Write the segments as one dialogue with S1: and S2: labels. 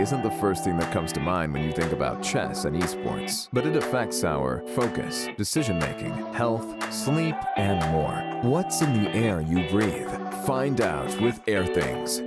S1: isn't the first thing that comes to mind when you think about chess and esports, but it affects our focus, decision-making, health, sleep, and more. What's in the air you breathe? Find out with Airthings.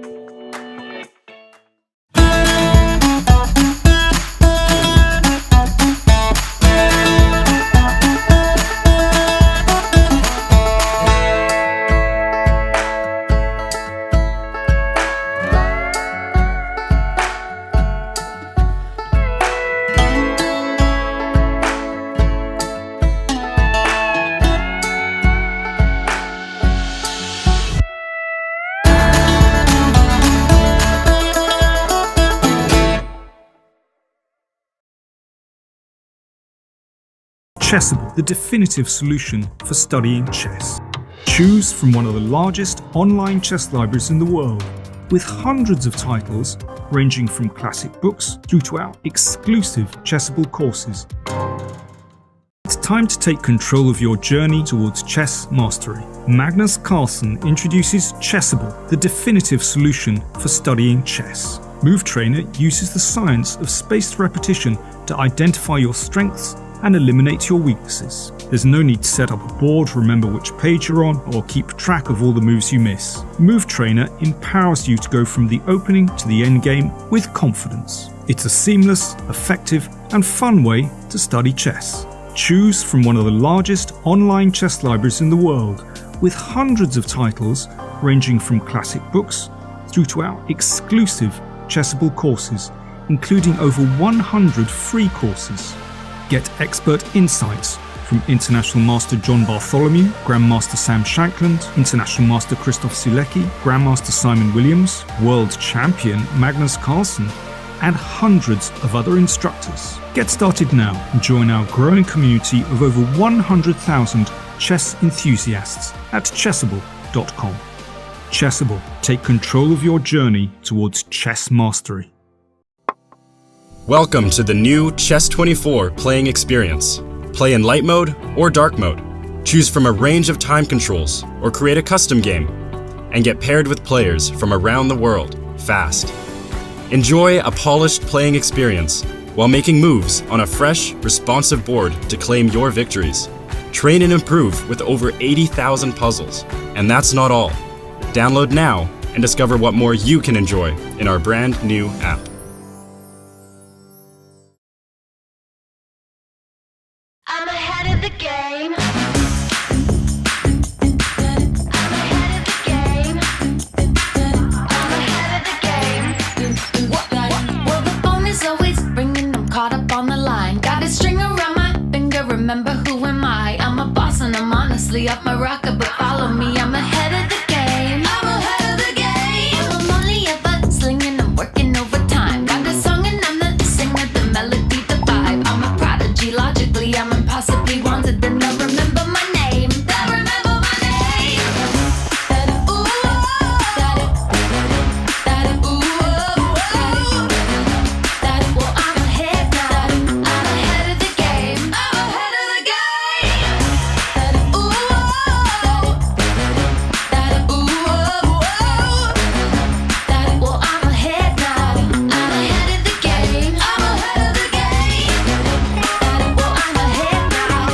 S2: Chessable, the definitive solution for studying chess. Choose from one of the largest online chess libraries in the world, with hundreds of titles ranging from classic books through to our exclusive Chessable courses. It's time to take control of your journey towards chess mastery. Magnus Carlsen introduces Chessable, the definitive solution for studying chess. Move Trainer uses the science of spaced repetition to identify your strengths and eliminate your weaknesses. There's no need to set up a board, remember which page you're on, or keep track of all the moves you miss. Move Trainer empowers you to go from the opening to the endgame with confidence. It's a seamless, effective, and fun way to study chess. Choose from one of the largest online chess libraries in the world, with hundreds of titles ranging from classic books through to our exclusive Chessable courses, including over 100 free courses. Get expert insights from International Master John Bartholomew, Grandmaster Sam Shankland, International Master Krzysztof Sulecki, Grandmaster Simon Williams, World Champion Magnus Carlsen, and hundreds of other instructors. Get started now and join our growing community of over 100,000 chess enthusiasts at chessable.com. Chessable, take control of your journey towards chess mastery.
S3: Welcome to the new Chess24 playing experience. Play in light mode or dark mode. Choose from a range of time controls or create a custom game and get paired with players from around the world fast. Enjoy a polished playing experience while making moves on a fresh, responsive board to claim your victories. Train and improve with over 80,000 puzzles. And that's not all. Download now and discover what more you can enjoy in our brand new app.
S4: I'm ahead of the game. Well, the phone is always ringing. I'm caught up on the line. Got a string around my finger. Remember who am I? I'm a boss and I'm honestly off my rocker, but follow me. I'm ahead of the game. I'm ahead of the game. I'm only ever slinging. I'm working overtime. Got a song and I'm the singer, the melody, the vibe. I'm a prodigy. Logically, I'm impossibly wanted. Then they'll remember my name. They'll remember my name. Ooh, well, I'm ahead now. I'm ahead of the game. I'm ahead of the game. Ooh, well, I'm ahead now. I'm ahead of the game. I'm ahead of the game. Well, I'm ahead now.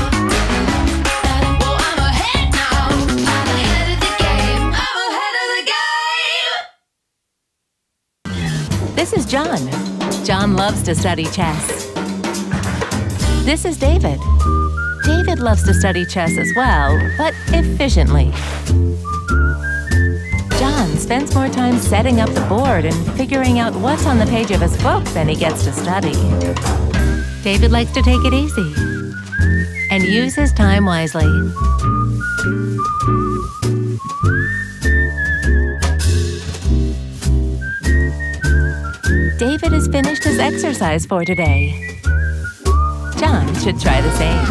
S4: Well, I'm ahead now. I'm ahead of the game. I'm ahead of the game.
S5: This is John. John loves to study chess. This is David. David loves to study chess as well, but efficiently. John spends more time setting up the board and figuring out what's on the page of his book than he gets to study. David likes to take it easy and use his time wisely. David has finished his exercise for today. John should try the same.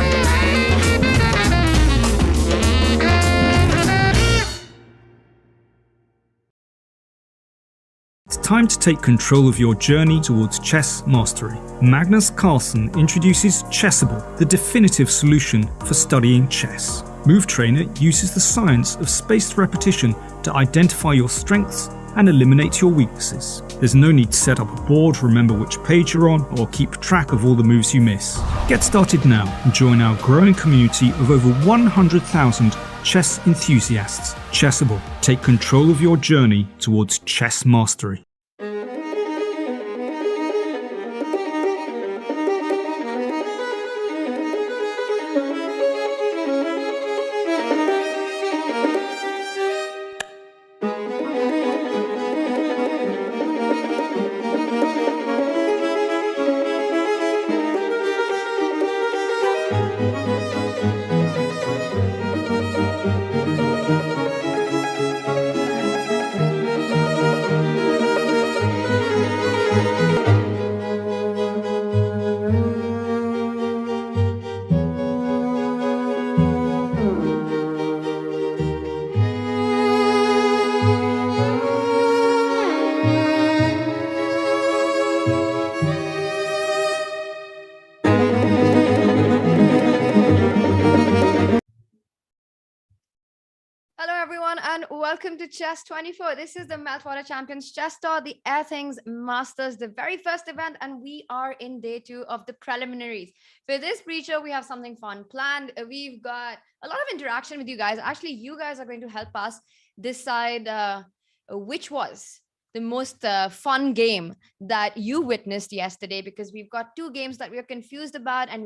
S2: It's time to take control of your journey towards chess mastery. Magnus Carlsen introduces Chessable, the definitive solution for studying chess. Move Trainer uses the science of spaced repetition to identify your strengths and eliminate your weaknesses. There's no need to set up a board, remember which page you're on, or keep track of all the moves you miss. Get started now and join our growing community of over 100,000 chess enthusiasts. Chessable, take control of your journey towards chess mastery.
S6: And welcome to Chess24. This is the Meltwater Champions Chess Tour, the Airthings Masters, the very first event, and we are in day 2 of the preliminaries. For this pre-show, we have something fun planned. We've got a lot of interaction with you guys. Actually, you guys are going to help us decide which was the most fun game that you witnessed yesterday, because we've got 2 games that we're confused about, and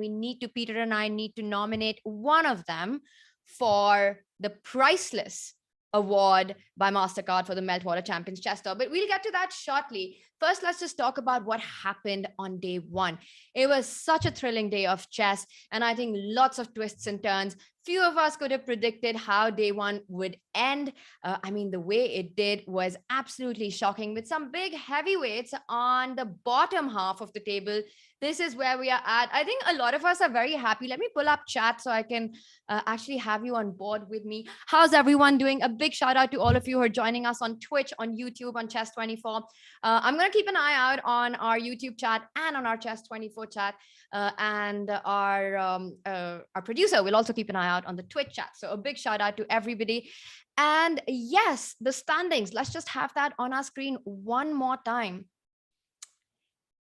S6: Peter and I need to nominate one of them for the priceless award by MasterCard for the Meltwater Champions Chess Tour. But we'll get to that shortly. First, let's just talk about what happened on day one. It was such a thrilling day of chess, and I think lots of twists and turns. Few of us could have predicted how day one would end. I mean, the way it did was absolutely shocking, with some big heavyweights on the bottom half of the table. This is where we are at. I think a lot of us are very happy. Let me pull up chat so I can actually have you on board with me. How's everyone doing? A big shout out to all of you who are joining us on Twitch, on YouTube, on Chess24. I'm going to keep an eye out on our YouTube chat and on our Chess24 chat. And our producer will also keep an eye out on the Twitch chat. So a big shout out to everybody. And yes, the standings. Let's just have that on our screen one more time.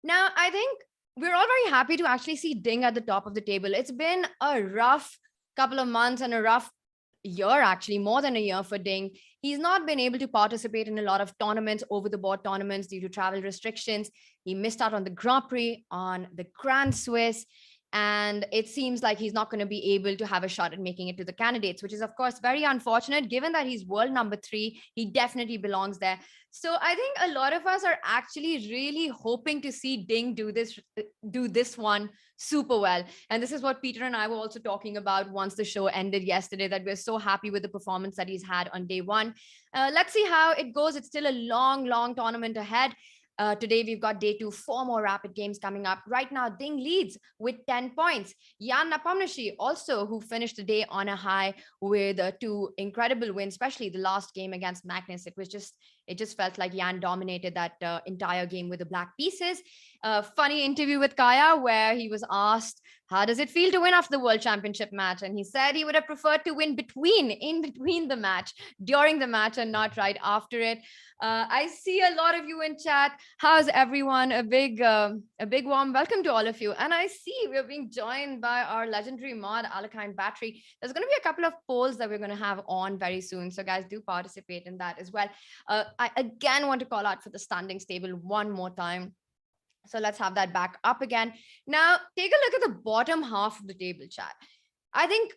S6: Now, I think we're all very happy to actually see Ding at the top of the table. It's been a rough couple of months and a rough year, actually, more than a year for Ding. He's not been able to participate in a lot of tournaments, over the board tournaments, due to travel restrictions. He missed out on the Grand Prix, on the Grand Swiss, and it seems like he's not going to be able to have a shot at making it to the candidates, which is, of course, very unfortunate. Given that he's world number 3, he definitely belongs there. So I think a lot of us are actually really hoping to see Ding do this one super well. And this is what Peter and I were also talking about once the show ended yesterday, that we're so happy with the performance that he's had on day one. Let's see how it goes. It's still a long tournament ahead. Today, we've got day 2, 4 more rapid games coming up. Right now, Ding leads with 10 points. Jan-Krzysztof also, who finished the day on a high with 2 incredible wins, especially the last game against Magnus. It just felt like Jan dominated that entire game with the black pieces. Funny interview with Kaya where he was asked, how does it feel to win after the World Championship match? And he said he would have preferred to win in between the match, during the match, and not right after it. I see a lot of you in chat. How's everyone? A big warm welcome to all of you. And I see we're being joined by our legendary mod, Alakine Battery. There's going to be a couple of polls that we're going to have on very soon. So guys, do participate in that as well. I again want to call out for the standings table one more time. So let's have that back up again. Now, take a look at the bottom half of the table, chat. I think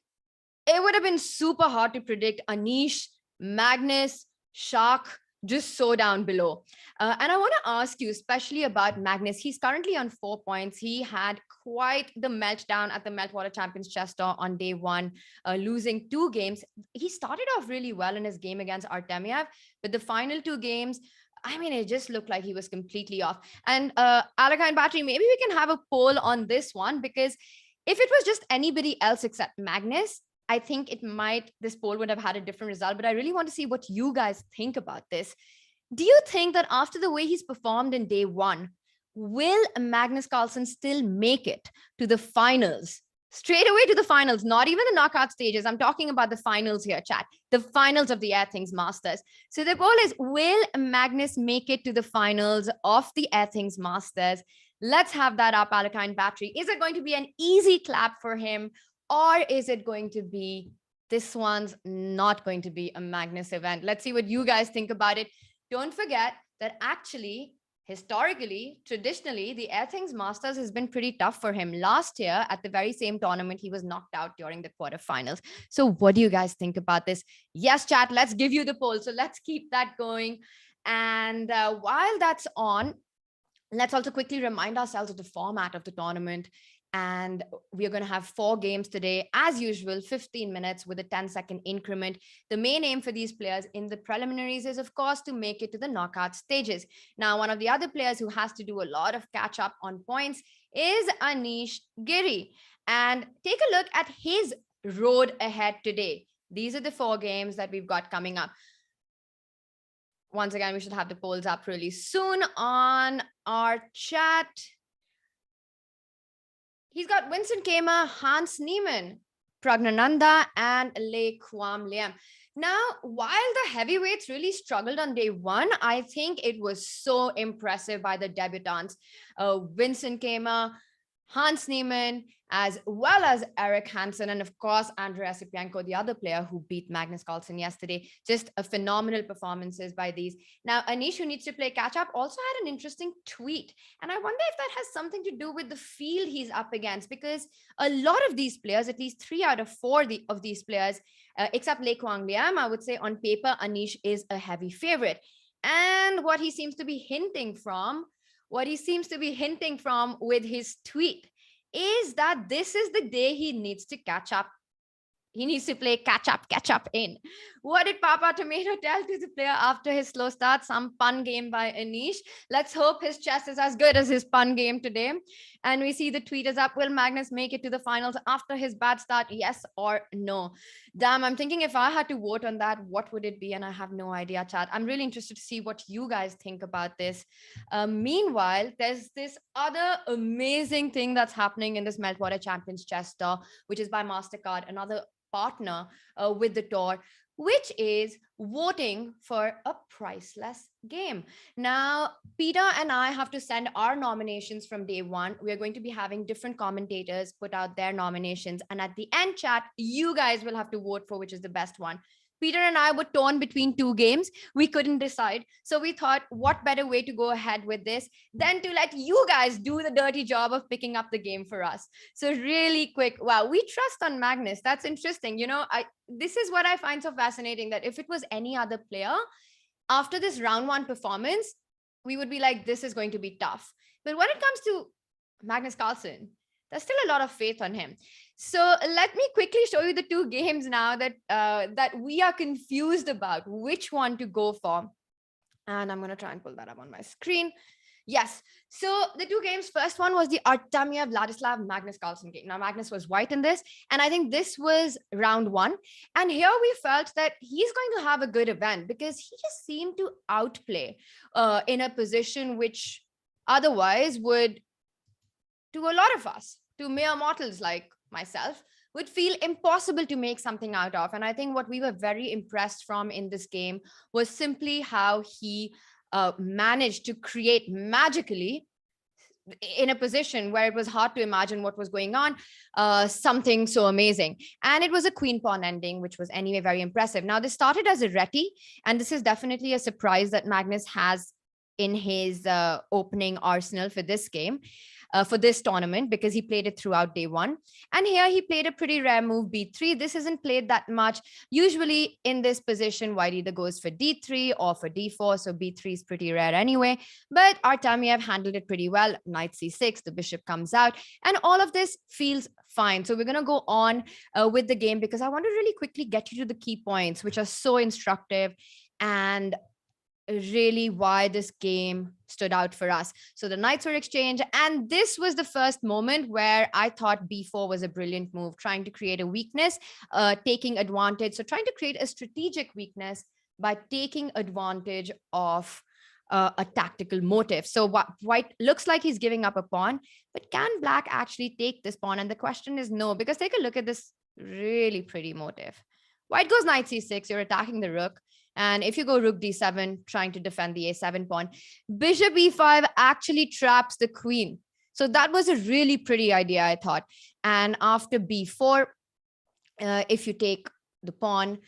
S6: it would have been super hard to predict Anish, Magnus, Shark, just so down below. And I want to ask you, especially about Magnus. He's currently on 4 points. He had quite the meltdown at the Meltwater Champions Chess Tour on day 1, losing 2 games. He started off really well in his game against Artemiev, but the final 2 games, I mean, it just looked like he was completely off. And Alakine Battery, maybe we can have a poll on this one, because if it was just anybody else except Magnus, I think this poll would have had a different result. But I really want to see what you guys think about this. Do you think that after the way he's performed in day 1, will Magnus Carlsen still make it to the finals? Straight away to the finals, not even the knockout stages. I'm talking about the finals here, chat. The finals of the Airthings Masters. So the poll is, will Magnus make it to the finals of the Airthings Masters? Let's have that up, Alakine Battery. Is it going to be an easy clap for him? Or is it going to be, this one's not going to be a Magnus event? Let's see what you guys think about it. Don't forget that actually, historically, traditionally, the Airthings Masters has been pretty tough for him. Last year, at the very same tournament, he was knocked out during the quarterfinals. So what do you guys think about this? Yes, chat, let's give you the poll. So let's keep that going. And while that's on, let's also quickly remind ourselves of the format of the tournament. And we're going to have 4 games today, as usual, 15 minutes with a 10-second increment. The main aim for these players in the preliminaries is, of course, to make it to the knockout stages. Now, one of the other players who has to do a lot of catch up on points is Anish Giri. And take a look at his road ahead today. These are the 4 games that we've got coming up. Once again, we should have the polls up really soon on our chat. He's got Vincent Keymer, Hans Niemann, Praggnanandhaa, and Leko Tania. Now, while the heavyweights really struggled on day 1, I think it was so impressive by the debutants. Vincent Keymer Hans Niemann, as well as Eric Hansen, and of course, Andrei Esipenko, the other player who beat Magnus Carlsen yesterday. Just a phenomenal performances by these. Now, Anish, who needs to play catch up, also had an interesting tweet. And I wonder if that has something to do with the field he's up against, because a lot of these players, at least 3 out of 4 of these players, except Leko Tania, I would say on paper, Anish is a heavy favorite. And what he seems to be hinting from with his tweet is that this is the day he needs to catch up. He needs to play catch up in. What did Papa Tomato tell to the player after his slow start? Some pun game by Anish. Let's hope his chess is as good as his pun game today. And we see the tweet is up. Will Magnus make it to the finals after his bad start? Yes or no? Damn, I'm thinking if I had to vote on that, what would it be? And I have no idea, chat. I'm really interested to see what you guys think about this. Meanwhile, there's this other amazing thing that's happening in this Meltwater Champions chess tour, which is by MasterCard, another partner with the tour, which is voting for a priceless game. Now, Peter and I have to send our nominations from day one. We are going to be having different commentators put out their nominations. And at the end, chat, you guys will have to vote for which is the best one. Peter and I were torn between 2 games. We couldn't decide. So we thought, what better way to go ahead with this than to let you guys do the dirty job of picking up the game for us. So really quick, wow, we trust on Magnus. That's interesting. You know, this is what I find so fascinating, that if it was any other player, after this round 1 performance, we would be like, this is going to be tough. But when it comes to Magnus Carlsen, there's still a lot of faith on him. So let me quickly show you the 2 games now that we are confused about which one to go for. And I'm going to try and pull that up on my screen. Yes. So the 2 games, first one was the Artemiev Vladislav Magnus Carlsen game. Now, Magnus was white in this, and I think this was round 1. And here we felt that he's going to have a good event because he just seemed to outplay in a position which otherwise would, to a lot of us, to mere mortals like myself, would feel impossible to make something out of. And I think what we were very impressed from in this game was simply how he managed to create magically, in a position where it was hard to imagine what was going on, something so amazing. And it was a queen pawn ending, which was anyway very impressive. Now, this started as a reti, and this is definitely a surprise that Magnus has in his opening arsenal for this game. For this tournament, because he played it throughout day 1. And here he played a pretty rare move, b3. This isn't played that much. Usually in this position, white either goes for d3 or for d4. So b3 is pretty rare anyway. But Artemiev handled it pretty well. Knight c6, the bishop comes out. And all of this feels fine. So we're going to go on with the game, because I want to really quickly get you to the key points, which are so instructive and really why this game stood out for us. So the knights were exchanged, and this was the first moment where I thought b4 was a brilliant move, trying to create a weakness, taking advantage. So trying to create a strategic weakness by taking advantage of a tactical motive. So white looks like he's giving up a pawn, but can black actually take this pawn? And the question is no, because take a look at this really pretty motive. White goes knight c6, you're attacking the rook. And if you go rook d7, trying to defend the a7 pawn, bishop e5 actually traps the queen. So that was a really pretty idea, I thought. And after b4, if you take the pawn,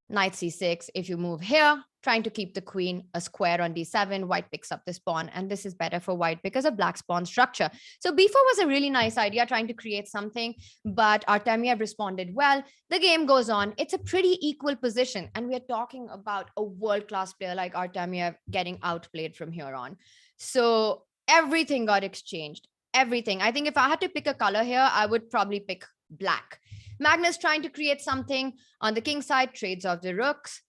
S6: knight c6, if you move here, trying to keep the queen a square on d7, white picks up this pawn, and this is better for white because of black's pawn structure. So b4 was a really nice idea, trying to create something, but Artemiev responded well. The game goes on. It's a pretty equal position, and we are talking about a world-class player like Artemiev getting outplayed from here on. So everything got exchanged, everything. I think if I had to pick a color here, I would probably pick black. Magnus trying to create something on the king side, trades off the rooks.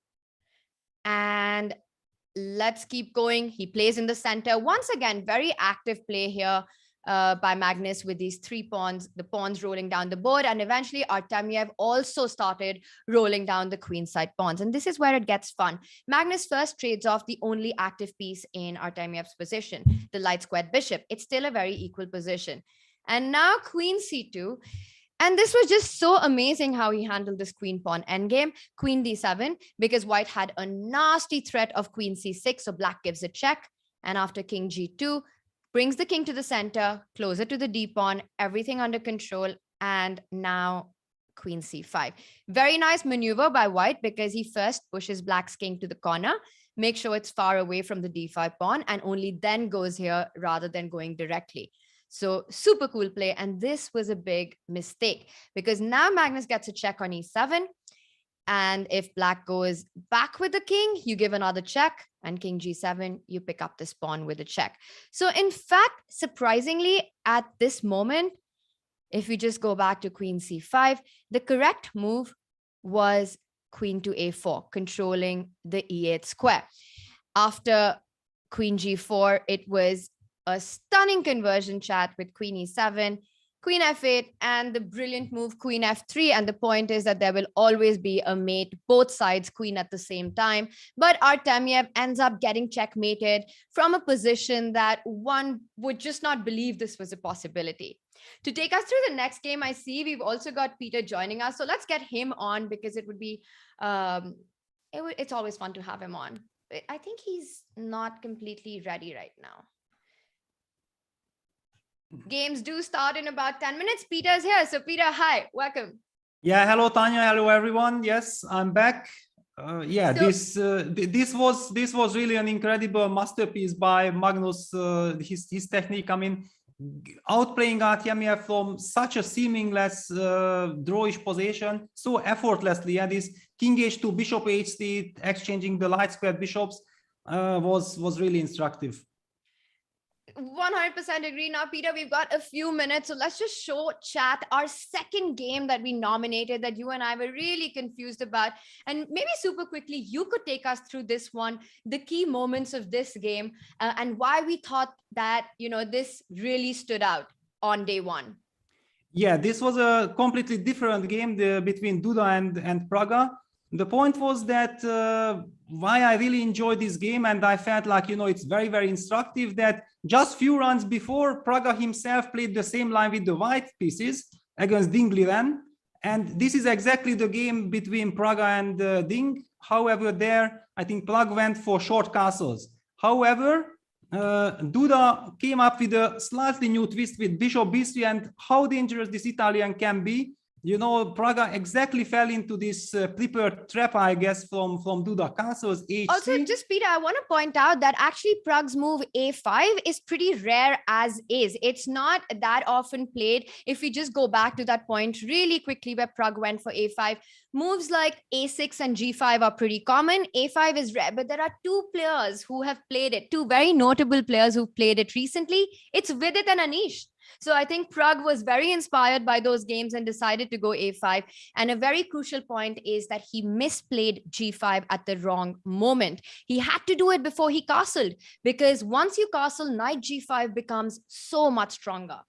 S6: And let's keep going. He plays in the center. Once again, very active play here by Magnus with these 3 pawns, the pawns rolling down the board. And eventually Artemiev also started rolling down the queenside pawns. And this is where it gets fun. Magnus first trades off the only active piece in Artemiev's position, the light squared bishop. It's still a very equal position. And now queen c2. And this was just so amazing how he handled this queen pawn endgame, queen d7, because white had a nasty threat of queen c6. So black gives a check. And after king g2, brings the king to the center, closer to the d pawn, everything under control, and now queen c5. Very nice maneuver by white because he first pushes black's king to the corner, make sure it's far away from the d5 pawn, and only then goes here rather than going directly. So super cool play. And this was a big mistake because now Magnus gets a check on e7. And if black goes back with the king, you give another check, and king g7, you pick up this pawn with a check. So in fact, surprisingly, at this moment, if we just go back to queen c5, the correct move was queen to a4, controlling the e8 square. After queen g4, it was a stunning conversion chat with queen e7, queen f8, and the brilliant move queen f3. And the point is that there will always be a mate, both sides queen at the same time. But Artemiev ends up getting checkmated from a position that one would just not believe this was a possibility. To take us through the next game, I see we've also got Peter joining us. So let's get him on because it would be, it's always fun to have him on. I think he's not completely ready right now. Games do start in about 10 minutes. Peter's here. So Peter, hi, welcome.
S7: Yeah, hello Tanya, hello everyone. Yes, I'm back. Yeah, so, this was really an incredible masterpiece by Magnus. His technique, I mean, outplaying Artemiev from such a seamless drawish position so effortlessly, and this king h2, bishop h3, exchanging the light squared bishops was really instructive.
S6: 100% agree. Now, Peter, we've got a few minutes, so let's just show chat our second game that we nominated that you and I were really confused about. And maybe super quickly, you could take us through this one, the key moments of this game, and why we thought that, you know, this really stood out on day one.
S7: Yeah, this was a completely different game between Duda and Pragga. The point was that why I really enjoyed this game, and I felt like, you know, it's very, very instructive, that just few runs before, Pragga himself played the same line with the white pieces against Ding Liren. And this is exactly the game between Pragga and Ding. However, there, I think Pragga went for short castles. However, Duda came up with a slightly new twist with bishop b3, and how dangerous this Italian can be. You know, Pragga exactly fell into this prepared trap, I guess, from Duda. Castles h3.
S6: Also, just Peter, I want to point out that actually Prag's move a5 is pretty rare as is. It's not that often played. If we just go back to that point really quickly where Pragg went for a5, moves like a6 and g5 are pretty common. a5 is rare, but there are two players who have played it, two very notable players who've played it recently. It's Vidit and Anish. So I think Pragg was very inspired by those games and decided to go a5. And a very crucial point is that he misplayed g5 at the wrong moment. He had to do it before he castled, because once you castle, knight g5 becomes so much stronger.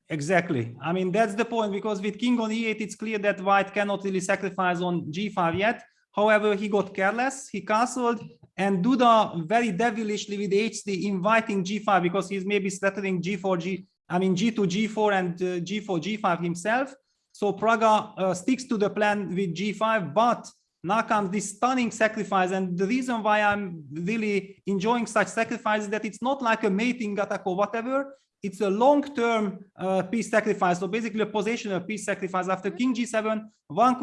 S7: Exactly. I mean, that's the point, because with king on e8, it's clear that white cannot really sacrifice on g5 yet. However, he got careless, he castled, and Duda very devilishly with h3 inviting g5, because he's maybe threatening g4, g2, g4, and g4, g5 himself. So Pragga sticks to the plan with g5, but now comes this stunning sacrifice. And the reason why I'm really enjoying such sacrifices is that it's not like a mating attack or whatever. It's a long-term piece sacrifice. So basically a positional piece sacrifice. After king g7, one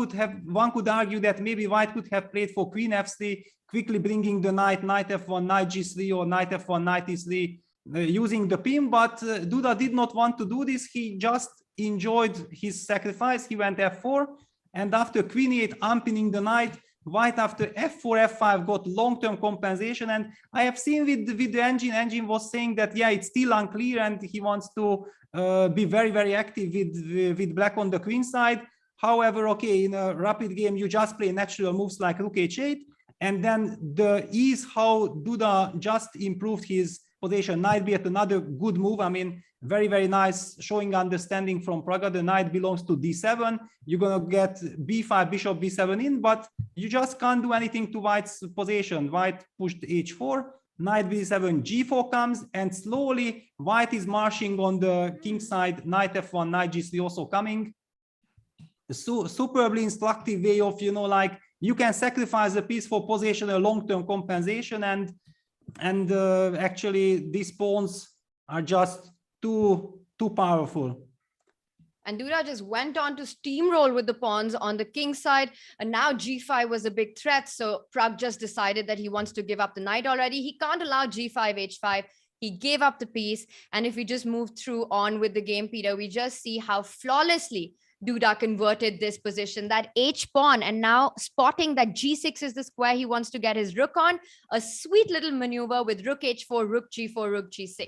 S7: could argue that maybe white could have played for queen f3, quickly bringing the knight, knight f1, knight g3, or knight f1, knight e3, using the pin. But Duda did not want to do this. He just enjoyed his sacrifice. He went f4, and after queen e8, unpinning the knight, white after f4, f5 got long-term compensation. And I have seen with the engine was saying that, yeah, it's still unclear, and he wants to be very, very active with black on the queen side. However, okay, in a rapid game, you just play natural moves like rook h8, and then the ease how Duda just improved his position. Knight b8, another good move. I mean, very, very nice, showing understanding from Pragga. The knight belongs to d7. You're going to get b5, bishop b7 in, but you just can't do anything to white's position. White pushed h4, knight b7, g4 comes, and slowly white is marching on the king side. Knight f1, knight g3 also coming. So superbly instructive way of, you know, like, you can sacrifice a piece for positional long-term compensation, and actually these pawns are just too powerful.
S6: And Duda just went on to steamroll with the pawns on the king side. And now g5 was a big threat. So Pragg just decided that he wants to give up the knight already. He can't allow g5, h5. He gave up the piece. And if we just move through on with the game, Peter, we just see how flawlessly Duda converted this position, that h pawn, and now spotting that g6 is the square he wants to get his rook on. A sweet little maneuver with rook h4, rook g4, rook g6.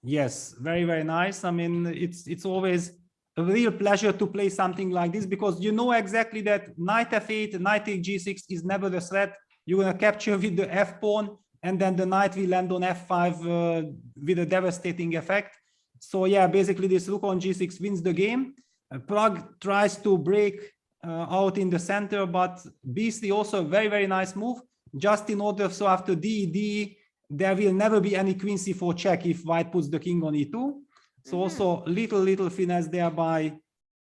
S7: Yes, very, very nice. I mean, it's always a real pleasure to play something like this, because you know exactly that knight f8, knight takes g6 is never the threat. You're going to capture with the f pawn, and then the knight will land on f5 with a devastating effect. So yeah, basically this rook on g6 wins the game. Pragg tries to break out in the center, but b3 also a very, very nice move, just in order so after d, there will never be any queen c4 check if white puts the king on e2. So also little finesse there by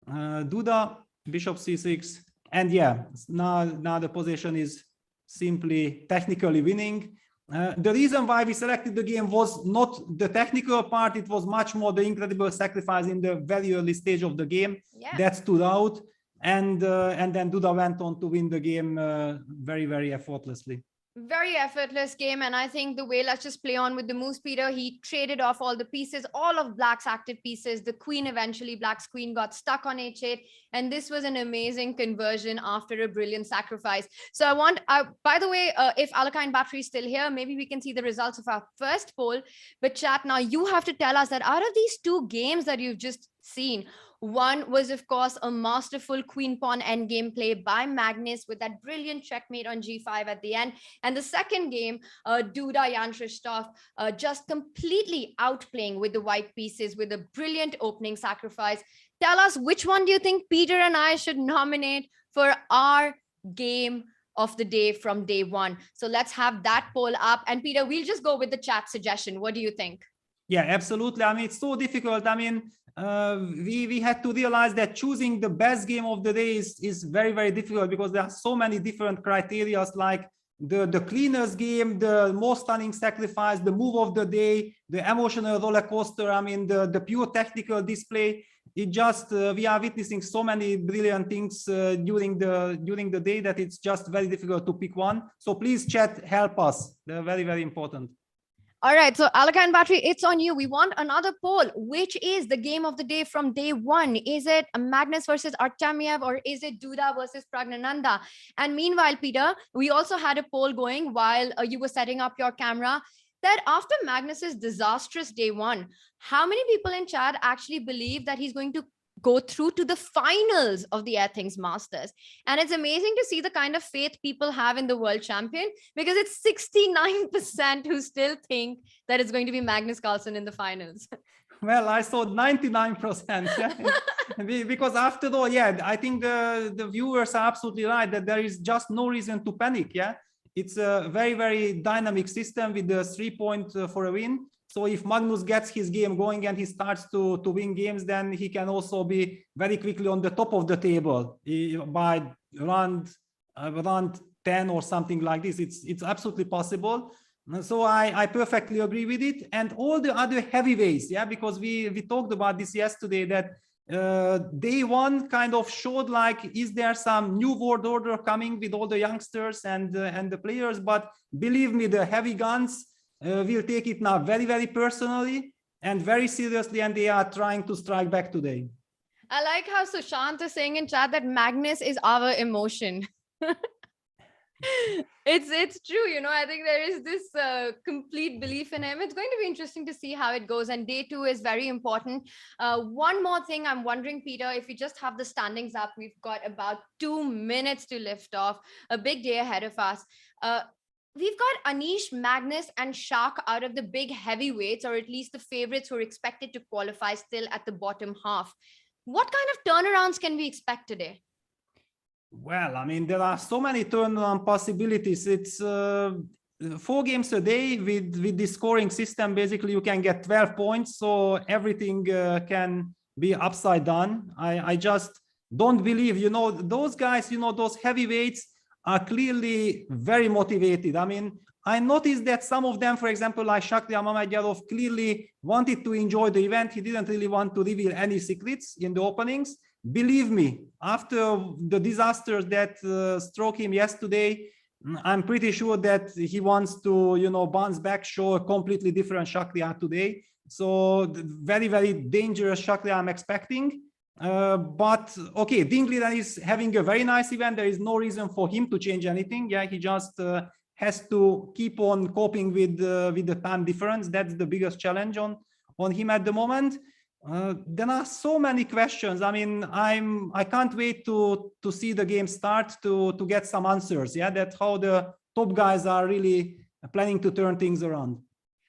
S7: Duda, bishop c6. And yeah, now the position is simply technically winning. The reason why we selected the game was not the technical part, it was much more the incredible sacrifice in the very early stage of the game.
S6: Yeah.
S7: That stood out. And then Duda went on to win the game very, very effortlessly.
S6: Very effortless game. And I think the way, let's just play on with the moves, Peter. He traded off all the pieces, all of Black's active pieces. The queen, eventually Black's queen got stuck on h8. And this was an amazing conversion after a brilliant sacrifice. So I want, by the way, if Alakine Battery is still here, maybe we can see the results of our first poll. But chat, now you have to tell us that out of these two games that you've just seen, one was, of course, a masterful queen pawn endgame play by Magnus with that brilliant checkmate on g5 at the end. And the second game, Duda Jan-Krzysztof just completely outplaying with the white pieces with a brilliant opening sacrifice. Tell us, which one do you think Peter and I should nominate for our game of the day from day one? So let's have that poll up. And Peter, we'll just go with the chat suggestion. What do you think?
S7: Yeah, absolutely. I mean, it's so difficult. I mean, we had to realize that choosing the best game of the day is very, very difficult, because there are so many different criteria, like the cleanest game, the most stunning sacrifice, the move of the day, the emotional roller coaster. I mean, the pure technical display. It just we are witnessing so many brilliant things during the day that it's just very difficult to pick one. So please, chat, help us. They're very, very important.
S6: All right, so Alakine Battery, it's on you. We want another poll. Which is the game of the day from day one? Is it Magnus versus Artemiev, or is it Duda versus Praggnanandhaa? And meanwhile, Peter, we also had a poll going while you were setting up your camera, that after Magnus's disastrous day one, how many people in chat actually believe that he's going to go through to the finals of the Airthings Masters? And it's amazing to see the kind of faith people have in the world champion, because it's 69% who still think that it's going to be Magnus Carlsen in the finals.
S7: Well, I saw 99%. Yeah. Because after all, yeah, I think the viewers are absolutely right that there is just no reason to panic. Yeah, it's a very, very dynamic system with the 3 point for a win. So if Magnus gets his game going and he starts to win games, then he can also be very quickly on the top of the table by round 10 or something like this. It's absolutely possible. So I perfectly agree with it. And all the other heavyweights, yeah, because we talked about this yesterday, that day one kind of showed like, is there some new world order coming with all the youngsters and the players? But believe me, the heavy guns will take it now very, very personally and very seriously, and they are trying to strike back today.
S6: I like how Sushant is saying in chat that Magnus is our emotion. It's true, you know. I think there is this complete belief in him. It's going to be interesting to see how it goes, and day two is very important. One more thing I'm wondering, Peter, if we just have the standings up, we've got about 2 minutes to lift off, a big day ahead of us. We've got Anish, Magnus, and Shak out of the big heavyweights, or at least the favorites who are expected to qualify, still at the bottom half. What kind of turnarounds can we expect today?
S7: Well, I mean, there are so many turnaround possibilities. It's 4 games a day with the scoring system. Basically, you can get 12 points, so everything can be upside down. I just don't believe, you know, those guys, you know, those heavyweights are clearly very motivated. I mean, I noticed that some of them, for example, like Shakhriyar Mamedyarov, clearly wanted to enjoy the event. He didn't really want to reveal any secrets in the openings. Believe me, after the disasters that struck him yesterday, I'm pretty sure that he wants to, bounce back, show a completely different Shakhriyar today. So very, very dangerous Shakhriyar I'm expecting. But okay, Dingley is having a very nice event. There is no reason for him to change anything. Yeah, he just has to keep on coping with the time difference. That's the biggest challenge on him at the moment. There are so many questions. I mean, I can't wait to see the game start to get some answers. Yeah, that's how the top guys are really planning to turn things around.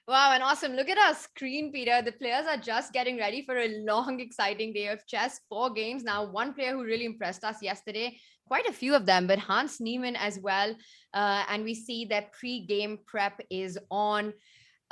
S6: Wow, and awesome. Look at our screen, Peter. The players are just getting ready for a long, exciting day of chess. 4 games now. One player who really impressed us yesterday, quite a few of them, but Hans Niemann as well. And we see that pre-game prep is on.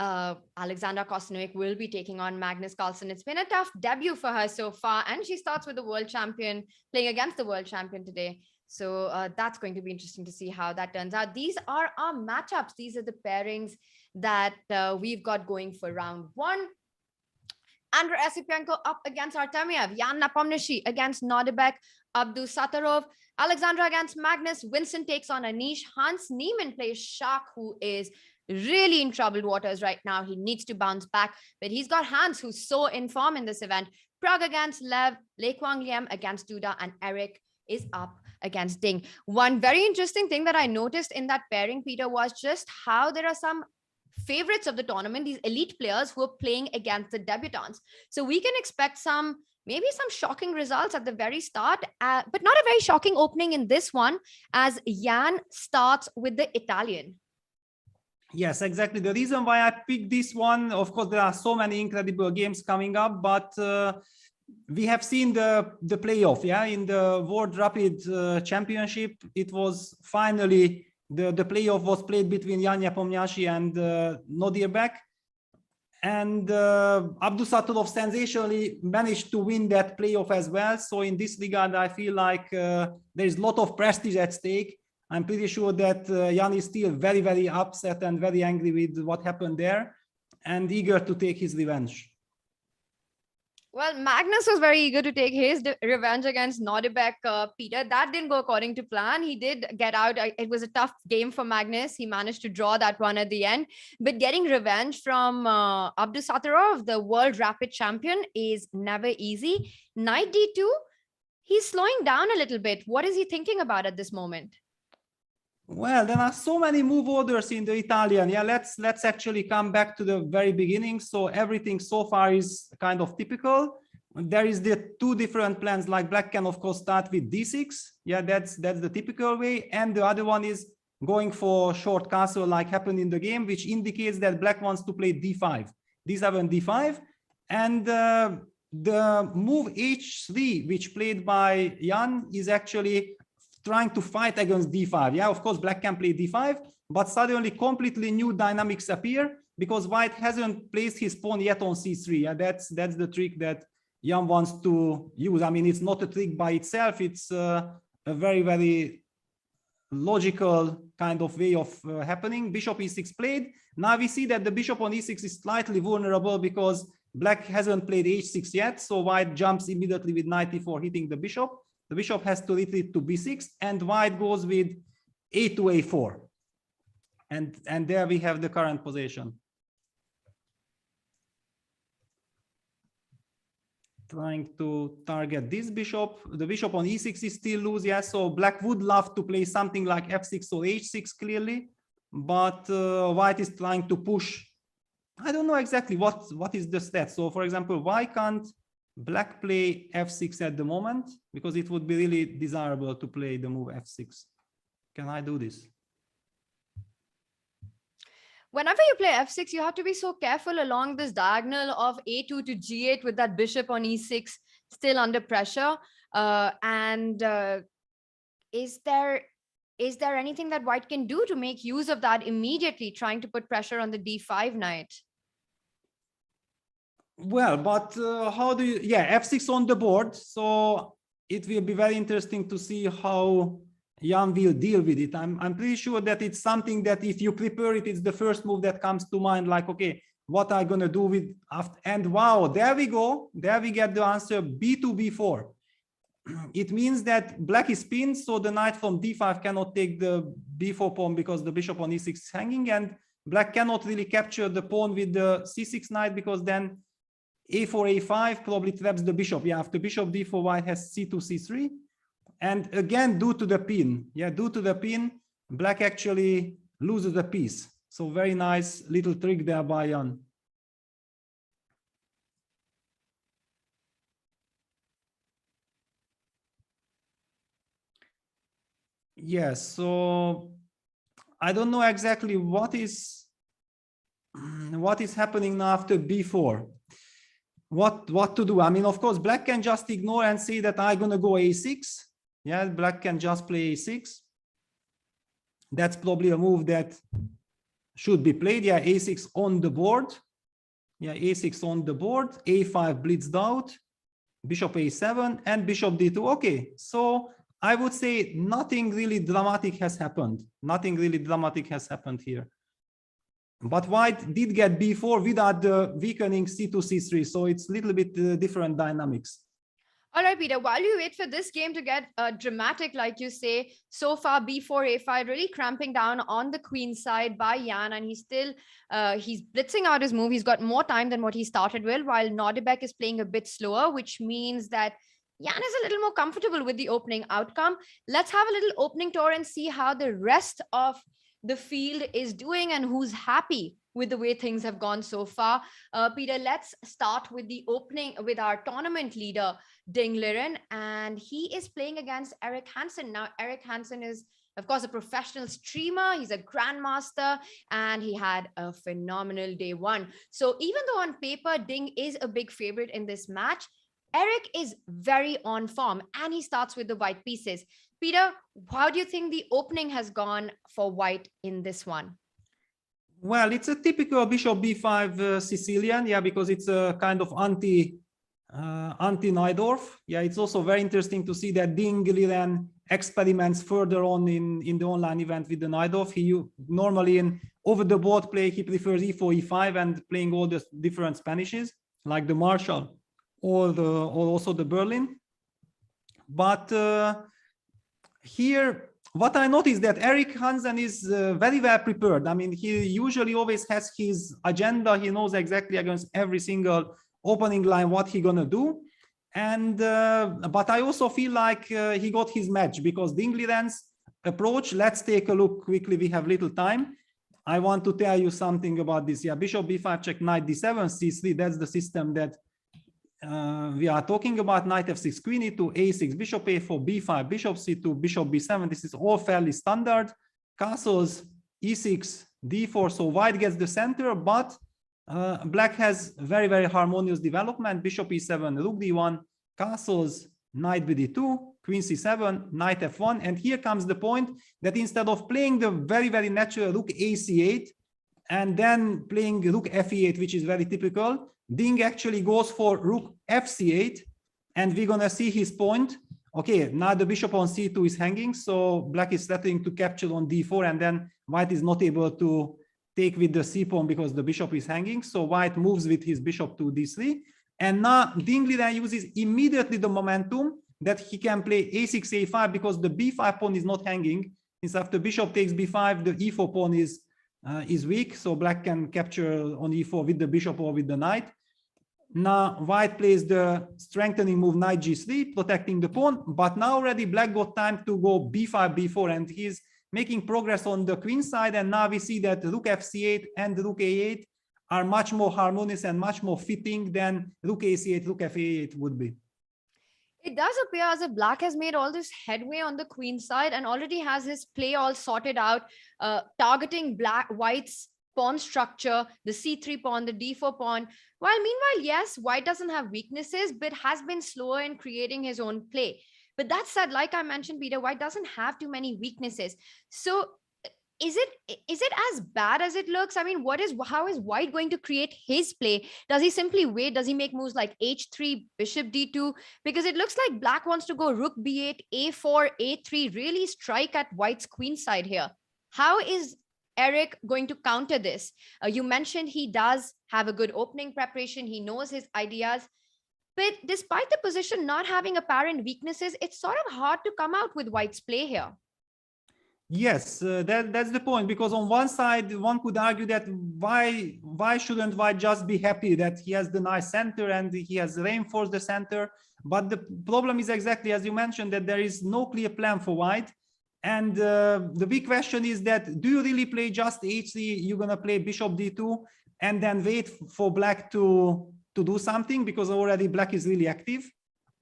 S6: Alexandra Kostanovic will be taking on Magnus Carlsen. It's been a tough debut for her so far, and she starts with the world champion, playing against the world champion today. So that's going to be interesting to see how that turns out. These are our matchups. These are the pairings that we've got going for round 1. Andrei Esipenko up against Artemiev, Jan Nepomniachtchi against Nordebek, Abdusattorov, Alexandra against Magnus, Vincent takes on Anish, Hans Niemann plays Shak, who is really in troubled waters right now. He needs to bounce back, but he's got Hans, who's so in form in this event. Pragg against Lev, Lei Kwang-Liem against Duda, and Eric is up against Ding. One very interesting thing that I noticed in that pairing, Peter, was just how there are some favorites of the tournament, these elite players who are playing against the debutants. So we can expect maybe some shocking results at the very start, but not a very shocking opening in this one, as Jan starts with the Italian.
S7: Yes, exactly. The reason why I picked this one, of course, there are so many incredible games coming up, but we have seen the playoff, yeah, in the World Rapid Championship. It was finally, the playoff was played between Jan Nepomniachtchi and Nordebek. And Abdusattorov sensationally managed to win that playoff as well. So in this regard, I feel like there is a lot of prestige at stake. I'm pretty sure that Jan is still very, very upset and very angry with what happened there and eager to take his revenge.
S6: Well, Magnus was very eager to take his revenge against Nordebek, Peter. That didn't go according to plan. He did get out. It was a tough game for Magnus. He managed to draw that one at the end. But getting revenge from Abdusattorov, the world rapid champion, is never easy. Knight D2, he's slowing down a little bit. What is he thinking about at this moment?
S7: Well, there are so many move orders in the Italian. Yeah, let's actually come back to the very beginning. So everything so far is kind of typical. There is the 2 different plans, like black can of course start with d6. Yeah, that's the typical way. And the other one is going for short castle like happened in the game, which indicates that black wants to play d5, d7, d5. And the move h3, which played by Jan, is actually trying to fight against d5. Yeah, of course, black can play d5, but suddenly completely new dynamics appear because white hasn't placed his pawn yet on c3. Yeah, that's the trick that Jan wants to use. I mean, it's not a trick by itself. It's a very, very logical kind of way of happening. Bishop e6 played. Now we see that the bishop on e6 is slightly vulnerable because black hasn't played h6 yet. So white jumps immediately with knight e4, hitting the bishop. The bishop has to retreat to b6, and white goes with a to a4. And there we have the current position. Trying to target this bishop. The bishop on e6 is still loose, yes. So black would love to play something like f6 or h6 clearly, but white is trying to push. I don't know exactly what is the stat. So for example, why can't black play f6 at the moment? Because it would be really desirable to play the move f6. Can I do this?
S6: Whenever you play f6, you have to be so careful along this diagonal of a2 to g8 with that bishop on e6 still under pressure. Is there anything that white can do to make use of that immediately, trying to put pressure on the d5 knight?
S7: Well, but how do you, yeah, f6 on the board. So it will be very interesting to see how Jan will deal with it. I'm pretty sure that it's something that if you prepare it, it's the first move that comes to mind, like, okay, what am I gonna do with after? And wow, there we go. There we get the answer, b2, b4. It means that black is pinned, so the knight from d5 cannot take the b4 pawn because the bishop on e6 is hanging, and black cannot really capture the pawn with the c6 knight because then a4, a5 probably traps the bishop. Yeah, after bishop d4, white has c2, c3. And again, due to the pin, due to the pin, black actually loses the piece. So very nice little trick there by Jan. Yes, so I don't know exactly what is happening now after b4. What to do? I mean, of course, black can just ignore and say that I'm gonna go a6. Yeah, black can just play a6. That's probably a move that should be played. Yeah, a6 on the board. Yeah, a6 on the board. a5 blitzed out. Bishop a7 and bishop d2. Okay, so I would say nothing really dramatic has happened. Nothing really dramatic has happened here. But white did get b4 without the weakening c2, c3. So it's a little bit different dynamics.
S6: All right, Peter, while you wait for this game to get dramatic, like you say, so far b4, a5, really cramping down on the queen side by Jan, and he's still, he's blitzing out his move. He's got more time than what he started with, while Nordebek is playing a bit slower, which means that Jan is a little more comfortable with the opening outcome. Let's have a little opening tour and see how the rest of the field is doing and who's happy with the way things have gone so far. Peter, let's start with the opening with our tournament leader, Ding Liren, and he is playing against Eric Hansen. Now, Eric Hansen is, of course, a professional streamer. He's a grandmaster, and he had a phenomenal day one. So even though on paper, Ding is a big favorite in this match, Eric is very on form, and he starts with the white pieces. Peter, how do you think the opening has gone for white in this one?
S7: Well, it's a typical bishop b5 Sicilian, yeah, because it's a kind of anti-Najdorf. Yeah, it's also very interesting to see that Ding Liren experiments further on in the online event with the Najdorf. He normally in over the board play, he prefers e4, e5 and playing all the different Spanishes like the Marshall or also the Berlin. But here, what I noticed that Eric Hansen is very well prepared. I mean, he usually always has his agenda. He knows exactly against every single opening line what he's gonna do. And but I also feel like he got his match because Ding Liren's approach. Let's take a look quickly. We have little time. I want to tell you something about this. Yeah, bishop b5 check, knight d7, c3. That's the system that we are talking about. Knight f6, queen e2, a6, bishop a4, b5, bishop c2, bishop b7. This is all fairly standard. Castles, e6, d4. So white gets the center, but black has very, very harmonious development. Bishop e7, rook d1, castles, knight bd2, queen c7, knight f1. And here comes the point that instead of playing the very, very natural rook ac8 and then playing rook fe8, which is very typical, Ding actually goes for rook fc8, and we're gonna see his point. Okay, now the bishop on c2 is hanging, so black is threatening to capture on d4, and then white is not able to take with the c pawn because the bishop is hanging. So white moves with his bishop to d3, and now Ding Liren uses immediately the momentum that he can play a6, a5 because the b5 pawn is not hanging. Since after bishop takes b5, the e4 pawn is weak, so black can capture on e4 with the bishop or with the knight. Now white plays the strengthening move knight g3, protecting the pawn, but now already black got time to go b5, b4, and he's making progress on the queen side. And now we see that rook fc8 and rook a8 are much more harmonious and much more fitting than rook ac8, rook fa8 would be.
S6: It does appear as if black has made all this headway on the queen side and already has his play all sorted out, targeting white's pawn structure, the c3 pawn, the d4 pawn. While meanwhile, yes, white doesn't have weaknesses, but has been slower in creating his own play. But that said, like I mentioned, Peter, white doesn't have too many weaknesses. So is it as bad as it looks? I mean, how is white going to create his play? Does he simply wait? Does he make moves like h3, bishop d2? Because it looks like black wants to go rook b8, a4, a3, really strike at white's queen side here. How is Eric going to counter this? You mentioned he does have a good opening preparation. He knows his ideas. But despite the position not having apparent weaknesses, it's sort of hard to come out with white's play here.
S7: Yes, that's the point, because on one side, one could argue that why shouldn't white just be happy that he has the nice center and he has reinforced the center? But the problem is exactly as you mentioned, that there is no clear plan for white. And the big question is that, do you really play just h3? You're going to play bishop d2 and then wait for black to do something because already black is really active?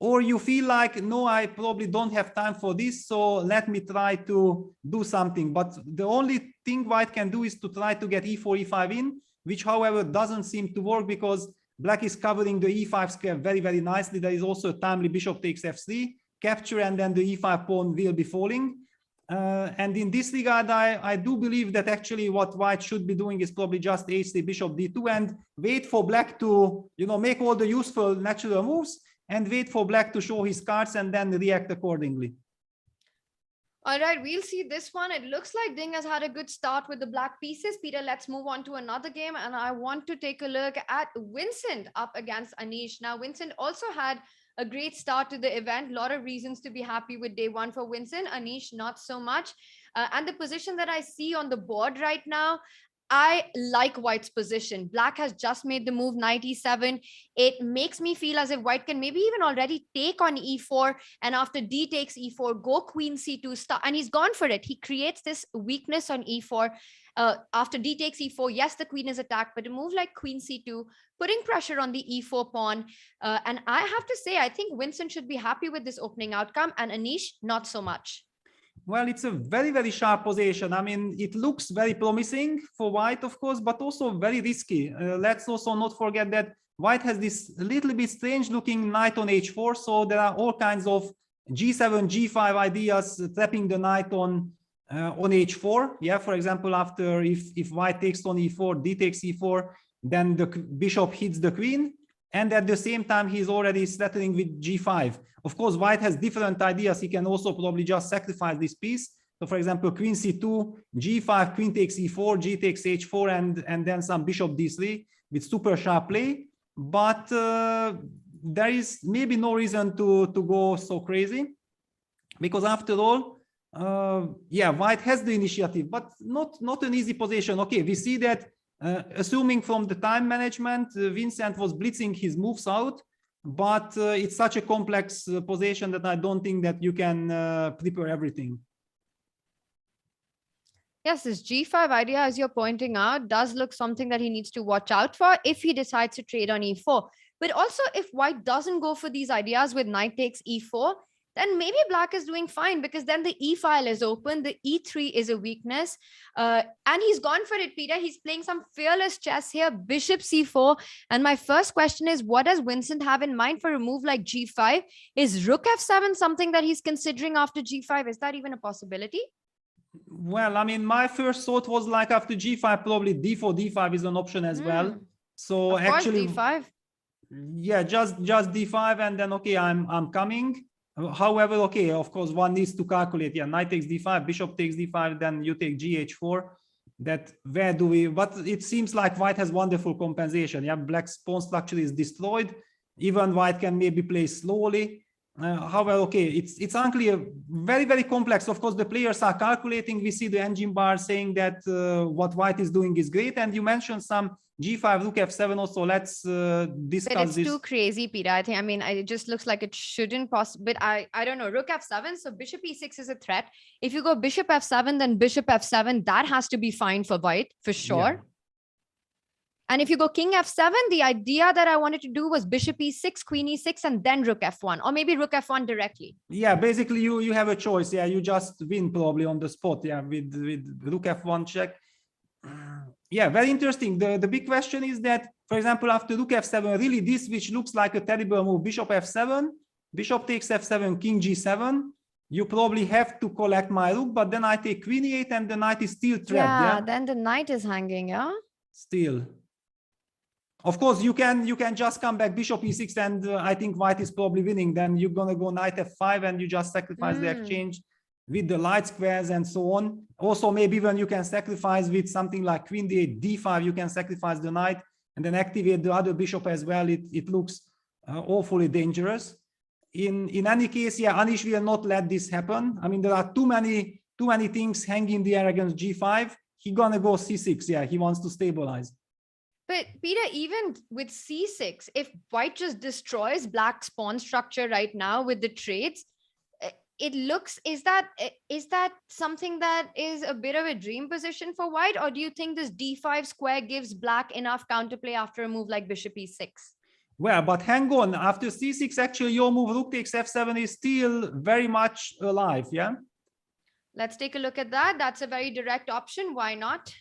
S7: Or you feel like, no, I probably don't have time for this, so let me try to do something. But the only thing white can do is to try to get e4, e5 in, which, however, doesn't seem to work because black is covering the e5 square very, very nicely. There is also a timely bishop takes f3, capture, and then the e5 pawn will be falling. And in this regard, I do believe that actually what white should be doing is probably just h3, bishop d2, and wait for black to, make all the useful natural moves, and wait for black to show his cards and then react accordingly.
S6: All right, we'll see this one. It looks like Ding has had a good start with the black pieces. Peter, let's move on to another game. And I want to take a look at Vincent up against Anish. Now, Vincent also had a great start to the event. A lot of reasons to be happy with day one for Vincent. Anish, not so much. And the position that I see on the board right now, I like white's position. Black has just made the move knight e7. It makes me feel as if white can maybe even already take on e4, and after d takes e4, go queen c2 start, and he's gone for it. He creates this weakness on e4. After d takes e4, yes, the queen is attacked, but a move like queen c2, putting pressure on the e4 pawn. And I have to say, I think Vincent should be happy with this opening outcome, and Anish, not so much.
S7: Well, it's a very, very sharp position. I mean, it looks very promising for white, of course, but also very risky. Let's also not forget that white has this little bit strange looking knight on h4. So there are all kinds of g7, g5 ideas trapping the knight on h4. Yeah, for example, after if white takes on e4, d takes e4, then the bishop hits the queen. And at the same time, he's already threatening with g5. Of course, white has different ideas. He can also probably just sacrifice this piece. So, for example, queen c2, g5, queen takes e4, g takes h4, and then some bishop d3 with super sharp play. But there is maybe no reason to go so crazy, because after all, yeah, white has the initiative, but not an easy position. Okay, we see that. Assuming from the time management, Vincent was blitzing his moves out, but it's such a complex position that I don't think that you can prepare everything.
S6: Yes, this g5 idea, as you're pointing out, does look something that he needs to watch out for if he decides to trade on e4. But also, if white doesn't go for these ideas with knight takes e4, then maybe black is doing fine, because then the e file is open, the e3 is a weakness, and he's gone for it, Peter. He's playing some fearless chess here, bishop c4. And my first question is, what does Vincent have in mind for a move like g5? Is rook f7 something that he's considering after g5? Is that even a possibility?
S7: Well, I mean, my first thought was like after g5, probably d4, d5 is an option as well. So
S6: of course,
S7: actually,
S6: d5.
S7: Yeah, just d5, and then okay, I'm coming. However, okay, of course, one needs to calculate. Yeah, knight takes d5, bishop takes d5, then you take gh4. That where do we? But it seems like white has wonderful compensation. Yeah, black's pawn structure is destroyed. Even white can maybe play slowly. However, okay, it's unclear. Very, very complex. Of course, the players are calculating. We see the engine bar saying that what white is doing is great. And you mentioned some g5, rook f7 also. Let's discuss
S6: but it's
S7: this.
S6: too crazy, Peter. I mean, it just looks like it shouldn't possibly. But I don't know. Rook f7. So bishop e6 is a threat. If you go bishop f7, then bishop f7, that has to be fine for white for sure.
S7: Yeah.
S6: And if you go king f7, the idea that I wanted to do was bishop e6, queen e6, and then rook f1, or maybe rook f1 directly.
S7: Yeah, basically you have a choice. Yeah, you just win probably on the spot. Yeah, with rook f1 check. Yeah, very interesting. The big question is that, for example, after rook f7, really this, which looks like a terrible move, bishop f7, bishop takes f7, king g7, you probably have to collect my rook, but then I take queen e8 and the knight is still trapped.
S6: Yeah,
S7: Yeah,
S6: then the knight is hanging, yeah?
S7: still. Of course, you can just come back bishop e6 and I think white is probably winning. Then you're gonna go knight f5 and you just sacrifice the exchange with the light squares and so on. Also, maybe when you can sacrifice with something like queen d8, d5, you can sacrifice the knight and then activate the other bishop as well. It looks awfully dangerous. In any case, yeah, Anish will not let this happen. I mean, there are too many things hanging the air against g5. He's gonna go c6. Yeah, he wants to stabilize.
S6: But Peter, even with c6, if white just destroys black's pawn structure right now with the trades, it looks, is that something that is a bit of a dream position for white? Or do you think this d5 square gives black enough counterplay after a move like bishop e6?
S7: Well, but hang on, after c6, actually your move rook takes f7 is still very much alive, yeah?
S6: Let's take a look at that. That's a very direct option. Why not?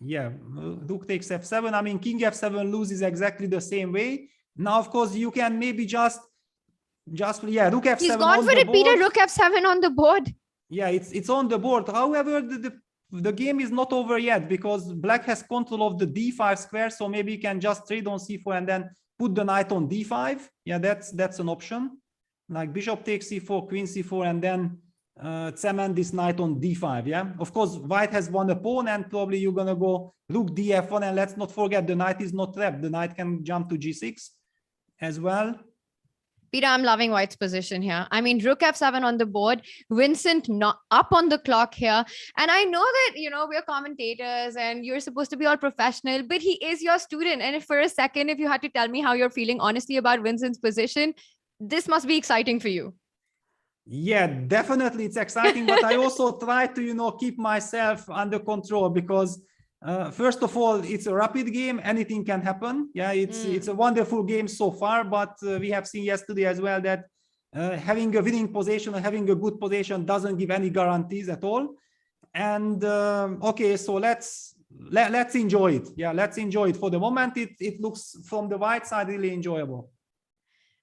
S7: Yeah, rook takes f7. I mean, king f7 loses exactly the same way. Now, of course, you can maybe just yeah, rook f7.
S6: He's gone for it, Peter. Rook f7 on the board.
S7: Yeah, it's on the board. However, the game is not over yet because black has control of the d5 square. So maybe you can just trade on c4 and then put the knight on d5. Yeah, that's an option. Like bishop takes c4, queen c4, and then cement this knight on d5. Yeah, of course, white has won a pawn and probably you're gonna go rook df1, and let's not forget the knight is not trapped. The knight can jump to g6 as well.
S6: Peter, I'm loving white's position here. I mean, rook f7 on the board, Vincent not up on the clock here. And I know that, you know, we're commentators and you're supposed to be all professional, but he is your student. And if for a second, if you had to tell me how you're feeling honestly about Vincent's position, this must be exciting for you.
S7: Yeah, definitely it's exciting, but I also try to, you know, keep myself under control because first of all, it's a rapid game. Anything can happen. Yeah, it's a wonderful game so far, but we have seen yesterday as well that having a winning position or having a good position doesn't give any guarantees at all. And okay, so let's enjoy it. Yeah, let's enjoy it. For the moment, it looks from the white side really enjoyable.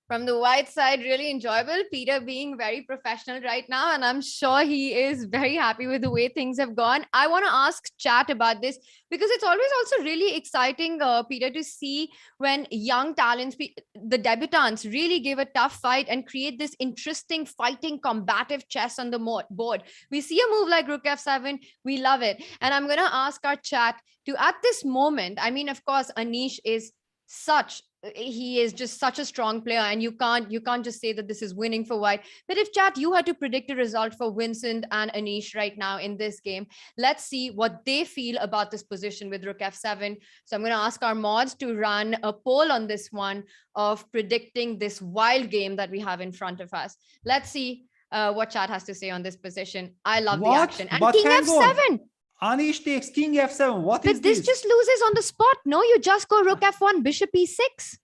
S6: From the white side, really enjoyable. Peter being very professional right now, and I'm sure he is very happy with the way things have gone. I want to ask chat about this because it's always also really exciting, Peter, to see when young talents, the debutants, really give a tough fight and create this interesting, fighting, combative chess on the board. We see a move like rook f7, we love it. And I'm going to ask our chat to, at this moment, I mean, of course, Anish is he is just such a strong player, and you can't just say that this is winning for white. But if chat, you had to predict a result for Vincent and Anish right now in this game, let's see what they feel about this position with rook f7. So I'm going to ask our mods to run a poll on this one of predicting this wild game that we have in front of us. Let's see what chat has to say on this position. I love the action. And
S7: but
S6: king f7.
S7: Anish takes king f7. What is this?
S6: But this just loses on the spot. No, you just go rook f1, bishop e6.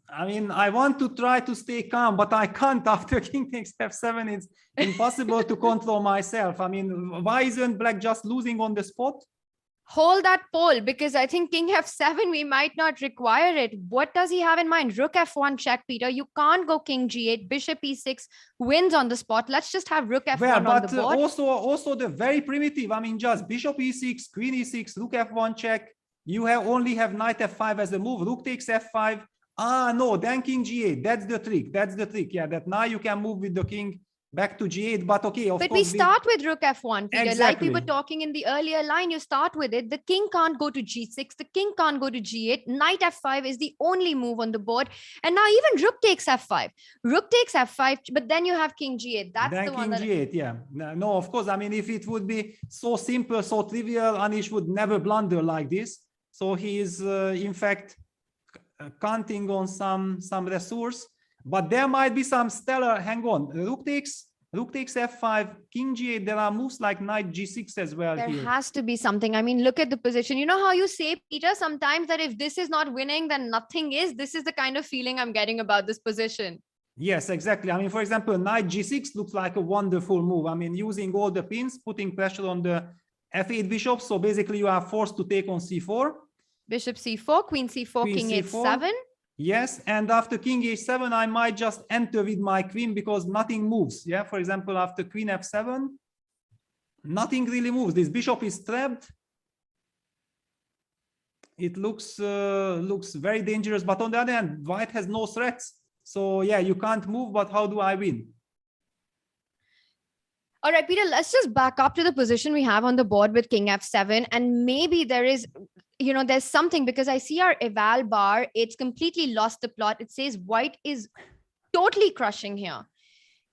S7: I mean, I want to try to stay calm, but I can't. After king takes f7, it's impossible to control myself. I mean, why isn't black just losing on the spot?
S6: Hold that poll, because I think king f7, we might not require it. What does he have in mind? Rook f1 check, Peter. You can't go king g8, bishop e6 wins on the spot. Let's just have rook f1 on the board.
S7: Also the very primitive. I mean, just bishop e6, queen e6, rook f1 check. You only have knight f5 as a move. Rook takes f5. Ah, no, then king g8. That's the trick. That's the trick. Yeah, that now you can move with the king back to g8, but okay, of course.
S6: But we start with rook f1, Peter.
S7: Exactly.
S6: Like we were talking in the earlier line, you start with it. The king can't go to g6. The king can't go to g8. Knight f5 is the only move on the board. And now even rook takes f5. Rook takes f5, but then you have king g8. That's
S7: then
S6: the one that...
S7: king g8, yeah. No, of course. I mean, if it would be so simple, so trivial, Anish would never blunder like this. So he is, in fact, counting on some resource. But there might be some stellar, hang on, rook takes f5, king g8. There are moves like knight g6 as well.
S6: There has to be something. I mean, look at the position. You know how you say, Peter, sometimes that if this is not winning, then nothing is. This is the kind of feeling I'm getting about this position.
S7: Yes, exactly. I mean, for example, knight g6 looks like a wonderful move. I mean, using all the pins, putting pressure on the f8 bishop. So basically you are forced to take on c4.
S6: Bishop c4, queen c4, king
S7: c4,
S6: h7.
S7: Yes, and after king h7, I might just enter with my queen because nothing moves. Yeah, for example, after queen f7, nothing really moves. This bishop is trapped. It looks very dangerous, but on the other hand, white has no threats. So yeah, you can't move, but how do I win?
S6: All right, Peter, let's just back up to the position we have on the board with king f7. And maybe there is, there's something, because I see our eval bar, it's completely lost the plot. It says white is totally crushing here.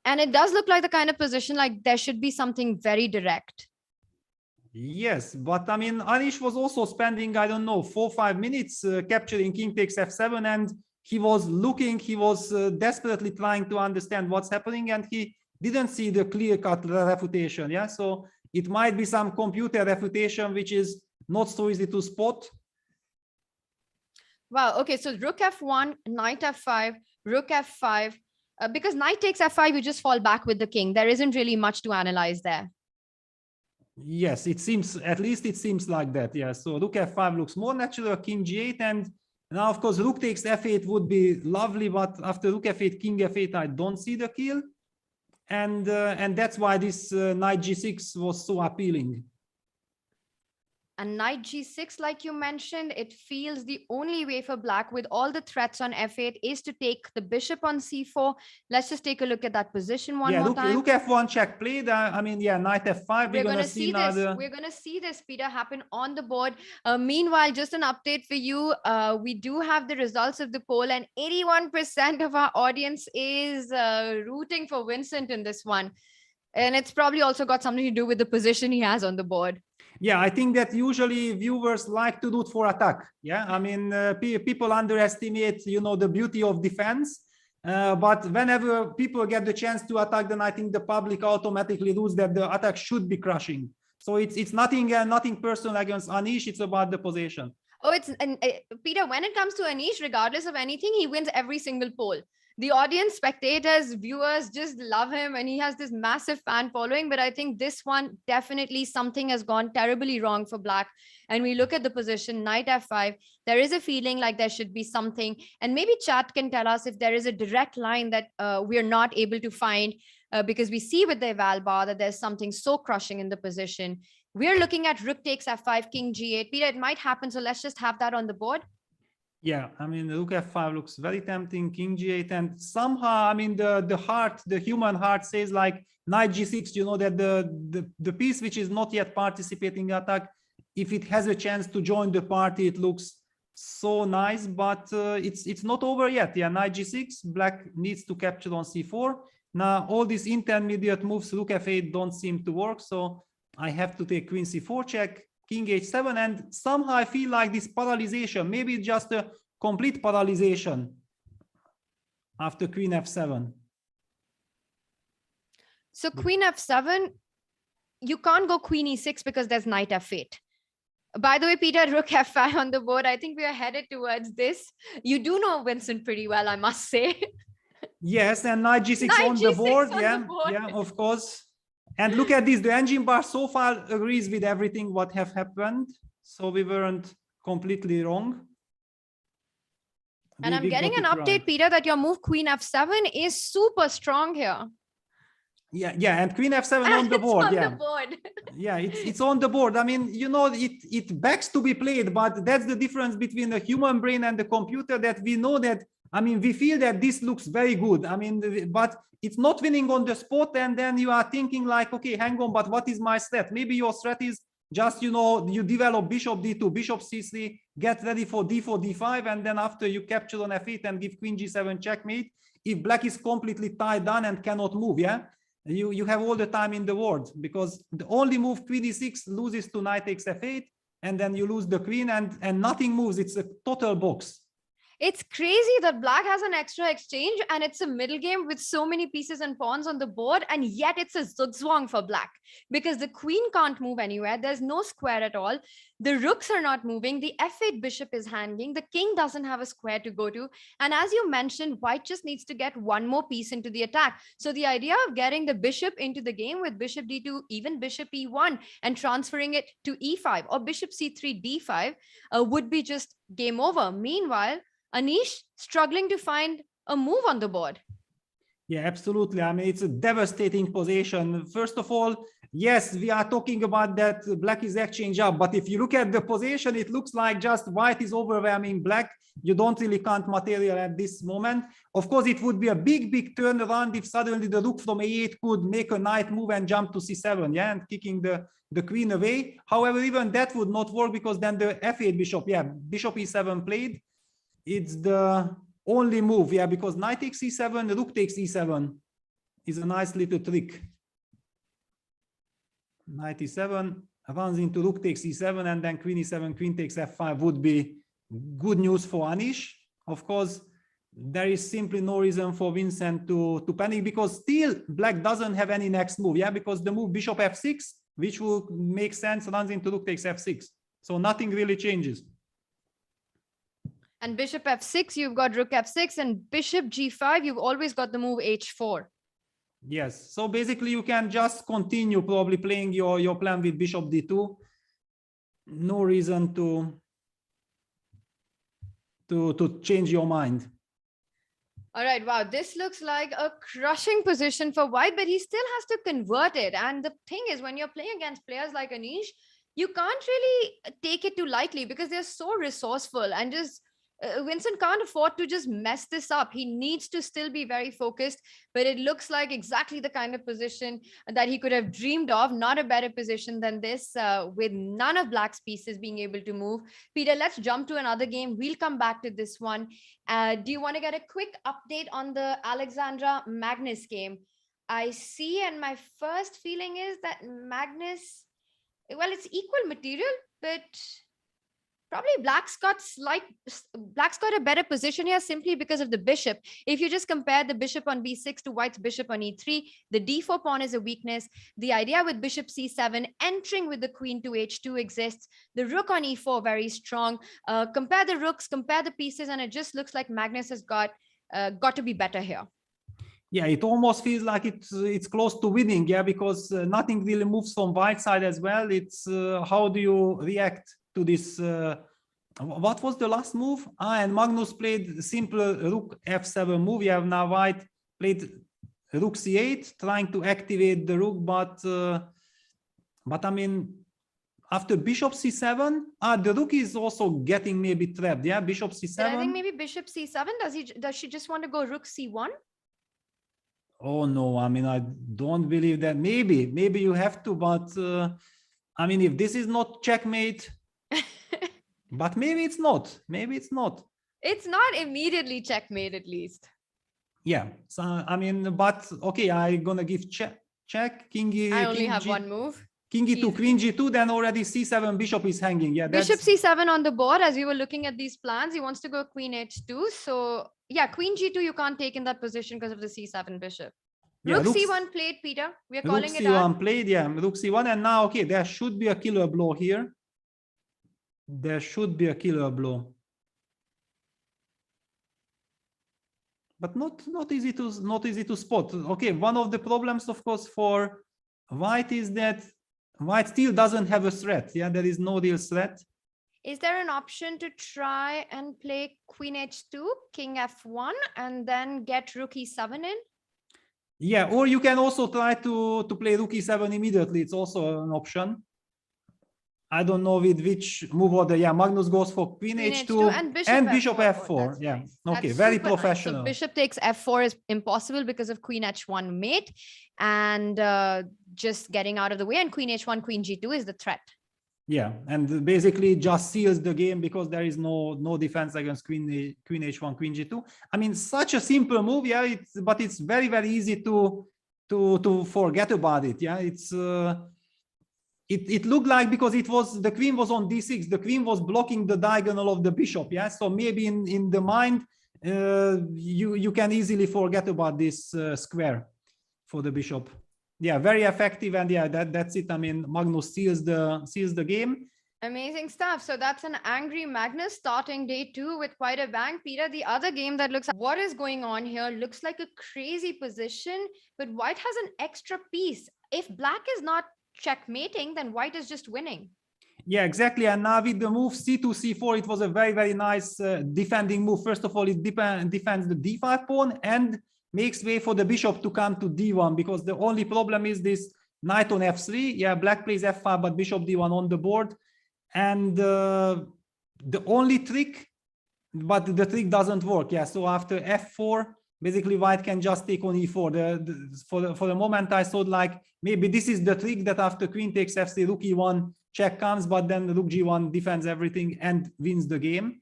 S6: And it does look like the kind of position like there should be something very direct.
S7: Yes, but I mean, Anish was also spending, I don't know, 4 or 5 minutes capturing king takes f7, and he was looking, he was desperately trying to understand what's happening, and he didn't see the clear-cut refutation. Yeah, so it might be some computer refutation which is not so easy to spot.
S6: Wow. Okay, so rook f1, knight f5, rook f5. Because knight takes f5, you just fall back with the king. There isn't really much to analyze there.
S7: Yes, it seems, at least it seems like that. Yeah, so rook f5 looks more natural, king g8, and now of course rook takes f8 would be lovely, but after rook f8, king f8, I don't see the kill, and that's why this knight g6 was so appealing.
S6: And knight g6, like you mentioned, it feels the only way for black with all the threats on f8 is to take the bishop on c4. Let's just take a look at that position one more time.
S7: Look f1 check played. I mean, yeah, knight f5.
S6: We're going to see this. We're going to see this, Peter, happen on the board. Meanwhile, just an update for you. We do have the results of the poll, and 81% of our audience is rooting for Vincent in this one. And it's probably also got something to do with the position he has on the board.
S7: Yeah, I think that usually viewers like to root for attack. Yeah, I mean, people underestimate, the beauty of defense. But whenever people get the chance to attack, then I think the public automatically roots that the attack should be crushing. So it's nothing personal against Anish. It's about the position.
S6: Oh, Peter, when it comes to Anish, regardless of anything, he wins every single poll. The audience, spectators, viewers just love him, and he has this massive fan following. But I think this one, definitely something has gone terribly wrong for black. And we look at the position, knight f5, there is a feeling like there should be something. And maybe chat can tell us if there is a direct line that we're not able to find, because we see with the eval bar that there's something so crushing in the position. We're looking at rook takes f5, king g8. Peter, it might happen, so let's just have that on the board.
S7: Yeah, I mean, rook f5 looks very tempting, king g8, and somehow, I mean, the human heart says like knight g6, that the piece which is not yet participating in attack, if it has a chance to join the party, it looks so nice, but it's not over yet. Yeah, knight g6, black needs to capture on c4. Now, all these intermediate moves, rook f8, don't seem to work, so I have to take queen c4 check, king h7, and somehow I feel like this paralyzation, maybe just a complete paralyzation after queen f7.
S6: So queen f7, you can't go queen e6 because there's knight f8. By the way, Peter, rook f5 on the board. I think we are headed towards this. You do know Vincent pretty well, I must say.
S7: Yes, and knight g6 on the board. Yeah, of course. And look at this, the engine bar so far agrees with everything what have happened. So we weren't completely wrong.
S6: And I'm getting an update, Peter, that your move queen f7 is super strong here.
S7: Yeah, and queen f7 on the board.
S6: It's on the board.
S7: Yeah, it's on the board. I mean, it begs to be played, but that's the difference between the human brain and the computer, that we know that, I mean, we feel that this looks very good. I mean, but it's not winning on the spot, and then you are thinking like, okay, hang on, but what is my strat? Maybe your strat is just, you develop bishop d2, bishop c3, get ready for d4, d5, and then after you capture on f8 and give queen g7 checkmate. If black is completely tied down and cannot move, yeah, you have all the time in the world, because the only move queen e6 loses to knight takes f8, and then you lose the queen, and nothing moves. It's a total box.
S6: It's crazy that black has an extra exchange, and it's a middle game with so many pieces and pawns on the board, and yet it's a zugzwang for black because the queen can't move anywhere. There's no square at all. The rooks are not moving. The f8 bishop is hanging. The king doesn't have a square to go to. And as you mentioned, white just needs to get one more piece into the attack. So the idea of getting the bishop into the game with bishop d2, even bishop e1, and transferring it to e5 or bishop c3, d5 would be just game over. Meanwhile, Anish struggling to find a move on the board.
S7: Yeah, absolutely. I mean, it's a devastating position. First of all, yes, we are talking about that black is exchange up, but if you look at the position, it looks like just white is overwhelming black. You don't really count material at this moment. Of course, it would be a big turnaround if suddenly the rook from a8 could make a knight move and jump to c7, yeah, and kicking the queen away. However, even that would not work because then the f8 bishop, yeah, bishop e7 played. It's the only move, yeah, because knight takes e7, rook takes e7 is a nice little trick. Knight e7 runs into rook takes e7, and then queen e7, queen takes f5 would be good news for Anish. Of course, there is simply no reason for Vincent to panic because still black doesn't have any next move, yeah, because the move bishop f6, which will make sense, runs into rook takes f6. So nothing really changes.
S6: And bishop f6, you've got rook f6, and bishop g5, you've always got the move h4.
S7: Yes, so basically you can just continue probably playing your plan with bishop d2. No reason to change your mind.
S6: All right, wow, this looks like a crushing position for white, but he still has to convert it. And the thing is, when you're playing against players like Anish, you can't really take it too lightly because they're so resourceful, and just Vincent can't afford to just mess this up. He needs to still be very focused, but it looks like exactly the kind of position that he could have dreamed of. Not a better position than this, with none of black's pieces being able to move. Peter, let's jump to another game. We'll come back to this one. Do you want to get a quick update on the Alexandra Magnus game? I see, and my first feeling is that Magnus, well, it's equal material, but probably black's got a better position here simply because of the bishop. If you just compare the bishop on b6 to white's bishop on e3, the d4 pawn is a weakness. The idea with bishop c7 entering with the queen to h2 exists. The rook on e4 very strong. Compare the rooks, compare the pieces, and it just looks like Magnus has got to be better here.
S7: Yeah, it almost feels like it's close to winning, yeah, because nothing really moves from white side as well. It's how do you react to this? What was the last move? And Magnus played simple rook f7 move. You have now white played rook c8, trying to activate the rook, but I mean, after bishop c7, the rook is also getting maybe trapped. Yeah, bishop c7.
S6: But I think maybe bishop c7. Does she just want to go rook c1?
S7: Oh no, I mean, I don't believe that. Maybe you have to, but I mean, if this is not checkmate, but maybe it's not. Maybe it's not.
S6: It's not immediately checkmate, at least.
S7: Yeah. So I mean, but okay, I'm gonna give check. King E.
S6: I only
S7: king
S6: have
S7: G,
S6: one move.
S7: King E2, queen G2. Then already c7 bishop is hanging. Yeah.
S6: Bishop c7 on the board. As we were looking at these plans, he wants to go queen h2. So yeah, queen g2 you can't take in that position because of the c7 bishop.
S7: Yeah,
S6: rook c1 played, Peter. We are calling
S7: rook
S6: it
S7: c1
S6: out.
S7: played. Yeah, rook c1, and now okay, there should be a killer blow here. There should be a killer blow, but not easy to spot. Okay, one of the problems, of course, for white is that white still doesn't have a threat. Yeah, there is no real threat.
S6: Is there an option to try and play queen h2, king f1, and then get rook e7 in?
S7: Yeah, or you can also try to play rook e7 immediately. It's also an option. I don't know with which move order. Yeah, Magnus goes for queen h2
S6: and bishop
S7: f4. Yeah,
S6: nice.
S7: Okay,
S6: That's
S7: very
S6: super
S7: professional.
S6: Nice. So bishop takes f4 is impossible because of queen h1 mate, and just getting out of the way, and queen h1, queen g2 is the threat.
S7: Yeah, and basically just seals the game because there is no defense against queen h1, queen g2. I mean, such a simple move, yeah. But it's very easy to forget about it. Yeah, it's it looked like because the queen was on d6, the queen was blocking the diagonal of the bishop. Yeah, so maybe in the mind you can easily forget about this square for the bishop. Yeah, very effective, and yeah, that's it. I mean, Magnus seals the game.
S6: Amazing stuff. So that's an angry Magnus starting day 2 with quite a bang. Peter, the other game that looks, what is going on here? Looks like a crazy position, but white has an extra piece. If black is not checkmating, then white is just winning.
S7: Yeah, exactly. And now with the move c2, c4, it was a very, very nice defending move. First of all, it defends the d5 pawn and makes way for the bishop to come to d1, because the only problem is this knight on f3. Yeah, black plays f5, but bishop d1 on the board. And the only trick, but the trick doesn't work. Yeah, so after f4, basically white can just take on e4. For the moment, I thought like maybe this is the trick, that after queen takes f3, rook e1, check comes, but then rook g1 defends everything and wins the game.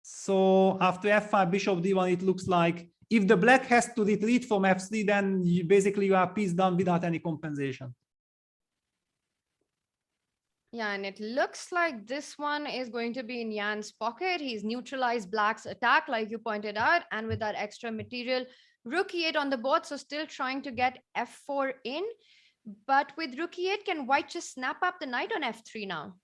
S7: So after f5, bishop d1, it looks like if the black has to retreat from f3, then you are piece down without any compensation.
S6: Yeah, and it looks like this one is going to be in Jan's pocket. He's neutralized black's attack, like you pointed out, and with that extra material, rook e8 on the board, so still trying to get f4 in. But with rook e8, can white just snap up the knight on f3 now?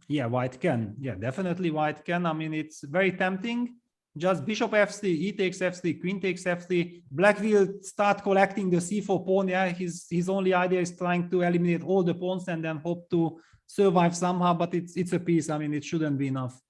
S7: Yeah, white can. Yeah, definitely white can. I mean, it's very tempting. Just bishop f3, e takes f3, queen takes f3. Black will start collecting the c4 pawn. Yeah, his only idea is trying to eliminate all the pawns and then hope to survive somehow, but it's a piece. I mean, it shouldn't be enough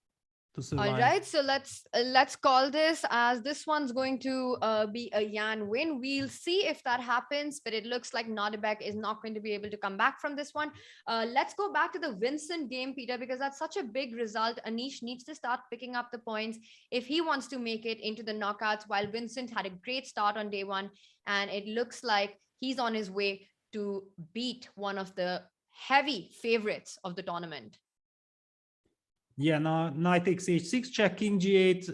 S7: to survive.
S6: All right, so let's call this as this one's going to be a Jan win. We'll see if that happens, but it looks like Nordebek is not going to be able to come back from this one. Let's go back to the Vincent game, Peter, because that's such a big result. Anish needs to start picking up the points if he wants to make it into the knockouts, while Vincent had a great start on day one, and it looks like he's on his way to beat one of the heavy favorites of the tournament.
S7: Yeah, now knight takes h6 check, king g8,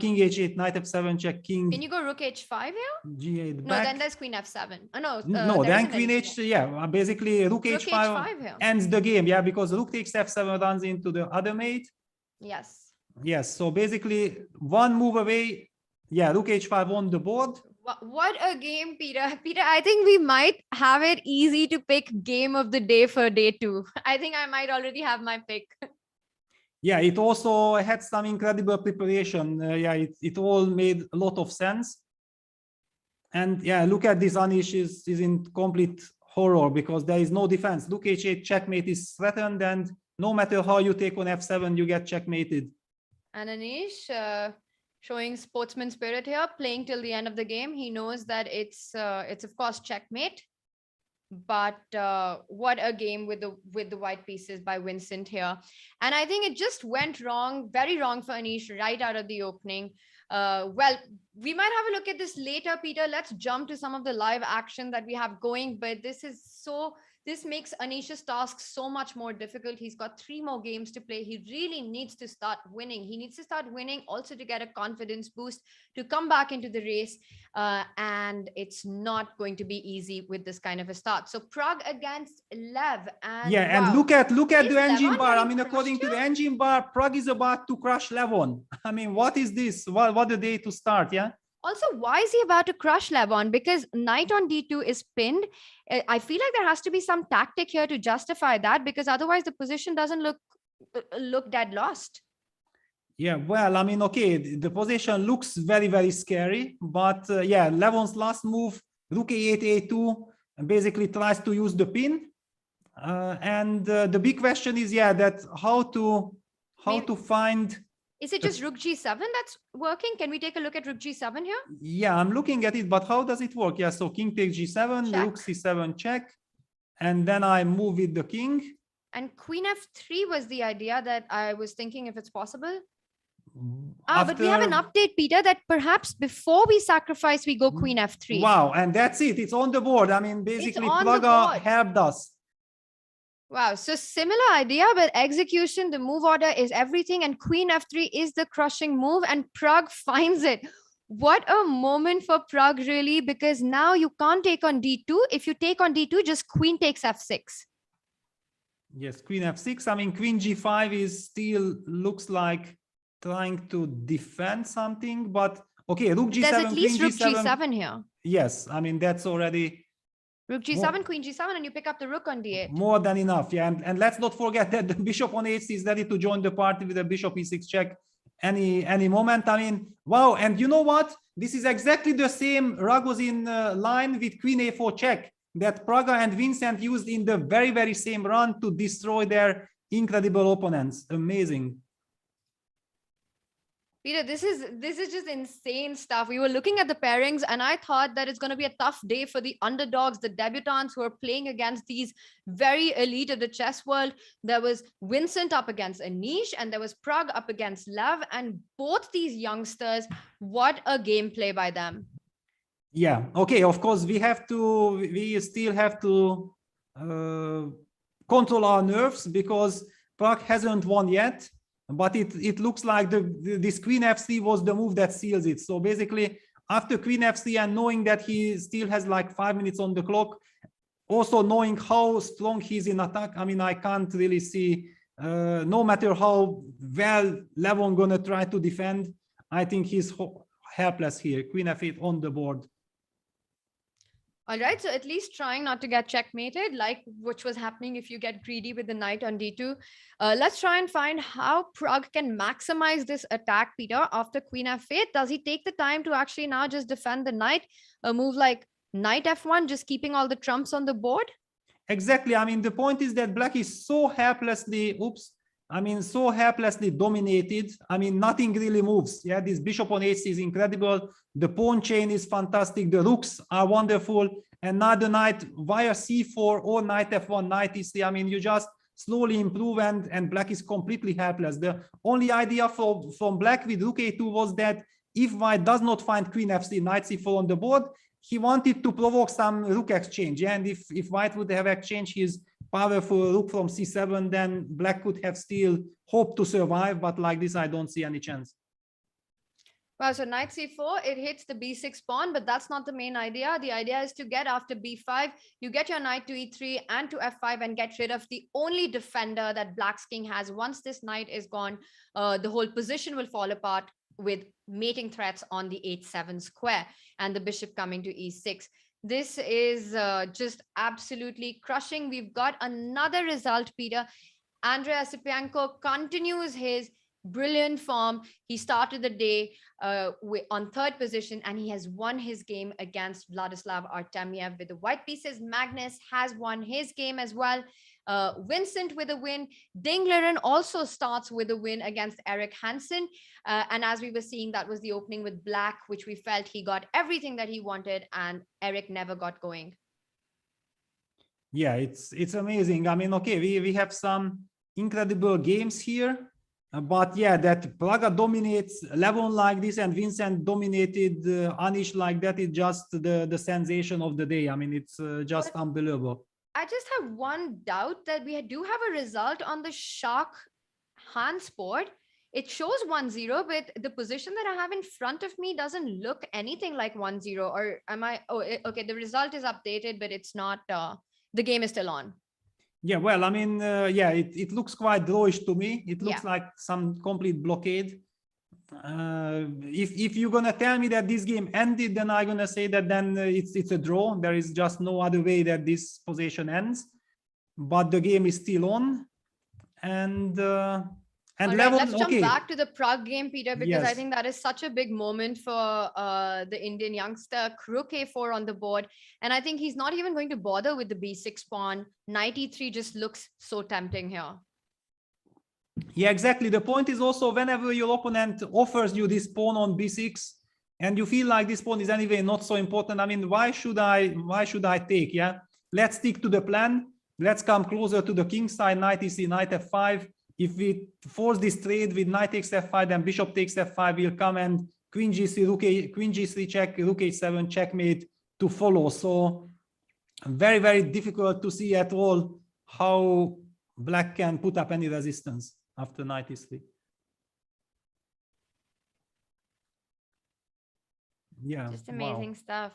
S7: king h8, knight f7 check, king.
S6: Can you go rook h5 here?
S7: G8
S6: No,
S7: back.
S6: then there's queen f7. Oh, no.
S7: No, then queen h3. Yeah, basically rook h5
S6: here
S7: ends the game. Yeah, because rook takes f7 runs into the other mate.
S6: Yes.
S7: Yes, so basically one move away. Yeah, rook h5 on the board.
S6: What a game, Peter. Peter, I think we might have it easy to pick game of the day for day two. I think I might already have my pick.
S7: Yeah, it also had some incredible preparation. Yeah, it all made a lot of sense. And yeah, look at this. Anish is in complete horror because there is no defense. Rook h8 checkmate is threatened, and no matter how you take on f7, you get checkmated. And
S6: Anish, showing sportsman spirit here, playing till the end of the game. He knows that it's of course checkmate, but what a game with the white pieces by Vincent here. And I think it just went wrong, very wrong for Anish right out of the opening. Well, we might have a look at this later, Peter. Let's jump to some of the live action that we have going, but this makes Anish's task so much more difficult. He's got 3 more games to play. He really needs to start winning. He needs to start winning also to get a confidence boost to come back into the race. And it's not going to be easy with this kind of a start. So Pragg against Lev. And
S7: yeah,
S6: wow,
S7: and look at the engine
S6: Levon
S7: bar. I mean, according to the engine bar, Pragg is about to crush Levon. I mean, what is this? What a day to start, yeah?
S6: Also, why is he about to crush Levon? Because knight on d2 is pinned. I feel like there has to be some tactic here to justify that, because otherwise the position doesn't look dead lost.
S7: Yeah, well, I mean, okay, the position looks very, very scary, but yeah, Levon's last move, rook a8, a2, basically tries to use the pin. And the big question is, yeah, that how to find.
S6: Is it just rook g7 that's working? Can we take a look at rook g7 here?
S7: Yeah, I'm looking at it, but how does it work? Yeah, so king takes g7,
S6: check.
S7: rook c7 check, and then I move with the king.
S6: And queen f3 was the idea that I was thinking if it's possible. But we have an update, Peter, that perhaps before we sacrifice, we go queen f3.
S7: Wow, and that's it. It's on the board. I mean, basically, Pragg helped us.
S6: Wow, so similar idea, but execution, the move order is everything, and queen f3 is the crushing move, and Pragg finds it. What a moment for Pragg, really, because now you can't take on d2. If you take on d2, just queen takes f6.
S7: Yes, queen f6. I mean, queen g5 is still looks like trying to defend something, but okay, rook g7.
S6: There's at least rook
S7: g7.
S6: g7 here.
S7: Yes, I mean, that's already
S6: rook g7, queen g7, and you pick up the rook on d8.
S7: More than enough, yeah. And let's not forget that the bishop on h6 is ready to join the party with a bishop e6 check any moment. I mean, wow. And you know what? This is exactly the same Ragozin line with queen a4 check that Pragg and Vincent used in the very, very same run to destroy their incredible opponents. Amazing.
S6: Peter, this is just insane stuff. We were looking at the pairings and I thought that it's going to be a tough day for the underdogs, the debutants who are playing against these very elite of the chess world. There was Vincent up against Anish and there was Pragg up against Lev, and both these youngsters, what a gameplay by them.
S7: Yeah, okay, of course we still have to control our nerves because Pragg hasn't won yet. But it looks like this Queen F3 was the move that seals it. So basically, after Queen F3 and knowing that he still has like 5 minutes on the clock, also knowing how strong he's in attack, I mean, I can't really see, no matter how well Levon gonna try to defend, I think he's helpless here. Queen F8 on the board.
S6: All right, so at least trying not to get checkmated, like which was happening if you get greedy with the knight on d2. Let's try and find how Pragg can maximize this attack, Peter, after Queen F8. Does he take the time to actually now just defend the knight? A move like knight F1, just keeping all the trumps on the board?
S7: Exactly. I mean, the point is that Black is so helplessly, so helplessly dominated. I mean, nothing really moves. Yeah, this bishop on h6 is incredible. The pawn chain is fantastic. The rooks are wonderful. And now the knight via c4 or knight f1, knight e3. I mean, you just slowly improve and Black is completely helpless. The only idea from Black with rook a2 was that if White does not find queen f3, knight c4 on the board, he wanted to provoke some rook exchange. And if White would have exchanged his powerful rook from c7, then Black could have still hoped to survive, but like this I don't see any chance.
S6: Wow, so knight c4, it hits the b6 pawn, but that's not the main idea. The idea is to get after b5, you get your knight to e3 and to f5 and get rid of the only defender that Black's king has. Once this knight is gone, the whole position will fall apart with mating threats on the h7 square and the bishop coming to e6. This is just absolutely crushing. We've got another result, Peter. Andrei Esipenko continues his brilliant form. He started the day on third position and he has won his game against Vladislav Artemiev with the white pieces. Magnus has won his game as well. Vincent with a win. Dingleren also starts with a win against Erik Hansen. And as we were seeing, that was the opening with Black, which we felt he got everything that he wanted and Erik never got going.
S7: Yeah, it's amazing. I mean, okay, we have some incredible games here. But yeah, that Pragg dominates Levon like this and Vincent dominated Anish like that is just the sensation of the day. I mean, it's just unbelievable.
S6: I just have one doubt that we do have a result on the Shark Hans board. It shows 1-0, but the position that I have in front of me doesn't look anything like 1-0. Or am I? Oh, okay. The result is updated, but it's not. The game is still on.
S7: Yeah, well, I mean, yeah, it looks quite drawish to me. It looks like some complete blockade. If you're gonna tell me that this game ended, then I'm gonna say that then it's a draw. There is just no other way that this position ends. But the game is still on, and Levon,
S6: let's jump back to the Pragg game, Peter, because
S7: Yes.
S6: I think that is such a big moment for the Indian youngster. Rook a4 on the board, and I think he's not even going to bother with the b6 pawn. Knight e3 just looks so tempting here.
S7: Yeah, exactly. The point is also whenever your opponent offers you this pawn on b6 and you feel like this pawn is anyway not so important, I mean, why should I take? Yeah, let's stick to the plan. Let's come closer to the king side. Knight e3, knight f5. If we force this trade with knight takes f5, then bishop takes f5 will come and queen g3, queen g3 check, rook h7 checkmate to follow. So very, very difficult to see at all how Black can put up any resistance after knight e3. Yeah,
S6: Just amazing stuff.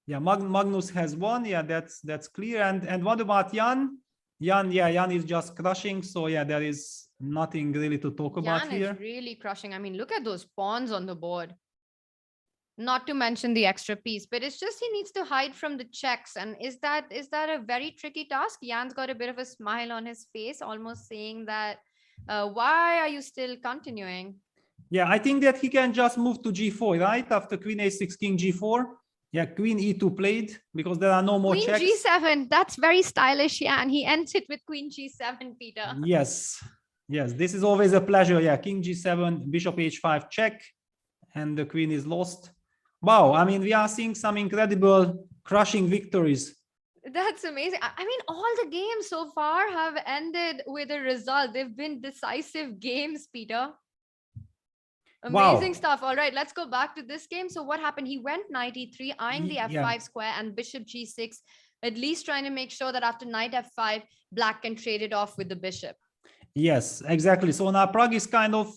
S7: Yeah, Magnus has won. Yeah, that's clear. And what about Jan? Jan is just crushing. So yeah, there is nothing really to talk about here.
S6: Jan is really crushing. I mean, look at those pawns on the board. Not to mention the extra piece, but it's just he needs to hide from the checks. And is that a very tricky task? Jan's got a bit of a smile on his face, almost saying that, why are you still continuing?
S7: Yeah, I think that he can just move to g4, right? After queen a6, king g4. Yeah, queen e2 played because there are no more
S6: Queen
S7: checks.
S6: g7. That's very stylish. Yeah, and he ends it with queen g7, Peter.
S7: Yes, yes, this is always a pleasure. Yeah, king g7, bishop h5 check, and the queen is lost. Wow, I mean, we are seeing some incredible crushing victories.
S6: That's amazing. I mean, all the games so far have ended with a result. They've been decisive games, Peter. Amazing stuff. All right, let's go back to this game. So what happened? He went knight e3, eyeing the f5 square and bishop g6, at least trying to make sure that after knight f5, black can trade it off with the bishop.
S7: Yes, exactly. So now Pragg is kind of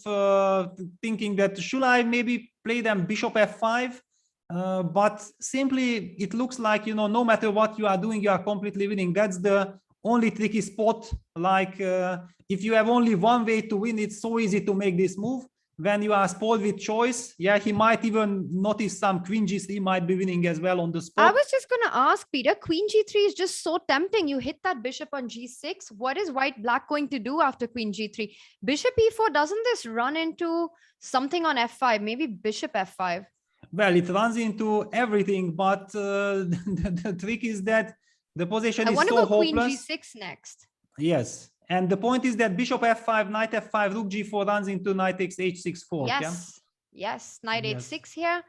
S7: thinking that should I maybe play them bishop f5? But simply it looks like, you know, no matter what you are doing, you are completely winning. That's the only tricky spot. Like if you have only one way to win, it's so easy to make this move. When you are spoiled with choice, yeah, he might even notice some queen g3 might be winning as well on the spot.
S6: I was just going to ask, Peter, queen g3 is just so tempting. You hit that bishop on g6. What is white black going to do after queen g3? Bishop e4, doesn't this run into something on f5? Maybe bishop f5.
S7: Well, it runs into everything, but the trick is that the position is so hopeless.
S6: I want to go queen g6 next.
S7: Yes. And the point is that bishop f5, knight f5, rook g4 runs into knight takes h6 fork.
S6: Yes, yeah? Yes, knight h6 here.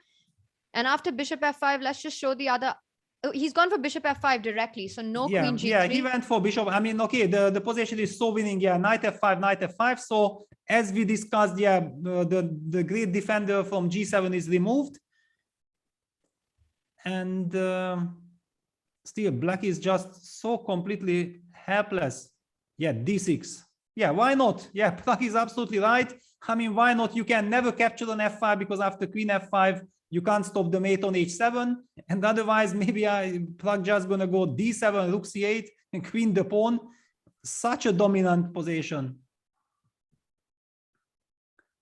S6: And after bishop f5, let's just show the other. Oh, he's gone for bishop f5 directly, so no queen g3.
S7: Yeah, he went for bishop. I mean, okay, the position is so winning. Yeah, knight f5, knight f5. So as we discussed, yeah, the great defender from g7 is removed. And still, black is just so completely helpless. Yeah, d6. Yeah, why not? Yeah, Pragg is absolutely right. I mean, why not? You can never capture on f5 because after queen f5, you can't stop the mate on h7. And otherwise, maybe Pragg just gonna go d7, rook c8, and queen the pawn. Such a dominant position.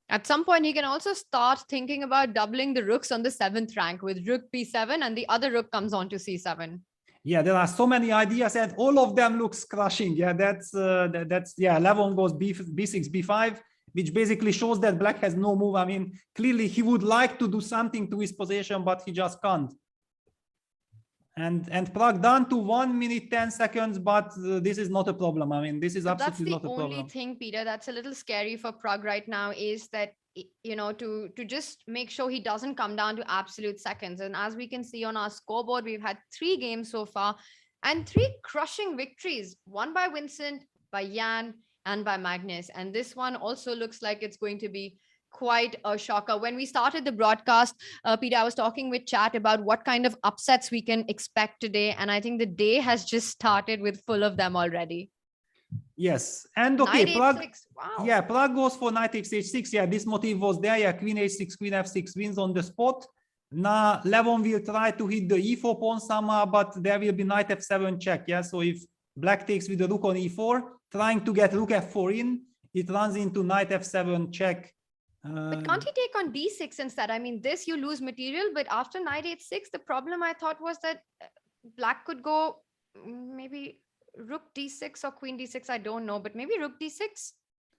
S6: At some point, he can also start thinking about doubling the rooks on the 7th rank with rook b7, and the other rook comes on to c7.
S7: Yeah, there are so many ideas, and all of them looks crushing. Yeah, that's yeah. Levon goes b6, b5, which basically shows that black has no move. I mean, clearly he would like to do something to his position, but he just can't. And Pragg down to 1 minute 10 seconds, but this is not a problem. I mean, this is absolutely not a problem.
S6: That's the only thing, Peter, that's a little scary for Pragg right now is that, you know, to just make sure he doesn't come down to absolute seconds. And as we can see on our scoreboard, we've had 3 games so far and 3 crushing victories, one by Vincent, by Jan, and by Magnus. And this one also looks like it's going to be quite a shocker. When we started the broadcast, Peter, I was talking with chat about what kind of upsets we can expect today. And I think the day has just started with full of them already.
S7: Yes, and okay, Pragg,
S6: wow.
S7: Yeah, Pragg goes for knight takes h6. Yeah, this motive was there. Yeah, queen h6, queen f6 wins on the spot. Now Levon will try to hit the e4 pawn somehow, but there will be knight f7 check. Yeah, so if black takes with the rook on e4, trying to get rook f4 in, it runs into knight f7 check.
S6: But can't he take on d6 instead? I mean, this you lose material, but after knight h6, the problem I thought was that black could go maybe rook d6 or queen d6. I don't know, but maybe rook d6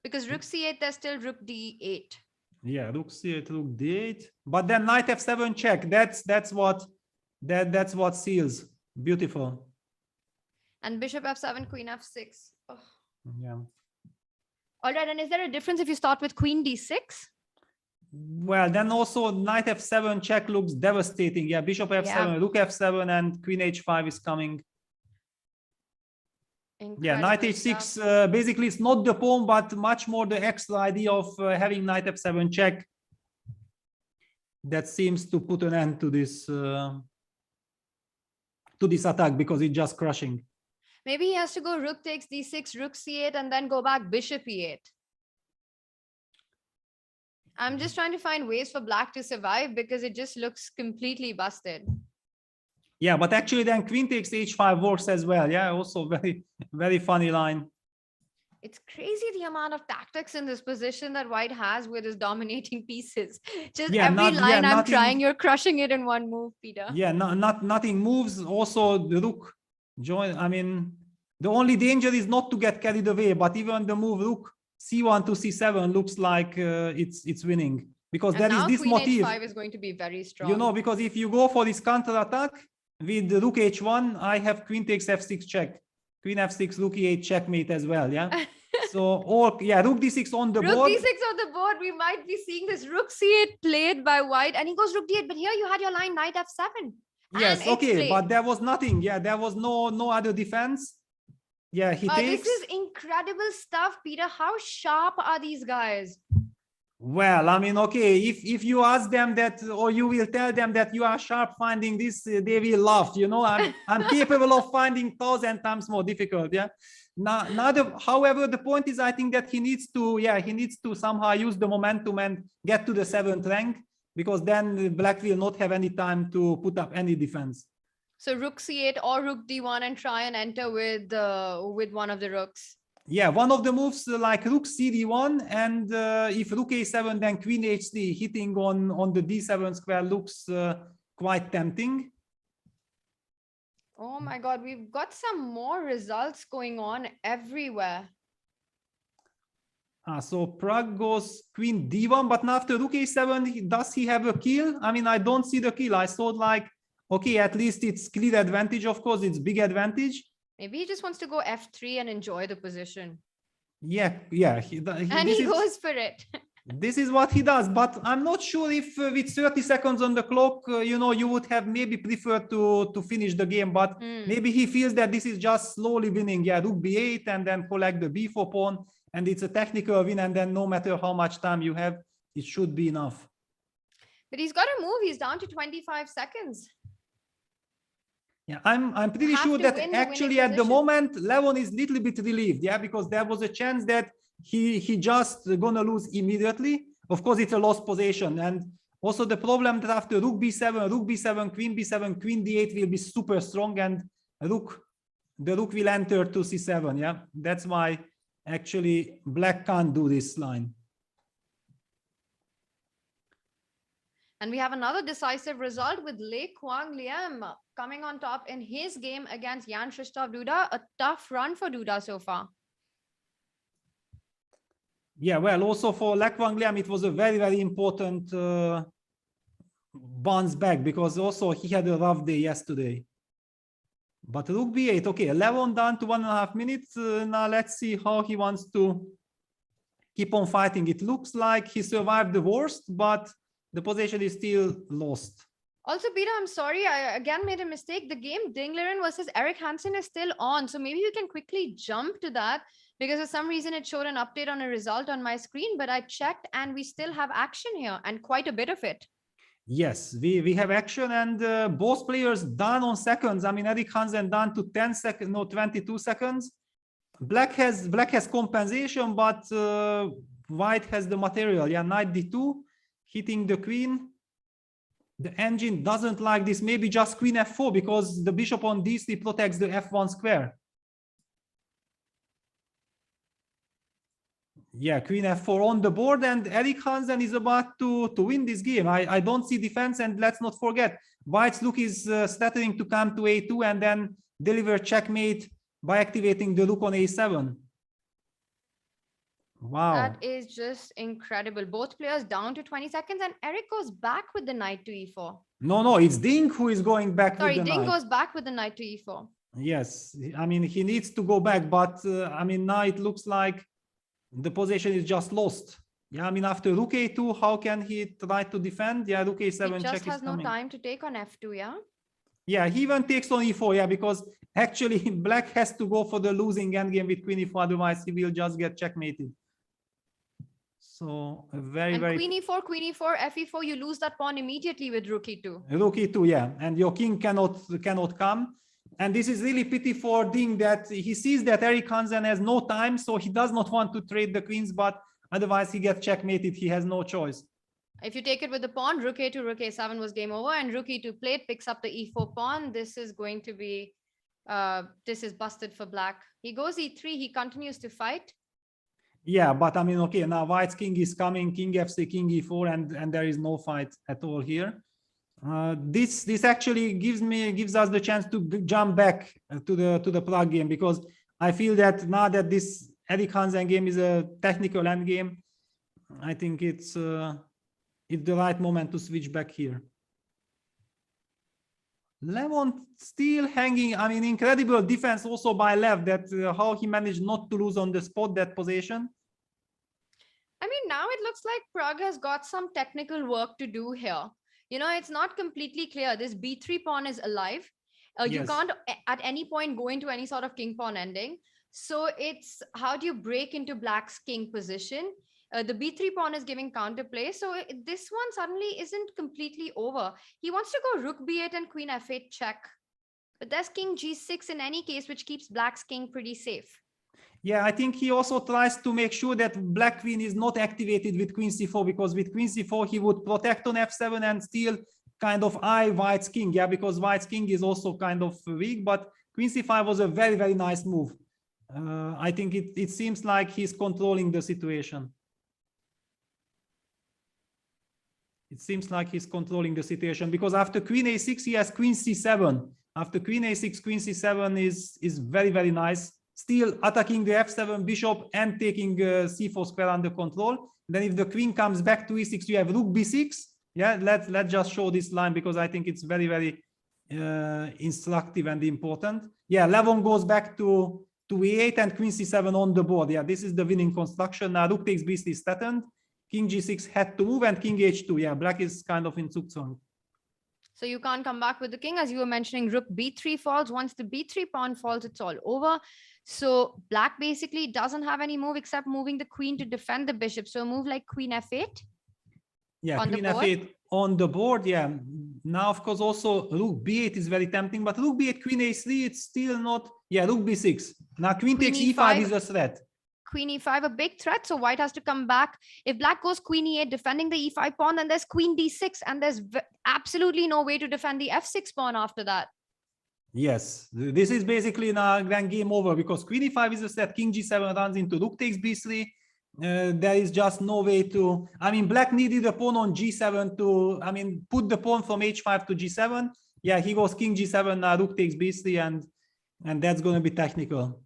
S6: because rook c8, there's still rook d8.
S7: Yeah, rook c8, rook d8, but then knight f7 check. That's what seals. Beautiful.
S6: And bishop f7, queen f6. Oh.
S7: Yeah.
S6: All right, and is there a difference if you start with queen d6?
S7: Well, then also knight f7 check looks devastating. Yeah, bishop f7, rook f7, and queen h5 is coming.
S6: Incredible
S7: yeah, knight h6, basically it's not the pawn, but much more the extra idea of having knight f7 check. That seems to put an end to this attack because it's just crushing.
S6: Maybe he has to go rook takes d6, rook c8, and then go back bishop e8. I'm just trying to find ways for black to survive because it just looks completely busted.
S7: Yeah, but actually then queen takes h5 works as well. Yeah, also very, very funny line.
S6: It's crazy the amount of tactics in this position that white has with his dominating pieces. Just every line I'm trying, you're crushing it in one move, Peter.
S7: Yeah, nothing moves. Also the rook join. I mean, the only danger is not to get carried away, but even the move rook c1 to c7 looks like it's winning. because
S6: And
S7: there is
S6: now
S7: this
S6: queen
S7: motif.
S6: h5 is going to be very strong.
S7: You know, because if you go for this counter attack with rook h1, I have queen takes f6 check, queen f6, rook e8 checkmate as well. Yeah. So, or yeah, rook d6 on the
S6: Rook
S7: board.
S6: d6 on the board. We might be seeing this rook c8 played by white, and he goes rook d8. But here you had your line knight f7.
S7: Yes,
S6: and
S7: okay,
S6: it's
S7: but
S6: played.
S7: there was nothing. Yeah, there was no other defense. Yeah, he takes.
S6: This is incredible stuff, Peter. How sharp are these guys?
S7: Well, I mean, okay, if you ask them that, or you will tell them that you are sharp finding this, they will laugh. You know, I'm capable of finding 1,000 times more difficult. Yeah. However, the point is, I think that he needs to somehow use the momentum and get to the 7th rank, because then black will not have any time to put up any defense.
S6: So rook c8 or rook d1 and try and enter with one of the rooks.
S7: Yeah, one of the moves like rook cd1, and if rook a7, then queen h3, hitting on the d7 square looks quite tempting.
S6: Oh my God, we've got some more results going on everywhere.
S7: So Pragg goes queen d1, but now after rook a7, does he have a kill? I mean, I don't see the kill. I thought like, okay, at least it's clear advantage. Of course, it's big advantage.
S6: Maybe he just wants to go f3 and enjoy the position.
S7: Yeah.
S6: And he goes for it.
S7: This is what he does, but I'm not sure if with 30 seconds on the clock, you know, you would have maybe preferred to finish the game, but maybe he feels that this is just slowly winning. Yeah, rook b8 and then collect the b4 pawn, and it's a technical win, and then no matter how much time you have, it should be enough.
S6: But he's got to move. He's down to 25 seconds.
S7: Yeah, I'm pretty sure that actually at the moment Levon is a little bit relieved, yeah, because there was a chance that he just gonna lose immediately. Of course, it's a lost position, and also the problem that after rook b7, queen b7, queen d8 will be super strong, and the rook will enter to c7. Yeah, that's why actually black can't do this line.
S6: And we have another decisive result with Leko Tania coming on top in his game against Jan-Krzysztof Duda. A tough run for Duda so far.
S7: Yeah, well, also for Leko Tania, it was a very, very important bounce back, because also he had a rough day yesterday. But rook b8, okay, 11 down to 1.5 minutes. Now let's see how he wants to keep on fighting. It looks like he survived the worst, but the position is still lost.
S6: Also, Peter, I'm sorry, I again made a mistake. The game Dingleren versus Erik Hansen is still on. So maybe you can quickly jump to that, because for some reason it showed an update on a result on my screen, but I checked and we still have action here, and quite a bit of it.
S7: Yes, we have action, and both players done on seconds. I mean, Erik Hansen done to 10 seconds, no, 22 seconds. Black has compensation, but white has the material. Yeah, knight d2. Hitting the queen. The engine doesn't like this. Maybe just queen f4, because the bishop on d3 protects the f1 square. Yeah, queen f4 on the board, and Erik Hansen is about to win this game. I don't see defense, and let's not forget, white's rook is threatening to come to a2 and then deliver checkmate by activating the rook on a7. Wow.
S6: That is just incredible. Both players down to 20 seconds, and Erik goes back with the knight to e4.
S7: No, it's Ding who is going back with the
S6: Sorry, Ding
S7: knight.
S6: goes back with the knight to e4.
S7: Yes, I mean, he needs to go back, but I mean, now it looks like the position is just lost. Yeah, I mean, after rook a2, how can he try to defend? Yeah, rook a7
S6: He
S7: check
S6: just
S7: is
S6: has no
S7: coming.
S6: time to take on f2, yeah?
S7: Yeah, he even takes on e4, yeah, because actually black has to go for the losing endgame with queen e4, otherwise he will just get checkmated. So very,
S6: and
S7: very...
S6: queen e4, fe4, you lose that pawn immediately with rook e2.
S7: Rook e2, yeah, and your king cannot come. And this is really pity for Ding, that he sees that Erik Hansen has no time, so he does not want to trade the queens, but otherwise he gets checkmated. He has no choice.
S6: If you take it with the pawn, rook a2, rook a7 was game over, and rook e2 plate picks up the e4 pawn. This is going to be, this is busted for black. He goes e3, he continues to fight.
S7: Yeah, but I mean, okay, now white's king is coming, king f3, king e4, and there is no fight at all here. This actually gives us the chance to jump back to the Pragg game, because I feel that now that this Erik Hansen game is a technical end game, I think it's it's the right moment to switch back here. Levon still hanging. I mean, incredible defense also by Lev, that how he managed not to lose on the spot that position.
S6: I mean, now it looks like Pragg has got some technical work to do here. You know, it's not completely clear. This b3 pawn is alive. You
S7: Yes.
S6: can't at any point go into any sort of king pawn ending. So it's how do you break into black's king position? The b3 pawn is giving counterplay. So this one suddenly isn't completely over. He wants to go rook b8 and queen f8 check. But there's king g6 in any case, which keeps black's king pretty safe.
S7: Yeah, I think he also tries to make sure that black queen is not activated with queen c4, because with queen c4 he would protect on f7 and still kind of eye white's king. Yeah, because white's king is also kind of weak, but queen c5 was a very, very nice move. I think it seems like he's controlling the situation. It seems like he's controlling the situation, because after queen a6 he has queen c7. After queen a6, queen c7 is very, very nice. Still attacking the f7 bishop and taking c4 square under control. Then if the queen comes back to e6, you have rook b6. Yeah, let's just show this line, because I think it's very, very instructive and important. Yeah, Levon goes back to e8 and queen c7 on the board. Yeah, this is the winning construction. Now rook takes b3 is threatened. King g6 had to move, and king h2. Yeah, black is kind of in Zugzwang.
S6: So you can't come back with the king. As you were mentioning, rook b3 falls. Once the b3 pawn falls, it's all over. So black basically doesn't have any move except moving the queen to defend the bishop. So a move like queen f8.
S7: Yeah,
S6: On
S7: queen
S6: the board?
S7: f8 on the board. Yeah. Now, of course, also rook b8 is very tempting, but rook b8, queen a3, it's still not. Yeah, rook b6. Now queen takes e5 is a threat.
S6: Queen e5, a big threat. So white has to come back. If black goes queen e8, defending the e5 pawn, then there's queen d6, and there's absolutely no way to defend the f6 pawn after that.
S7: Yes, this is basically now grand game over, because queen e5 is a threat. King g7 runs into rook takes b3. There is just no way to. I mean, black needed a pawn on g7 to. I mean, put the pawn from h5 to g7. Yeah, he goes king g7. Now rook takes b3, and that's going to be technical.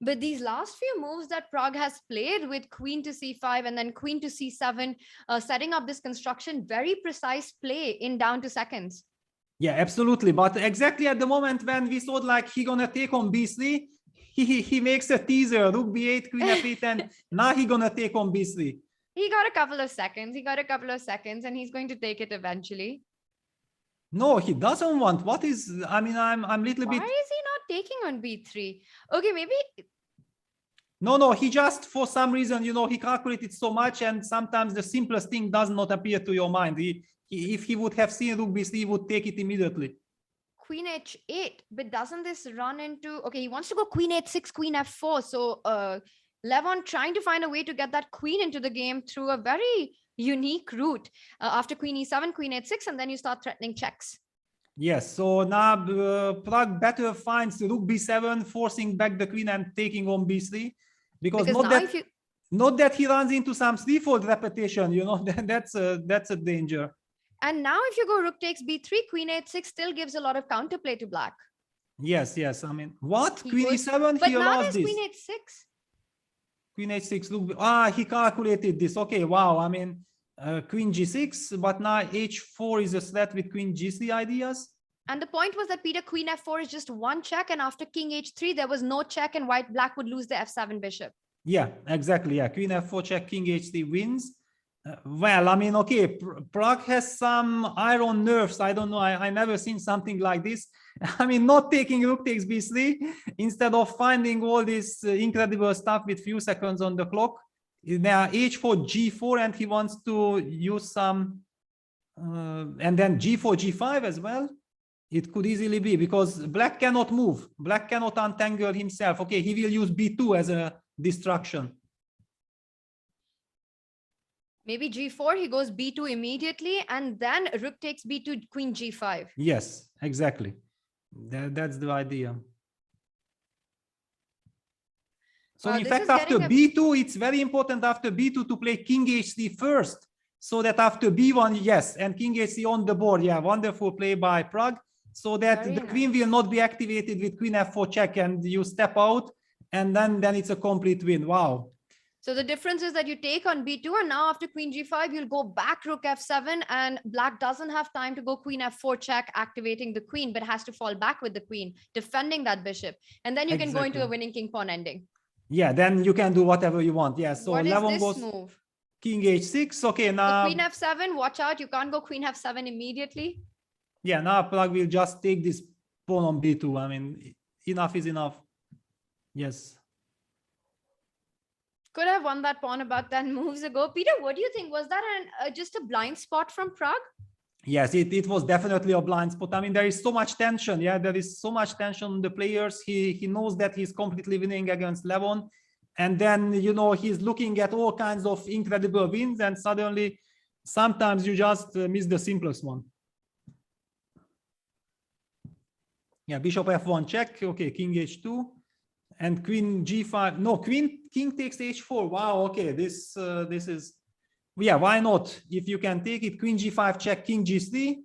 S6: But these last few moves that Pragg has played with queen to c5 and then queen to c7, setting up this construction, very precise play in down to seconds.
S7: Yeah, absolutely. But exactly at the moment when we thought like he gonna take on b3, he makes a teaser, rook b8, queen f8, and now he gonna take on b3.
S6: He got a couple of seconds. He got a couple of seconds, and he's going to take it eventually.
S7: No, he doesn't want. What is? I mean, I'm little bit.
S6: Why is he not taking on b3? Okay, maybe.
S7: No, he just, for some reason, you know, he calculated so much, and sometimes the simplest thing does not appear to your mind. If he would have seen rook b3, he would take it immediately.
S6: Queen h8, but doesn't this run into... Okay, he wants to go queen h6, queen f4. So Levon trying to find a way to get that queen into the game through a very unique route. After queen e7, queen h6, and then you start threatening checks.
S7: Yes, so now Pragg better finds rook b7, forcing back the queen and taking on b3. Because not that he runs into some threefold repetition, you know, that's a danger.
S6: And now if you go rook takes b3, queen h6 still gives a lot of counterplay to black.
S7: Yes. I mean, what? Queen
S6: goes,
S7: e7,
S6: but
S7: he
S6: now
S7: lost
S6: there's
S7: this.
S6: queen h6.
S7: Queen h6, look, he calculated this. Okay, wow. I mean, queen g6, but now h4 is a threat with queen g3 ideas.
S6: And the point was that Peter, queen f4 is just one check, and after king h3, there was no check, and black would lose the f7 bishop.
S7: Yeah, exactly. Yeah, queen f4 check, king h3 wins. Well, I mean, okay, Pragg has some iron nerves. I don't know. I never seen something like this. I mean, not taking rook takes b3 instead of finding all this incredible stuff with few seconds on the clock. Now h4 g4, and he wants to use some, and then g4 g5 as well. It could easily be, because black cannot move. Black cannot untangle himself. Okay, he will use b2 as a distraction.
S6: Maybe g4, he goes b2 immediately, and then rook takes b2, queen g5.
S7: Yes, exactly. That's the idea. So in fact, after b2, it's very important after b2 to play king h3 first, so that after b1, yes, and king h3 on the board. Yeah, wonderful play by Pragg. So that the queen will not be activated with queen f4 check, and you step out, and then it's a complete win. Wow.
S6: So the difference is that you take on b2, and now after queen g5, you'll go back rook f7, and black doesn't have time to go queen f4 check, activating the queen, but has to fall back with the queen, defending that bishop. And then you can go into a winning king pawn ending.
S7: Yeah, then you can do whatever you want. Yeah, so
S6: What is
S7: Levon
S6: this
S7: goes
S6: move?
S7: king h6. Okay, now...
S6: So queen f7, watch out. You can't go queen f7 immediately.
S7: Yeah, now Pragg will just take this pawn on b2. I mean, enough is enough. Yes.
S6: Could have won that pawn about 10 moves ago. Peter, what do you think? Was that just a blind spot from Pragg?
S7: Yes, it was definitely a blind spot. I mean, there is so much tension. Yeah, there is so much tension on the players. He knows that he's completely winning against Levon. And then, you know, he's looking at all kinds of incredible wins. And suddenly, sometimes you just miss the simplest one. Yeah, bishop f1 check. Okay, king h2. And queen g5. No, king takes h4. Wow, okay, this is... Yeah, why not? If you can take it, queen g5 check, king g3.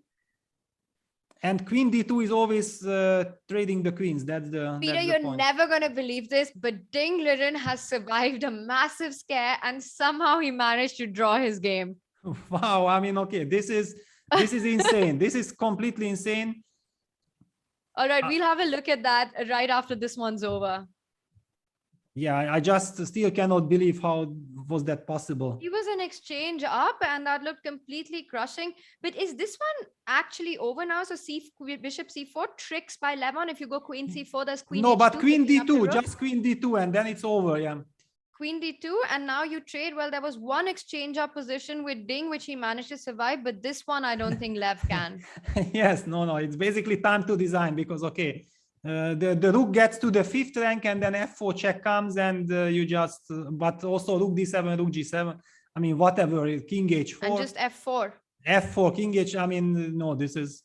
S7: And queen d2 is always trading the queens. That's the
S6: Peter,
S7: that's the
S6: you're
S7: point.
S6: never going to believe this, but Ding Liren has survived a massive scare, and somehow he managed to draw his game.
S7: Wow, I mean, okay, this is insane. This is completely insane.
S6: All right, we'll have a look at that right after this one's over.
S7: Yeah, I just still cannot believe how was that possible.
S6: He was an exchange up, and that looked completely crushing. But is this one actually over now? So bishop c4, tricks by Levon. If you go queen c4, there's queen
S7: No,
S6: h2,
S7: but queen
S6: picking up the
S7: d2,
S6: rook.
S7: just queen d2, and then it's over. Yeah.
S6: Queen d2, and now you trade. Well, there was one exchange up position with Ding, which he managed to survive, but this one I don't think Lev can.
S7: Yes, no, it's basically time to design, because okay, the rook gets to the 5th rank, and then f4 check comes, and you just but also rook d7, rook g7. I mean, whatever, king h4
S6: And just f4.
S7: f4, king h. I mean, no, this is...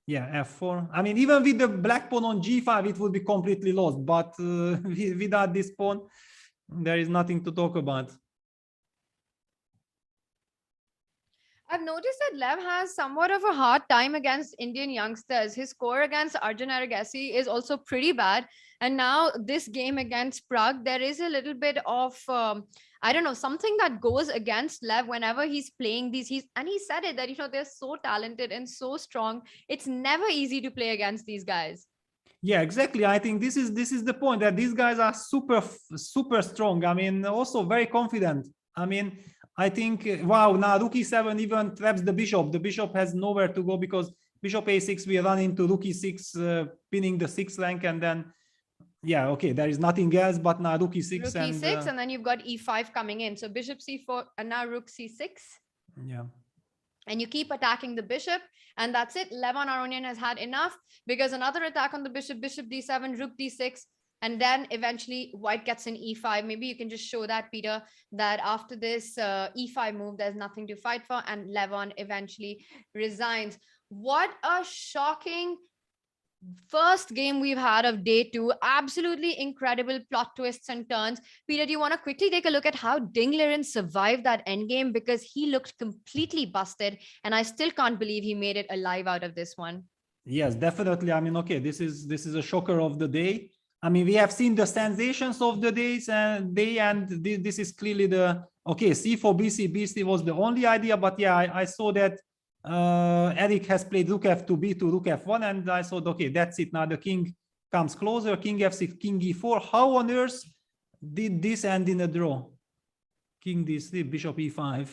S7: Yeah, f4. I mean, even with the black pawn on g5, it would be completely lost. But without this pawn, there is nothing to talk about.
S6: I've noticed that Lev has somewhat of a hard time against Indian youngsters. His score against Arjun Aragesi is also pretty bad. And now this game against Pragg, there is a little bit of, I don't know, something that goes against Lev whenever he's playing these. And he said it that, you know, they're so talented and so strong. It's never easy to play against these guys.
S7: Yeah, exactly. I think this is the point, that these guys are super strong. I mean, also very confident. I mean, I think, wow, now rook e7 even traps the bishop. The bishop has nowhere to go, because bishop a6, we run into rook e6, pinning the 6th rank, and then, yeah, okay, there is nothing else, but now rook e6.
S6: Rook e6, and then you've got e5 coming in. So bishop c4, and now rook c6.
S7: Yeah.
S6: And you keep attacking the bishop, and that's it. Levon Aronian has had enough, because another attack on the bishop, bishop d7, rook d6, and then eventually white gets an e5. Maybe you can just show that, Peter, that after this e5 move, there's nothing to fight for, and Levon eventually resigns. What a shocking first game we've had of day 2. Absolutely incredible plot twists and turns. Peter, do you want to quickly take a look at how Ding Liren survived that endgame? Because he looked completely busted, and I still can't believe he made it alive out of this one.
S7: Yes, definitely. I mean, okay, this is a shocker of the day. I mean, we have seen the sensations of the day, and this is clearly the... Okay, c4, bc was the only idea, but yeah, I saw that Eric has played rook f2, b2, rook f1, and I thought, okay, that's it. Now the king comes closer, king f6, king e4. How on earth did this end in a draw? King d3, bishop e5.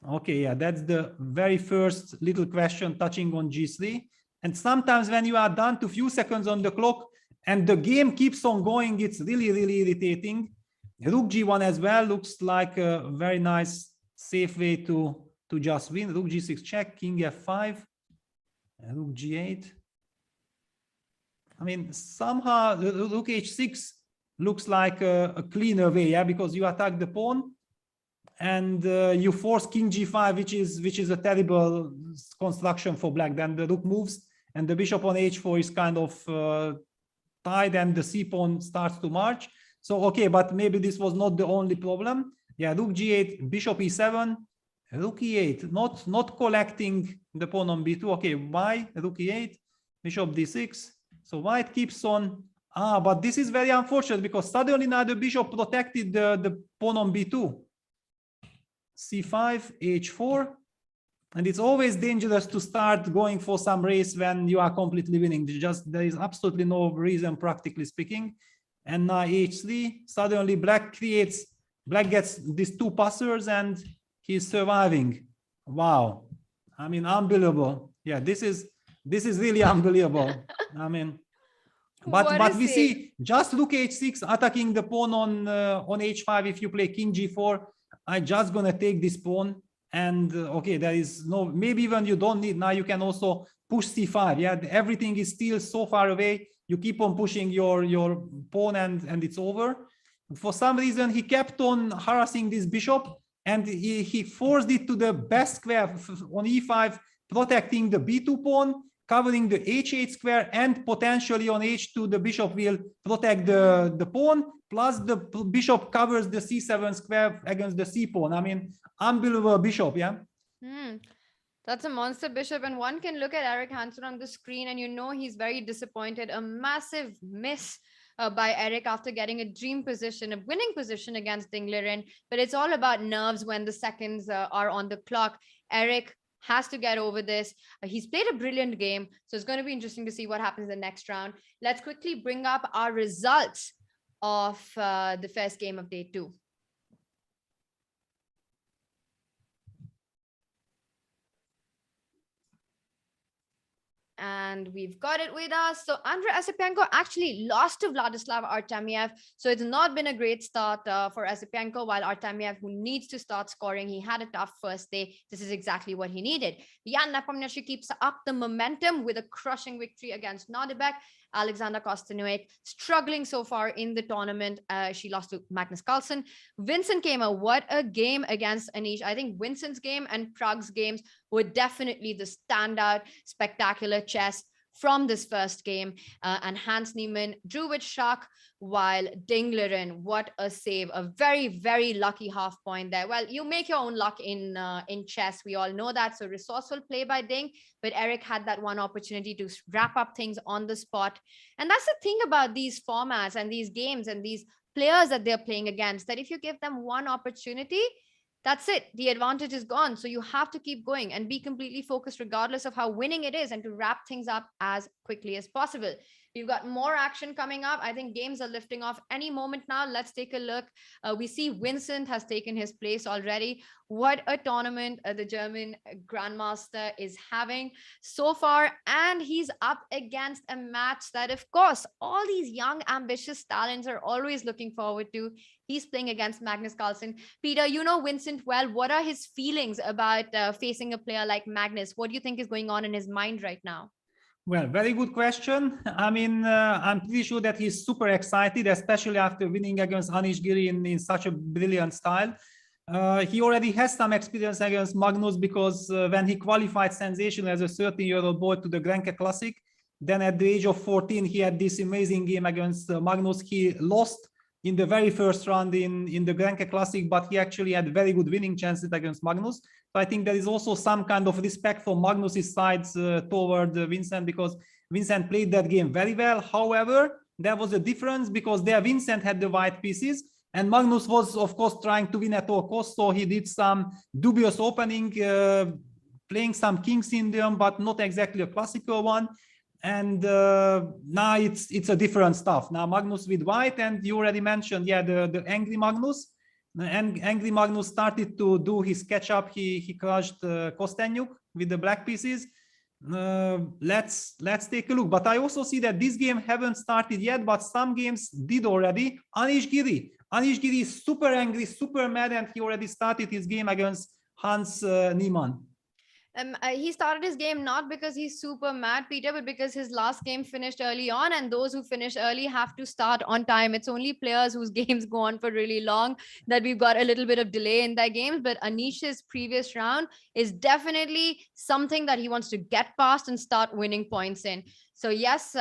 S7: Okay, yeah, that's the very first little question touching on g3. And sometimes when you are down to few seconds on the clock and the game keeps on going, it's really irritating. Rook g1 as well looks like a very nice, safe way to just win. Rook g6 check, king f5, rook g8. I mean, somehow rook h6 looks like a cleaner way, yeah, because you attack the pawn and you force king g5, which is a terrible construction for black. Then the rook moves and the bishop on h4 is kind of tied, and the c pawn starts to march. So okay, but maybe this was not the only problem. Yeah, rook g8, bishop e7, rook e8, not collecting the pawn on b2. Okay, why rook e8, bishop d6? So white keeps on But this is very unfortunate because suddenly now the bishop protected the pawn on b2. c5, h4. And it's always dangerous to start going for some race when you are completely winning. There is absolutely no reason, practically speaking. And now h3, suddenly black gets these two passers and he's surviving. Wow. I mean, unbelievable. Yeah, this is really unbelievable. I mean, but we see, just look h6 attacking the pawn on h5. If you play king g4, I'm just gonna take this pawn. And okay, there is no, maybe even you don't need, now you can also push c5. Yeah, everything is still so far away. You keep on pushing your pawn and it's over. For some reason, he kept on harassing this bishop and he forced it to the best square on e5, protecting the b2 pawn, covering the h8 square, and potentially on h2, the bishop will protect the pawn, plus the bishop covers the c7 square against the c pawn. I mean, unbelievable bishop, yeah?
S6: That's a monster bishop, and one can look at Eric Hansen on the screen and you know he's very disappointed. A massive miss by Eric after getting a dream position, a winning position against Dingleren, but it's all about nerves when the seconds are on the clock. Eric has to get over this. He's played a brilliant game, so it's going to be interesting to see what happens in the next round. Let's quickly bring up our results of the first game of day 2. And we've got it with us. So Andrei Esipenko actually lost to Vladislav Artemiev. So it's not been a great start for Esipenko, while Artemiev, who needs to start scoring, he had a tough first day. This is exactly what he needed. Jan Nepomniachtchi keeps up the momentum with a crushing victory against Nordebek. Alexander Kostanuik struggling so far in the tournament. She lost to Magnus Carlsen. Vincent Keymer, what a game against Anish. I think Vincent's game and Prag's games were definitely the standout, spectacular chess from this first game. And Hans Niemann drew with shock, while Dingleren, what a save. A very, very lucky half point there. Well, you make your own luck in chess. We all know that. So resourceful play by Ding, but Eric had that one opportunity to wrap up things on the spot. And that's the thing about these formats and these games and these players that they're playing against, that if you give them one opportunity, that's it. The advantage is gone. So you have to keep going and be completely focused regardless of how winning it is, and to wrap things up as quickly as possible. We've got more action coming up. I think games are lifting off any moment now. Let's take a look. We see Vincent has taken his place already. What a tournament the German Grandmaster is having so far. And he's up against a match that, of course, all these young, ambitious talents are always looking forward to. He's playing against Magnus Carlsen. Peter, you know Vincent well. What are his feelings about facing a player like Magnus? What do you think is going on in his mind right now?
S7: Well, very good question. I mean, I'm pretty sure that he's super excited, especially after winning against Anish Giri in such a brilliant style. He already has some experience against Magnus because when he qualified sensational as a 13-year-old boy to the Grenke Classic, then at the age of 14, he had this amazing game against Magnus. He lost in the very first round in the Grenke Classic, but he actually had very good winning chances against Magnus. So I think there is also some kind of respect from Magnus's side toward Vincent, because Vincent played that game very well. However, there was a difference because there Vincent had the white pieces and Magnus was, of course, trying to win at all costs. So he did some dubious opening, playing some kings in them, but not exactly a classical one. And now it's a different stuff. Now Magnus with white, and you already mentioned, yeah, the angry Magnus. And angry Magnus started to do his catch-up. He crushed Kostenyuk with the black pieces. Let's take a look. But I also see that this game haven't started yet, but some games did already. Anish Giri is super angry, super mad, and he already started his game against Hans Niemann.
S6: He started his game not because he's super mad, Peter, but because his last game finished early on, and those who finish early have to start on time. It's only players whose games go on for really long that we've got a little bit of delay in their games. But Anish's previous round is definitely something that he wants to get past and start winning points in. So yes,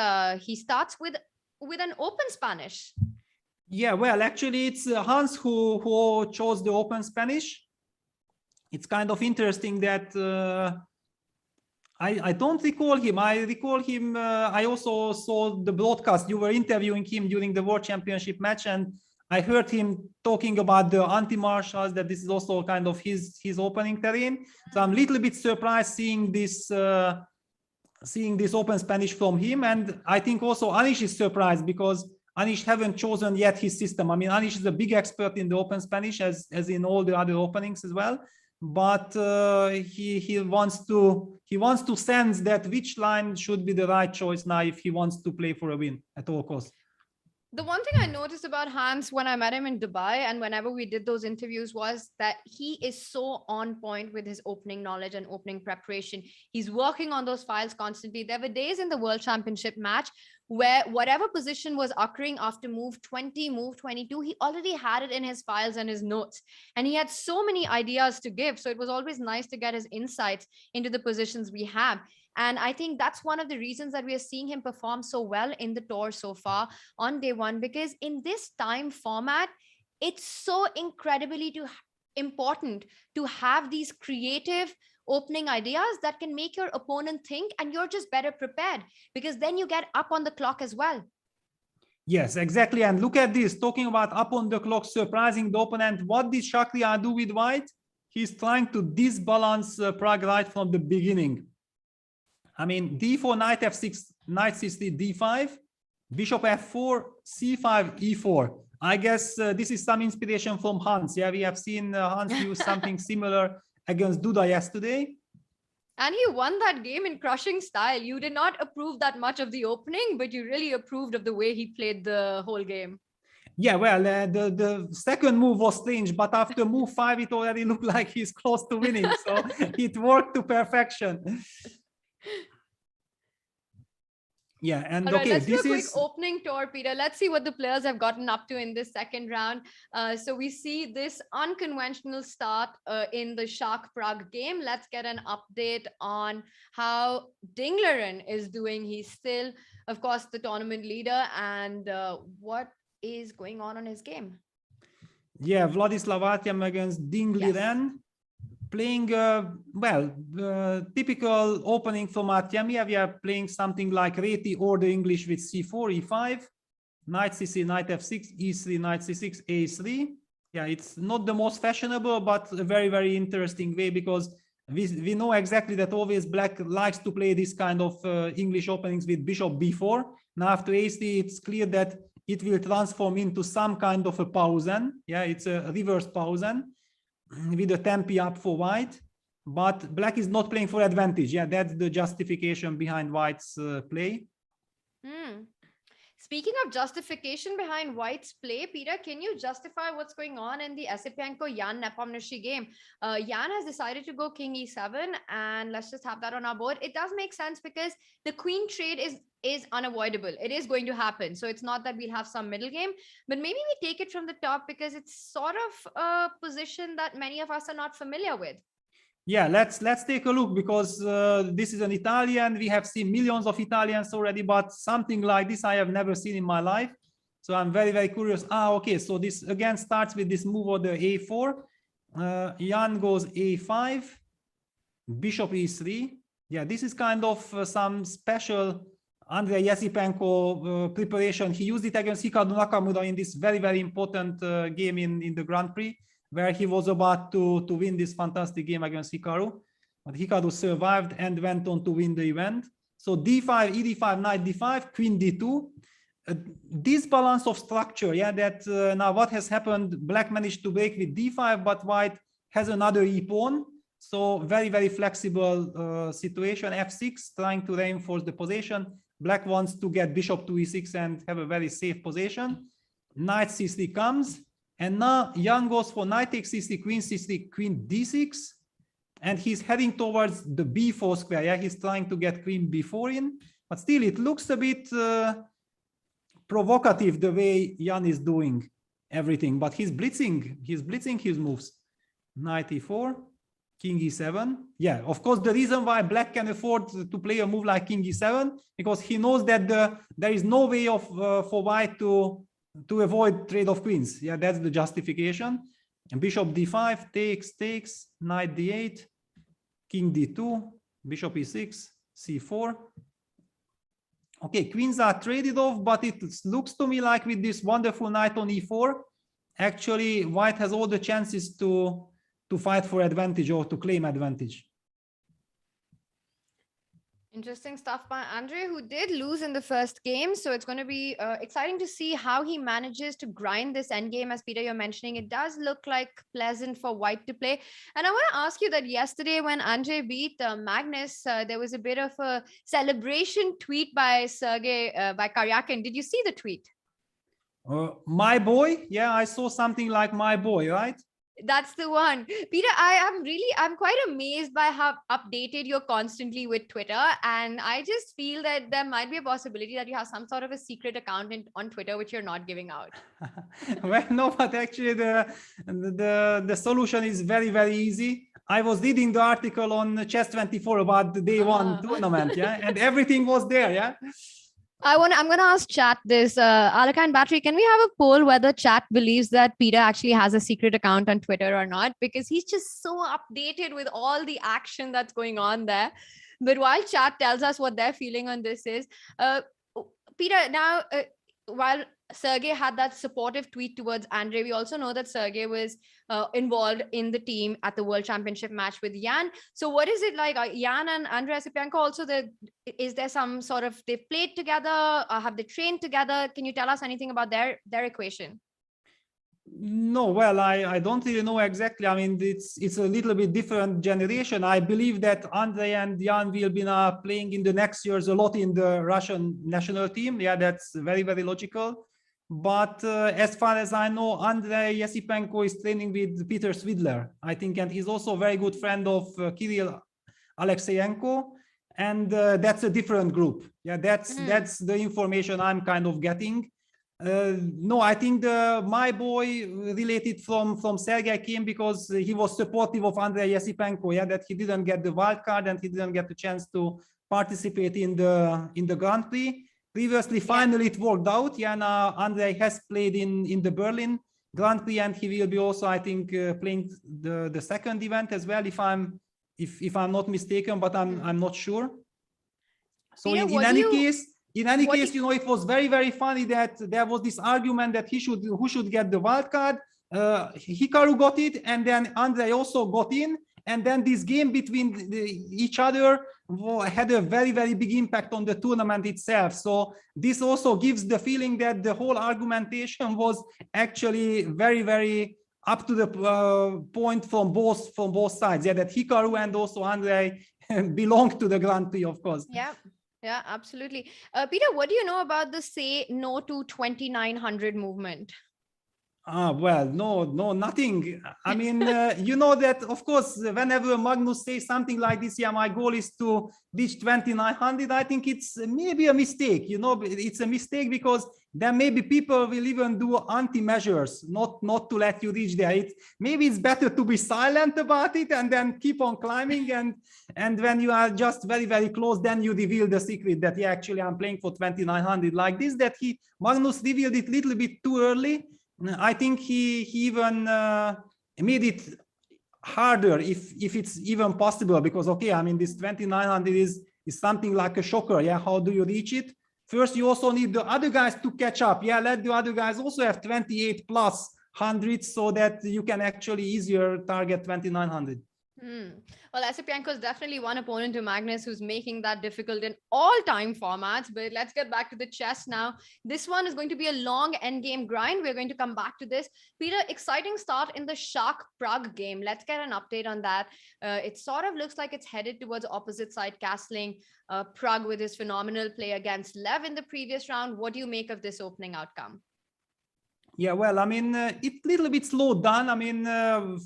S6: he starts with an open Spanish.
S7: Yeah, well, actually, it's Hans who chose the open Spanish. It's kind of interesting that I don't recall him. I recall him. I also saw the broadcast. You were interviewing him during the World Championship match, and I heard him talking about the anti-martials, that this is also kind of his opening terrain. So I'm a little bit surprised seeing this open Spanish from him. And I think also Anish is surprised because Anish haven't chosen yet his system. I mean, Anish is a big expert in the open Spanish, as in all the other openings as well. But he wants to sense that which line should be the right choice now if he wants to play for a win at all costs.
S6: The one thing I noticed about Hans when I met him in Dubai and whenever we did those interviews was that he is so on point with his opening knowledge and opening preparation. He's working on those files constantly. There were days in the World Championship match where whatever position was occurring after move 20, move 22, he already had it in his files and his notes. And he had so many ideas to give. So it was always nice to get his insights into the positions we have. And I think that's one of the reasons that we are seeing him perform so well in the tour so far on day one, because in this time format, it's so incredibly important to have these creative opening ideas that can make your opponent think, and you're just better prepared because then you get up on the clock as well.
S7: Yes, exactly. And look at this, talking about up on the clock, surprising the opponent. What did Shakriar do with white? He's trying to disbalance Pragg right from the beginning. I mean, d4, knight f6, knight c3, d5, bishop f4, c5, e4. I guess this is some inspiration from Hans. Yeah, we have seen Hans use something similar against Duda yesterday.
S6: And he won that game in crushing style. You did not approve that much of the opening, but you really approved of the way he played the whole game.
S7: Yeah, well, the second move was strange, but after move 5, it already looked like he's close to winning. So it worked to perfection. Yeah, and
S6: all right,
S7: okay,
S6: let's
S7: this
S6: do a quick
S7: is
S6: opening tour, Peter. Let's see what the players have gotten up to in this second round. So we see this unconventional start in the Shark Pragg game. Let's get an update on how Dingleren is doing. He's still, of course, the tournament leader, and what is going on his game.
S7: Yeah, Vladislav Artyom against Dingleren. Yes. Playing, typical opening from Artyom. We are playing something like Reti order English with c4, e5, knight c3, knight f6, e3, knight c6, a3. Yeah, it's not the most fashionable, but a very, very interesting way, because we know exactly that always black likes to play this kind of English openings with bishop b4. Now after a3, it's clear that it will transform into some kind of a pausen. Yeah, it's a reverse pausen with a tempi up for white, but black is not playing for advantage. Yeah, that's the justification behind white's play.
S6: Speaking of justification behind white's play, Peter, can you justify what's going on in the Esipenko-Jan Nepomniachtchi game? Jan has decided to go king e7, and let's just have that on our board. It does make sense because the queen trade is unavoidable. It is going to happen. So it's not that we'll have some middle game, but maybe we take it from the top because it's sort of a position that many of us are not familiar with.
S7: Yeah, let's take a look, because this is an Italian. We have seen millions of Italians already, but something like this I have never seen in my life. So I'm very, very curious. Okay, so this again starts with this move of the a4. Jan goes a5, bishop e3. Yeah, this is kind of some special Andrei Esipenko preparation. He used it against Hikaru Nakamura in this very, very important game in the Grand Prix, where he was about to win this fantastic game against Hikaru. But Hikaru survived and went on to win the event. So d5, e5, knight d5, queen d2. This balance of structure, yeah, that now what has happened, black managed to break with d5, but white has another e-pawn. So very, very flexible situation. f6, trying to reinforce the position. Black wants to get bishop to e6 and have a very safe position. Knight c3 comes. And now Jan goes for knight takes c3, queen d6. And he's heading towards the b4 square. Yeah, he's trying to get queen b4 in. But still, it looks a bit provocative the way Jan is doing everything. But he's blitzing his moves. Knight e4, king e7. Yeah, of course, the reason why black can afford to play a move like king e7, because he knows that there is no way of for white to avoid trade of queens. Yeah, that's the justification. And bishop d5 takes, knight d8, king d2, bishop e6, c4. Okay, queens are traded off, but it looks to me like with this wonderful knight on e4, actually white has all the chances to fight for advantage or to claim advantage.
S6: Interesting stuff by Andre, who did lose in the first game. So it's going to be exciting to see how he manages to grind this endgame. As Peter, you're mentioning, it does look like pleasant for white to play. And I want to ask you that yesterday when Andre beat Magnus, there was a bit of a celebration tweet by Sergey, by Karyakin. Did you see the tweet?
S7: My boy? Yeah, I saw something like my boy, right?
S6: That's the one. Peter, I'm quite amazed by how updated you're constantly with Twitter. And I just feel that there might be a possibility that you have some sort of a secret account on Twitter, which you're not giving out.
S7: Well, no, but actually the solution is very, very easy. I was reading the article on Chess24 about the day one tournament, yeah, and everything was there, yeah.
S6: I'm going to ask chat this. Alakine Battery, can we have a poll whether chat believes that Peter actually has a secret account on Twitter or not? Because he's just so updated with all the action that's going on there. But while chat tells us what their feeling on this is, Peter, now, while Sergey had that supportive tweet towards Andre, we also know that Sergey was involved in the team at the World Championship match with Jan. So what is it like? Jan and Andre Esipenko also, is there some sort of, they've played together? Have they trained together? Can you tell us anything about their equation?
S7: No, well, I don't really know exactly. I mean, it's a little bit different generation. I believe that Andre and Jan will be now playing in the next years a lot in the Russian national team. Yeah, that's very, very logical. But as far as I know, Andre Esipenko is training with Peter Svidler, I think, and he's also a very good friend of Kirill Alexeyenko. And that's a different group. Yeah, that's the information I'm kind of getting. No, I think my boy related from Sergey came because he was supportive of Andre Esipenko. Yeah, that he didn't get the wild card and he didn't get the chance to participate in the Grand Prix. Previously, finally, it worked out. Yeah, now Andre has played in the Berlin Grand Prix, and he will be also, I think, playing the second event as well, if I'm not mistaken, but I'm not sure. So Peter, in any case, you know, it was very, very funny that there was this argument that who should get the wild card. Hikaru got it, and then Andre also got in. And then this game between each other had a very, very big impact on the tournament itself. So this also gives the feeling that the whole argumentation was actually very, very up to the point from both sides. Yeah, that Hikaru and also Andre belong to the Grand Prix, of course.
S6: Yeah, absolutely. Peter, what do you know about the say no to 2900 movement?
S7: Well, no, nothing. I mean, you know that, of course, whenever Magnus says something like this, yeah, my goal is to reach 2900. I think it's maybe a mistake. You know, it's a mistake because then maybe people will even do anti-measures, not to let you reach there. Maybe it's better to be silent about it and then keep on climbing. And when you are just very, very close, then you reveal the secret that, yeah, actually I'm playing for 2900 like this, that Magnus revealed it a little bit too early. I think he even made it harder if it's even possible, because, okay, I mean, this 2900 is something like a shocker. Yeah, how do you reach it? First, you also need the other guys to catch up. Yeah, let the other guys also have 28 plus hundreds so that you can actually easier target 2900.
S6: Well, Esipenko is definitely one opponent to Magnus who's making that difficult in all time formats. But let's get back to the chess now. This one is going to be a long endgame grind. We're going to come back to this. Peter, exciting start in the Shark Prague game. Let's get an update on that. It sort of looks like it's headed towards opposite side castling. Prague with his phenomenal play against Lev in the previous round. What do you make of this opening outcome?
S7: Yeah, well, I mean, it's a little bit slowed down. I mean,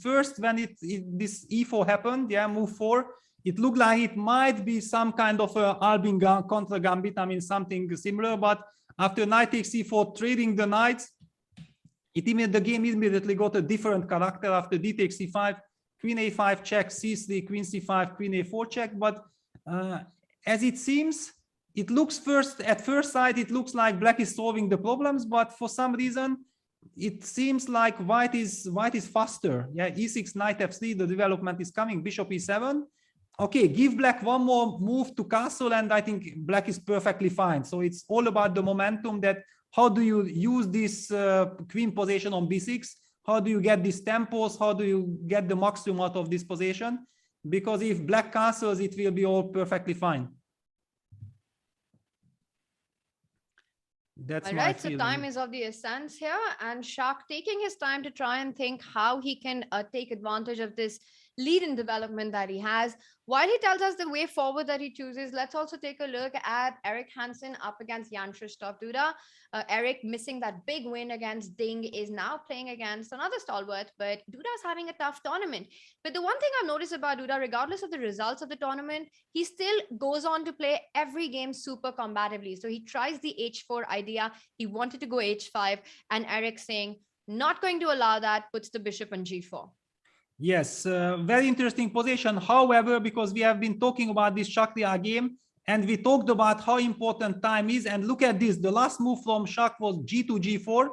S7: first when this e4 happened, yeah, move 4, it looked like it might be some kind of Albin contra gambit. I mean, something similar. But after knight takes e4, trading the knights, the game immediately got a different character. After d takes e5, queen a5 check, c3, queen c5, queen a4 check. But as it seems, it looks at first sight, it looks like black is solving the problems, but for some reason, it seems like white is faster. Yeah, e6, knight f3, the development is coming, bishop e7. okay, give black one more move to castle, and I think black is perfectly fine. So it's all about the momentum, that how do you use this queen position on b6? How do you get these tempos? How do you get the maximum out of this position? Because if black castles, it will be all perfectly fine. That's
S6: all
S7: my
S6: right. So
S7: feeling.
S6: time is of the essence here, and Shak taking his time to try and think how he can take advantage of this lead in development that he has. While he tells us the way forward that he chooses, let's also take a look at Erik Hansen up against Jan-Krzysztof Duda. Erik, missing that big win against Ding, is now playing against another stalwart, but Duda is having a tough tournament. But the one thing I've noticed about Duda, regardless of the results of the tournament, he still goes on to play every game super combatively. So he tries the h4 idea. He wanted to go h5, and Erik saying, not going to allow that, puts the bishop on g4.
S7: Yes, very interesting position. However, because we have been talking about this Shaktiya game, and we talked about how important time is, and look at this, the last move from Shak was g2, g4,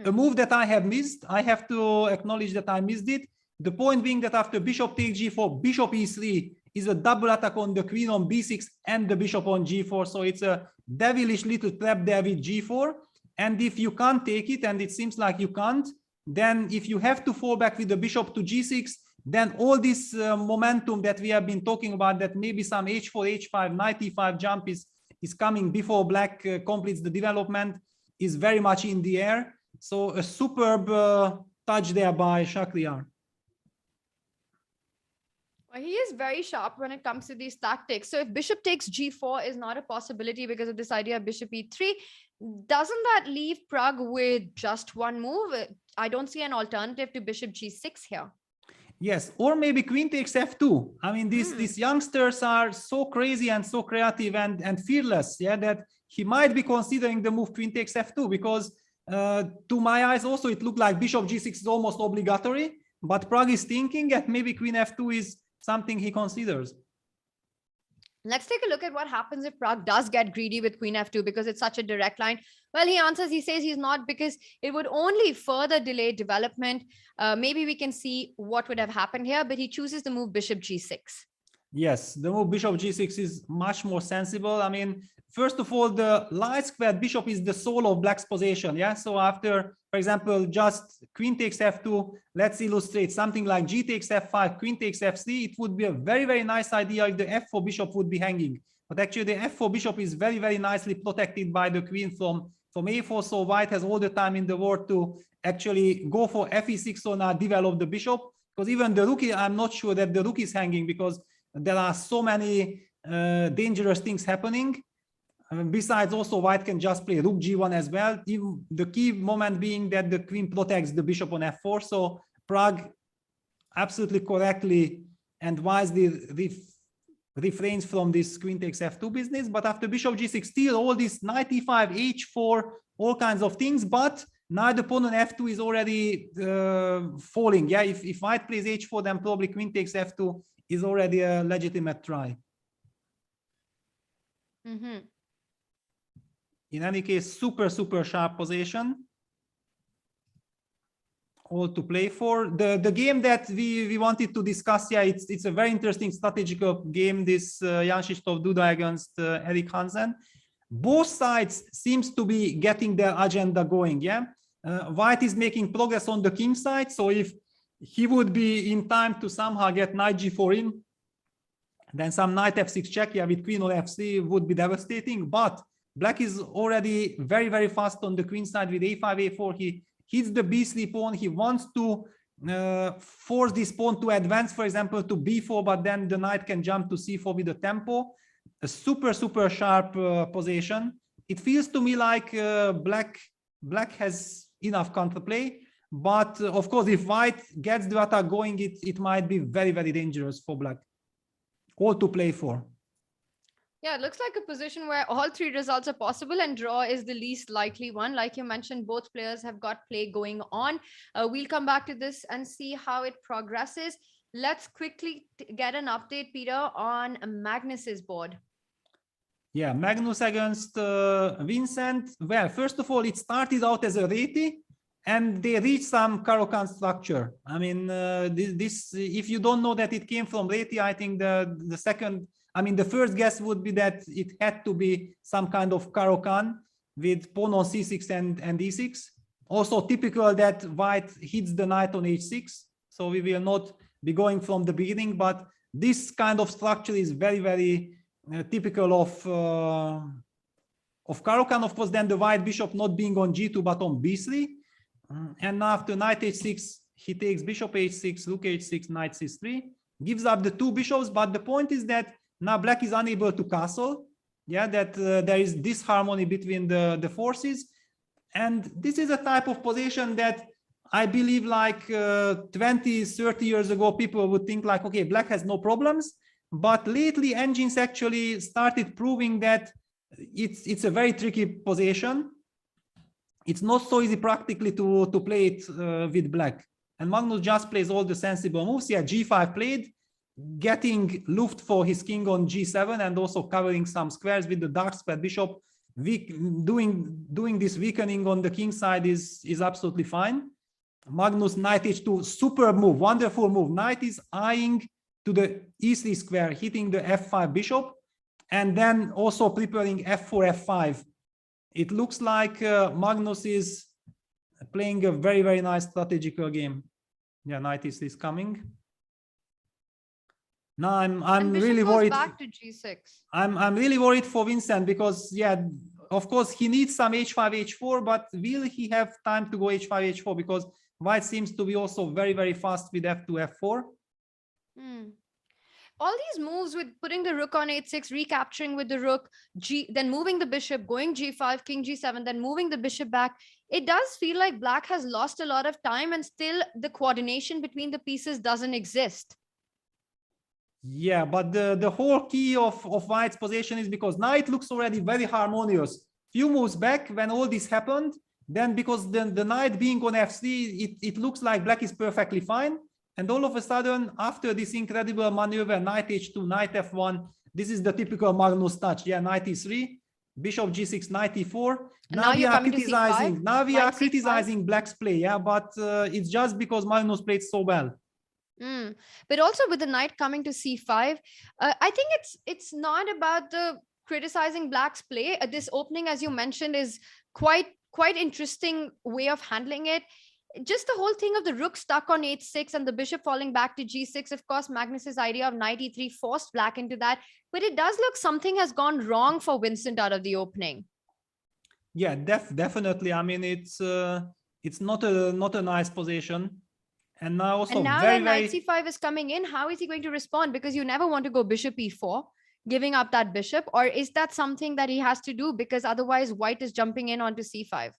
S7: a move that I have missed. I have to acknowledge that I missed it. The point being that after bishop takes g4, bishop e3 is a double attack on the queen on b6 and the bishop on g4. So it's a devilish little trap there with g4. And if you can't take it, and it seems like you can't, then if you have to fall back with the bishop to g6, then all this momentum that we have been talking about, that maybe some h4, h5, knight e5 jump is coming before black completes the development, is very much in the air. So a superb touch there by Shakhriyar.
S6: Well, he is very sharp when it comes to these tactics. So if bishop takes g4 is not a possibility because of this idea of bishop e3, doesn't that leave Pragg with just one move? I don't see an alternative to bishop g6 here.
S7: Yes, or maybe queen takes f2. I mean, these youngsters are so crazy and so creative and fearless, yeah, that he might be considering the move queen takes f2, because to my eyes also it looked like bishop g6 is almost obligatory, but Pragg is thinking that maybe queen f2 is something he considers.
S6: Let's take a look at what happens if Pragg does get greedy with queen f2, because it's such a direct line. Well, he answers, he says he's not, because it would only further delay development. Maybe we can see what would have happened here, but he chooses the move bishop g6.
S7: Yes, the move bishop g6 is much more sensible. I mean, first of all, the light squared bishop is the soul of black's position. Yeah, so after, for example, just queen takes f2, let's illustrate something like g takes f5, queen takes f3. It would be a very, very nice idea if the f4 bishop would be hanging. But actually, the f4 bishop is very, very nicely protected by the queen from a4. So white has all the time in the world to actually go for fe6 or not develop the bishop. Because even the rook, I'm not sure that the rook is hanging, because there are so many dangerous things happening. Besides, also white can just play rook g1 as well. Even the key moment being that the queen protects the bishop on f4. So Pragg absolutely correctly and wisely refrains from this queen takes f2 business. But after bishop g6, still all this knight e5, h4, all kinds of things. But now the pawn on f2 is already falling. Yeah, if white plays h4, then probably queen takes f2 is already a legitimate try. In any case, super sharp position. All to play for. The game that we wanted to discuss, yeah, it's a very interesting strategical game, this Jan-Krzysztof Duda against Erik Hansen. Both sides seems to be getting their agenda going, yeah. White is making progress on the king side, so if he would be in time to somehow get knight g4 in, then some knight f6 check, yeah, with queen on f3 would be devastating. But black is already very, very fast on the queen side with a5, a4. He hits the b3 pawn. He wants to force this pawn to advance, for example, to b4, but then the knight can jump to c4 with the tempo. A super sharp position. It feels to me like black has enough counterplay, but of course, if white gets the attack going, it might be very, very dangerous for black. All to play for.
S6: Yeah, it looks like a position where all three results are possible and draw is the least likely one. Like you mentioned, both players have got play going on. We'll come back to this and see how it progresses. Let's quickly get an update, Peter, on Magnus's board.
S7: Yeah, Magnus against Vincent. Well, first of all, it started out as a reti, and they reach some Caro-Kann structure. I mean, this if you don't know that it came from Reti, I think the first guess would be that it had to be some kind of Caro-Kann with pawn on c6 and e6. Also typical that white hits the knight on h6. So we will not be going from the beginning, but this kind of structure is very, very typical of Caro-Kann. Of course, then the white bishop not being on g2 but on b3. And after knight h6, he takes bishop h6, rook h6, knight c3, gives up the two bishops. But the point is that now black is unable to castle. Yeah, that there is disharmony between the forces. And this is a type of position that I believe like 20, 30 years ago, people would think like, okay, black has no problems. But lately engines actually started proving that it's a very tricky position. It's not so easy practically to play it with black. And Magnus just plays all the sensible moves. Yeah, g5 played, getting luft for his king on g7 and also covering some squares with the dark square bishop. Doing this weakening on the king side is absolutely fine. Magnus knight h2, superb move, wonderful move. Knight is eyeing to the e3 square, hitting the f5 bishop, and then also preparing f4, f5. It looks like Magnus is playing a very, very nice strategical game. Yeah, knight is coming. Now I'm really worried.
S6: Back to g6.
S7: I'm really worried for Vincent because yeah, of course he needs some h5, h4, but will he have time to go h5, h4? Because white seems to be also very, very fast with f2, f4.
S6: All these moves with putting the rook on h6, recapturing with the rook, then moving the bishop, going g5, king g7, then moving the bishop back. It does feel like black has lost a lot of time and still the coordination between the pieces doesn't exist.
S7: Yeah, but the whole key of white's position is because now it looks already very harmonious. Few moves back when all this happened, then because the knight being on f3, it looks like black is perfectly fine. And all of a sudden, after this incredible maneuver, knight h2, knight f1, this is the typical Magnus touch. Yeah, knight e3, bishop g6, knight e4. Now we are criticizing. Now we are criticizing black's play. Yeah, but it's just because Magnus played so well.
S6: But also with the knight coming to c5, I think it's not about the criticizing black's play. This opening, as you mentioned, is quite interesting way of handling it. Just the whole thing of the rook stuck on h6 and the bishop falling back to g6. Of course, Magnus's idea of knight e3 forced black into that. But it does look something has gone wrong for Vincent out of the opening.
S7: Yeah, definitely. I mean, it's not a nice position. And now also
S6: that knight c5 is coming in, how is he going to respond? Because you never want to go bishop e4, giving up that bishop. Or is that something that he has to do? Because otherwise white is jumping in onto c5.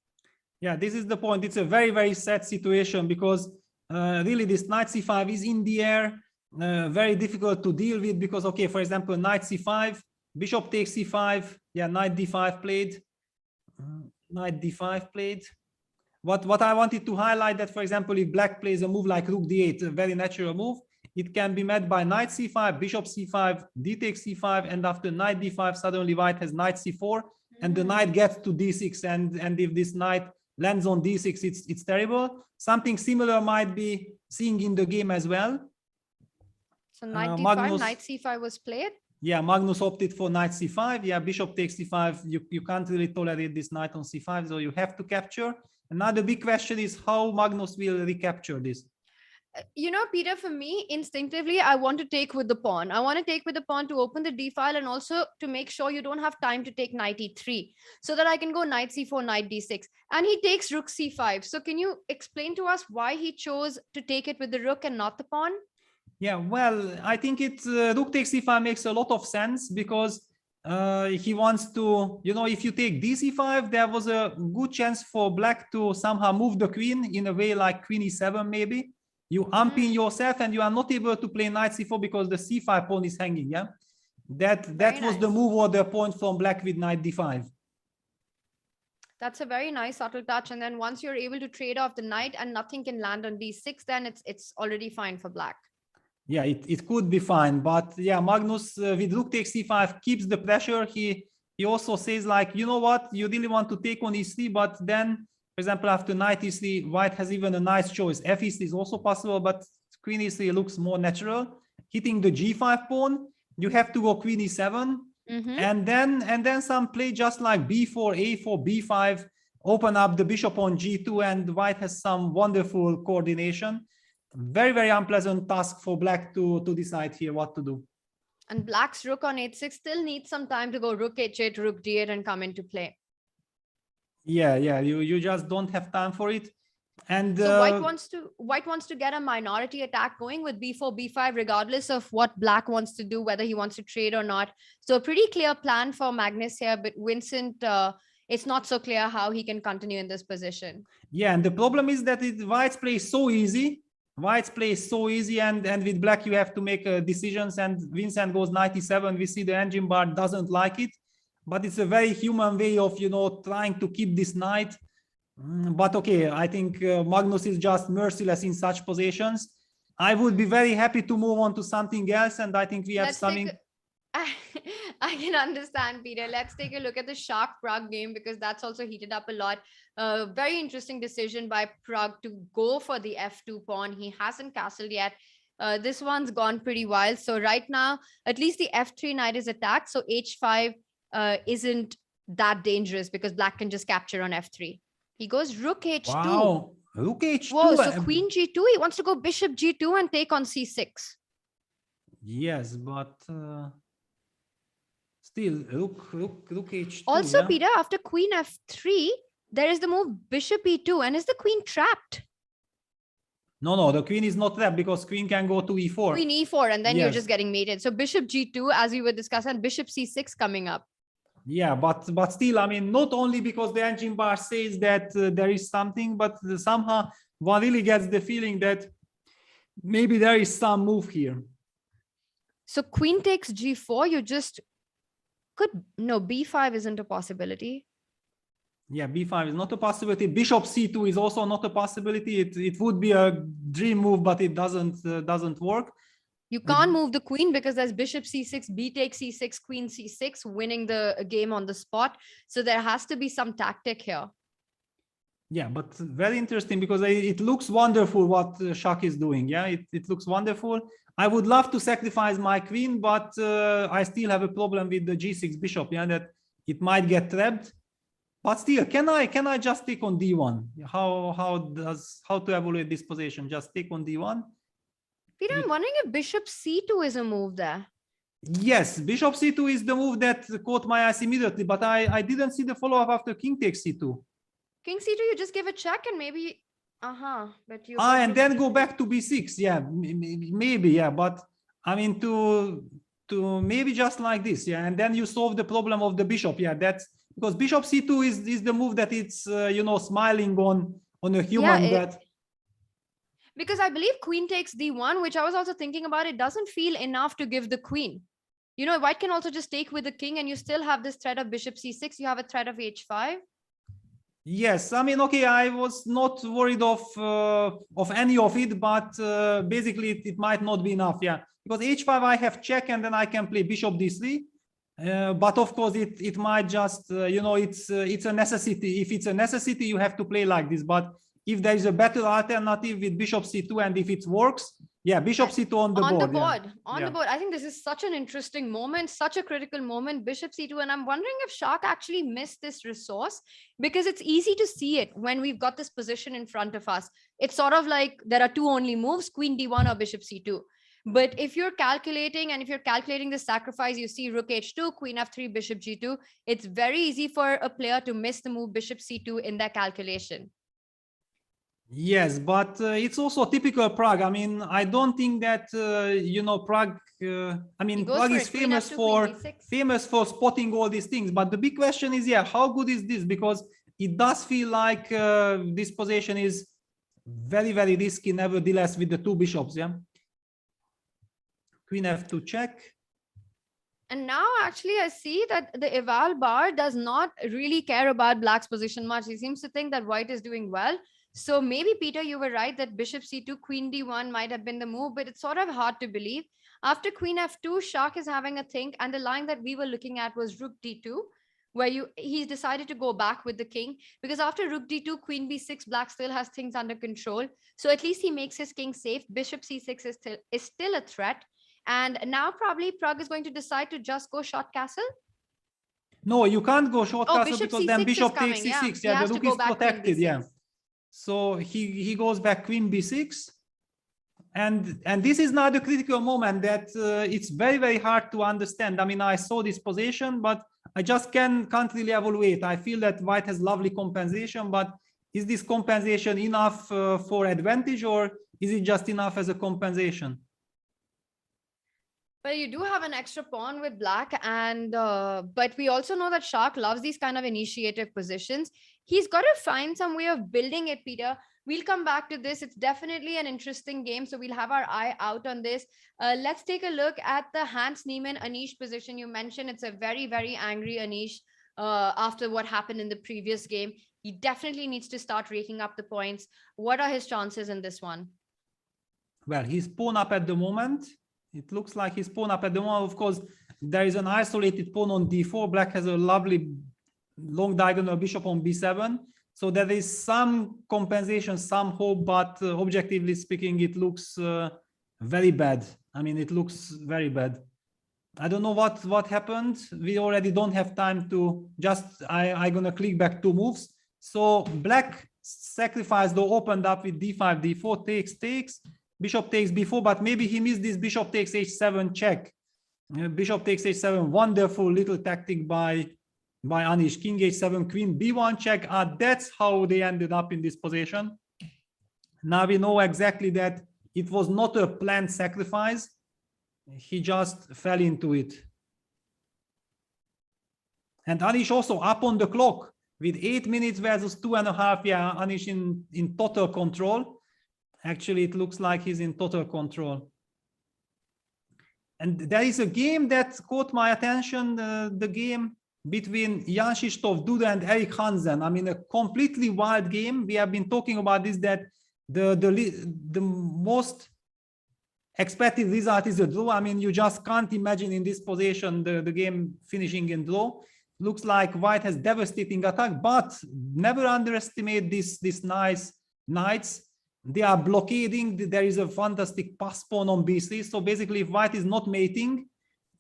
S7: Yeah, this is the point. It's a very, very sad situation because really this knight c5 is in the air, very difficult to deal with because, okay, for example, knight c5, bishop takes c5. Yeah, knight d5 played. Knight d5 played. What I wanted to highlight that, for example, if black plays a move like rook d8, a very natural move, it can be met by knight c5, bishop c5, d takes c5, and after knight d5, suddenly white has knight c4, and the knight gets to d6, and if this knight lands on d6, it's terrible. Something similar might be seeing in the game as well.
S6: So knight d5, knight c5 was played.
S7: Yeah, Magnus opted for knight c5. Yeah, bishop takes c5. You can't really tolerate this knight on c5, so you have to capture. Another big question is how Magnus will recapture this.
S6: You know, Peter, for me, instinctively, I want to take with the pawn. I want to take with the pawn to open the d file and also to make sure you don't have time to take knight e3 so that I can go knight c4, knight d6. And he takes rook c5. So can you explain to us why he chose to take it with the rook and not the pawn?
S7: Yeah, well, I think rook takes c5 makes a lot of sense because he wants to, you know, if you take dc5, there was a good chance for black to somehow move the queen in a way like queen e7 maybe. You unpin yourself and you are not able to play knight c4 because the c5 pawn is hanging. Yeah, that was the move or the point from black with knight d5.
S6: That's a very nice subtle touch. And then once you're able to trade off the knight and nothing can land on d6, then it's already fine for black.
S7: Yeah, it could be fine, but yeah, Magnus with rook takes c5 keeps the pressure. He also says like, you know what, you really want to take on e3, but then, for For example, after knight e3, white has even a nice choice. F e3 is also possible, but queen e3 looks more natural. Hitting the g5 pawn, you have to go queen e7, and then some play just like b4, a4, b5, open up the bishop on g2, and white has some wonderful coordination. Very, very unpleasant task for black to decide here what to do.
S6: And black's rook on h6 still needs some time to go rook h8, rook d8 and come into play.
S7: Yeah, you just don't have time for it. And
S6: so white wants to get a minority attack going with b4, b5, regardless of what black wants to do, whether he wants to trade or not. So a pretty clear plan for Magnus here, but Vincent, it's not so clear how he can continue in this position.
S7: Yeah, and the problem is that white's play is so easy. White's play is so easy, and with black you have to make decisions. And Vincent goes knight e7. We see the engine bar doesn't like it, but it's a very human way of trying to keep this knight. But okay, I think Magnus is just merciless in such positions. I would be very happy to move on to something else, and I think we have something.
S6: I can understand, Peter. Let's take a look at the Shach-Pragg game, because that's also heated up a lot. Very interesting decision by Pragg to go for the f2 pawn. He hasn't castled yet. This one's gone pretty wild. So right now, at least the f3 knight is attacked. So h5 isn't that dangerous because black can just capture on f3. He goes rook h2.
S7: Wow, rook h2.
S6: Whoa, so queen g2. He wants to go bishop g2 and take on c6.
S7: Yes, but still rook h2.
S6: Also, Peter, after queen f3, there is the move bishop e2. And is the queen trapped?
S7: No, the queen is not trapped because queen can go to e4.
S6: Queen e4, and then you're just getting mated. So bishop g2, as we were discussing, and bishop c6 coming up.
S7: Yeah, but still, I mean, not only because the engine bar says that there is something, but somehow one really gets the feeling that maybe there is some move here.
S6: So queen takes g4, you just could, no, b5 isn't a possibility.
S7: Yeah, b5 is not a possibility. Bishop c2 is also not a possibility. It would be a dream move, but it doesn't work.
S6: You can't move the queen because there's bishop c6, b takes c6, queen c6, winning the game on the spot. So there has to be some tactic here.
S7: Yeah, but very interesting because it looks wonderful what Shach is doing. Yeah, it looks wonderful. I would love to sacrifice my queen, but I still have a problem with the g6 bishop. Yeah, that it might get trapped. But still, can I just take on d1? How to evaluate this position? Just take on d1.
S6: Peter, I'm wondering if bishop c2 is a move there.
S7: Yes, bishop c2 is the move that caught my eyes immediately, but I didn't see the follow-up after king takes c2.
S6: King c2, you just give a check and maybe, but you...
S7: and then go back to b6, yeah, maybe, yeah, but I mean, to maybe just like this, yeah, and then you solve the problem of the bishop, yeah, that's, because bishop c2 is the move that it's, smiling on a human
S6: Because I believe queen takes d1, which I was also thinking about. It doesn't feel enough to give the queen. White can also just take with the king and you still have this threat of bishop c6. You have a threat of h5.
S7: Yes, I mean, okay, I was not worried of any of it, but basically it might not be enough, yeah. Because h5 I have check and then I can play bishop d3. But of course it might just, it's a necessity. If it's a necessity, you have to play like this. But if there is a better alternative with bishop c2 and if it works, yeah, bishop c2 on the board.
S6: The board. I think this is such an interesting moment, such a critical moment, bishop c2. And I'm wondering if Shach actually missed this resource, because it's easy to see it when we've got this position in front of us. It's sort of like there are two only moves, queen d1 or bishop c2. But if you're calculating, and if you're calculating the sacrifice, you see rook h2, queen f3, bishop g2. It's very easy for a player to miss the move bishop c2 in their calculation.
S7: Yes, but it's also typical Pragg. I mean, I don't think that Pragg. Pragg is famous for spotting all these things. But the big question is, yeah, how good is this? Because it does feel like this position is very, very risky, nevertheless, with the two bishops. Yeah. Queen f2 check.
S6: And now actually I see that the eval bar does not really care about black's position much. He seems to think that white is doing well. So maybe, Peter, you were right that bishop c2, queen d1 might have been the move, but it's sort of hard to believe. After queen f2, Shach is having a think, and the line that we were looking at was rook d2. where he's decided to go back with the king, because after rook d2, queen b6, black still has things under control. So at least he makes his king safe. Bishop c6 is still a threat. And now probably Pragg is going to decide to just go short castle.
S7: No, you can't go short castle
S6: bishop
S7: because
S6: c6
S7: then
S6: is
S7: bishop
S6: coming,
S7: takes
S6: yeah.
S7: c6.
S6: He
S7: Yeah,
S6: has
S7: the
S6: to
S7: rook
S6: go
S7: is
S6: back queen
S7: protected.
S6: b6.
S7: Yeah. So he goes back queen b6. And this is now the critical moment that it's very, very hard to understand. I mean, I saw this position, but I just can't really evaluate. I feel that white has lovely compensation, but is this compensation enough for advantage, or is it just enough as a compensation?
S6: Well, you do have an extra pawn with black, and but we also know that Shark loves these kind of initiative positions. He's got to find some way of building it, Peter. We'll come back to this. It's definitely an interesting game, so we'll have our eye out on this. Let's take a look at the Hans Niemann Anish position. You mentioned it's a very, very angry Anish after what happened in the previous game. He definitely needs to start raking up the points. What are his chances in this one?
S7: Well, he's pawn up at the moment. It looks like he's pawn up at the moment. Of course, there is an isolated pawn on d4. Black has a lovely long diagonal bishop on b7. So there is some compensation, some hope, but objectively speaking, it looks very bad. I mean, it looks very bad. I don't know what happened. We already don't have time to just, I'm going to click back 2 moves. So black sacrificed or opened up with d5, d4, takes. Bishop takes b4, but maybe he missed this bishop takes h7 check. Bishop takes h7, wonderful little tactic by Anish. King h7, queen b1 check. That's how they ended up in this position. Now we know exactly that it was not a planned sacrifice. He just fell into it. And Anish also up on the clock with 8 minutes versus 2.5. Yeah, Anish in total control. Actually, it looks like he's in total control. And there is a game that caught my attention, the game between Jan-Krzysztof, Duda, and Erik Hansen. I mean, a completely wild game. We have been talking about this, that the most expected result is a draw. I mean, you just can't imagine in this position the game finishing in draw. Looks like white has devastating attack, but never underestimate this nice knights. They are blockading. There is a fantastic pass pawn on b3. So basically, if white is not mating,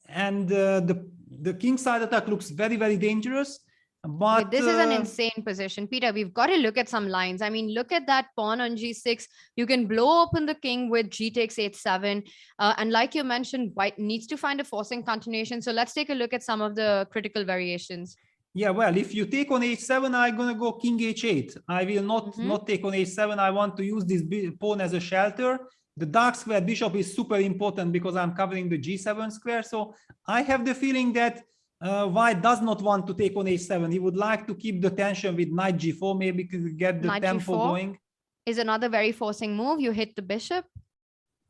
S7: and the king side attack looks very, very dangerous. But
S6: this is an insane position, Peter. We've got to look at some lines. I mean, look at that pawn on g6. You can blow open the king with g takes h7. And like you mentioned, white needs to find a forcing continuation. So let's take a look at some of the critical variations.
S7: Yeah, well, if you take on h7, I'm going to go king h8. I will not take on h7. I want to use this pawn as a shelter. The dark square bishop is super important because I'm covering the g7 square. So I have the feeling that white does not want to take on h7. He would like to keep the tension with knight g4, maybe to get the
S6: Knight
S7: tempo
S6: g4
S7: going.
S6: Is another very forcing move. You hit the bishop.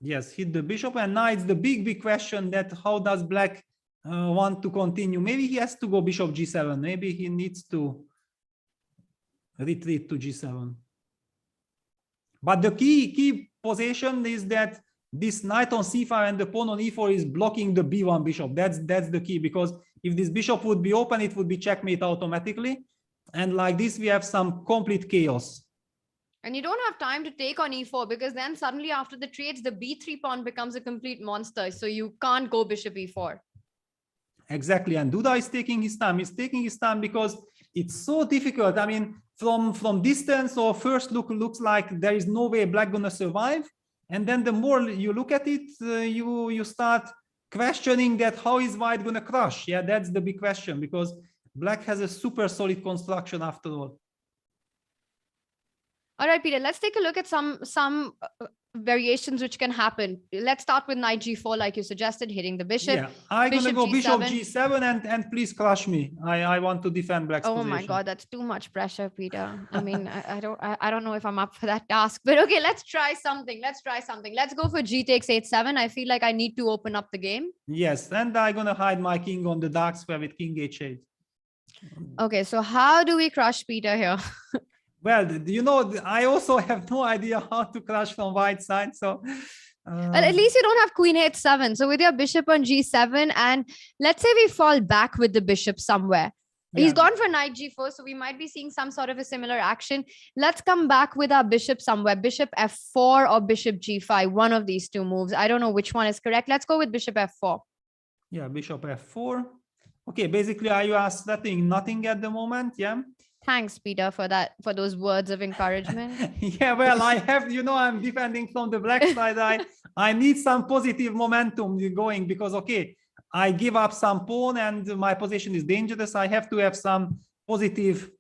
S7: Yes, hit the bishop. And now it's the big question that how does black want to continue? Maybe he has to go bishop g7. Maybe he needs to retreat to g7. But the key position is that this knight on c5 and the pawn on e4 is blocking the b1 bishop. That's the key, because if this bishop would be open, it would be checkmate automatically. And like this, we have some complete chaos.
S6: And you don't have time to take on e4, because then suddenly after the trades, the b3 pawn becomes a complete monster. So you can't go bishop e4.
S7: Exactly. And Duda is taking his time. He's taking his time because it's so difficult. I mean, from distance or first look, looks like there is no way black gonna survive. And then the more you look at it, you start questioning that how is white gonna crush? Yeah, that's the big question, because black has a super solid construction after all.
S6: All right, Peter, let's take a look at some variations which can happen. Let's start with knight g4, like you suggested, hitting the bishop.
S7: Yeah, I'm gonna go bishop g7 and please crush me. I want to defend black's position.
S6: Oh my God, that's too much pressure, Peter. I mean, I don't know if I'm up for that task, but okay, let's try something. Let's go for g takes h7. I feel like I need to open up the game.
S7: Yes, and I'm gonna hide my king on the dark square with king h8.
S6: Okay, so how do we crush Peter here?
S7: Well, you know, I also have no idea how to crush from white side. So
S6: well, at least you don't have queen h7. So with your bishop on g7, and let's say we fall back with the bishop somewhere. He's gone for knight g4, so we might be seeing some sort of a similar action. Let's come back with our bishop somewhere. Bishop f4 or bishop g5, one of these two moves. I don't know which one is correct. Let's go with bishop f4.
S7: Yeah, bishop f4. Okay, basically, are you threatening nothing at the moment? Yeah.
S6: Thanks, Peter, for that, for those words of encouragement.
S7: Yeah, well, I have, I'm defending from the black side. I need some positive momentum going because, okay, I give up some pawn and my position is dangerous. I have to have some positive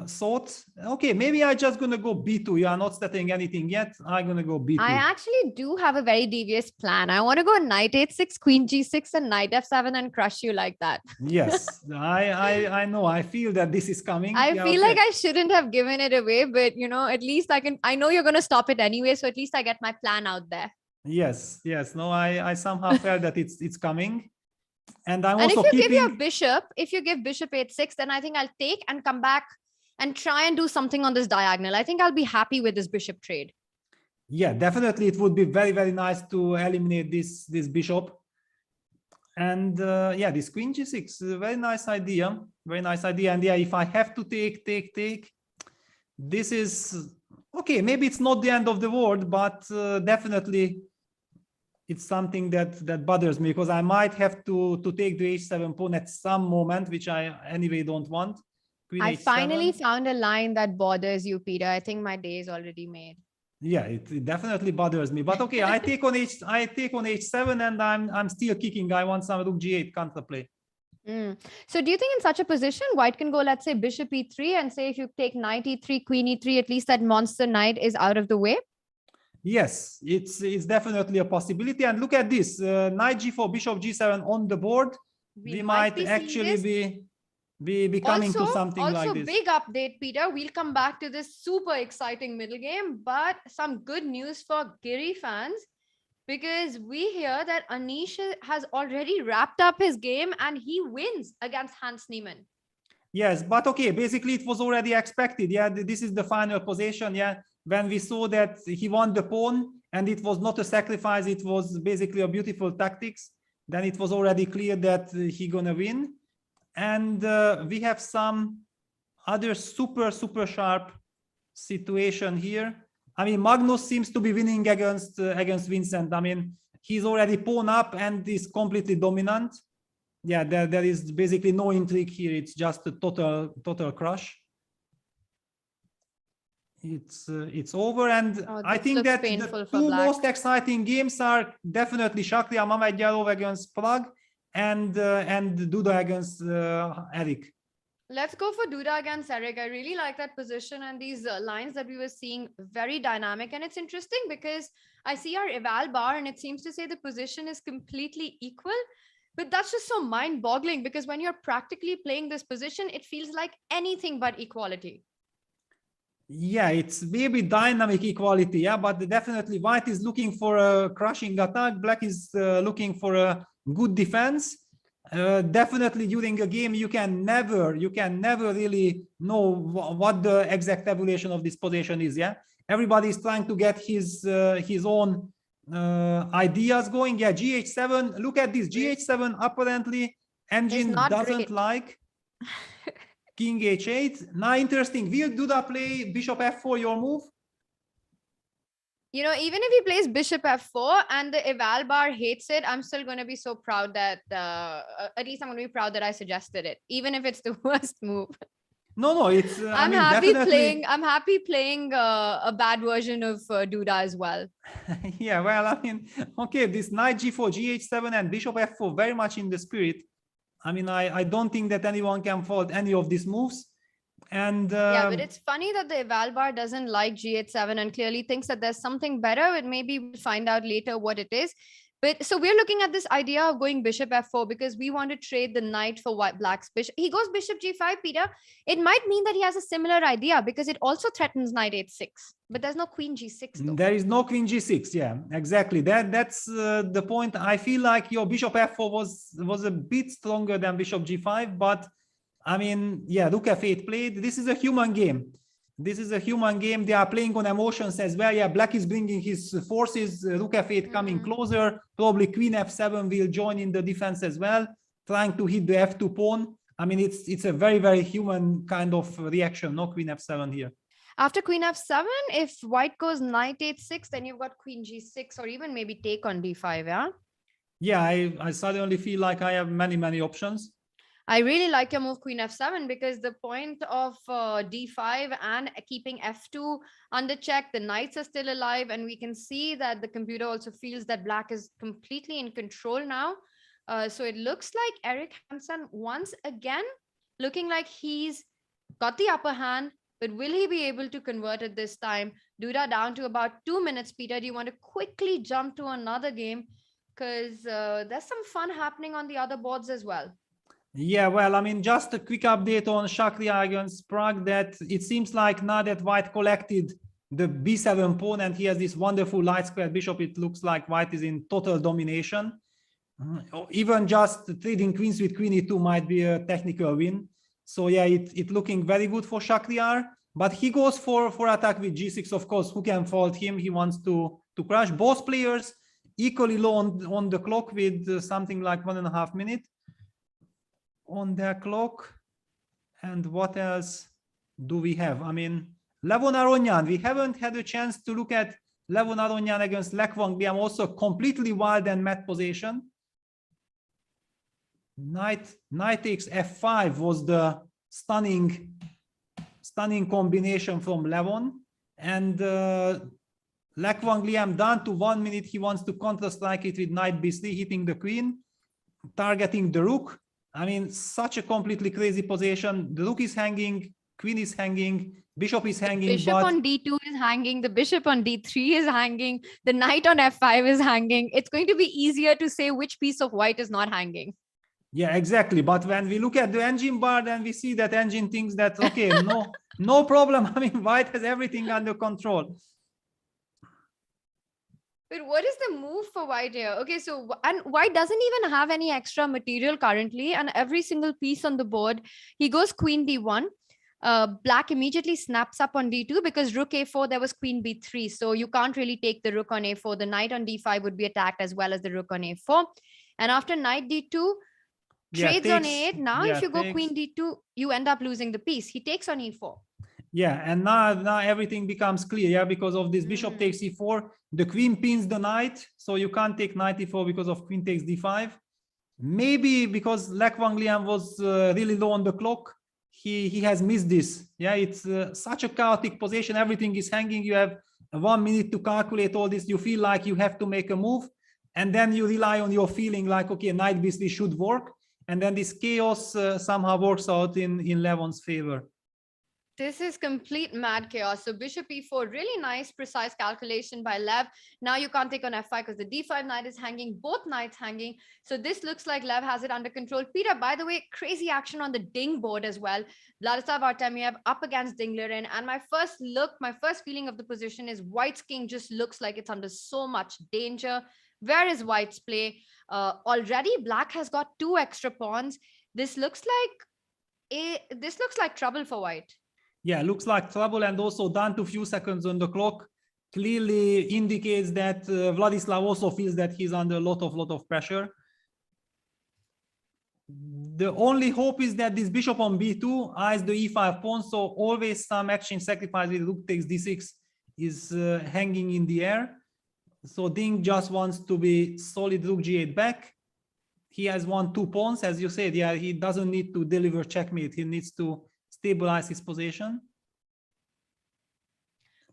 S7: thoughts. Okay, maybe I'm just going to go b2. You are not setting anything yet. I'm going to go b2.
S6: I actually do have a very devious plan. I want to go knight h6, queen g6, and knight f7 and crush you like that.
S7: Yes, I know. I feel that this is coming.
S6: I feel like I shouldn't have given it away, but at least I know you're going to stop it anyway. So at least I get my plan out there.
S7: Yes. No, I somehow felt that it's coming. And I'm
S6: also
S7: if you
S6: give your bishop, if you give bishop h6, then I think I'll take and come back and try and do something on this diagonal. I think I'll be happy with this bishop trade.
S7: Yeah, definitely. It would be very, very nice to eliminate this bishop. And yeah, this queen g6, very nice idea. Very nice idea. And yeah, if I have to take, this is okay. Maybe it's not the end of the world, but definitely it's something that bothers me because I might have to take the h7 pawn at some moment, which I anyway don't want. Queen
S6: I
S7: h7.
S6: finally found a line that bothers you, Peter. I think my day is already made.
S7: Yeah, it definitely bothers me. But okay, I take on h7 and I'm still kicking. I want some rook g8 counterplay.
S6: So do you think in such a position, white can go, let's say, bishop e3 and say if you take knight e3, queen e3, at least that monster knight is out of the way?
S7: Yes, it's definitely a possibility. And look at this, knight g4, bishop g7 on the board. We might actually be coming to something like this.
S6: Also, big update, Peter. We'll come back to this super exciting middle game, but some good news for Giri fans, because we hear that Anish has already wrapped up his game and he wins against Hans Niemann.
S7: Yes, but okay, basically it was already expected. Yeah, this is the final position. Yeah, when we saw that he won the pawn and it was not a sacrifice, it was basically a beautiful tactics, then it was already clear that he gonna win. And we have some other super sharp situation here. I mean, Magnus seems to be winning against Vincent. I mean, he's already pawn up and is completely dominant. Yeah, there is basically no intrigue here. It's just a total crush. It's over, and I think that the two most exciting games are definitely Shakhriyar Mamedgyarov against Pragg and Duda against Eric.
S6: Let's go for Duda against Eric. I really like that position and these lines that we were seeing, very dynamic. And it's interesting because I see our eval bar and it seems to say the position is completely equal. But that's just so mind-boggling because when you're practically playing this position, it feels like anything but equality.
S7: Yeah, it's maybe dynamic equality, yeah, but definitely white is looking for a crushing attack. Black is looking for a good defense. Definitely during a game, you can never really know what the exact evaluation of this position is. Yeah, everybody is trying to get his own ideas going. Yeah, gh7. Look at this, gh7. Apparently, engine doesn't like. King h8. Now, interesting. Will Duda play bishop f4? Your move?
S6: You know, even if he plays bishop f4 and the eval bar hates it, I'm still going to be so proud that, at least I'm going to be proud that I suggested it, even if it's the worst move.
S7: No, it's.
S6: I'm happy playing a bad version of Duda as well.
S7: Yeah, well, I mean, okay, this knight g4, gh7, and bishop f4 very much in the spirit. I mean, I don't think that anyone can fault any of these moves. And
S6: yeah, but it's funny that the eval bar doesn't like g8-7 and clearly thinks that there's something better. But maybe we'll find out later what it is. But so we're looking at this idea of going bishop f4 because we want to trade the knight for black's bishop. He goes bishop g5, Peter. It might mean that he has a similar idea because it also threatens knight h6. But there's no queen g6 though.
S7: There is no queen g6. Yeah, exactly. That's the point. I feel like your bishop f4 was a bit stronger than bishop g5, but I mean, yeah, rook f8 played. This is a human game. This is a human game. They are playing on emotions as well. Yeah, black is bringing his forces. Rook f8 coming closer. Probably queen f7 will join in the defense as well, trying to hit the f2 pawn. I mean, it's a very, very human kind of reaction, no? Queen f7 here.
S6: After queen f7, if white goes knight h6, then you've got queen g6 or even maybe take on d5, yeah?
S7: Yeah, I suddenly feel like I have many, many options.
S6: I really like your move queen f7 because the point of d5 and keeping f2 under check, the knights are still alive, and we can see that the computer also feels that black is completely in control now. So it looks like Eric Hansen once again looking like he's got the upper hand, but will he be able to convert it this time? Duda down to about 2 minutes. Peter, do you want to quickly jump to another game? Because there's some fun happening on the other boards as well.
S7: Yeah, well, I mean, just a quick update on Shakhriyar against Pragg, that it seems like now that white collected the b7 pawn and he has this wonderful light square bishop, it looks like white is in total domination. Even just trading queens with queen e2 might be a technical win. So yeah, it's looking very good for Shakhriyar, but he goes for attack with g6. Of course, who can fault him? He wants to crush. Both players equally low on the clock with something like 1.5 minutes on their clock. And what else do we have? I mean, Levon Aronyan, we haven't had a chance to look at Levon Aronyan against Lek Liam, also completely wild and mad position. Knight takes f5 was the stunning combination from Levon, and Lek Liam down to 1 minute. He wants to counter strike it with knight b3, hitting the queen, targeting the rook. I mean, such a completely crazy position. The rook is hanging, queen is hanging, bishop is hanging.
S6: Bishop on d2 is hanging, the bishop on d3 is hanging, the knight on f5 is hanging. It's going to be easier to say which piece of white is not hanging.
S7: Yeah, exactly. But when we look at the engine bar, then we see that engine thinks that, okay, no problem. I mean, white has everything under control.
S6: But what is the move for white here? Okay, so and white doesn't even have any extra material currently, and every single piece on the board, he goes queen d1. Black immediately snaps up on d2 because rook a4, there was queen b3. So you can't really take the rook on a4. The knight on d5 would be attacked as well as the rook on a4. And after knight d2, trades on a8. Now, if you go queen d2, you end up losing the piece. He takes on e4.
S7: Yeah, and now everything becomes clear, yeah, because of this bishop takes e4. The queen pins the knight, so you can't take knight e4 because of queen takes d5. Maybe because Lek Liam was really low on the clock, he has missed this. Yeah, it's such a chaotic position. Everything is hanging. You have 1 minute to calculate all this. You feel like you have to make a move, and then you rely on your feeling like, okay, knight b3 should work. And then this chaos somehow works out in Levon's favor.
S6: This is complete mad chaos. So bishop e4, really nice, precise calculation by Lev. Now you can't take on f5 because the d5 knight is hanging, both knights hanging. So this looks like Lev has it under control. Peter, by the way, crazy action on the Ding board as well. Vladislav Artemiev up against Dinglerin. And my first feeling of the position is white's king just looks like it's under so much danger. Where is white's play? Already black has got 2 extra pawns. This looks like trouble for white.
S7: Yeah, looks like trouble, and also down to few seconds on the clock clearly indicates that Vladislav also feels that he's under a lot of pressure. The only hope is that this bishop on b2 eyes the e5 pawn, so always some exchange sacrifice with rook takes d6 is hanging in the air. So Ding just wants to be solid rook g8 back. He has won 2 pawns, as you said. Yeah, he doesn't need to deliver checkmate. He needs to stabilize his position.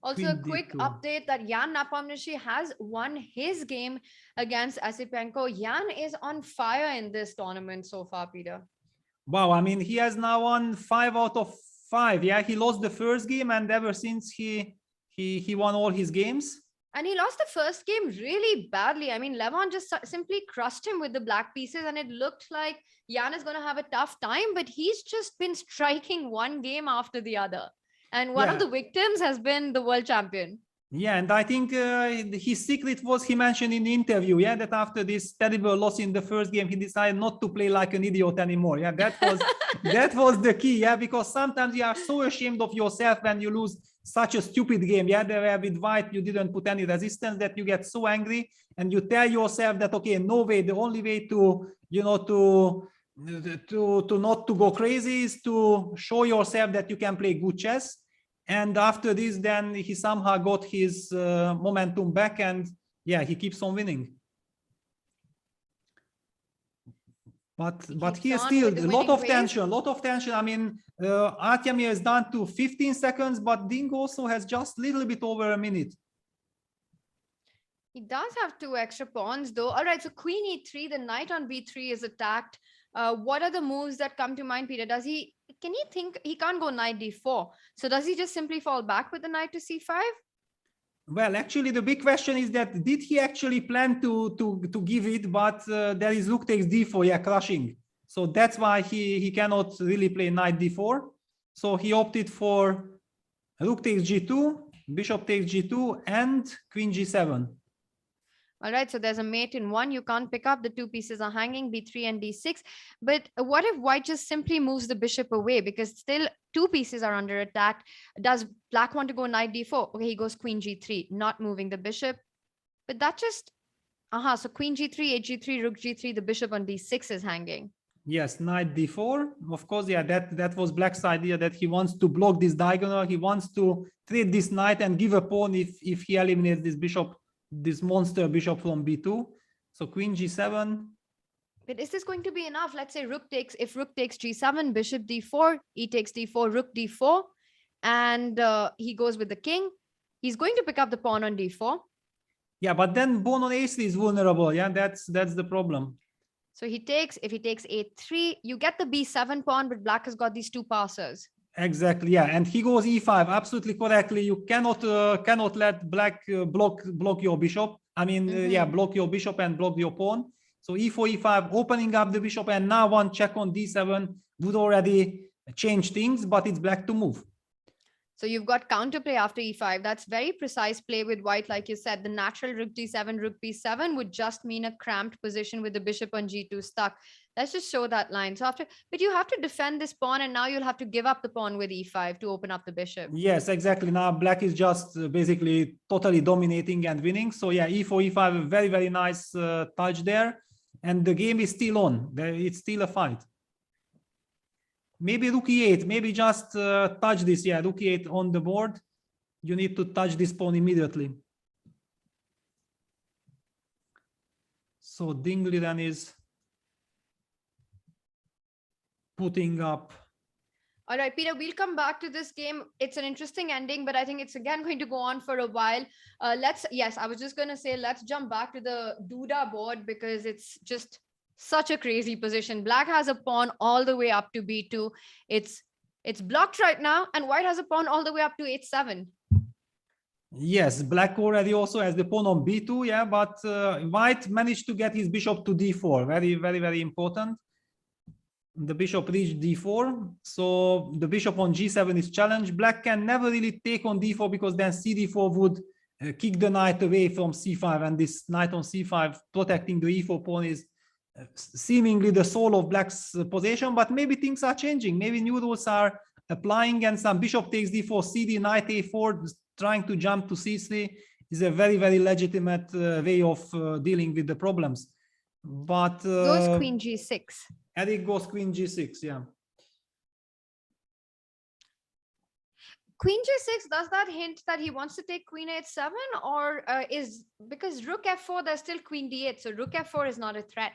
S6: Also, a quick update that Jan Napomniachtchi has won his game against Esipenko. Jan is on fire in this tournament so far, Peter.
S7: Wow, I mean, he has now won 5 out of 5. Yeah, he lost the first game, and ever since he won all his games.
S6: And he lost the first game really badly. I mean, Levon just simply crushed him with the black pieces, and it looked like Jan is going to have a tough time, but he's just been striking one game after the other. And one of the victims has been the world champion.
S7: Yeah, and I think his secret was, he mentioned in the interview, yeah, that after this terrible loss in the first game, he decided not to play like an idiot anymore. Yeah, that was the key. Yeah, because sometimes you are so ashamed of yourself when you lose such a stupid game. Yeah, where with white you didn't put any resistance, that you get so angry and you tell yourself that, okay, no way, the only way to, you know, to to not to go crazy is to show yourself that you can play good chess. And after this, then he somehow got his momentum back, and yeah, he keeps on winning. But he is still a lot of tension. I mean, Artemir is down to 15 seconds, but Ding also has just a little bit over a minute.
S6: He does have 2 extra pawns though. All right, so queen e3, the knight on b3 is attacked. What are the moves that come to mind, Peter? Can he think he can't go knight d4? So does he just simply fall back with the knight to c5?
S7: Well, actually, the big question is that did he actually plan to give it? But there is rook takes d4, yeah, crushing. So that's why he cannot really play knight d4. So he opted for rook takes g2, bishop takes g2, and queen g7.
S6: All right, so there's a mate in 1. You can't pick up. The 2 pieces are hanging, b3 and d6. But what if white just simply moves the bishop away? Because still 2 pieces are under attack. Does black want to go knight d4? Okay, he goes queen g3, not moving the bishop. But that just, so queen g3, h3, rook g3, the bishop on d6 is hanging.
S7: Yes, knight d4. Of course, yeah, that was black's idea, that he wants to block this diagonal. He wants to trade this knight and give a pawn if he eliminates this bishop, this monster bishop from b2. So queen g7.
S6: But is this going to be enough? Let's say if rook takes g7, bishop d4, e takes d4, rook d4, and he goes with the king. He's going to pick up the pawn on d4.
S7: Yeah, but then pawn on a3 is vulnerable. Yeah, that's the problem.
S6: So if he takes a3, you get the b7 pawn, but black has got these 2 passes.
S7: Exactly, yeah, and he goes e5 absolutely correctly. You cannot let black block your bishop. I mean, yeah, block your bishop and block your pawn. So e4, e5, opening up the bishop, and now one check on d7 would already change things, but it's black to move.
S6: So you've got counterplay after e5. That's very precise play with white, like you said. The natural rook d7, rook b7 would just mean a cramped position with the bishop on g2 stuck. Let's just show that line. So but you have to defend this pawn, and now you'll have to give up the pawn with e5 to open up the bishop.
S7: Yes, exactly. Now black is just basically totally dominating and winning. So yeah, e4, e5, a very, very nice touch there. And the game is still on. It's still a fight. Maybe rook e8, maybe just touch this. Yeah, rook e8 on the board. You need to touch this pawn immediately. So Dingley then is putting up.
S6: All right, Peter, we'll come back to this game. It's an interesting ending, but I think it's again going to go on for a while. I was just going to say, let's jump back to the Duda board, because it's just such a crazy position. Black has a pawn all the way up to b2. It's blocked right now, and white has a pawn all the way up to h7.
S7: Yes, black already also has the pawn on b2, yeah, but white managed to get his bishop to d4. Very, very, very important. The bishop reached d4, so the bishop on g7 is challenged. Black can never really take on d4, because then cd4 would kick the knight away from c5, and this knight on c5 protecting the e4 pawn is seemingly the soul of black's possession. But maybe things are changing. Maybe new rules are applying, and some bishop takes d4, cd, knight a4, trying to jump to c3 is a very, very legitimate way of dealing with the problems. But
S6: goes queen g6.
S7: Eric goes queen g6, yeah.
S6: Queen g6, does that hint that he wants to take queen h7, or is because rook f4, there's still queen d8, so rook f4 is not a threat?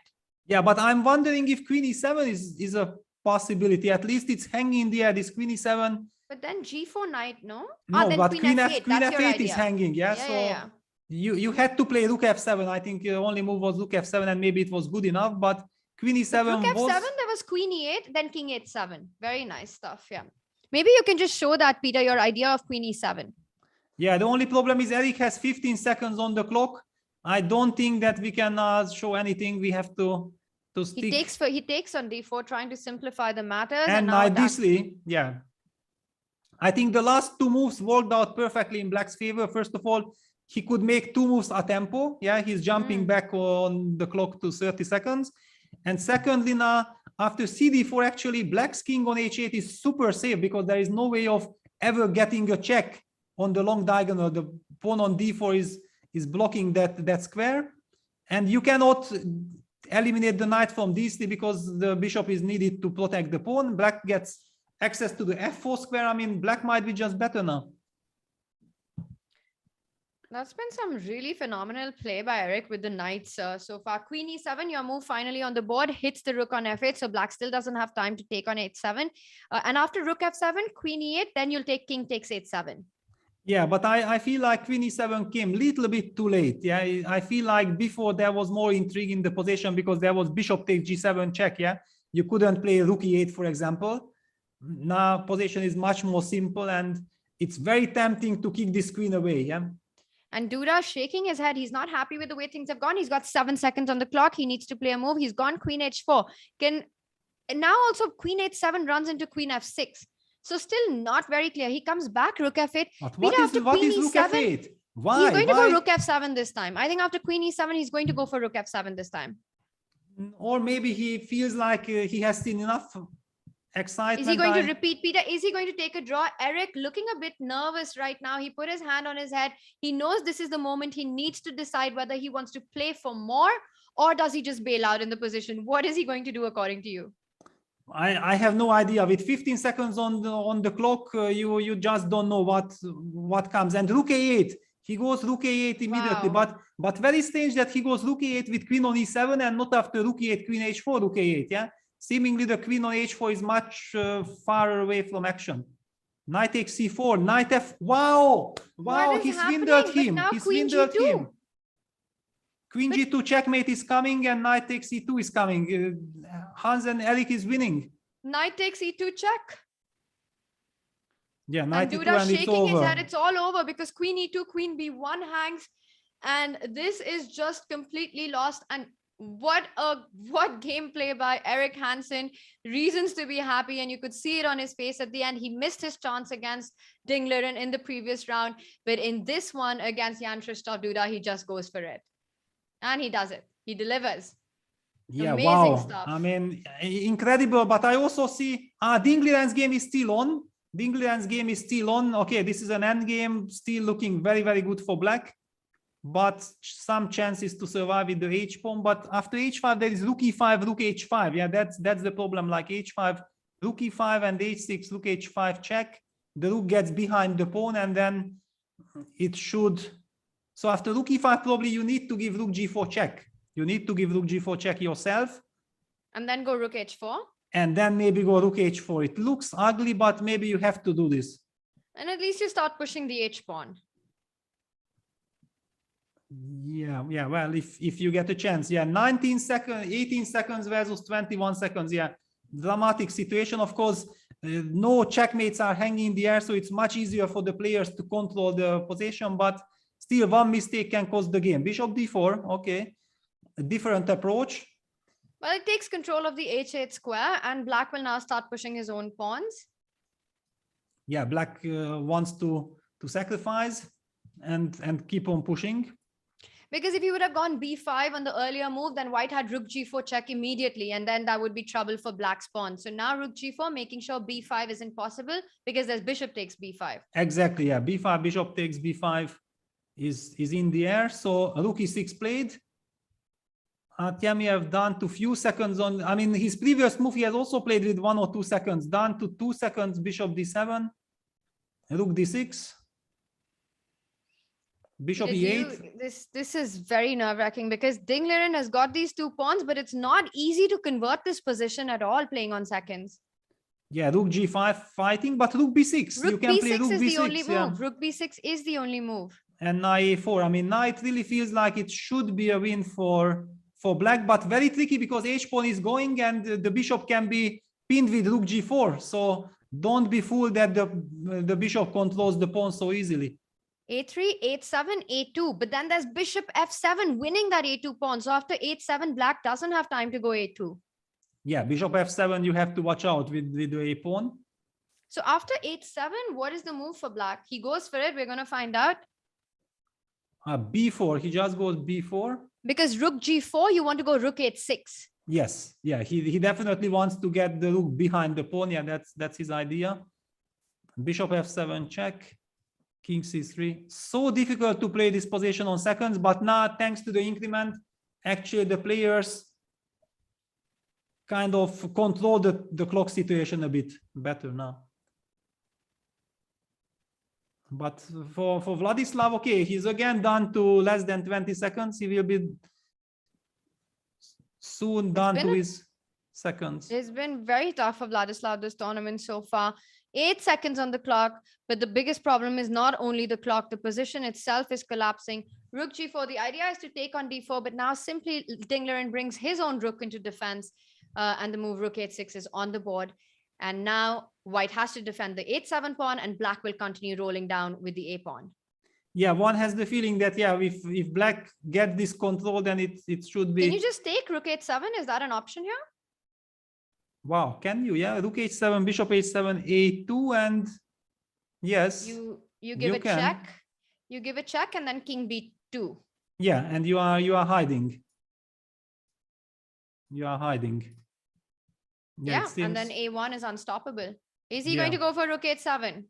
S7: Yeah, but I'm wondering if queen e7 is a possibility. At least it's hanging in the air, this queen e7.
S6: But then g4 knight, no?
S7: No,
S6: then
S7: but
S6: queen f8,
S7: queen f8 is hanging, yeah.
S6: Yeah.
S7: You had to play rook f7. I think your only move was rook f7, and maybe it was good enough, but queen e7
S6: rook f7, there was queen e8, then king h7. Very nice stuff, yeah. Maybe you can just show that, Peter, your idea of queen e7.
S7: Yeah, the only problem is Eric has 15 seconds on the clock. I don't think that we can show anything. We have to stick.
S6: He takes on d4, trying to simplify the matters.
S7: And knight d3, yeah. I think the last 2 moves worked out perfectly in black's favor. First of all, he could make 2 moves a tempo. Yeah, he's jumping back on the clock to 30 seconds. And secondly, now, after cd4, actually, black's king on h8 is super safe, because there is no way of ever getting a check on the long diagonal. The pawn on d4 is blocking that square. And you cannot eliminate the knight from d3 because the bishop is needed to protect the pawn. Black gets access to the f4 square. I mean, black might be just better now.
S6: That's been some really phenomenal play by Eric with the knights so far. Queen e7, your move finally on the board, hits the rook on f8. So black still doesn't have time to take on h7. And after rook f7, queen e8, then you'll take king takes h7.
S7: Yeah, but I feel like queen e7 came a little bit too late. Yeah, I feel like before there was more intrigue in the position because there was bishop takes g7 check. Yeah, you couldn't play rook e8, for example. Now position is much more simple and it's very tempting to kick this queen away. Yeah.
S6: And Duda shaking his head. He's not happy with the way things have gone. He's got 7 seconds on the clock. He needs to play a move. He's gone queen h4. Now also queen h7 runs into queen f6. So still not very clear. He comes back, rook f8.
S7: But what is rook f8? Why?
S6: He's going to go rook f7 this time. I think after queen e7, he's going to go for rook f7 this time.
S7: Or maybe he feels like he has seen enough excitement.
S6: Is he going to repeat, Peter? Is he going to take a draw? Eric looking a bit nervous right now. He put his hand on his head. He knows this is the moment he needs to decide whether he wants to play for more or does he just bail out in the position. What is he going to do according to you?
S7: I have no idea. With 15 seconds on the clock, you just don't know what comes. And rook a8, he goes rook a8 immediately.
S6: Wow.
S7: But very strange that he goes rook a8 with queen on e7 and not after rook a8, queen h4, rook a8. Yeah. Seemingly the queen on h4 is much far away from action. Knight takes c4, knight f. Wow, he swindled him. He swindled him. Queen g2 checkmate is coming and knight takes e2 is coming. Hans and Eric is winning.
S6: Knight takes e2 check.
S7: Yeah, knight
S6: and
S7: e2
S6: Duda
S7: and it's
S6: shaking his
S7: over.
S6: head. It's all over because queen e2, queen b1 hangs. And this is just completely lost. And what gameplay by Eric Hansen. Reasons to be happy, and you could see it on his face at the end. He missed his chance against Dingleren in the previous round, but in this one against Jan-Krzysztof Duda, he just goes for it and he does it. He delivers.
S7: Yeah,
S6: amazing
S7: wow.
S6: stuff.
S7: I mean, incredible. But I also see Dingleren's game is still on. Dingleren's game is still on. Okay, this is an end game, still looking very, very good for black. But some chances to survive with the h pawn. But after h5, there is rook e5, rook h5. Yeah, that's the problem. Like h5, rook e5 and h6, rook h5 check. The rook gets behind the pawn, and then it should. So after rook e5, probably you need to give rook g4 check. You need to give rook g4 check yourself.
S6: And then go rook h4.
S7: And then maybe go rook h4. It looks ugly, but maybe you have to do this.
S6: And at least you start pushing the h pawn.
S7: Yeah, well, if you get a chance. Yeah, 19 seconds, 18 seconds versus 21 seconds. Yeah, dramatic situation. Of course, no checkmates are hanging in the air, so it's much easier for the players to control the position, but still one mistake can cost the game. Bishop d4, okay, a different approach.
S6: Well, it takes control of the h8 square, and black will now start pushing his own pawns.
S7: Yeah, black wants to sacrifice and keep on pushing.
S6: Because if he would have gone b5 on the earlier move, then white had rook g4 check immediately, and then that would be trouble for black's pawn. So now rook g4, making sure b5 isn't possible because there's bishop takes b5.
S7: Exactly, yeah, b5, bishop takes b5 is in the air. So rook e6 played. Tiamiev down to few seconds on. I mean, his previous move, he has also played with 1 or 2 seconds. Down to 2 seconds, bishop d7, rook d6. Bishop e8.
S6: This is very nerve-wracking because Dingleren has got these 2 pawns, but it's not easy to convert this position at all playing on seconds.
S7: Yeah, rook g5 fighting, but rook b6.
S6: Rook
S7: you can
S6: b6
S7: play rook
S6: is
S7: b6,
S6: the only
S7: yeah.
S6: move. Rook b6 is the only move.
S7: And knight a4. I mean, knight really feels like it should be a win for black, but very tricky because h-pawn is going and the bishop can be pinned with rook g4. So don't be fooled that the bishop controls the pawn so easily.
S6: a3, a7, a2, but then there's bishop f7 winning that a2 pawn. So after a7, black doesn't have time to go a2.
S7: Yeah, bishop f7, you have to watch out with the a pawn.
S6: So after h7, what is the move for black? He goes for it. We're going to find out.
S7: B4, he just goes b4.
S6: Because rook g4, you want to go rook h6.
S7: Yes, yeah, he definitely wants to get the rook behind the pawn. Yeah, that's his idea. Bishop f7 check. King c3. So difficult to play this position on seconds, but now thanks to the increment, actually the players kind of control the clock situation a bit better now. But for Vladislav, okay, he's again down to less than 20 seconds. He will be soon down to his seconds.
S6: It's been very tough for Vladislav this tournament so far. 8 seconds on the clock, but the biggest problem is not only the clock, the position itself is collapsing. Rook g4, the idea is to take on d4, but now simply Dinglerin brings his own rook into defense, and the move rook h6 is on the board. And now white has to defend the h7 pawn, and black will continue rolling down with the a pawn.
S7: Yeah, one has the feeling that, yeah, if black get this control, then it should be.
S6: Can you just take rook h7? Is that an option here?
S7: Wow, can you? Yeah, rook h7, bishop h7, a2, and yes.
S6: You give a check. You give a check, and then king b2.
S7: Yeah, and you are hiding. You are hiding.
S6: Yeah, and then a1 is unstoppable. Is he going to go for rook h7?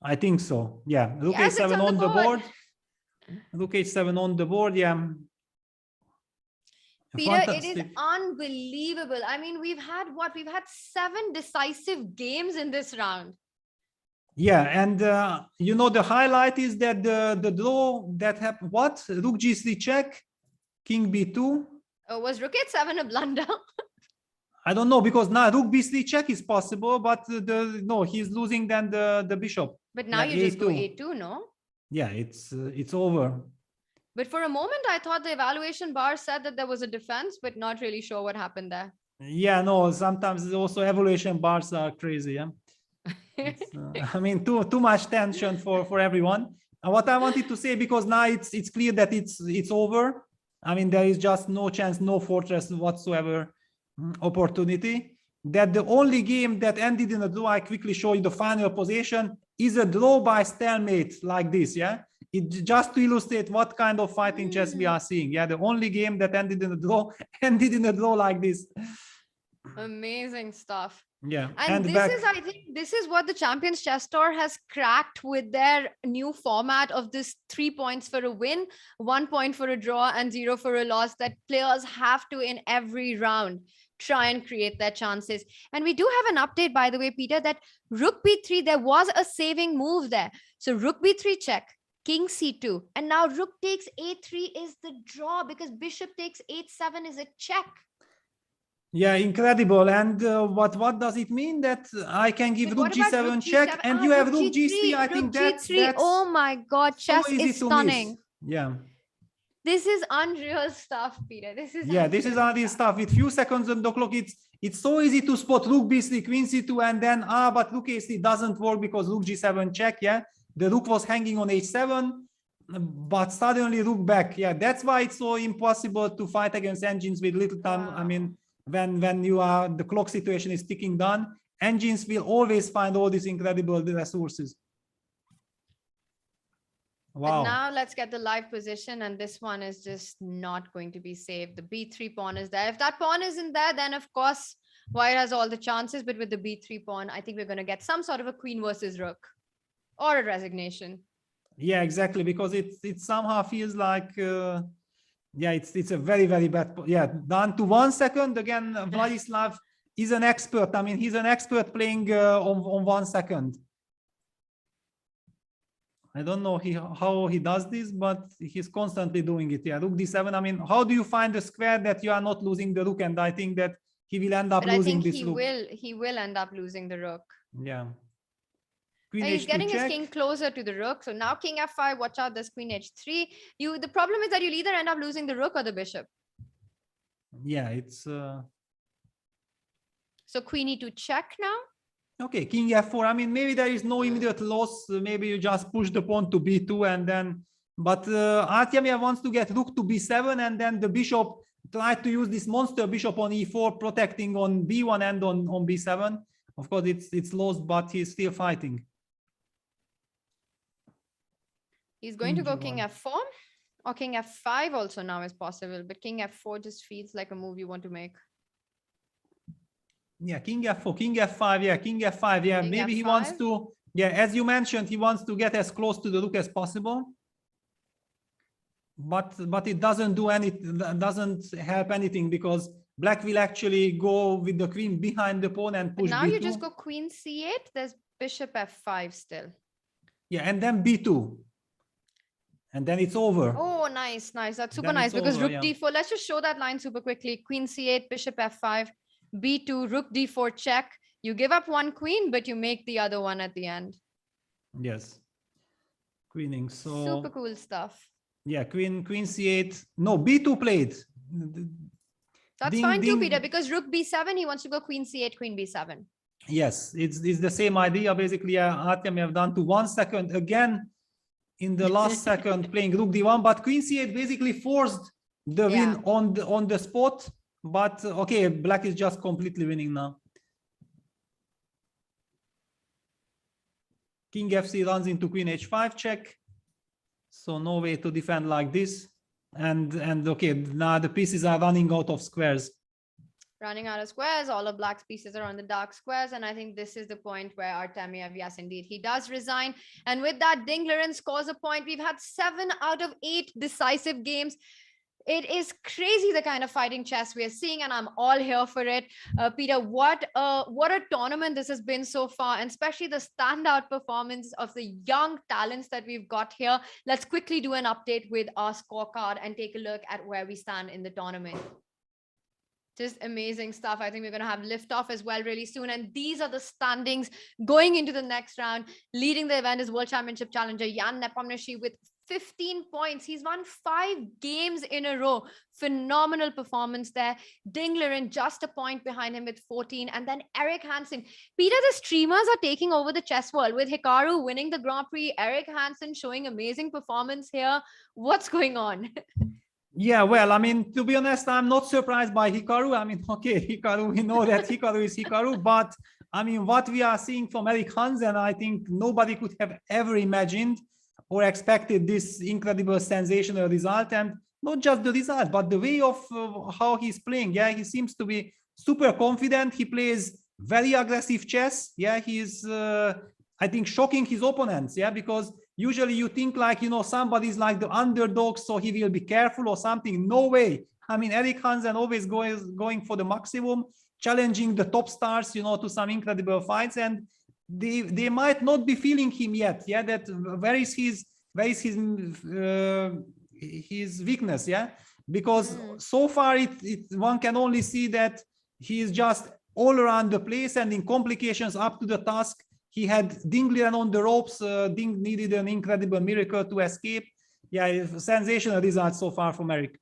S7: I think so. Yeah, rook
S6: Yes,
S7: h7 on the board.
S6: board.
S7: Rook h7 on the board. Yeah.
S6: Peter,
S7: Fantastic.
S6: it is unbelievable. I mean, we've had 7 decisive games in this round.
S7: Yeah, and you know, the highlight is that the draw that happened. What? Rook g3 check, king b2.
S6: Was rook h7 a blunder?
S7: I don't know, because now rook b3 check is possible, but no, he's losing then the bishop.
S6: But now you just go a2, no?
S7: Yeah, it's over.
S6: But for a moment, I thought the evaluation bar said that there was a defense, but not really sure what happened there.
S7: Yeah, no, sometimes also evaluation bars are crazy. Yeah. I mean, too much tension for everyone. And what I wanted to say, because now it's clear that it's over. I mean, there is just no chance, no fortress whatsoever opportunity. That the only game that ended in a draw, I quickly show you the final position, is a draw by stalemate like this. Yeah, it just to illustrate what kind of fighting chess we are seeing. Yeah, the only game that ended in a draw ended in a draw like this.
S6: Amazing stuff.
S7: Yeah,
S6: and I think this is what the Champions Chess Tour has cracked with their new format of this 3 points for a win, 1 point for a draw, and 0 for a loss, that players have to, in every round, try and create their chances. And we do have an update, by the way, Peter, that rook b3, there was a saving move there. So rook b3 check, king c2, and now rook takes a3 is the draw, because bishop takes h7 is a check.
S7: Yeah, incredible. And what does it mean? That I can give rook g7 check, and you have rook g3. I think that's
S6: oh my God, chess is stunning.
S7: Yeah.
S6: This is unreal stuff, Peter. This is
S7: unreal stuff. With few seconds on the clock, it's so easy to spot rook b3, queen c2, and then but rook a3 doesn't work because rook g7 check. Yeah, the rook was hanging on h7, but suddenly rook back. Yeah, that's why it's so impossible to fight against engines with little time. Wow. I mean, when you are, the clock situation is ticking down, engines will always find all these incredible resources. Wow.
S6: But now let's get the live position, and this one is just not going to be saved. The b3 pawn is there. If that pawn isn't there, then of course white has all the chances, but with the b3 pawn, I think we're going to get some sort of a queen versus rook or a resignation.
S7: Yeah, exactly, because it somehow feels like yeah, it's a very, very bad. Yeah, down to 1 second. Again, Vladislav is an expert. I mean, he's an expert playing on 1 second. I don't know how he does this, but he's constantly doing it. Yeah, rook d7. I mean, how do you find the square that you are not losing the rook? And I think that he will end up losing this rook.
S6: He will end up losing the rook.
S7: Yeah.
S6: He's getting his king closer to the rook. So now king f5, watch out, there's queen h3. The problem is that you'll either end up losing the rook or the bishop.
S7: Yeah, it's...
S6: So queen e2 check now.
S7: Okay, king f4. I mean, maybe there is no immediate loss. Maybe you just push the pawn to b2 and then... But Artemiev wants to get rook to b7, and then the bishop tried to use this monster bishop on e4, protecting on b1 and on b7. Of course, it's lost, but he's still fighting.
S6: He's going to go king f4, or king f5 also now is possible, but king f4 just feels like a move you want to make.
S7: Yeah, king f4, king f5, yeah, king f5, yeah. King maybe F5? He wants to, yeah, as you mentioned, he wants to get as close to the rook as possible. But it doesn't do doesn't help anything, because Black will actually go with the queen behind the pawn and
S6: But
S7: push
S6: now
S7: b2.
S6: you just go queen c8. There's bishop f5 still.
S7: Yeah, and then b2. And then it's over.
S6: Oh, nice, nice. That's super
S7: Then
S6: nice
S7: it's
S6: because
S7: over,
S6: rook
S7: yeah.
S6: d4. Let's just show that line super quickly. Queen c8, bishop f5, b2, rook d4 check. You give up one queen, but you make the other one at the end.
S7: Yes. Queening. So
S6: Super cool stuff.
S7: yeah, queen c8. No, b2 played.
S6: That's
S7: Ding,
S6: fine too,
S7: ding.
S6: Peter, because rook b7, he wants to go queen c8, queen b7.
S7: Yes, it's the same idea. Basically, Artem have done to 1 second again in the last second playing rook d1, but queen c8 basically forced the win on the spot. But okay, black is just completely winning now. King fc runs into queen h5 check. So no way to defend like this. And okay, now the pieces are running out of squares.
S6: Running out of squares, all of black's pieces are on the dark squares. And I think this is the point where Artemiev, yes, indeed, he does resign. And with that, Ding-Liren scores a point. We've had 7 out of 8 decisive games. It is crazy the kind of fighting chess we are seeing, and I'm all here for it. Peter, what a tournament this has been so far, and especially the standout performance of the young talents that we've got here. Let's quickly do an update with our scorecard and take a look at where we stand in the tournament. Just amazing stuff. I think we're going to have liftoff as well really soon. And these are the standings going into the next round. Leading the event is World Championship challenger Jan Nepomniachtchi with 15 points. He's won 5 games in a row. Phenomenal performance there. Ding-Liren just a point behind him with 14. And then Eric Hansen. Peter, the streamers are taking over the chess world with Hikaru winning the Grand Prix. Eric Hansen showing amazing performance here. What's going on?
S7: Yeah, well, I mean, to be honest, I'm not surprised by Hikaru. I mean, okay, Hikaru, we know that Hikaru is Hikaru, but I mean, what we are seeing from Eric Hansen, I think nobody could have ever imagined or expected this incredible, sensational result. And not just the result, but the way of how he's playing. Yeah, he seems to be super confident. He plays very aggressive chess. Yeah, he's, I think, shocking his opponents. Yeah, because usually you think like, you know, somebody's like the underdog, so he will be careful or something. No way. I mean, Eric Hansen always going for the maximum, challenging the top stars, you know, to some incredible fights. And they might not be feeling him yet. Yeah, that where is his weakness? Yeah, because so far one can only see that he is just all around the place and in complications up to the task. He had Ding-Liren on the ropes. Ding needed an incredible miracle to escape. Yeah, sensational results so far from Eric.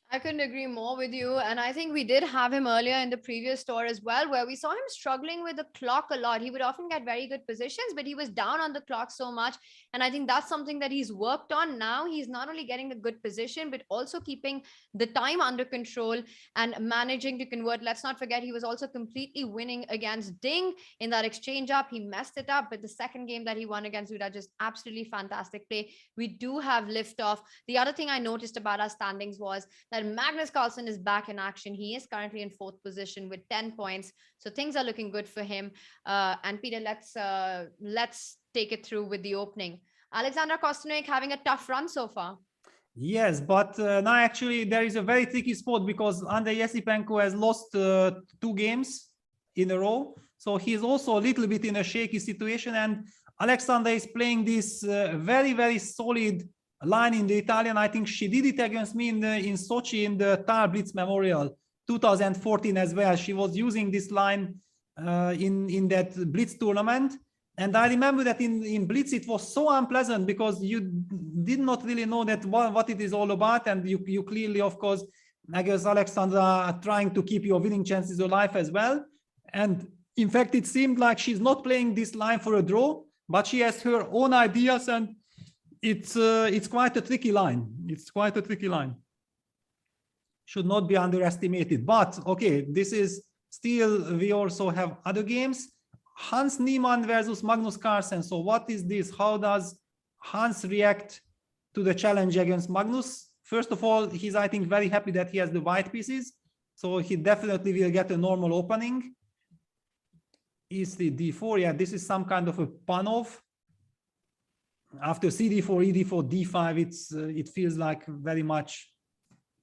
S6: I couldn't agree more with you. And I think we did have him earlier in the previous tour as well, where we saw him struggling with the clock a lot. He would often get very good positions, but he was down on the clock so much. And I think that's something that he's worked on. Now he's not only getting a good position, but also keeping the time under control and managing to convert. Let's not forget, he was also completely winning against Ding in that exchange up. He messed it up, but the second game that he won against Duda, just absolutely fantastic play. We do have liftoff. The other thing I noticed about our standings was that Magnus Carlsen is back in action. He is currently in 4th position with 10 points. So things are looking good for him. And Peter, let's take it through with the opening. Alexander Kostanek having a tough run so far.
S7: Yes, but now actually there is a very tricky spot because Andrei Esipenko has lost 2 games in a row. So he's also a little bit in a shaky situation. And Alexander is playing this very, very solid line in the Italian. I think she did it against me in Sochi in the Tar Blitz Memorial 2014 as well. She was using this line in that Blitz tournament. And I remember that in Blitz, it was so unpleasant because you did not really know that what it is all about. And you clearly, of course, I guess Alexandra are trying to keep your winning chances alive as well. And in fact, it seemed like she's not playing this line for a draw, but she has her own ideas, and it's quite a tricky line. It's quite a tricky line. Should not be underestimated. But okay, this is still, we also have other games. Hans Niemann versus Magnus Carlsen. So what is this? How does Hans react to the challenge against Magnus? First of all, he's, I think, very happy that he has the white pieces. So he definitely will get a normal opening. E3, D4. Yeah, this is some kind of a Panov. After CD4, ED4, D5, it feels like very much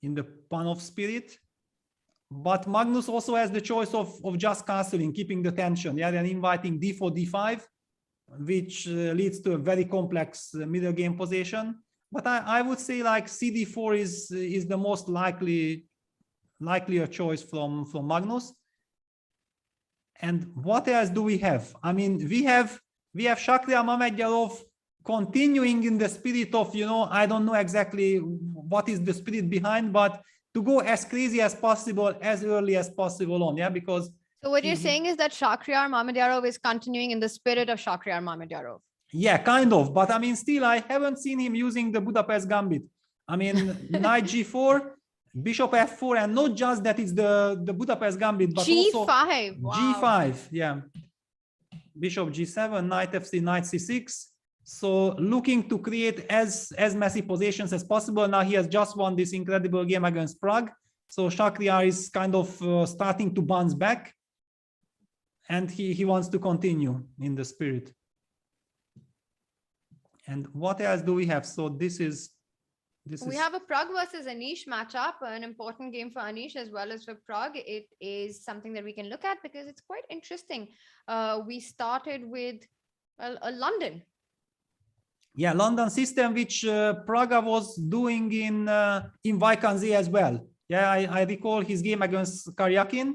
S7: in the Panov spirit. But Magnus also has the choice of just castling, keeping the tension, yeah, and inviting d4, d5, which leads to a very complex middle game position. But I would say like cd4 is the most likelier choice from Magnus. And what else do we have? I mean, we have Shakhriyar Mamedyarov continuing in the spirit of, you know, I don't know exactly what is the spirit behind, but to go as crazy as possible, as early as possible on, yeah, because.
S6: So what you're saying is that Shakhriyar Mamedyarov is continuing in the spirit of Shakhriyar Mamedyarov.
S7: Yeah, kind of. But I mean, still, I haven't seen him using the Budapest Gambit. I mean, knight g4, bishop f4, and not just that it's the Budapest Gambit, but
S6: G5.
S7: also
S6: Wow.
S7: g5. Yeah. Bishop g7, knight f3, knight c6. So looking to create as messy positions as possible. Now he has just won this incredible game against Prague. So Shakhriyar is kind of starting to bounce back. And he wants to continue in the spirit. And what else do we have? So we have
S6: a Prague versus Anish matchup, an important game for Anish as well as for Prague. It is something that we can look at because it's quite interesting. We started with London.
S7: Yeah, London system, which Praga was doing in Vaikanzi as well. Yeah, I recall his game against Karyakin.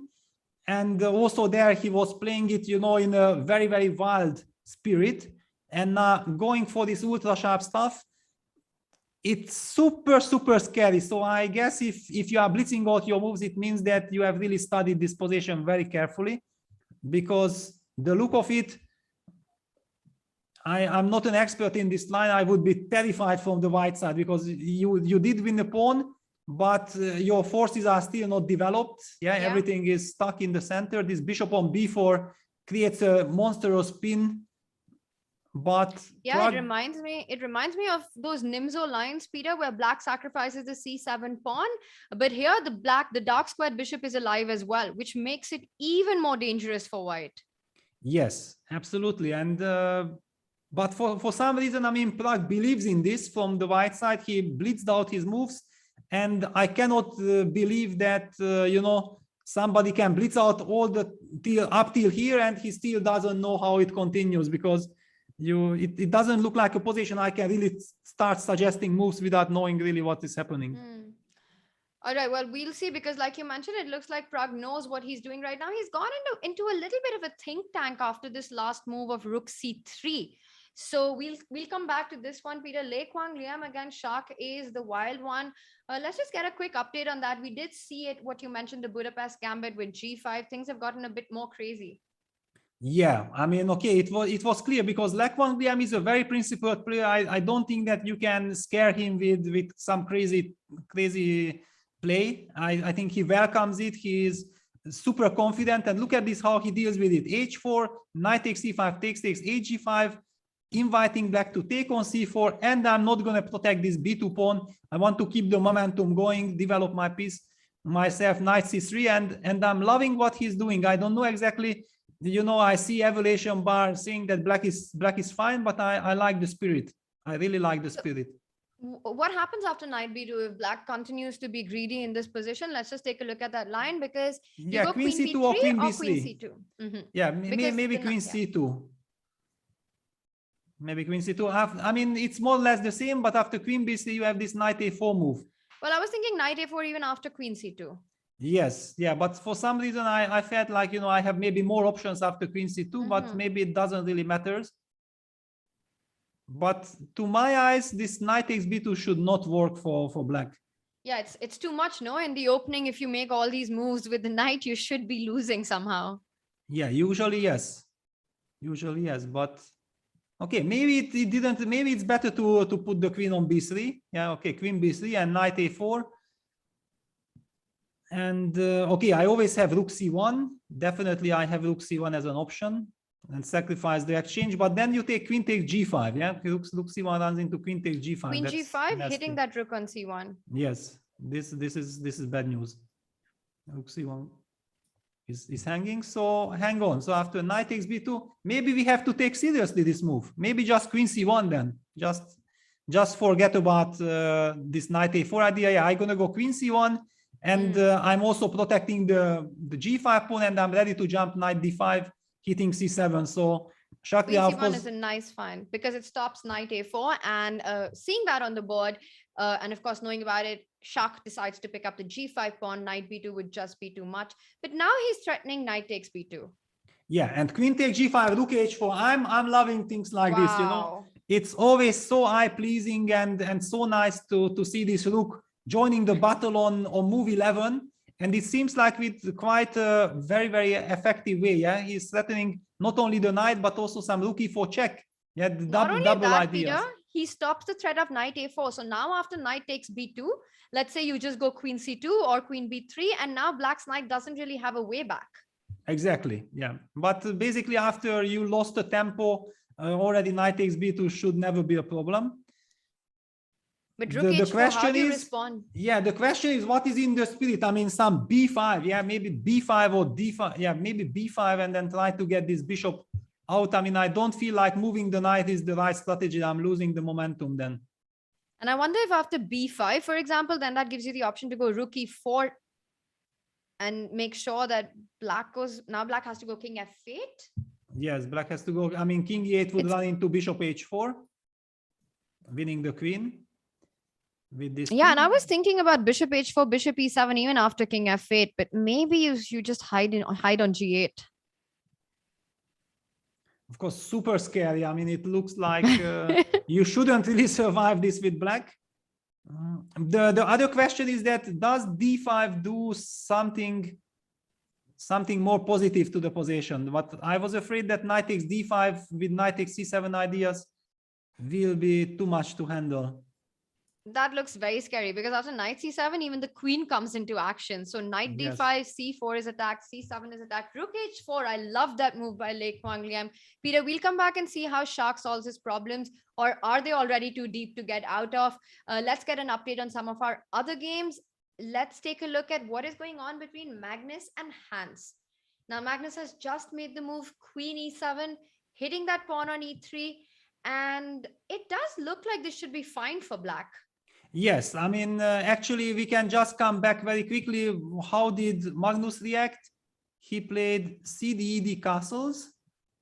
S7: And also there he was playing it, you know, in a very, very wild spirit. And going for this ultra sharp stuff, it's super, super scary. So I guess if you are blitzing out your moves, it means that you have really studied this position very carefully, because the look of it, I'm not an expert in this line. I would be terrified from the white side, because you did win the pawn, but your forces are still not developed. Yeah, everything is stuck in the center. This bishop on b4 creates a monstrous pin. But
S6: yeah, it reminds me of those Nimzo lines, Peter, where black sacrifices the c7 pawn, but here the dark squared bishop is alive as well, which makes it even more dangerous for white.
S7: Yes, absolutely. And but for some reason, I mean, Pragg believes in this from the white side. He blitzed out his moves, and I cannot believe that you know, somebody can blitz out all up till here and he still doesn't know how it continues, because it doesn't look like a position I can really start suggesting moves without knowing really what is happening.
S6: All right, well, we'll see, because like you mentioned, it looks like Pragg knows what he's doing right now. He's gone into a little bit of a think tank after this last move of rook c3. So we'll come back to this one, Peter. Lekwang Liam against Shak is the wild one. Let's just get a quick update on that. We did see it, what you mentioned, the Budapest Gambit with g5. Things have gotten a bit more crazy.
S7: Yeah, I mean, okay, it was clear, because Lekwang Liam is a very principled player. I don't think that you can scare him with some crazy play. I think he welcomes it. He is super confident, and look at this, how he deals with it. h4, knight takes c5, takes hg5, inviting black to take on c4, and I'm not going to protect this b2 pawn. I want to keep the momentum going, develop my piece myself, knight c3, and I'm loving what he's doing. I don't know exactly, you know, I see evaluation bar saying that black is fine, but I like the spirit. I really like the spirit.
S6: What happens after knight b2 if black continues to be greedy in this position? Let's just take a look at that line, because you go
S7: queen
S6: queen
S7: c2 or queen
S6: b3
S7: b3.
S6: or queen c2.
S7: Yeah, maybe queen c2. Maybe queen c2. I mean, it's more or less the same, but after queen b3, you have this knight a4 move.
S6: Well, I was thinking knight a4 even after queen c2.
S7: Yes, yeah, but for some reason, I felt like, you know, I have maybe more options after queen c2, but maybe it doesn't really matter. But to my eyes, this knight takes b2 should not work for black.
S6: Yeah, it's too much, no? In the opening, if you make all these moves with the knight, you should be losing somehow.
S7: Yeah, usually yes. Usually yes, but okay, maybe it didn't. Maybe it's better to put the queen on b3. Yeah, okay, queen b3 and knight a4. And okay, I always have rook c1. Definitely, I have rook c1 as an option and sacrifice the exchange. But then you take queen takes g5. Yeah, rook c1 runs into queen takes g5.
S6: Queen
S7: That's
S6: g5,
S7: nasty.
S6: hitting that rook on c1.
S7: Yes, this is bad news. Rook c1 is hanging. So hang on. So after knight takes b2, maybe we have to take seriously this move. Maybe just queen c1 then. Just forget about this knight a4 idea. Yeah, I'm gonna go queen c1. And I'm also protecting the g5 pawn, and I'm ready to jump knight d5, hitting c7. So
S6: Queen
S7: Shakya, of
S6: c1
S7: course,
S6: is a nice find because it stops knight a4, and seeing that on the board, and of course knowing about it, Shak decides to pick up the g5 pawn. Knight b2 would just be too much, but now he's threatening knight takes b2.
S7: yeah, and queen takes g5, rook h4. I'm loving things like this, you know.
S6: Wow.
S7: It's always so eye-pleasing and so nice to see this rook joining the battle on move 11. And it seems like with quite a very, very effective way. Yeah, he's threatening not only the knight, but also some rook e4 check. Yeah, the
S6: Not only
S7: double
S6: that,
S7: ideas.
S6: Peter, he stops the threat of knight a4. So now after knight takes b2, let's say you just go queen c2 or queen b3, and now black's knight doesn't really have a way back.
S7: Exactly, yeah. But basically after you lost the tempo, already knight takes b2 should never be a problem.
S6: But rook h4, how do you respond?
S7: Yeah, the question is what is in the spirit? I mean, some b5, yeah, maybe b5 or d5, yeah, maybe b5, and then try to get this bishop out. I mean, I don't feel like moving the knight is the right strategy. I'm losing the momentum then.
S6: And I wonder if after b5, for example, then that gives you the option to go rook e4 and make sure that black goes, now black has to go king f8.
S7: Yes, black has to go, I mean, king e8 would run into bishop h4, winning the queen. With this
S6: Yeah, and I was thinking about bishop h4, bishop e7, even after king f8, but maybe you just hide on g8.
S7: Of course, super scary. I mean, it looks like you shouldn't really survive this with black. The other question is that does d5 do something more positive to the position? But I was afraid that knight takes d5 with knight takes c7 ideas will be too much to handle.
S6: That looks very scary because after knight c7, even the queen comes into action. So knight d5, c4 is attacked, c7 is attacked, rook h4. I love that move by Leko. Peter, we'll come back and see how Shak solves his problems, or are they already too deep to get out of? Let's get an update on some of our other games. Let's take a look at what is going on between Magnus and Hans. Now, Magnus has just made the move queen e7, hitting that pawn on e3, and it does look like this should be fine for black.
S7: Yes, I mean, actually, we can just come back very quickly. How did Magnus react? He played cd castles.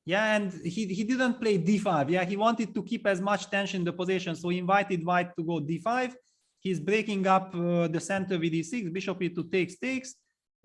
S7: Yeah, and he didn't play d5. Yeah, he wanted to keep as much tension in the position. So he invited white to go d5. He's breaking up the center with e6. Bishop e2 takes.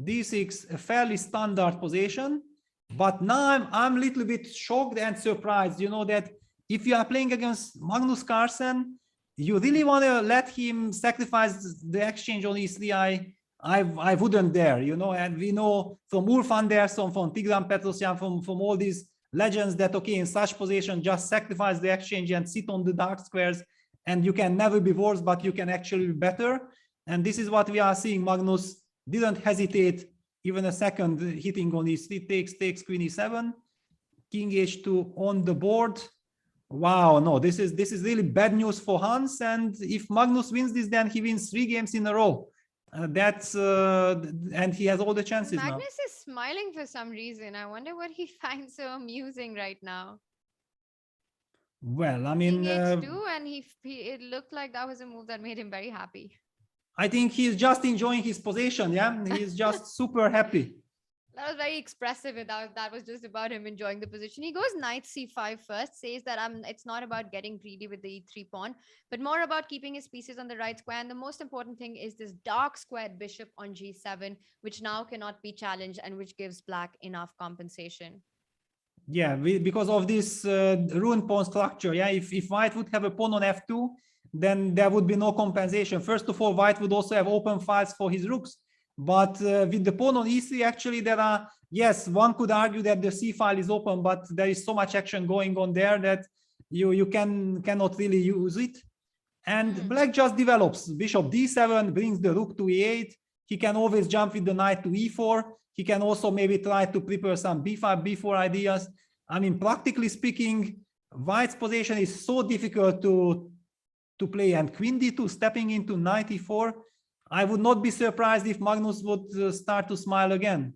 S7: d6, a fairly standard position. But now I'm a little bit shocked and surprised. You know that if you are playing against Magnus Carlsen, you really want to let him sacrifice the exchange on e3. I wouldn't dare, you know, and we know from Ulf Andersson, from Tigran Petrosyan, from all these legends that, okay, in such position, just sacrifice the exchange and sit on the dark squares, and you can never be worse, but you can actually be better. And this is what we are seeing. Magnus didn't hesitate even a second, hitting on e3, takes queen e7, king h2 on the board. Wow, no, this is really bad news for Hans. And if Magnus wins this, then he wins 3 games in a row. And he has all the chances now.
S6: Magnus is smiling for some reason. I wonder what he finds so amusing right now.
S7: Well, I mean,
S6: and it looked like that was a move that made him very happy.
S7: I think he's just enjoying his position. Yeah, he's just super happy.
S6: That was very expressive. That was just about him enjoying the position. He goes knight c5 first, says that it's not about getting greedy with the e3 pawn, but more about keeping his pieces on the right square. And the most important thing is this dark squared bishop on g7, which now cannot be challenged and which gives black enough compensation.
S7: Yeah, because of this ruined pawn structure. Yeah, if white would have a pawn on f2, then there would be no compensation. First of all, white would also have open files for his rooks. But with the pawn on e3, actually, there are, yes, one could argue that the c file is open, but there is so much action going on there that you cannot really use it. And black just develops. Bishop d7 brings the rook to e8. He can always jump with the knight to e4. He can also maybe try to prepare some b5, b4 ideas. I mean, practically speaking, white's position is so difficult to play. And queen d2 stepping into knight e4. I would not be surprised if Magnus would start to smile again.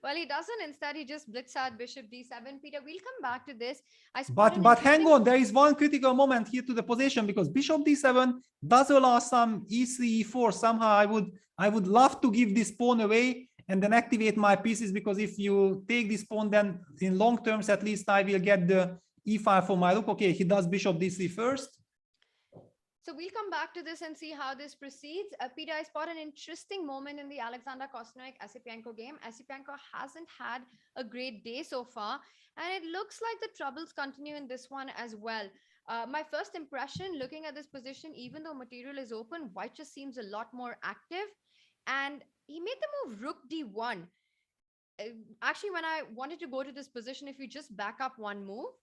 S6: Well, he doesn't. Instead, he just blitz out bishop d7. Peter, we'll come back to this.
S7: But hang on, there is one critical moment here to the position, because bishop d7 does allow some e3, e4. Somehow I would love to give this pawn away and then activate my pieces, because if you take this pawn, then in long terms at least I will get the e5 for my rook. Okay, he does bishop d3 first.
S6: So we'll come back to this and see how this proceeds. Peter, I spot an interesting moment in the Alexander Kostanovic-Esipenko game. Esipenko hasn't had a great day so far, and it looks like the troubles continue in this one as well. My first impression looking at this position, even though material is open, white just seems a lot more active, and he made the move rook d1. Actually, when I wanted to go to this position, if you just back up one move,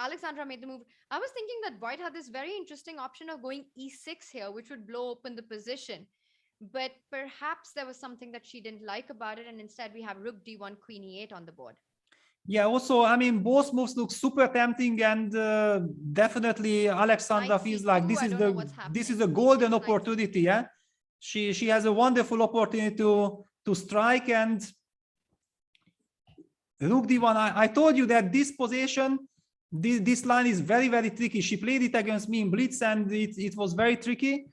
S6: Alexandra made the move. I was thinking that white had this very interesting option of going e6 here, which would blow open the position. But perhaps there was something that she didn't like about it, and instead we have rook d1, queen e8 on the board.
S7: Yeah, also, I mean, both moves look super tempting, and definitely Alexandra feels like this is a golden opportunity. Yeah, she has a wonderful opportunity to strike, and rook d1. I told you that this position, this line is very, very tricky. She played it against me in blitz, and it was very tricky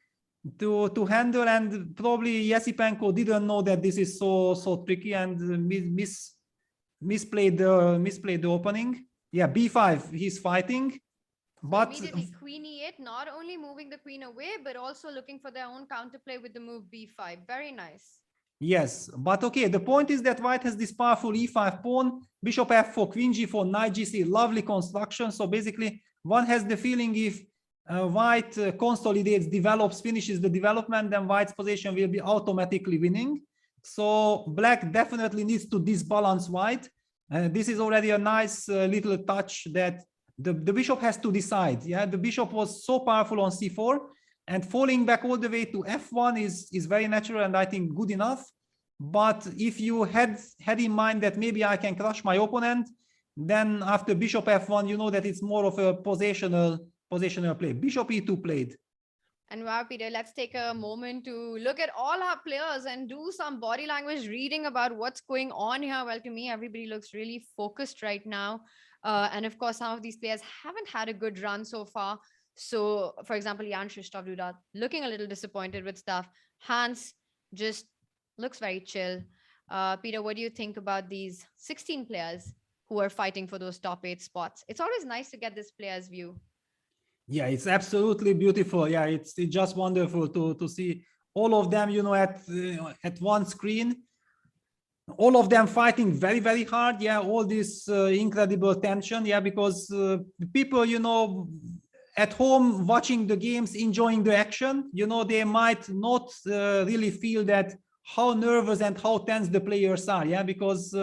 S7: to handle, and probably Esipenko didn't know that this is so tricky, and misplayed the opening. Yeah, b5, he's fighting, but
S6: immediately queen e8, not only moving the queen away, but also looking for their own counterplay with the move b5. Very nice.
S7: Yes, but okay, the point is that white has this powerful e5 pawn, bishop f4, queen g4, knight gc, lovely construction. So basically one has the feeling if white consolidates, develops, finishes the development, then white's position will be automatically winning. So black definitely needs to disbalance white. This is already a nice little touch that the bishop has to decide. Yeah, the bishop was so powerful on c4, and falling back all the way to f1 is very natural, and I think good enough. But if you had in mind that maybe I can crush my opponent, then after bishop f1, you know that it's more of a positional play. Bishop e2 played.
S6: And wow, Peter, let's take a moment to look at all our players and do some body language reading about what's going on here. Well, to me, everybody looks really focused right now. And of course, some of these players haven't had a good run so far. So, for example, Jan-Krzysztof looking a little disappointed with stuff. Hans just looks very chill. Peter, what do you think about these 16 players who are fighting for those top 8 spots? It's always nice to get this player's view.
S7: Yeah, it's absolutely beautiful. Yeah, it's just wonderful to see all of them, you know, at one screen. All of them fighting very, very hard. Yeah, all this incredible tension. Yeah, because people, you know, at home watching the games, enjoying the action, you know, they might not really feel that how nervous and how tense the players are. Yeah, because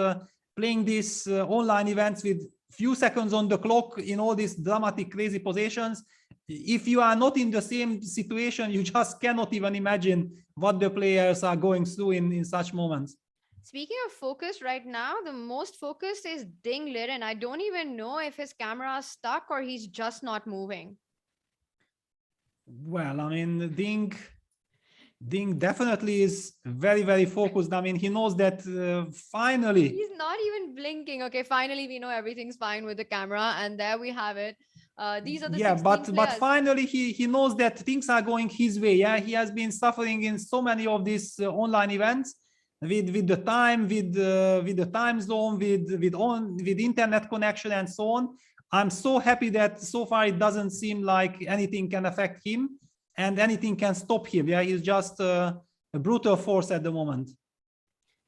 S7: playing these online events with few seconds on the clock in all these dramatic, crazy positions, if you are not in the same situation, you just cannot even imagine what the players are going through in such moments.
S6: Speaking of focus right now, the most focused is Ding Liren. I don't even know if his camera is stuck or he's just not moving.
S7: Well, I mean, Ding definitely is very, very focused. I mean, he knows that finally.
S6: He's not even blinking. Okay, finally we know everything's fine with the camera, and there we have it. These are the 16 players.
S7: But finally he knows that things are going his way. Yeah, he has been suffering in so many of these online events with the time, with the time zone, with internet connection and so on. I'm so happy that so far it doesn't seem like anything can affect him and anything can stop him. Yeah, he's just a brutal force at the moment.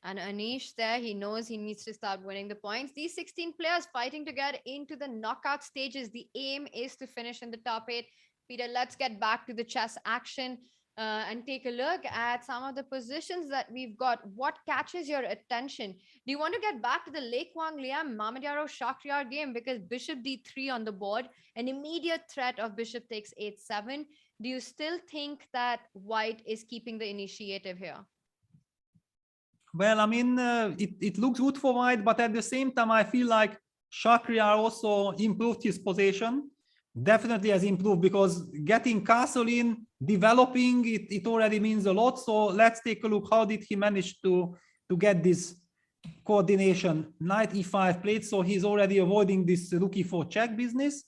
S6: And Anish there, he knows he needs to start winning the points. These 16 players fighting to get into the knockout stages. The aim is to finish in the top 8. Peter, let's get back to the chess action and take a look at some of the positions that we've got. What catches your attention? Do you want to get back to the Lek Wang Liam Mamadiyaro Shakhriyar game? Because bishop d3 on the board, an immediate threat of bishop takes 8-7. Do you still think that white is keeping the initiative here?
S7: Well, I mean, it looks good for white, but at the same time, I feel like Shakhriyar also improved his position. Definitely has improved, because getting castle in, developing it already means a lot. So let's take a look. How did he manage to get this coordination. Knight e5 played, so he's already avoiding this rook e4 check business.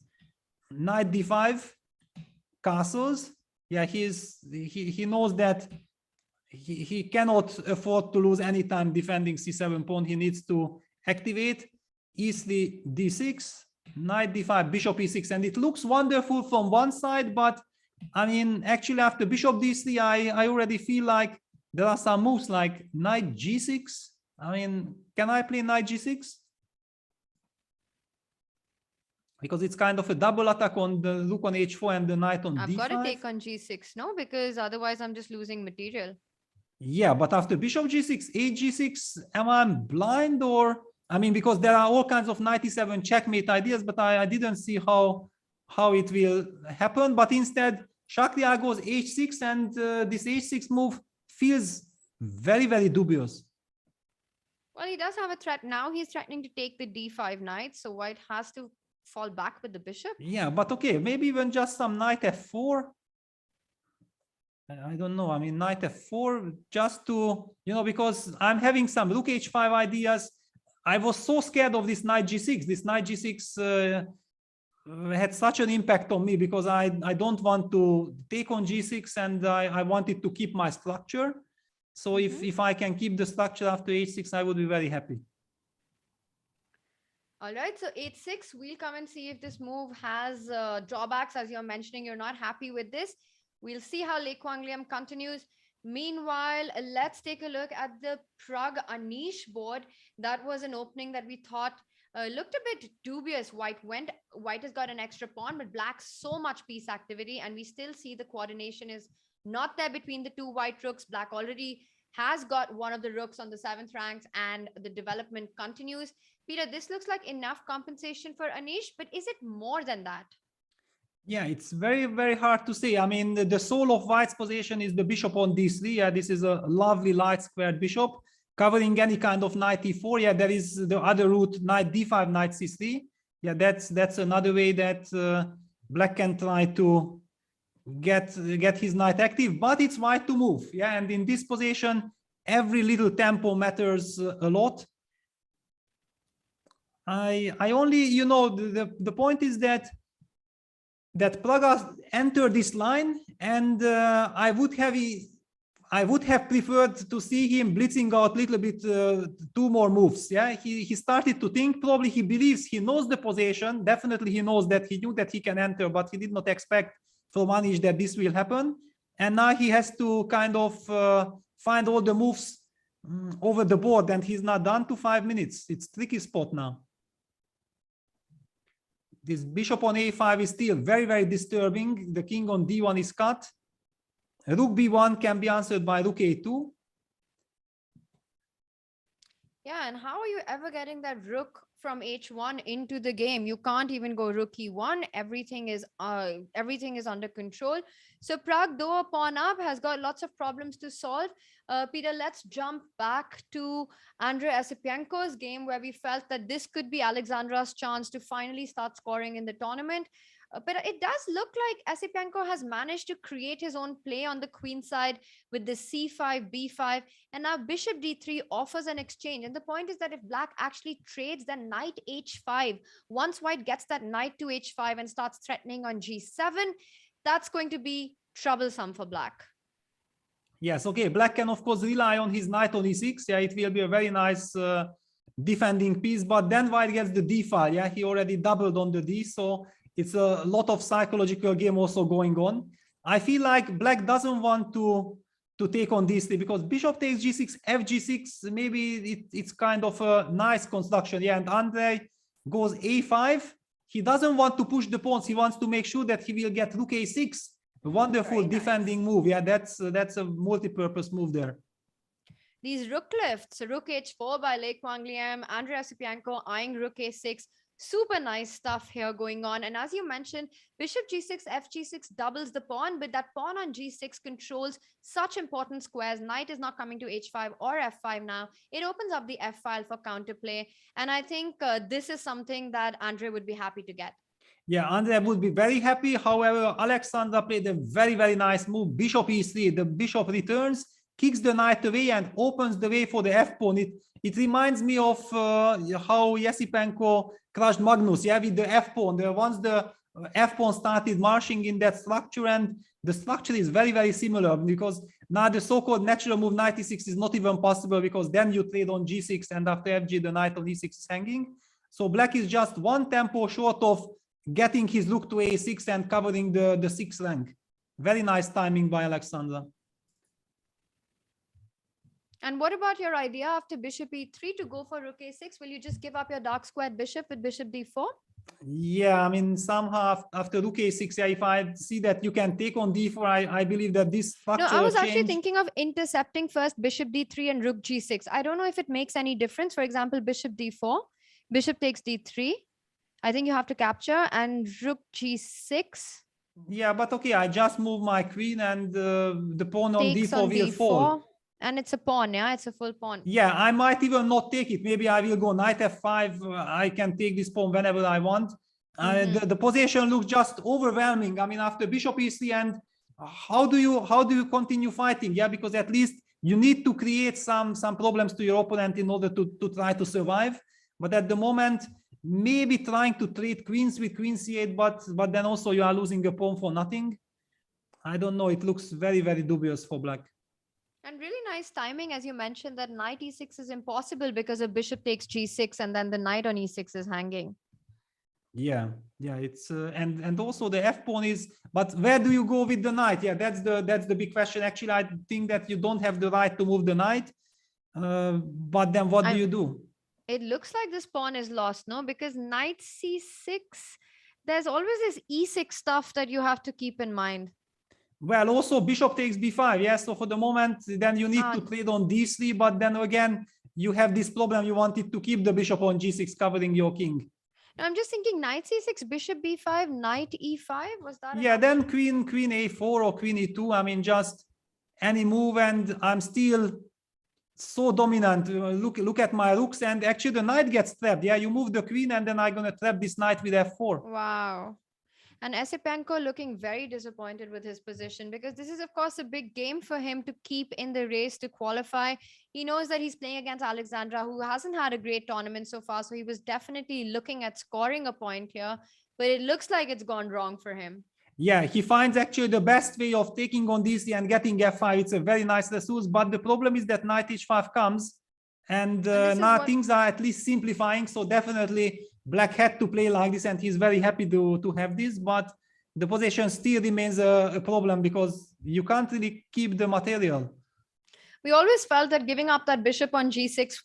S7: Knight d5, castles. Yeah, he knows that he cannot afford to lose any time defending c7 pawn. He needs to activate e3, d6, knight d5, bishop e6, and it looks wonderful from one side, but I mean, actually after bishop d3, I already feel like there are some moves like knight g6. I mean, can I play knight g6? Because it's kind of a double attack on the rook on h4 and the knight on
S6: I've
S7: d5.
S6: got to take on g6, no? Because otherwise I'm just losing material.
S7: Yeah, but after bishop g6, h6, am I blind or... I mean, because there are all kinds of knight e7 checkmate ideas, but I didn't see how it will happen. But instead, Shakriar goes h6, and this h6 move feels very, very dubious.
S6: Well, he does have a threat now. He's threatening to take the d5 knight, so white has to fall back with the bishop.
S7: Yeah, but okay, maybe even just some knight f4. I don't know. I mean, knight f4 just to, you know, because I'm having some rook h5 ideas. I was so scared of this knight g6. This knight g6 had such an impact on me because I don't want to take on g6, and I wanted to keep my structure. So if I can keep the structure after h6, I would be very happy.
S6: All right, so h6, we'll come and see if this move has drawbacks. As you're mentioning, you're not happy with this. We'll see how Leko continues. Meanwhile, let's take a look at the Praggnanandhaa board. That was an opening that we thought looked a bit dubious. White has got an extra pawn, but black so much piece activity, and we still see the coordination is not there between the two white rooks. Black already has got one of the rooks on the 7th ranks, and the development continues. Peter, this looks like enough compensation for Anish, but is it more than that?
S7: Yeah, it's very, very hard to say. I mean, the soul of white's position is the bishop on d3. Yeah, this is a lovely light squared bishop covering any kind of knight e4. Yeah, there is the other route, knight d5, knight c3. Yeah, that's another way that black can try to get his knight active, but it's white to move. Yeah, and in this position, every little tempo matters a lot. I only, you know, the point is that Pragga entered this line, and I would have preferred to see him blitzing out a little bit, 2 more moves. Yeah, he started to think. Probably he believes he knows the position. Definitely he knows that he knew that he can enter, but he did not expect from Anish that this will happen. And now he has to kind of find all the moves over the board, and he's not done to 5 minutes. It's tricky spot now. This bishop on a5 is still very, very disturbing. The king on d1 is cut. Rook b1 can be answered by rook a2.
S6: Yeah, and how are you ever getting that rook from h1 into the game? You can't even go rook e1. Everything is under control. So Pragg, though a pawn up, has got lots of problems to solve. Peter, let's jump back to Andrei Esipenko's game, where we felt that this could be Alexandra's chance to finally start scoring in the tournament. But it does look like Esipenko has managed to create his own play on the queen side with the c5, b5, and now bishop d3 offers an exchange. And the point is that if black actually trades, then knight h5, once white gets that knight to h5 and starts threatening on g7, that's going to be troublesome for black.
S7: Yes, okay. Black can, of course, rely on his knight on e6. Yeah, it will be a very nice defending piece. But then white gets the d file. Yeah, he already doubled on the d. So it's a lot of psychological game also going on. I feel like black doesn't want to take on d3 because bishop takes g6, f g6. Maybe it's kind of a nice construction. Yeah, and Andrei goes a5. He doesn't want to push the pawns. He wants to make sure that he will get rook a6. Wonderful defending move. Yeah, that's a multi-purpose move there.
S6: These rook lifts, rook h4 by Leko, Andrei Esipenko eyeing rook a6. Super nice stuff here going on. And as you mentioned, bishop g6, f g6 doubles the pawn, but that pawn on g6 controls such important squares. Knight is not coming to h5 or f5 now. It opens up the f file for counterplay. And I think this is something that Andrei would be happy to get.
S7: Yeah, Andrei would be very happy. However, Alexandra played a very, very nice move. Bishop e3. The bishop returns. kicks the knight away and opens the way for the f-pawn. It reminds me of how Esipenko crushed Magnus, yeah, with the f-pawn. Once the f-pawn started marching in that structure, and the structure is very, very similar, because now the so-called natural move knight e6 is not even possible, because then you trade on g6, and after fg the knight on e6 is hanging. So black is just one tempo short of getting his rook to a6 and covering the sixth rank. Very nice timing by Alexandra.
S6: And what about your idea after bishop e3 to go for rook a6? Will you just give up your dark squared bishop with bishop d4?
S7: Yeah, I mean, somehow after rook a6, yeah, if I see that you can take on d4, I believe that this structure
S6: No, I was actually
S7: change...
S6: thinking of intercepting first bishop d3 and rook g6. I don't know if it makes any difference. For example, bishop d4, bishop takes d3. I think you have to capture, and rook g6.
S7: Yeah, but okay, I just move my queen, and the pawn on
S6: Takes
S7: d4
S6: on
S7: will fall.
S6: And it's a pawn, yeah, it's a full pawn.
S7: Yeah, I might even not take it. Maybe I will go knight f5. I can take this pawn whenever I want. The position looks just overwhelming. I mean, after bishop e3, and how do you continue fighting? Yeah, because at least you need to create some problems to your opponent in order to try to survive. But at the moment, maybe trying to trade queens with queen c8, but then also you are losing a pawn for nothing. I don't know. It looks very, very dubious for black.
S6: And really nice timing, as you mentioned, that knight e6 is impossible because a bishop takes g6, and then the knight on e6 is hanging.
S7: Yeah, it's and also the f pawn is. But where do you go with the knight? Yeah, that's the big question. Actually, I think that you don't have the right to move the knight. But then what do you do?
S6: It looks like this pawn is lost, no? Because knight c6, there's always this e6 stuff that you have to keep in mind.
S7: Well, also bishop takes b5. Yeah, so for the moment, then you need to trade on d3. But then again, you have this problem. You wanted to keep the bishop on g6, covering your king.
S6: No, I'm just thinking knight c6, bishop b5, knight e5. Was that?
S7: Yeah, then queen a4 or queen e2. I mean, just any move, and I'm still so dominant. Look at my rooks, and actually the knight gets trapped. Yeah, you move the queen, and then I'm gonna trap this knight with f4.
S6: Wow. And Esipenko looking very disappointed with his position, because this is, of course, a big game for him to keep in the race to qualify. He knows that he's playing against Alexandra, who hasn't had a great tournament so far. So he was definitely looking at scoring a point here, but it looks like it's gone wrong for him.
S7: Yeah, he finds actually the best way of taking on d3 and getting f5. It's a very nice resource, but the problem is that knight h5 comes, and now things are at least simplifying. So definitely black had to play like this, and he's very happy to have this, but the position still remains a problem, because you can't really keep the material.
S6: We always felt that giving up that bishop on g6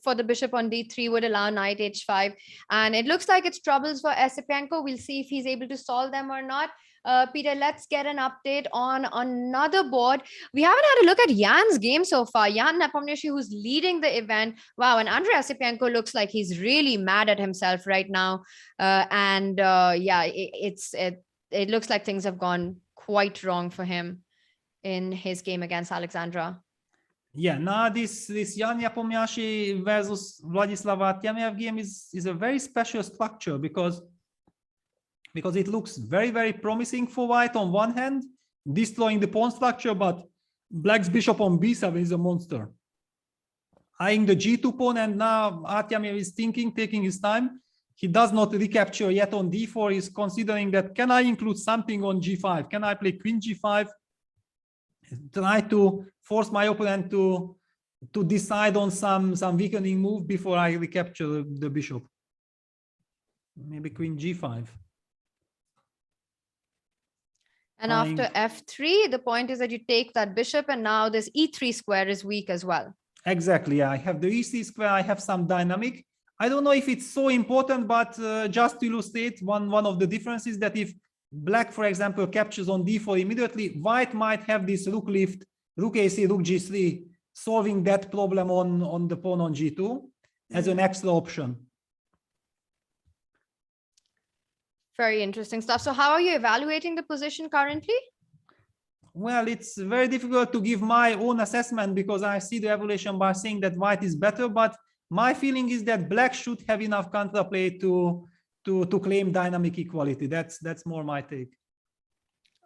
S6: for the bishop on d3 would allow knight h5, and it looks like it's troubles for Esipenko. We'll see if he's able to solve them or not. Peter, let's get an update on another board. We haven't had a look at Jan's game so far. Jan Nepomniachtchi, who's leading the event. Wow, and Andrei Esipenko looks like he's really mad at himself right now. Yeah, it looks like things have gone quite wrong for him in his game against Alexandra.
S7: Yeah, now this Jan Nepomniachtchi versus Vladislav Artemiev game is a very special structure, because it looks very, very promising for white on one hand, destroying the pawn structure, but black's bishop on b7 is a monster. Eyeing the g2 pawn, and now Artemiev is taking his time. He does not recapture yet on d4. He's considering that, can I include something on g5? Can I play queen g5? Try to force my opponent to decide on some weakening move before I recapture the bishop. Maybe queen g5.
S6: And after f3, the point is that you take that bishop, and now this e3 square is weak as well.
S7: Exactly. I have the e3 square. I have some dynamic. I don't know if it's so important, but just to illustrate one of the differences, that if black, for example, captures on d4 immediately, white might have this rook lift, rook a3, rook g3, solving that problem on the pawn on g2 as an extra option.
S6: Very interesting stuff. So how are you evaluating the position currently?
S7: Well, it's very difficult to give my own assessment, because I see the evaluation by saying that white is better, but my feeling is that black should have enough counterplay to claim dynamic equality. That's more my take.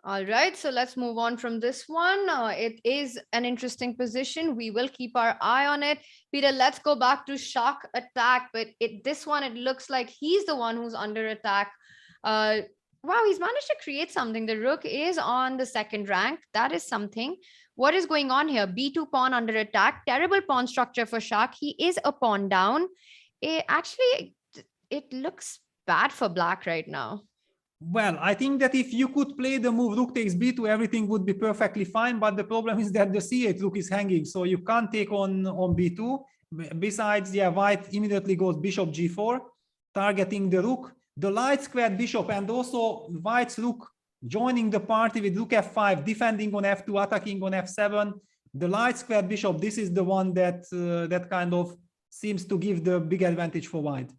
S6: All right, so let's move on from this one. It is an interesting position. We will keep our eye on it. Peter, let's go back to shock attack. But this one, it looks like he's the one who's under attack. Wow, he's managed to create something. The rook is on the second rank. That is something. What is going on here? B2 pawn under attack. Terrible pawn structure for Shak. He is a pawn down. Actually, it looks bad for black right now.
S7: Well, I think that if you could play the move rook takes b2, everything would be perfectly fine. But the problem is that the c8 rook is hanging, so you can't take on b2. Besides, yeah, white immediately goes bishop g4, targeting the rook. The light squared bishop and also white's rook joining the party with rook f5, defending on f2, attacking on f7. The light squared bishop, this is the one that that kind of seems to give the big advantage for white.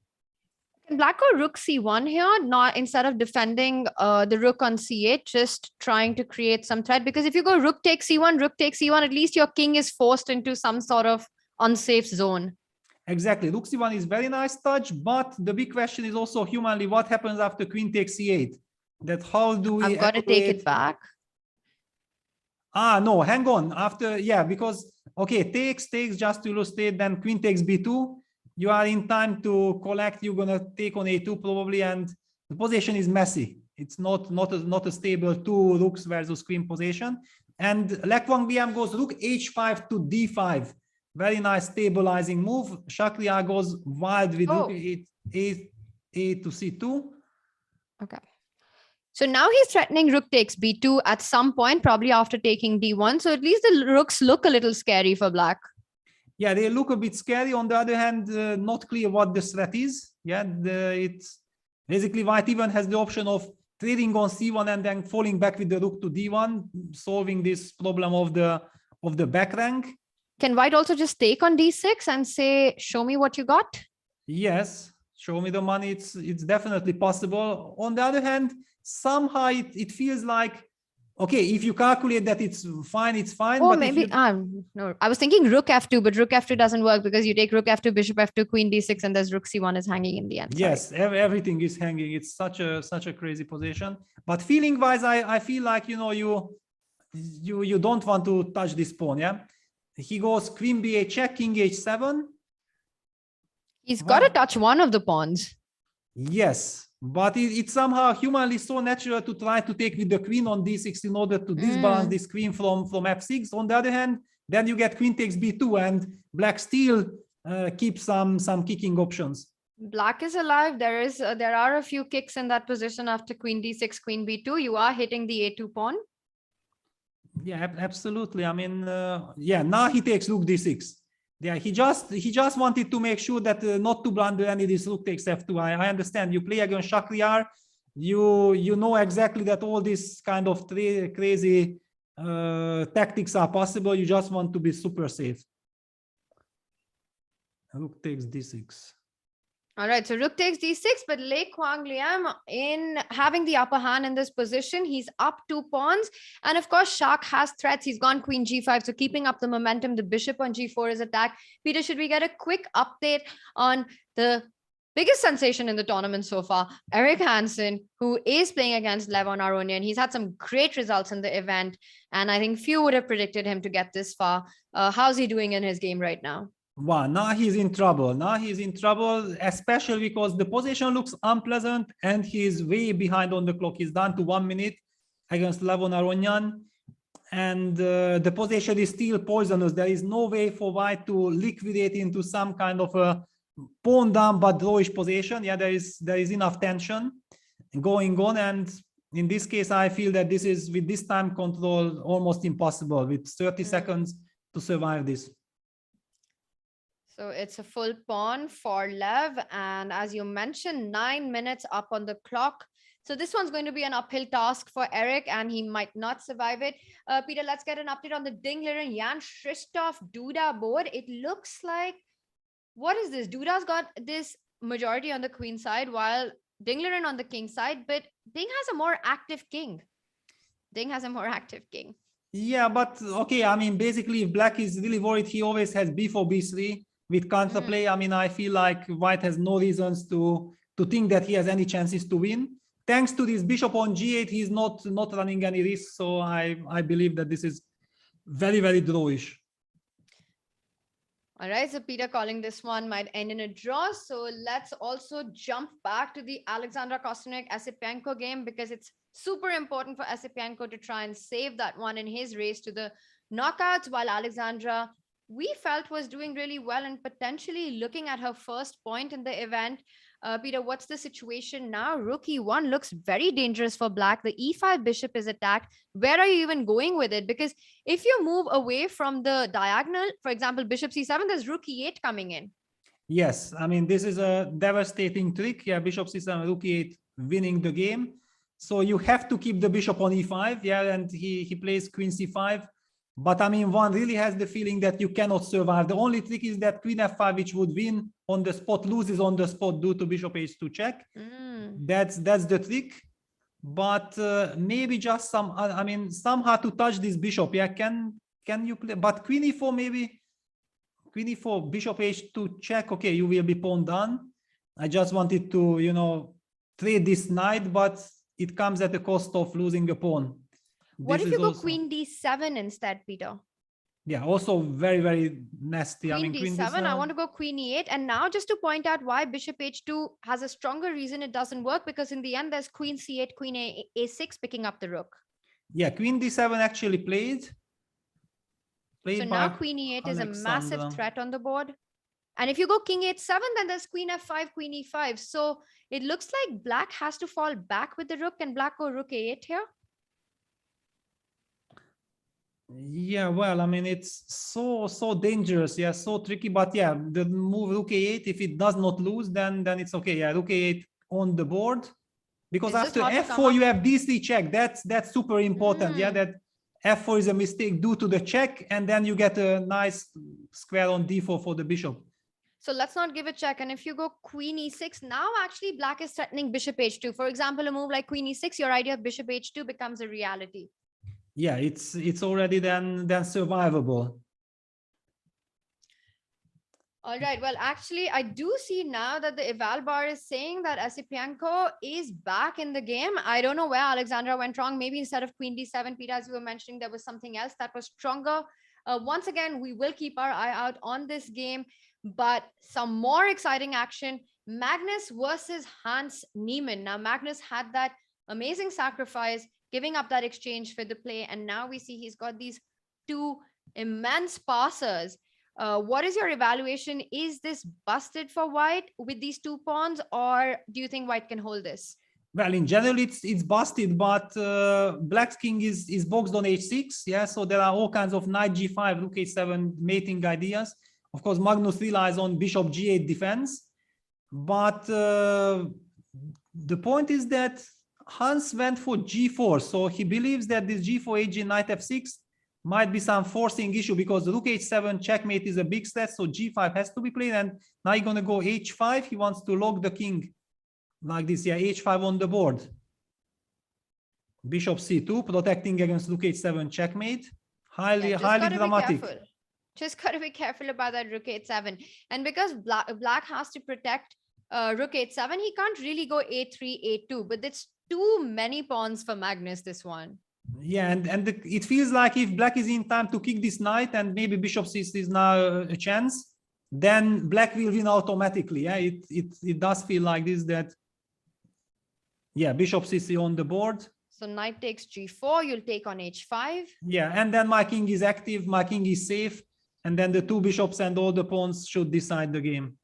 S6: Can black go rook c1 here, not instead of defending the rook on c8, just trying to create some threat? Because if you go rook takes c1, at least your king is forced into some sort of unsafe zone.
S7: Exactly. Rook c1 is very nice touch, but the big question is also humanly, what happens after queen takes c8? That how do we...
S6: I've got to take it back.
S7: Ah, no, hang on. After, yeah, because, okay, takes, just to illustrate, then queen takes b2. You are in time to collect, you're going to take on a2 probably, and the position is messy. It's not a stable two rooks versus queen position. And Leko Tania goes rook h5 to d5. Very nice stabilizing move. Shakriar goes wild with rook a to c2.
S6: Okay. So now he's threatening rook takes b2 at some point, probably after taking d1. So at least the rooks look a little scary for black.
S7: Yeah, they look a bit scary. On the other hand, not clear what the threat is. Yeah, it's basically white even has the option of trading on c1 and then falling back with the rook to d1, solving this problem of the back rank.
S6: Can white also just take on d6 and say, show me what you got?
S7: Yes, show me the money. It's definitely possible. On the other hand, somehow it feels like, okay, if you calculate that it's fine, it's fine.
S6: Oh,
S7: but
S6: maybe, no, I was thinking rook f2, but rook f2 doesn't work because you take rook f2, bishop f2, queen d6, and there's rook c1 is hanging in the end.
S7: Yes, everything is hanging. It's such a crazy position. But feeling wise, I feel like, you know, you don't want to touch this pawn, yeah? He goes queen b8 check, king h7.
S6: He's got to touch one of the pawns.
S7: Yes, but it's somehow humanly so natural to try to take with the queen on d6 in order to disbalance this queen from f6. On the other hand, then you get queen takes b2 and black still keeps some kicking options.
S6: Black is alive. There are a few kicks in that position after queen d6, queen b2. You are hitting the a2 pawn.
S7: Yeah, absolutely. I mean, yeah, now he takes rook d6. Yeah, he just wanted to make sure that not to blunder any of this rook takes f2. I understand you play against Shakriar. You know exactly that all these kind of crazy tactics are possible. You just want to be super safe. Rook takes d6.
S6: All right, so rook takes d6, but Leko Tania in having the upper hand in this position, he's up 2 pawns. And of course, Shak has threats. He's gone queen g5, so keeping up the momentum. The bishop on g4 is attacked. Peter, should we get a quick update on the biggest sensation in the tournament so far, Erik Hansen, who is playing against Levon Aronian? He's had some great results in the event, and I think few would have predicted him to get this far. How's he doing in his game right now?
S7: Wow, now he's in trouble. Now he's in trouble, especially because the position looks unpleasant and he's way behind on the clock. He's down to 1 minute against Levon Aronian. And the position is still poisonous. There is no way for white to liquidate into some kind of a pawn down but drawish position. Yeah, there is enough tension going on. And in this case, I feel that this is, with this time control, almost impossible with 30 seconds to survive this.
S6: So it's a full pawn for Lev. And as you mentioned, 9 minutes up on the clock. So this one's going to be an uphill task for Erik, and he might not survive it. Peter, let's get an update on the Ding-Liren Jan-Krzysztof Duda board. It looks like, what is this? Duda's got this majority on the queen side while Ding-Liren on the king side, but Ding has a more active king.
S7: Yeah, but okay, I mean, basically, if black is really worried, he always has b4, b3 with counterplay. I mean, I feel like white has no reasons to think that he has any chances to win. thanks to this bishop on g8, he's not running any risk. So I believe that this is very, very drawish.
S6: All right, so Peter calling this one might end in a draw. So let's also jump back to the Alexandra Kostyuk-Esipenko game, because it's super important for Esipenko to try and save that one in his race to the knockouts, while Alexandra, we felt, was doing really well and potentially looking at her first point in the event. Peter, what's the situation now? Rook e1 looks very dangerous for black. The e5 bishop is attacked. Where are you even going with it? Because if you move away from the diagonal, for example, bishop c7, there's rook e8 coming in.
S7: Yes, I mean, this is a devastating trick. Yeah, bishop c7, rook e8, winning the game. So you have to keep the bishop on e5. Yeah, and he plays queen c5. But I mean, one really has the feeling that you cannot survive. The only trick is that queen f5, which would win on the spot, loses on the spot due to bishop h2 check. That's the trick. But maybe just I mean, somehow to touch this bishop. Yeah, can you play? But queen e4 maybe. Queen e4, bishop h2 check. Okay, you will be pawn done. I just wanted to, you know, trade this knight, but it comes at the cost of losing a pawn.
S6: What if you go queen d7 instead, Peter?
S7: Yeah, also very, very nasty.
S6: Queen d7, I want to go queen e8. And now just to point out why bishop h2 has a stronger reason it doesn't work, because in the end, there's queen c8, queen a6 picking up the rook.
S7: Yeah, queen d7 actually played.
S6: So now queen e8 is a massive threat on the board. And if you go king h7, then there's queen f5, queen e5. So it looks like black has to fall back with the rook. Can black go rook a8 here?
S7: Yeah, well, I mean, it's so dangerous. Yeah, so tricky. But yeah, the move rook a8, if it does not lose, then it's okay. Yeah, rook a8 on the board. Because after f4, you have d3 check. That's super important. Yeah, that f4 is a mistake due to the check. And then you get a nice square on d4 for the bishop.
S6: So let's not give a check. And if you go queen e6, now actually black is threatening bishop h2. For example, a move like queen e6, your idea of bishop h2 becomes a reality.
S7: Yeah, it's already then survivable.
S6: All right. Well, actually, I do see now that the eval bar is saying that Esipenko is back in the game. I don't know where Alexandra went wrong. Maybe instead of queen d7, Peter, as you were mentioning, there was something else that was stronger. Once again, we will keep our eye out on this game, but some more exciting action. Magnus versus Hans Niemann. Now, Magnus had that amazing sacrifice, giving up that exchange for the play. And now we see he's got these two immense passers. What is your evaluation? Is this busted for white with these two pawns, or do you think white can hold this?
S7: Well, in general, it's busted, but black's king is boxed on h6. Yeah, so there are all kinds of knight g5, rook h7 mating ideas. Of course, Magnus relies on bishop g8 defense. But the point is that Hans went for g4, so he believes that this g4, hg, knight f6 might be some forcing issue, because rook h7 checkmate is a big threat, so g5 has to be played. And now he's going to go h5. He wants to lock the king like this. Yeah, h5 on the board. Bishop c2, protecting against rook h7 checkmate. Highly dramatic.
S6: Just got to be careful about that rook h7. And because black has to protect rook h7, he can't really go a3, a2, but it's too many pawns for Magnus, this one.
S7: Yeah, and it feels like if black is in time to kick this knight and maybe bishop c6 is now a chance, then black will win automatically. Yeah, it does feel like this, that, yeah, bishop c6 on the board.
S6: So knight takes g4, you'll take on h5.
S7: Yeah, and then my king is active, my king is safe, and then the two bishops and all the pawns should decide the game.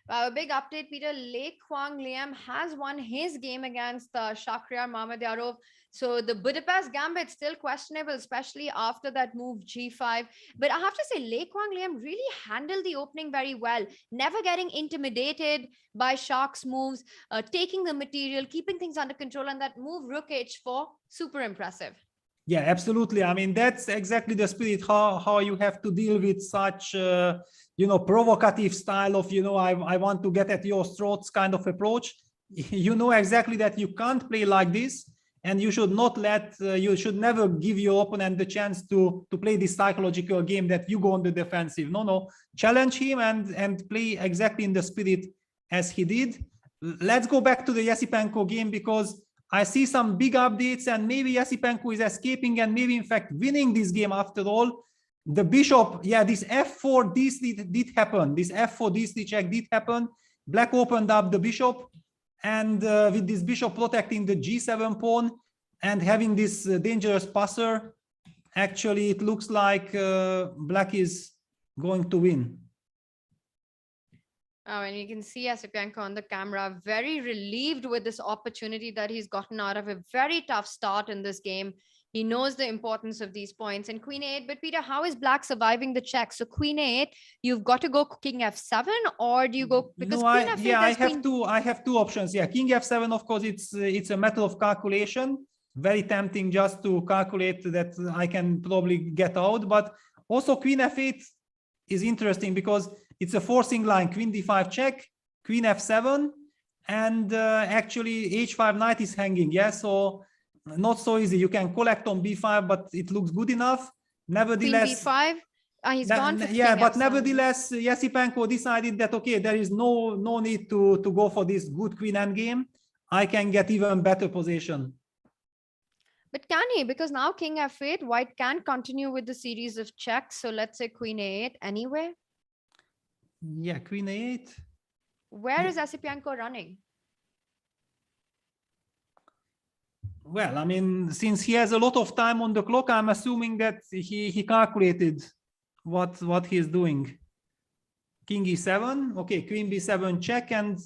S6: A big update, Peter. Leko Tania has won his game against Shakhriyar Mamedyarov. So the Budapest Gambit still questionable, especially after that move g5. But I have to say, Leko Tania really handled the opening very well, never getting intimidated by Shak's moves, taking the material, keeping things under control, and that move rook h4, super impressive.
S7: Yeah, absolutely. I mean, that's exactly the spirit, how you have to deal with such, provocative style of, I want to get at your throats kind of approach. You know exactly that you can't play like this, and you should not you should never give your opponent the chance to play this psychological game that you go on the defensive. No, challenge him and play exactly in the spirit as he did. Let's go back to the Esipenko game, because I see some big updates, and maybe Esipenko is escaping and maybe in fact winning this game after all. The bishop, yeah, this f4 d3 did happen. This f4 d3 check did happen. Black opened up the bishop, and with this bishop protecting the g7 pawn and having this dangerous passer, actually it looks like Black is going to win.
S6: Oh, and you can see Esipenko on the camera, very relieved with this opportunity that he's gotten out of a very tough start in this game. He knows the importance of these points. And Queen A8, but Peter, how is Black surviving the check? So Queen A8, you've got to go King F7, or do you go because
S7: no,
S6: Queen F8?
S7: Yeah, I have two options. Yeah, King F7, of course, it's a matter of calculation. Very tempting just to calculate that I can probably get out. But also Queen F8 is interesting because it's a forcing line. Queen D5 check, Queen F7, and actually H5 knight is hanging. Yeah, so not so easy. You can collect on B5, but it looks good enough. Nevertheless,
S6: Queen B5. He's gone for
S7: yeah,
S6: King
S7: but
S6: F7.
S7: nevertheless, Esipenko decided that okay, there is no need to go for this good queen endgame. I can get even better position.
S6: But can he? Because now King F8, White can continue with the series of checks. So let's say Queen A8 anyway.
S7: Yeah, Queen A8.
S6: Where is Esipenko running?
S7: Well, I mean, since he has a lot of time on the clock, I'm assuming that he calculated what he's doing. King E7, okay, Queen B7 check, and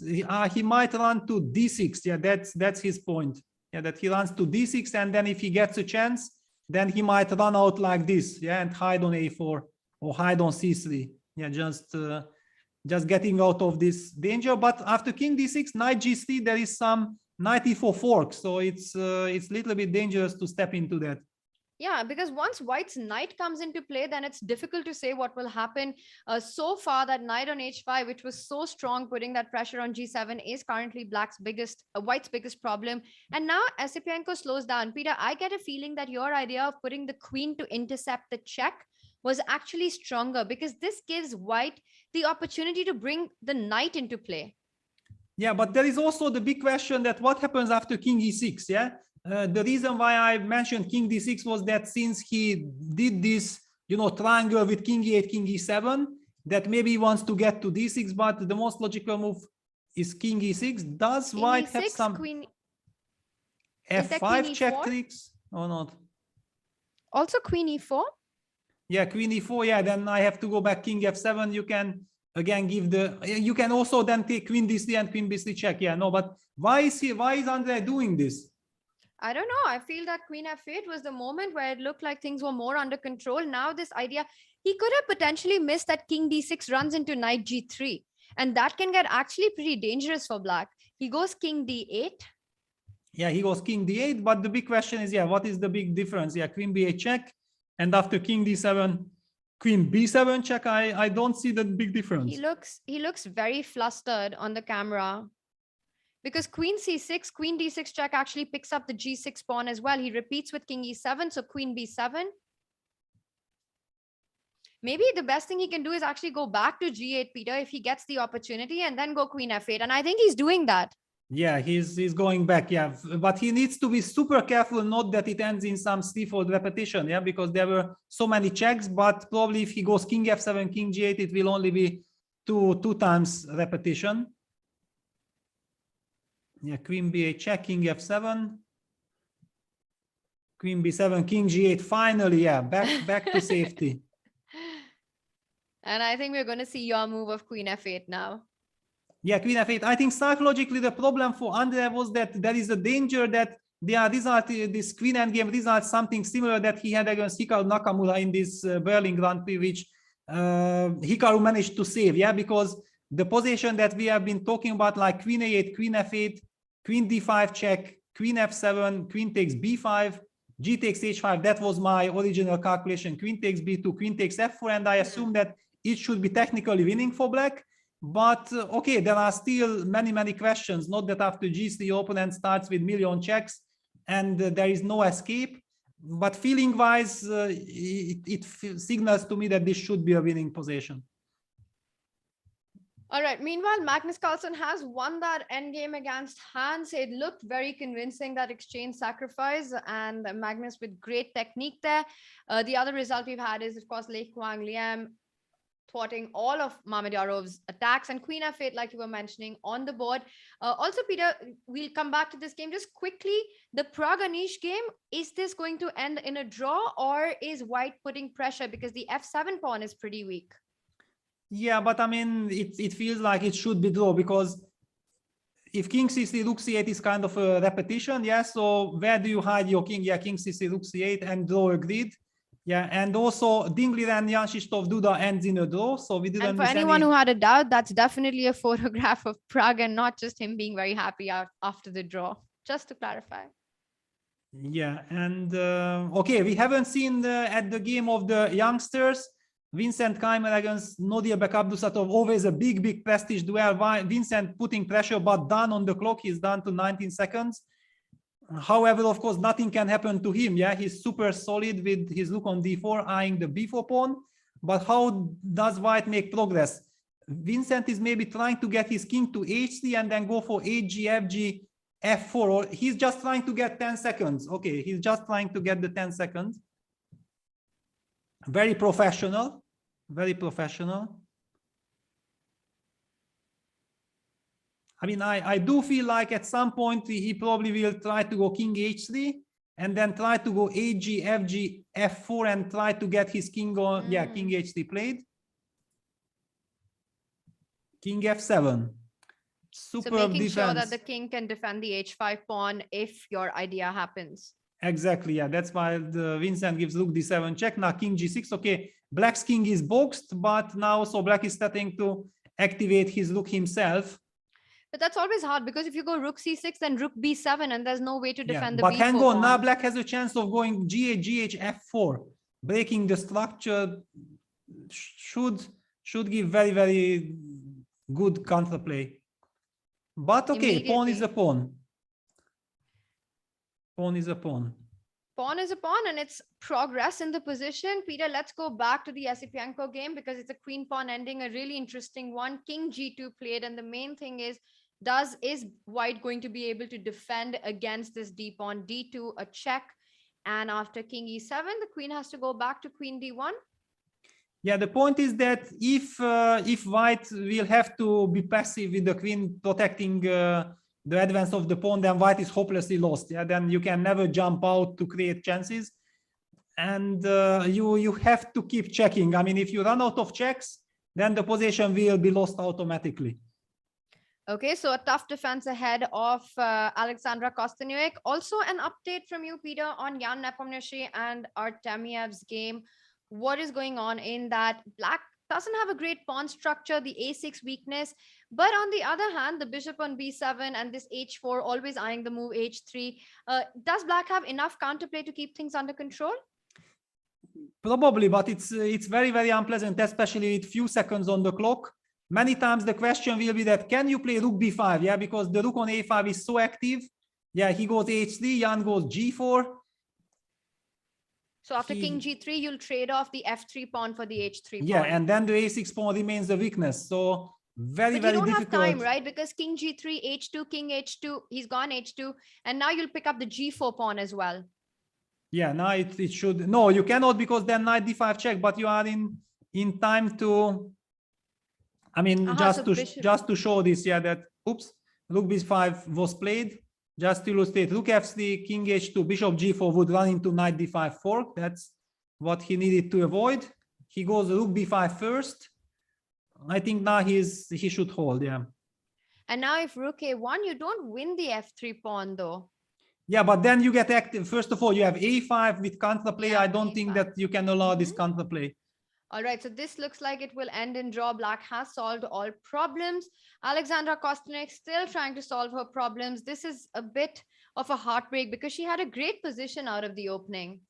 S7: he might run to D6. Yeah, that's his point. Yeah, that he runs to D6, and then if he gets a chance, then he might run out like this. Yeah, and hide on A4 or hide on C3. Yeah, just getting out of this danger. But after King D6, Knight G3, there is some Knight E4 fork, so it's a little bit dangerous to step into that.
S6: Yeah, because once White's knight comes into play, then it's difficult to say what will happen. So far, that knight on H5, which was so strong, putting that pressure on G7, is currently White's biggest problem. And now Esipenko slows down. Peter, I get a feeling that your idea of putting the queen to intercept the check was actually stronger, because this gives White the opportunity to bring the knight into play.
S7: Yeah, but there is also the big question that what happens after King E6, yeah? The reason why I mentioned King D6 was that since he did this, triangle with King E8, King E7, that maybe he wants to get to D6, but the most logical move is King E6. Does
S6: King
S7: White
S6: E6,
S7: have some
S6: Queen...
S7: F5 check tricks or not?
S6: Also Queen E4?
S7: Yeah, Queen E4, yeah, then I have to go back King F7. You can again you can also then take Queen D3 and Queen B3 check. Yeah, no, but why is Andre doing this?
S6: I don't know. I feel that Queen F8 was the moment where it looked like things were more under control. Now this idea, he could have potentially missed that King D6 runs into Knight G3. And that can get actually pretty dangerous for Black. He goes King D8.
S7: Yeah, he goes King D8. But the big question is, yeah, what is the big difference? Yeah, Queen B8 check. And after King D7, Queen B7 check. I don't see the big difference.
S6: He looks very flustered on the camera. Because Queen C6, Queen D6 check actually picks up the G6 pawn as well. He repeats with King E7, so Queen B7. Maybe the best thing he can do is actually go back to G8, Peter, if he gets the opportunity, and then go Queen F8. And I think he's doing that.
S7: Yeah, he's going back, yeah. But he needs to be super careful, not that it ends in some threefold repetition, yeah, because there were so many checks, but probably if he goes King F7, King G8, it will only be two times repetition. Yeah, Queen B8 check, King F7, Queen B7, King G8. Finally, yeah, back to safety.
S6: And I think we're going to see your move of Queen F8 now.
S7: Yeah, Queen F8. I think psychologically the problem for Andre was that there is a danger that this Queen endgame results something similar that he had against Hikaru Nakamura in this Berlin Grand Prix, which Hikaru managed to save. Yeah, because the position that we have been talking about, like Queen A8, Queen F8, Queen D5 check, Queen F7, Queen takes B5, G takes H5. That was my original calculation. Queen takes B2, Queen takes F4, and I assume that it should be technically winning for Black. But okay, there are still many questions. Not that after G3 opponent starts with million checks and there is no escape. But feeling-wise, it signals to me that this should be a winning position.
S6: All right. Meanwhile, Magnus Carlsen has won that endgame against Hans. It looked very convincing, that exchange sacrifice, and Magnus with great technique there. The other result we've had is, of course, Leko thwarting all of Mamedyrov's attacks, and Queen F8, like you were mentioning, on the board. Also, Peter, we'll come back to this game just quickly. The Praggnanandhaa game, is this going to end in a draw, or is White putting pressure because the F7 pawn is pretty weak?
S7: Yeah, but I mean, it feels like it should be draw, because if King C3, Rook C8 is kind of a repetition, yeah, so where do you hide your king? Yeah, King C3, Rook C8 and draw a grid. Yeah, and also Dingley and Jan-Krzysztof Duda ends in a draw, so we didn't.
S6: And for anyone who had a doubt, that's definitely a photograph of Pragg and not just him being very happy after the draw, just to clarify.
S7: Yeah, and okay, we haven't seen at the game of the youngsters, Vincent Keymer against Nodirbek Abdusatov, always a big prestige duel. Vincent putting pressure, but done on the clock. He's down to 19 seconds. However, of course, nothing can happen to him. Yeah, he's super solid with his rook on d4, eyeing the b4 pawn. But how does White make progress? Vincent is maybe trying to get his king to h3 and then go for hg, fg, f4. Or he's just trying to get 10 seconds. Okay, he's just trying to get the 10 seconds. Very professional, very professional. I mean, I do feel like at some point he probably will try to go king h3 and then try to go hg, fg, f4 and try to get his king on, yeah, king h3 played. King f7. Superb
S6: so making
S7: defense.
S6: sure that the king can defend the h5 pawn if your idea happens.
S7: Exactly, yeah, that's why the Vincent gives rook d7 check. Now king g6. Okay, black's king is boxed, but now so black is starting to activate his rook himself.
S6: But that's always hard, because if you go rook c6 then rook b7 and there's no way to defend the
S7: but
S6: b4
S7: hang on,
S6: pawn.
S7: now black has a chance of going g8, gh, f4, breaking the structure. Should give very good counterplay. But okay, pawn is a pawn. Pawn is a pawn.
S6: Pawn is a pawn, and it's progress in the position. Peter, let's go back to the Esipenko game, because it's a queen pawn ending, a really interesting one. King g2 played, and the main thing is White going to be able to defend against this d pawn? D2, a check, and after king e7, the queen has to go back to queen d1.
S7: Yeah, the point is that if White will have to be passive with the queen protecting the advance of the pawn, then White is hopelessly lost. Yeah, then you can never jump out to create chances, and you have to keep checking. I mean, if you run out of checks, then the position will be lost automatically.
S6: Okay, so a tough defense ahead of Alexandra Kostyniuk. Also, an update from you, Peter, on Jan Nepomniachtchi and Artemiev's game. What is going on in that? Black doesn't have a great pawn structure, the a6 weakness, but on the other hand, the bishop on b7 and this h4, always eyeing the move h3. Does black have enough counterplay to keep things under control?
S7: Probably, but it's very unpleasant, especially with few seconds on the clock. Many times the question will be that, can you play rook b5? Yeah, because the rook on a5 is so active. Yeah, he goes h3, Jan goes g4.
S6: So after king g3, you'll trade off the f3 pawn for the h3 pawn.
S7: Yeah, and then the a6 pawn remains a weakness. So very difficult.
S6: But you don't have time, right? Because king g3, h2, king h2, he's gone h2, and now you'll pick up the g4 pawn as well. Yeah, now it should. No, you cannot, because then knight d5 check. But you are in time to. I mean, just to show this. Yeah, that oops, rook b5 was played. Just to illustrate, rook f3, king h2, bishop g4 would run into knight d5 fork. That's what he needed to avoid. He goes rook b5 first. I think now he should hold, yeah. And now if rook a1, you don't win the f3 pawn though. Yeah, but then you get active. First of all, you have a5 with counterplay. Yeah, I don't think that you can allow this counterplay. All right, so this looks like it will end in draw. Black has solved all problems. Alexandra Kostyniuk still trying to solve her problems. This is a bit of a heartbreak, because she had a great position out of the opening.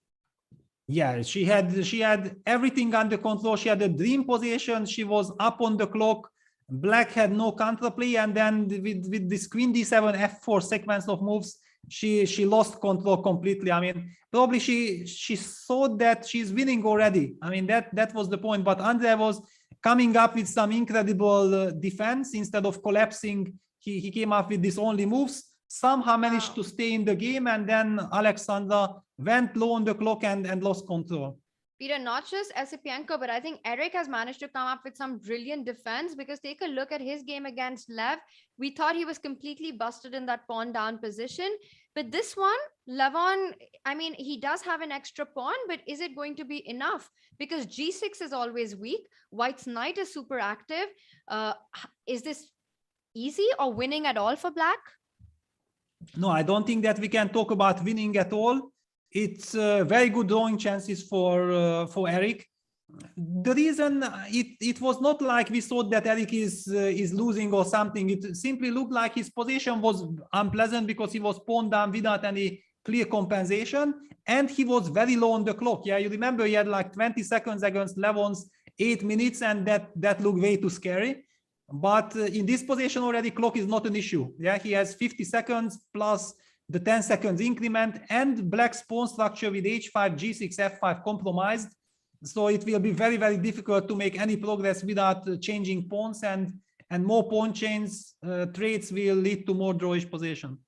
S6: Yeah, she had everything under control. She had a dream position. She was up on the clock. Black had no counterplay, and then with this queen d7 f4 sequence of moves, she lost control completely. I mean, probably she thought that she's winning already. I mean, that was the point. But Andrea was
S7: coming up with some incredible defense. Instead of collapsing, he came up with these only moves, somehow managed to stay in the game, and then Alexandra went low on the clock and lost control.
S6: Peter, not just Esipenko, but I think Eric has managed to come up with some brilliant defense, because take a look at his game against Lev. We thought he was completely busted in that pawn down position. But this one, Levon, I mean, he does have an extra pawn, but is it going to be enough? Because G6 is always weak. White's knight is super active. Is this easy or winning at all for Black?
S7: No, I don't think that we can talk about winning at all. It's very good drawing chances for Eric. The reason it was not like we thought that Eric is losing or something. It simply looked like his position was unpleasant because he was pawned down without any clear compensation, and he was very low on the clock. Yeah, you remember he had like 20 seconds against Levon's 8 minutes, and that looked way too scary. But in this position already, clock is not an issue. Yeah, he has 50 seconds plus the 10 seconds increment, and Black's pawn structure with h5, g6, f5 compromised. So it will be very, very difficult to make any progress without changing pawns, and more pawn chains trades will lead to more drawish position.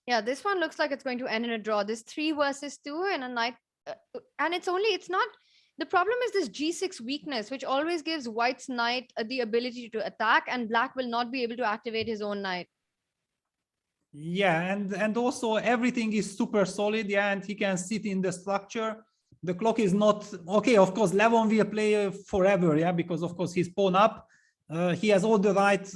S6: Yeah, this one looks like it's going to end in a draw. This 3 versus 2 and a knight. And it's not, the problem is this g6 weakness, which always gives White's knight the ability to attack, and Black will not be able to activate his own knight.
S7: Yeah, and also everything is super solid. Yeah, and he can sit in the structure. The clock is not okay. Of course, Levon will play forever. Yeah, because of course he's pawn up. He has all the right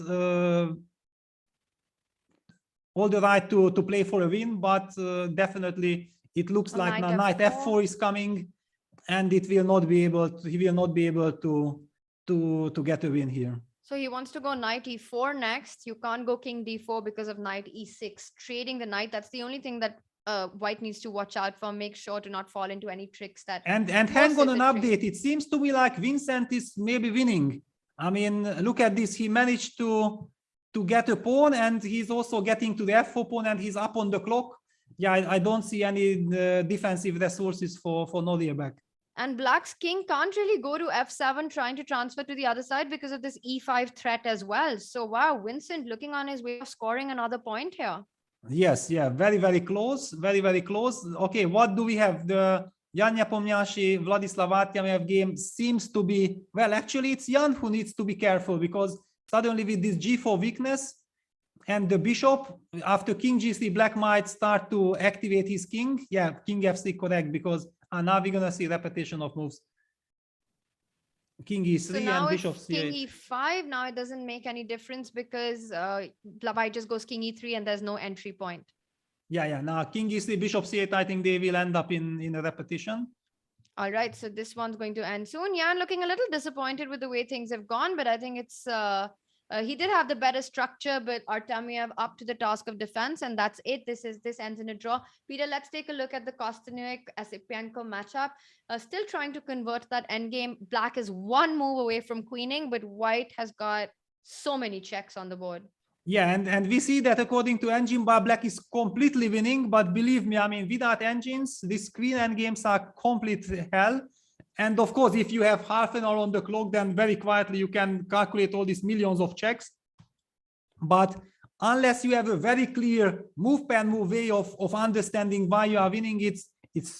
S7: to play for a win. But definitely, it looks like now knight f4 is coming, and it will not be able. He will not be able to get a win here.
S6: So he wants to go knight e4 next. You can't go king d4 because of knight e6. Trading the knight, that's the only thing that White needs to watch out for. Make sure to not fall into any tricks that...
S7: And hang on an update. It seems to be like Vincent is maybe winning. I mean, look at this. He managed to get a pawn, and he's also getting to the f4 pawn, and he's up on the clock. Yeah, I don't see any defensive resources for Nordirback.
S6: And Black's king can't really go to f7 trying to transfer to the other side because of this e5 threat as well. So wow, Vincent looking on his way of scoring another point here.
S7: Yes, yeah, very, very close, very, very close. Okay, what do we have? The Jan Nepomniachtchi, Vladislav Artemiev game seems to be, well, actually it's Jan who needs to be careful, because suddenly with this g4 weakness and the bishop, after king g3, Black might start to activate his king. Yeah, king f3 correct, because now we're gonna see repetition of moves. King e3
S6: so now
S7: and bishop c8.
S6: King e5, now it doesn't make any difference because White just goes king e3 and there's no entry point.
S7: Yeah, now king e3, bishop c8, I think they will end up in a repetition.
S6: All right, so this one's going to end soon. Jan looking a little disappointed with the way things have gone, but I think it's he did have the better structure, but Artemiev up to the task of defense, and that's it. This ends in a draw. Peter, let's take a look at the Kostyuk Esipenko matchup. Still trying to convert that endgame. Black is one move away from queening, but White has got so many checks on the board.
S7: Yeah, and we see that according to engine bar, Black is completely winning. But believe me, I mean, without engines, these queen endgames are complete hell. And of course, if you have half an hour on the clock, then very quietly you can calculate all these millions of checks. But unless you have a very clear move per move way of understanding why you are winning, it's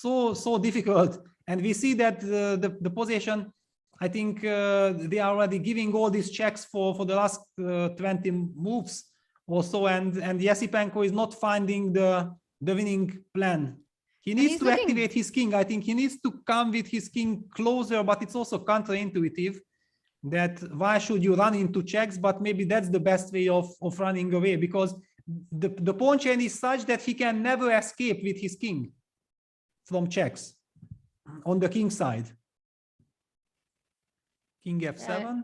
S7: so difficult. And we see that the position, I think they are already giving all these checks for the last 20 moves or so, and Esipenko is not finding the winning plan. He needs to activate his king. I think he needs to come with his king closer, but it's also counterintuitive that why should you run into checks, but maybe that's the best way of running away, because the pawn chain is such that he can never escape with his king from checks on the king side. King f7.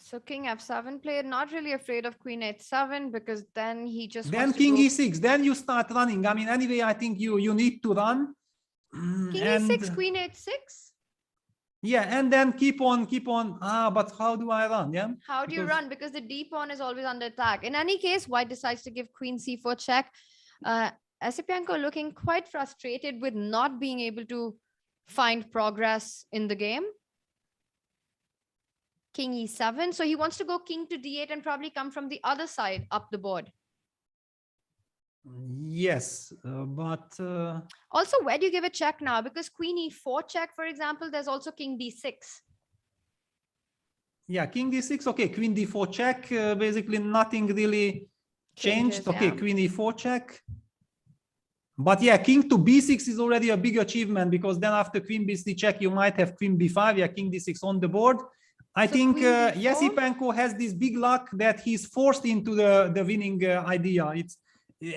S6: So king f7 player, not really afraid of queen h7, because then he just
S7: then king e6. Then you start running. I mean, anyway, I think you need to run.
S6: King e6, queen h6.
S7: Yeah, and then keep on. But how do I run? Yeah.
S6: How do you run? Because the d pawn is always under attack. In any case, White decides to give queen c4 check. Esipenko looking quite frustrated with not being able to find progress in the game. king e7. So he wants to go king to d8 and probably come from the other side up the board.
S7: Yes, but
S6: Also, where do you give a check now? Because queen e4 check, for example, there's also king d6.
S7: yeah, king d6. Okay, queen d4 check. Basically, nothing really changed.
S6: Changes,
S7: Okay,
S6: yeah.
S7: queen e4 check. But yeah, king to b6 is already a big achievement, because then after queen b3 check, you might have queen b5. Yeah, king d6 on the board. I
S6: So
S7: think
S6: queen d4?
S7: Esipenko has this big luck that he's forced into the winning idea. It's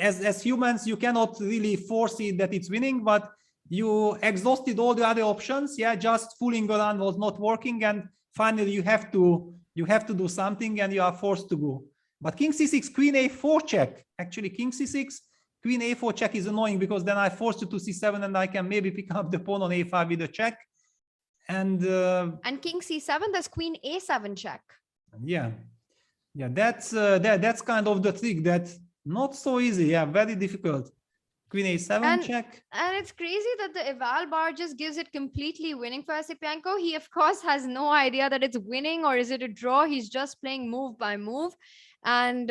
S7: as humans, you cannot really foresee that it's winning, but you exhausted all the other options. Yeah, just fooling around was not working, and finally you have to do something, and you are forced to go. But king c6, queen a4 check. Actually, king c6, queen a4 check is annoying, because then I force you to c7, and I can maybe pick up the pawn on a5 with a check. And
S6: king c7, there's queen a7 check.
S7: yeah, that's kind of the trick. That's not so easy. Yeah, very difficult. Queen a7 check.
S6: And it's crazy that the eval bar just gives it completely winning for Esipenko. He, of course, has no idea that it's winning or is it a draw. He's just playing move by move. And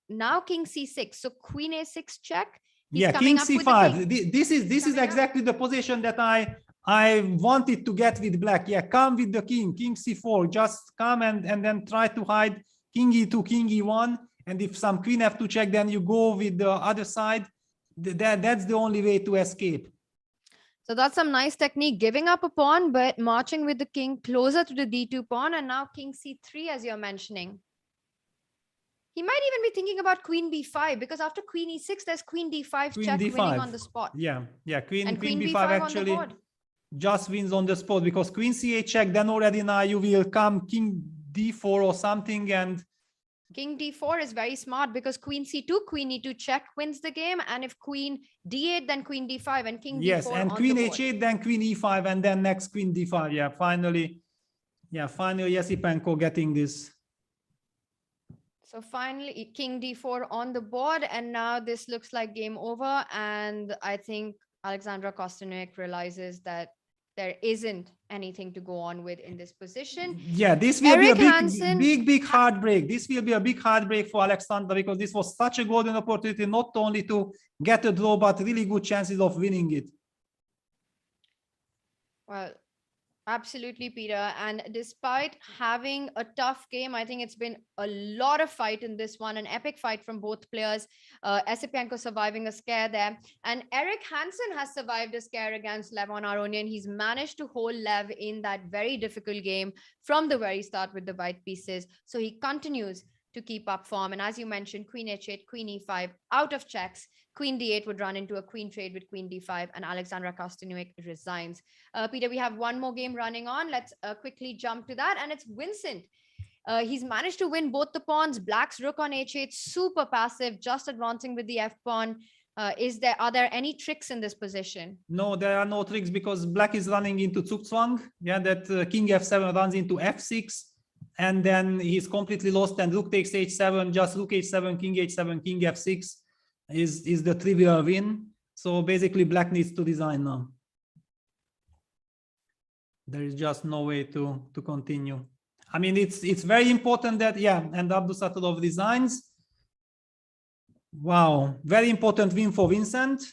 S6: now king c6. So queen a6 check. He's
S7: Yeah,
S6: coming
S7: king
S6: up with the
S7: c5.
S6: king.
S7: This is
S6: Coming up.
S7: exactly the position that I wanted to get with black. Yeah, come with the king c4. Just come and then try to hide king e2, king e1. And if some queen f2 check, then you go with the other side. That's the only way to escape.
S6: So that's some nice technique, giving up a pawn, but marching with the king closer to the d2 pawn. And now king c3, as you're mentioning. He might even be thinking about queen b5, because after queen e6, there's queen d5
S7: Queen
S6: check
S7: d5.
S6: winning on the spot.
S7: Yeah, queen
S6: And
S7: b5
S6: on the
S7: actually
S6: board.
S7: just wins on the spot, because queen c8 check, then already now you will come king d4 or something, and
S6: King d4 is very smart, because queen c2, queen e2 check wins the game. And if queen d8, then queen d5 and king
S7: yes,
S6: d4
S7: and
S6: on
S7: queen
S6: the board.
S7: h8, then queen e5, and then next queen d5. Yeah, finally Esipenko getting this.
S6: So finally, king d4 on the board. And now this looks like game over. And I think Alexandra Kostyuk realizes that there isn't anything to go on with in this position.
S7: Yeah, this will
S6: Erik
S7: be a
S6: Hansen-
S7: big heartbreak. This will be a big heartbreak for Alexandra, because this was such a golden opportunity, not only to get a draw, but really good chances of winning it.
S6: Well, absolutely, Peter. And despite having a tough game, I think it's been a lot of fight in this one, an epic fight from both players. Esipenko surviving a scare there. And Erik Hansen has survived a scare against Levon Aronian. He's managed to hold Lev in that very difficult game from the very start with the white pieces. So he continues to keep up form. And as you mentioned, queen h8, queen e5, out of checks. Queen d8 would run into a queen trade with queen d5, and Alexandra Kostyuk resigns. Peter, we have one more game running on. Let's quickly jump to that. And it's Vincent. He's managed to win both the pawns. Black's rook on h8, super passive, just advancing with the f pawn. Are there any tricks in this position?
S7: No, there are no tricks, because black is running into Zugzwang. Yeah, that king f7 runs into f6. And then he's completely lost, and rook takes h7, just rook h7, king f6 is the trivial win. So basically black needs to resign now. There is just no way to continue. I mean, it's very important that, yeah, and Abdusattorov resigns. Wow, very important win for Vincent.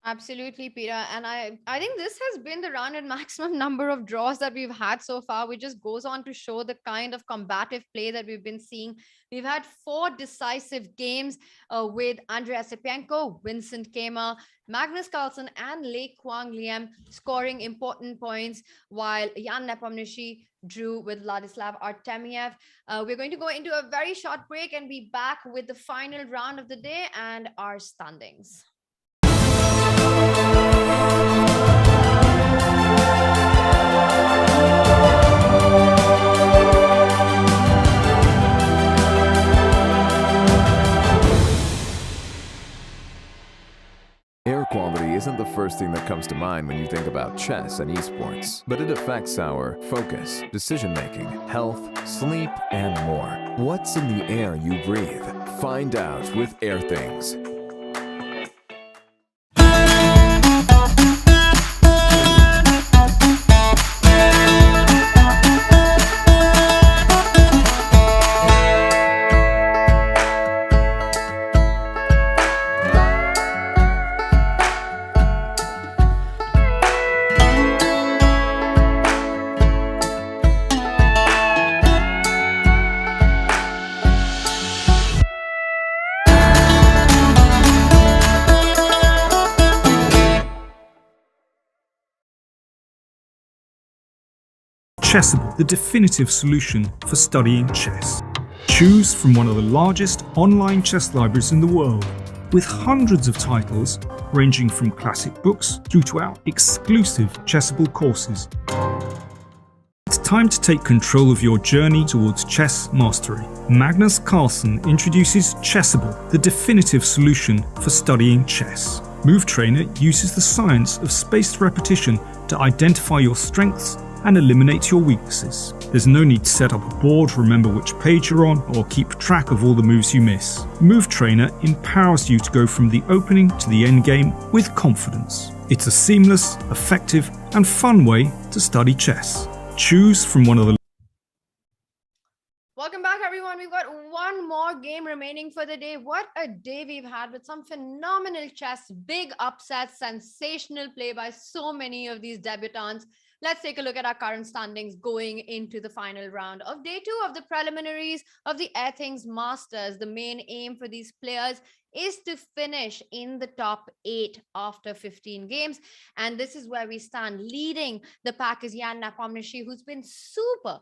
S6: Absolutely, Peter. And I think this has been the round and maximum number of draws that we've had so far, which just goes on to show the kind of combative play that we've been seeing. We've had 4 decisive games with Andrei Esipenko, Vincent Keymer, Magnus Carlsen, and Leko Tania scoring important points, while Jan Nepomniachtchi drew with Vladislav Artemiev. We're going to go into a very short break and be back with the final round of the day and our standings.
S1: Air quality isn't the first thing that comes to mind when you think about chess and esports, but it affects our focus, decision-making, health, sleep, and more. What's in the air you breathe? Find out with Airthings.
S2: Chessable, the definitive solution for studying chess. Choose from one of the largest online chess libraries in the world, with hundreds of titles ranging from classic books through to our exclusive Chessable courses. It's time to take control of your journey towards chess mastery. Magnus Carlsen introduces Chessable, the definitive solution for studying chess. Move Trainer uses the science of spaced repetition to identify your strengths and eliminate your weaknesses. There's no need to set up a board, remember which page you're on, or keep track of all the moves you miss. Move Trainer empowers you to go from the opening to the endgame with confidence. It's a seamless, effective, and fun way to study chess. Choose from one of the...
S6: Welcome back, everyone. We've got one more game remaining for the day. What a day we've had with some phenomenal chess, big upsets, sensational play by so many of these debutants. Let's take a look at our current standings going into the final round of day 2 of the preliminaries of the Airthings Masters. The main aim for these players is to finish in the top 8 after 15 games. And this is where we stand. Leading the pack is Jan-Krzysztof, who's been super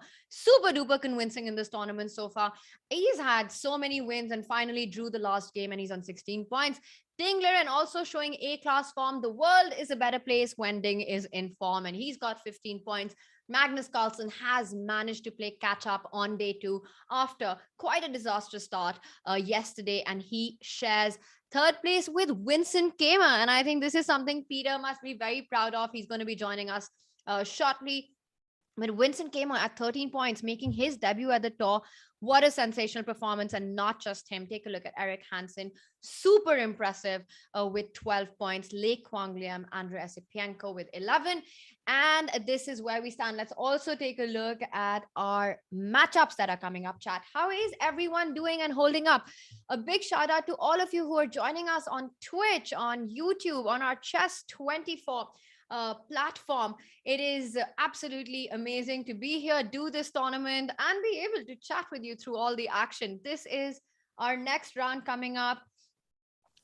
S6: duper convincing in this tournament so far. He's had so many wins and finally drew the last game, and he's on 16 points. Dingler, and also showing A-class form. The world is a better place when Ding is in form, and he's got 15 points. Magnus Carlsen has managed to play catch up on day 2 after quite a disastrous start yesterday, and he shares third place with Vincent Keymer. And I think this is something Peter must be very proud of. He's going to be joining us shortly. But Vincent Keymer at 13 points, making his debut at the tour. What a sensational performance, and not just him. Take a look at Eric Hansen, super impressive with 12 points. Leko Tania Sachdev with 11. And this is where we stand. Let's also take a look at our matchups that are coming up, chat. How is everyone doing and holding up? A big shout out to all of you who are joining us on Twitch, on YouTube, on our Chess24 platform. It is absolutely amazing to be here, do this tournament, and be able to chat with you through all the action. This is our next round coming up.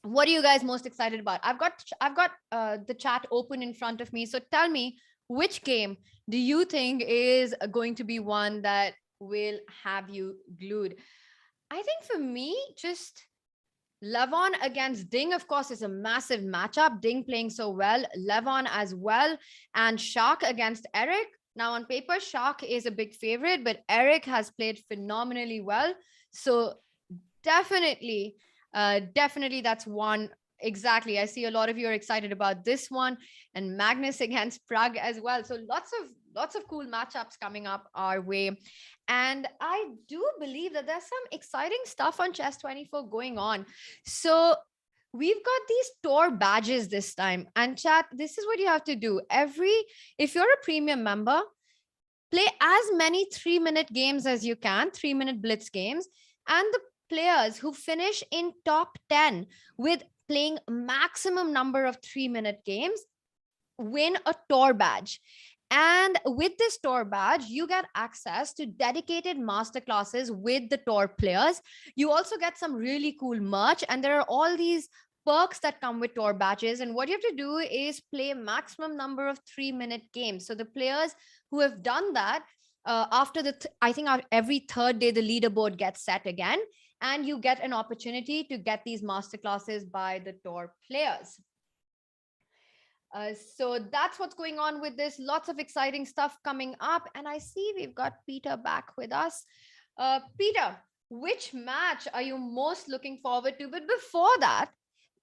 S6: What are you guys most excited about? I've got the chat open in front of me. So tell me, which game do you think is going to be one that will have you glued? I think for me, just Levon against Ding, of course, is a massive matchup. Ding playing so well, Levon as well, and Shark against Eric. Now on paper, Shark is a big favorite, but Eric has played phenomenally well. So definitely that's one. Exactly. I see a lot of you are excited about this one, and Magnus against Prag as well. So lots of cool matchups coming up our way. And I do believe that there's some exciting stuff on Chess24 going on. So we've got these tour badges this time. And chat, this is what you have to do. If you're a premium member, play as many 3-minute games as you can, 3-minute blitz games. And the players who finish in top 10 with playing maximum number of 3-minute games win a tour badge. And with this tour badge, you get access to dedicated masterclasses with the tour players. You also get some really cool merch, and there are all these perks that come with tour badges. And what you have to do is play a maximum number of 3-minute games. So the players who have done that, after I think every third day, the leaderboard gets set again, and you get an opportunity to get these masterclasses by the tour players. So that's what's going on with this. Lots of exciting stuff coming up. And I see we've got Peter back with us. Peter, which match are you most looking forward to? But before that,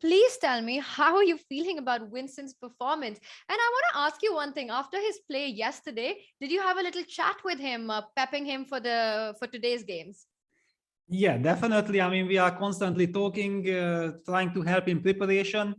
S6: please tell me, how are you feeling about Vincent's performance? And I want to ask you one thing. After his play yesterday, did you have a little chat with him, pepping him for today's games?
S7: Yeah, definitely. I mean, we are constantly talking, trying to help in preparation.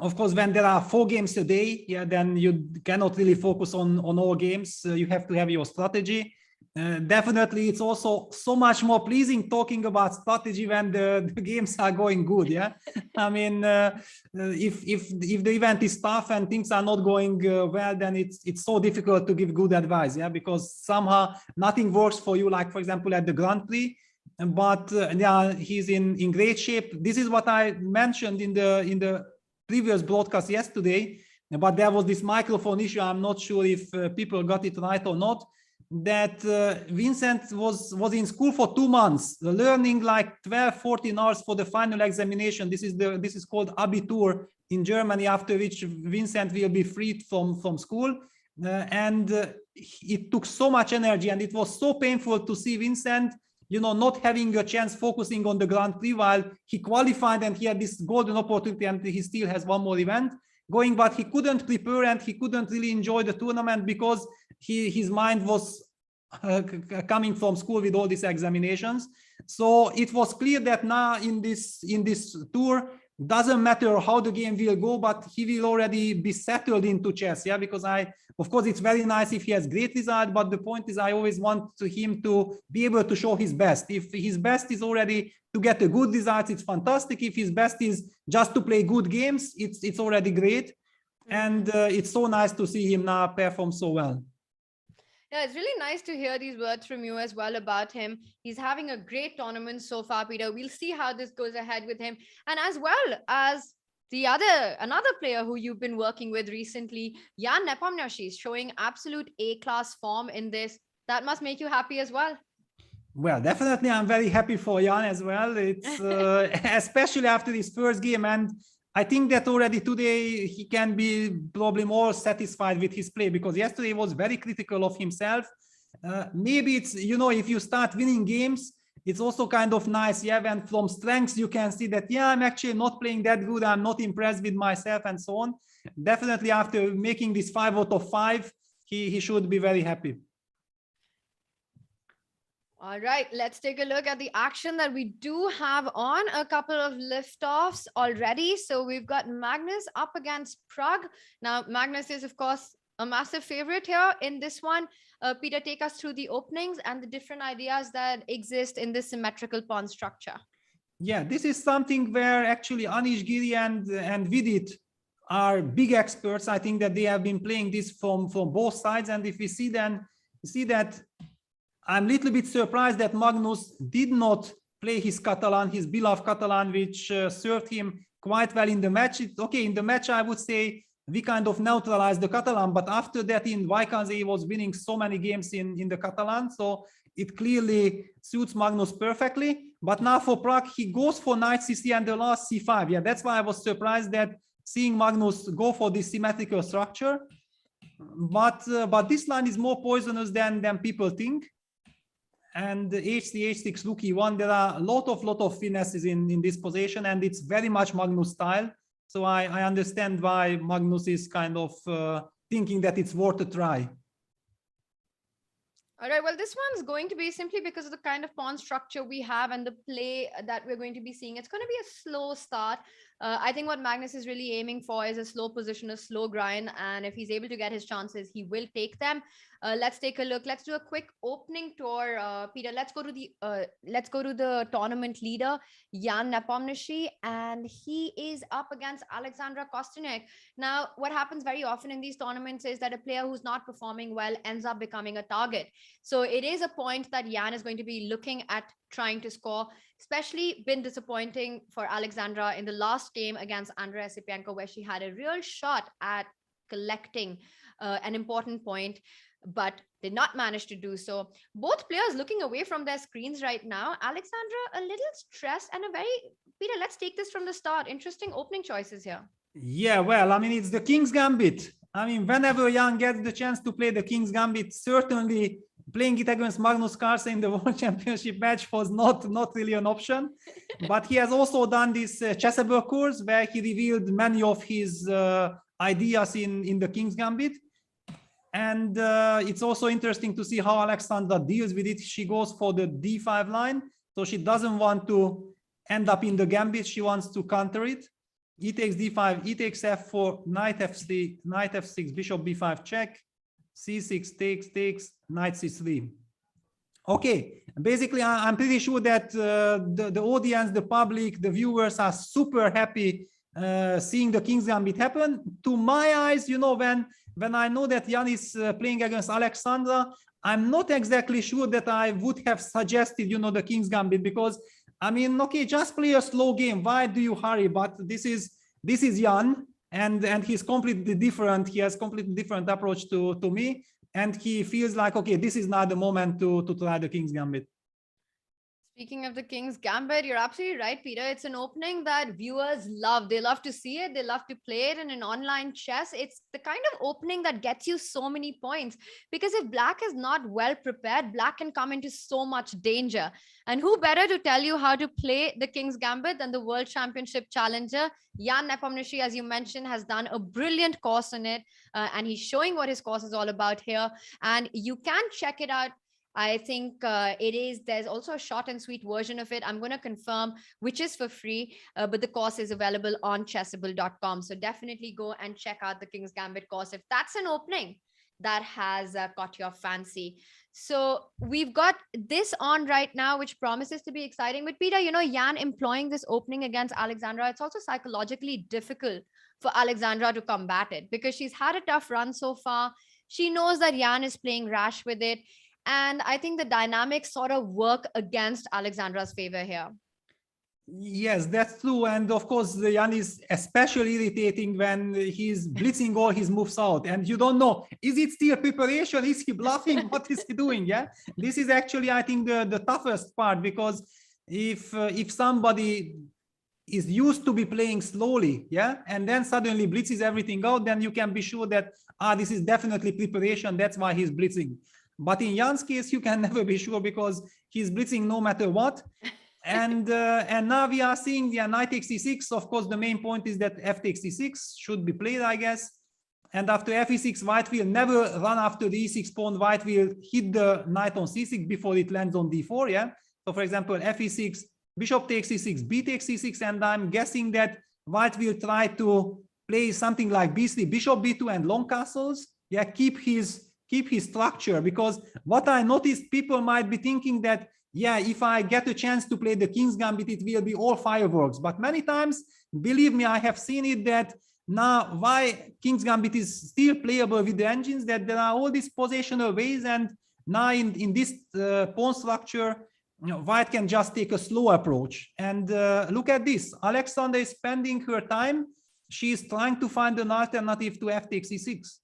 S7: Of course, when there are 4 games a day, then you cannot really focus on all games. You have to have your strategy. Definitely, it's also so much more pleasing talking about strategy when the games are going good. Yeah, I mean, if the event is tough and things are not going well, then it's so difficult to give good advice. Yeah, because somehow nothing works for you. Like for example, at the Grand Prix. But yeah, he's in great shape. This is what I mentioned in the previous broadcast yesterday, but there was this microphone issue. I'm not sure if people got it right or not, that Vincent was in school for 2 months, learning like 12, 14 hours for the final examination. This is called Abitur in Germany, after which Vincent will be freed from school. It took so much energy, and it was so painful to see Vincent, not having a chance focusing on the Grand Prix while he qualified and he had this golden opportunity, and he still has one more event going, but he couldn't prepare and he couldn't really enjoy the tournament because his mind was coming from school with all these examinations. So it was clear that now in this tour, doesn't matter how the game will go, but he will already be settled into chess. Yeah, because of course, it's very nice if he has great result, but the point is I always want him to be able to show his best. If his best is already to get a good result, it's fantastic. If his best is just to play good games, it's already great. And it's so nice to see him now perform so well.
S6: Yeah, it's really nice to hear these words from you as well about him. He's having a great tournament so far, Peter. We'll see how this goes ahead with him. And as well as another player who you've been working with recently, Jan Nepomniachtchi, is showing absolute A-class form in this. That must make you happy as well.
S7: Well, definitely, I'm very happy for Jan as well. It's especially after his first game, and I think that already today he can be probably more satisfied with his play, because yesterday he was very critical of himself. Maybe it's, if you start winning games, it's also kind of nice. Yeah, and from strengths you can see that, yeah, I'm actually not playing that good. I'm not impressed with myself and so on. Definitely after making this 5 out of 5, he should be very happy.
S6: All right, let's take a look at the action that we do have on. A couple of liftoffs already. So we've got Magnus up against Pragg. Now, Magnus is, of course, a massive favorite here in this one. Peter, take us through the openings and the different ideas that exist in this symmetrical pawn structure.
S7: Yeah, this is something where actually Anish Giri and Vidit are big experts. I think that they have been playing this from both sides. And if we see then, you see that I'm a little bit surprised that Magnus did not play his Catalan, his beloved Catalan, which served him quite well in the match. Okay, in the match, I would say we kind of neutralized the Catalan, but after that in Vaikanze, he was winning so many games in the Catalan. So it clearly suits Magnus perfectly. But now for Pragg, he goes for knight c3 and the last c5. Yeah, that's why I was surprised that seeing Magnus go for this symmetrical structure. But this line is more poisonous than people think. And h3, h6, rook e1, there are a lot of finesses in this position, and it's very much Magnus style. So I understand why Magnus is kind of thinking that it's worth a try.
S6: All right, well, this one's going to be simply because of the kind of pawn structure we have and the play that we're going to be seeing. It's going to be a slow start. I think what Magnus is really aiming for is a slow position, a slow grind. And if he's able to get his chances, he will take them. Let's take a look. Let's do a quick opening tour. Peter, let's go to the tournament leader, Jan Nepomniachtchi, and he is up against Alexandra Kostynek. Now, what happens very often in these tournaments is that a player who's not performing well ends up becoming a target. So it is a point that Jan is going to be looking at trying to score. Especially been disappointing for Alexandra in the last game against Andrea Esipenko, where she had a real shot at collecting an important point, but did not manage to do so. Both players looking away from their screens right now. Alexandra a little stressed and Peter, let's take this from the start. Interesting opening choices here.
S7: Yeah, well, I mean, it's the King's Gambit. I mean, whenever Jan gets the chance to play the King's Gambit, certainly playing it against Magnus Carlsen in the World Championship match was not really an option. But he has also done this Chessable course where he revealed many of his ideas in the King's Gambit. And it's also interesting to see how Alexandra deals with it. She goes for the d5 line. So she doesn't want to end up in the gambit. She wants to counter it. E takes d5, e takes f4, knight f3, knight f6, bishop b5 check, c6 takes, knight c3. Okay, basically I'm pretty sure that the audience, the public, the viewers are super happy seeing the King's Gambit happen. To my eyes, you know, when I know that Jan is playing against Alexandra, I'm not exactly sure that I would have suggested, you know, the King's Gambit, because I mean, okay, just play a slow game. Why do you hurry? But this is Jan, and he's completely different. He has completely different approach to me. and he feels like, okay, this is not the moment to try the King's Gambit.
S6: Speaking of the King's Gambit, you're absolutely right, Peter. It's an opening that viewers love. They love to see it. They love to play it in an online chess. It's the kind of opening that gets you so many points, because if Black is not well prepared, Black can come into so much danger. And who better to tell you how to play the King's Gambit than the World Championship challenger? Jan-Krzysztof, as you mentioned, has done a brilliant course on it. And he's showing what his course is all about here. And you can check it out. I think there's also a short and sweet version of it. I'm going to confirm which is for free, but the course is available on chessable.com. So definitely go and check out the King's Gambit course if that's an opening that has caught your fancy. So we've got this on right now, which promises to be exciting. But Peter, Jan employing this opening against Alexandra, it's also psychologically difficult for Alexandra to combat it, because she's had a tough run so far. She knows that Jan is playing rash with it. And I think the dynamics sort of work against Alexandra's favor here.
S7: Yes, that's true. And of course, Jan is especially irritating when he's blitzing all his moves out. And you don't know, is it still preparation? Is he bluffing? What is he doing? Yeah, this is actually, I think, the toughest part, because if somebody is used to be playing slowly, yeah, and then suddenly blitzes everything out, then you can be sure that, this is definitely preparation. That's why he's blitzing. But in Jan's case, you can never be sure, because he's blitzing no matter what. And now we are seeing the knight takes e6. Of course, the main point is that f takes e6 should be played, I guess. And after f e6, white will never run after the e6 pawn. White will hit the knight on c6 before it lands on d4. Yeah. So for example, f e6, bishop takes e6, b takes e6, and I'm guessing that white will try to play something like b3, bishop b2, and long castles. Yeah, keep his structure, because what I noticed, people might be thinking that, yeah, if I get a chance to play the King's Gambit, it will be all fireworks. But many times, believe me, I have seen it, that now why King's Gambit is still playable with the engines, that there are all these positional ways, and now in this pawn structure, white can just take a slow approach. And look at this, Alexandra is spending her time. She is trying to find an alternative to f takes e6.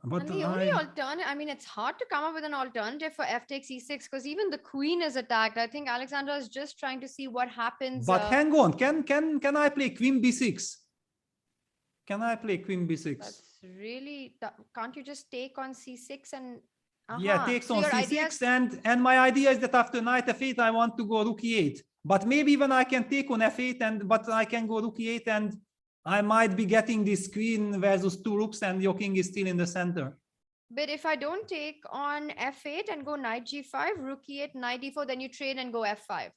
S7: But
S6: and the only alternative, I mean, it's hard to come up with an alternative for f takes e6, because even the queen is attacked. I think Alexandra is just trying to see what happens.
S7: But hang on, can I play queen b6? Can I play queen b6?
S6: That's really, can't you just take on c6 and?
S7: Yeah, takes on c6, and my idea is that after knight f8, I want to go rook e8. But maybe even I can take on f8, but I can go rook e8, and I might be getting this queen versus two rooks, and your king is still in the center.
S6: But if I don't take on f8 and go knight g5, rook e8, knight d4, then you trade and go f5.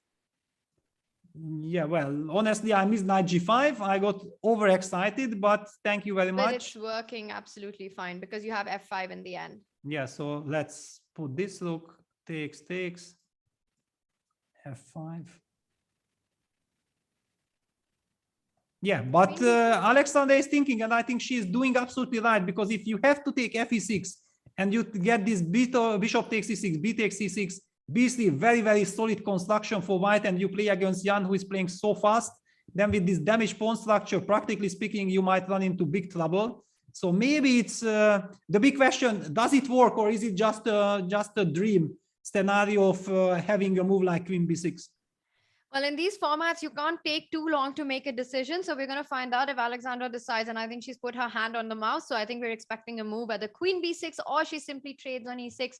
S7: Yeah, well, honestly, I missed knight g5. I got overexcited, but thank you very much.
S6: But it's working absolutely fine, because you have f5 in the end.
S7: Yeah, so let's put this rook, takes, f5. Yeah, but Alexandra is thinking, and I think she is doing absolutely right, because if you have to take f e6 and you get this bishop takes e6, b takes c6, b3, very, very solid construction for white, and you play against Jan, who is playing so fast, then with this damaged pawn structure, practically speaking, you might run into big trouble. So maybe it's the big question, does it work, or is it just a dream scenario of having a move like queen b6?
S6: Well, in these formats, you can't take too long to make a decision. So we're going to find out if Alexandra decides. And I think she's put her hand on the mouse. So I think we're expecting a move at the queen b6, or she simply trades on e6.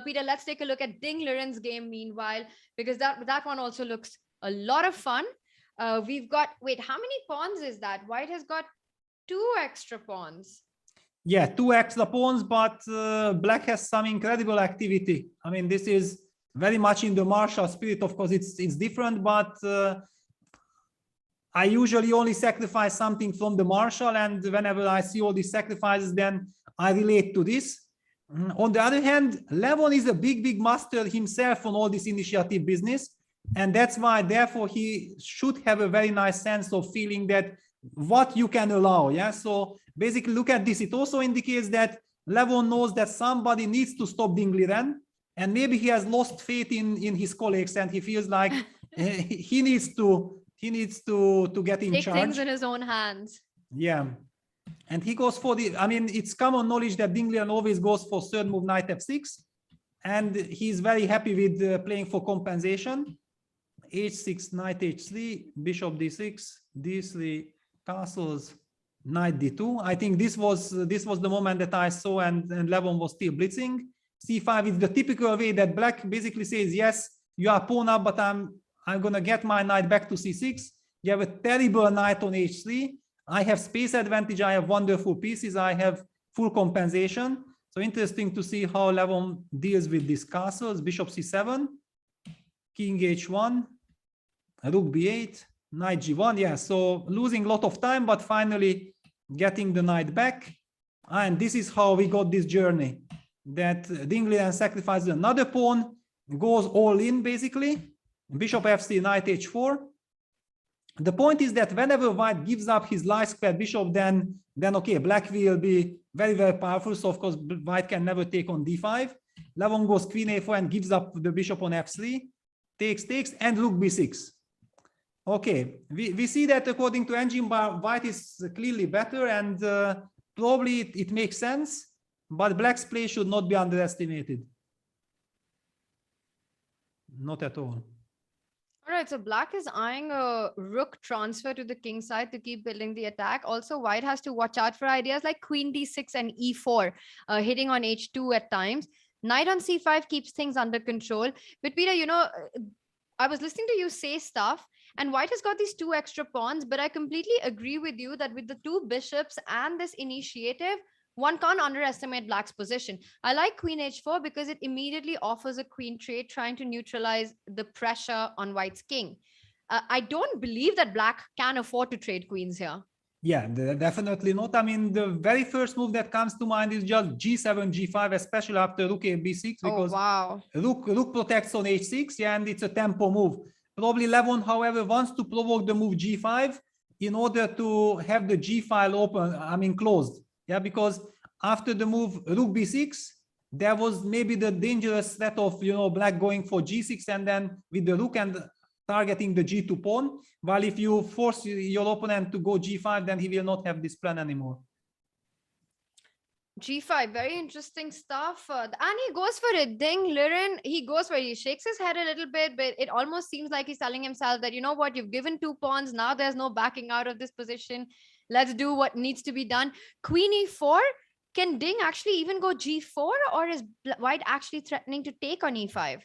S6: Peter, let's take a look at Ding Liren's game meanwhile, because that one also looks a lot of fun. We've got, wait, how many pawns is that? White has got 2 extra pawns.
S7: Yeah, 2 extra pawns, but black has some incredible activity. I mean, this is very much in the martial spirit. Of course, it's different, but I usually only sacrifice something from the martial, and whenever I see all these sacrifices, then I relate to this. On the other hand, Levon is a big master himself on all this initiative business, and that's why, therefore, he should have a very nice sense of feeling that what you can allow. Yeah, so basically, look at this. It also indicates that Levon knows that somebody needs to stop Ding Liren. And maybe he has lost faith in his colleagues, and he feels like he needs to get in charge.
S6: Take things in his own hands.
S7: Yeah, And he goes for the, I mean, it's common knowledge that Dingliren always goes for third move, knight f6. And he's very happy with playing for compensation. h6, knight h3, bishop d6, d3, castles, knight d2. I think this was the moment that I saw, and Levon was still blitzing. c5 is the typical way that black basically says, yes, you are pawn up, but I'm gonna get my knight back to c6. You have a terrible knight on h3. I have space advantage. I have wonderful pieces. I have full compensation. So interesting to see how Levon deals with these castles. Bishop c7, king h1, rook b8, knight g1. Yeah, so losing a lot of time, but finally getting the knight back. And this is how we got this journey, that Dingliren sacrifices another pawn, goes all in basically. Bishop f3, knight h4. The point is that whenever white gives up his light square bishop, then okay, black will be very, very powerful. So of course, white can never take on d5. Levon goes queen a4 and gives up the bishop on f3, takes, and rook b6. Okay, we see that according to engine bar, white is clearly better, and probably it makes sense, but black's play should not be underestimated. Not at all.
S6: All right, so black is eyeing a rook transfer to the king side to keep building the attack. Also, white has to watch out for ideas like queen d6 and e4, hitting on h2 at times. Knight on c5 keeps things under control. But Peter, you know, I was listening to you say stuff, and white has got these two extra pawns, but I completely agree with you that with the two bishops and this initiative, one can't underestimate black's position. I like queen h4 because it immediately offers a queen trade, trying to neutralize the pressure on white's king. I don't believe that black can afford to trade queens here.
S7: Yeah, definitely not. I mean, the very first move that comes to mind is just g7, g5, especially after rook a b6, because rook protects on h6, yeah, and it's a tempo move. Probably Levon, however, wants to provoke the move g5 in order to have the g file open, I mean, closed. Yeah, because after the move rook b6, there was maybe the dangerous threat of, you know, black going for g6 and then with the rook and targeting the g2 pawn. While if you force your opponent to go g5, then he will not have this plan anymore.
S6: g5, very interesting stuff. And he goes for it. Dingliren, he goes for it. He shakes his head a little bit, but it almost seems like he's telling himself that, you know what, you've given two pawns. Now there's no backing out of this position. Let's do what needs to be done. Queen e4. Can Ding actually even go g4, or is white actually threatening to take on e5?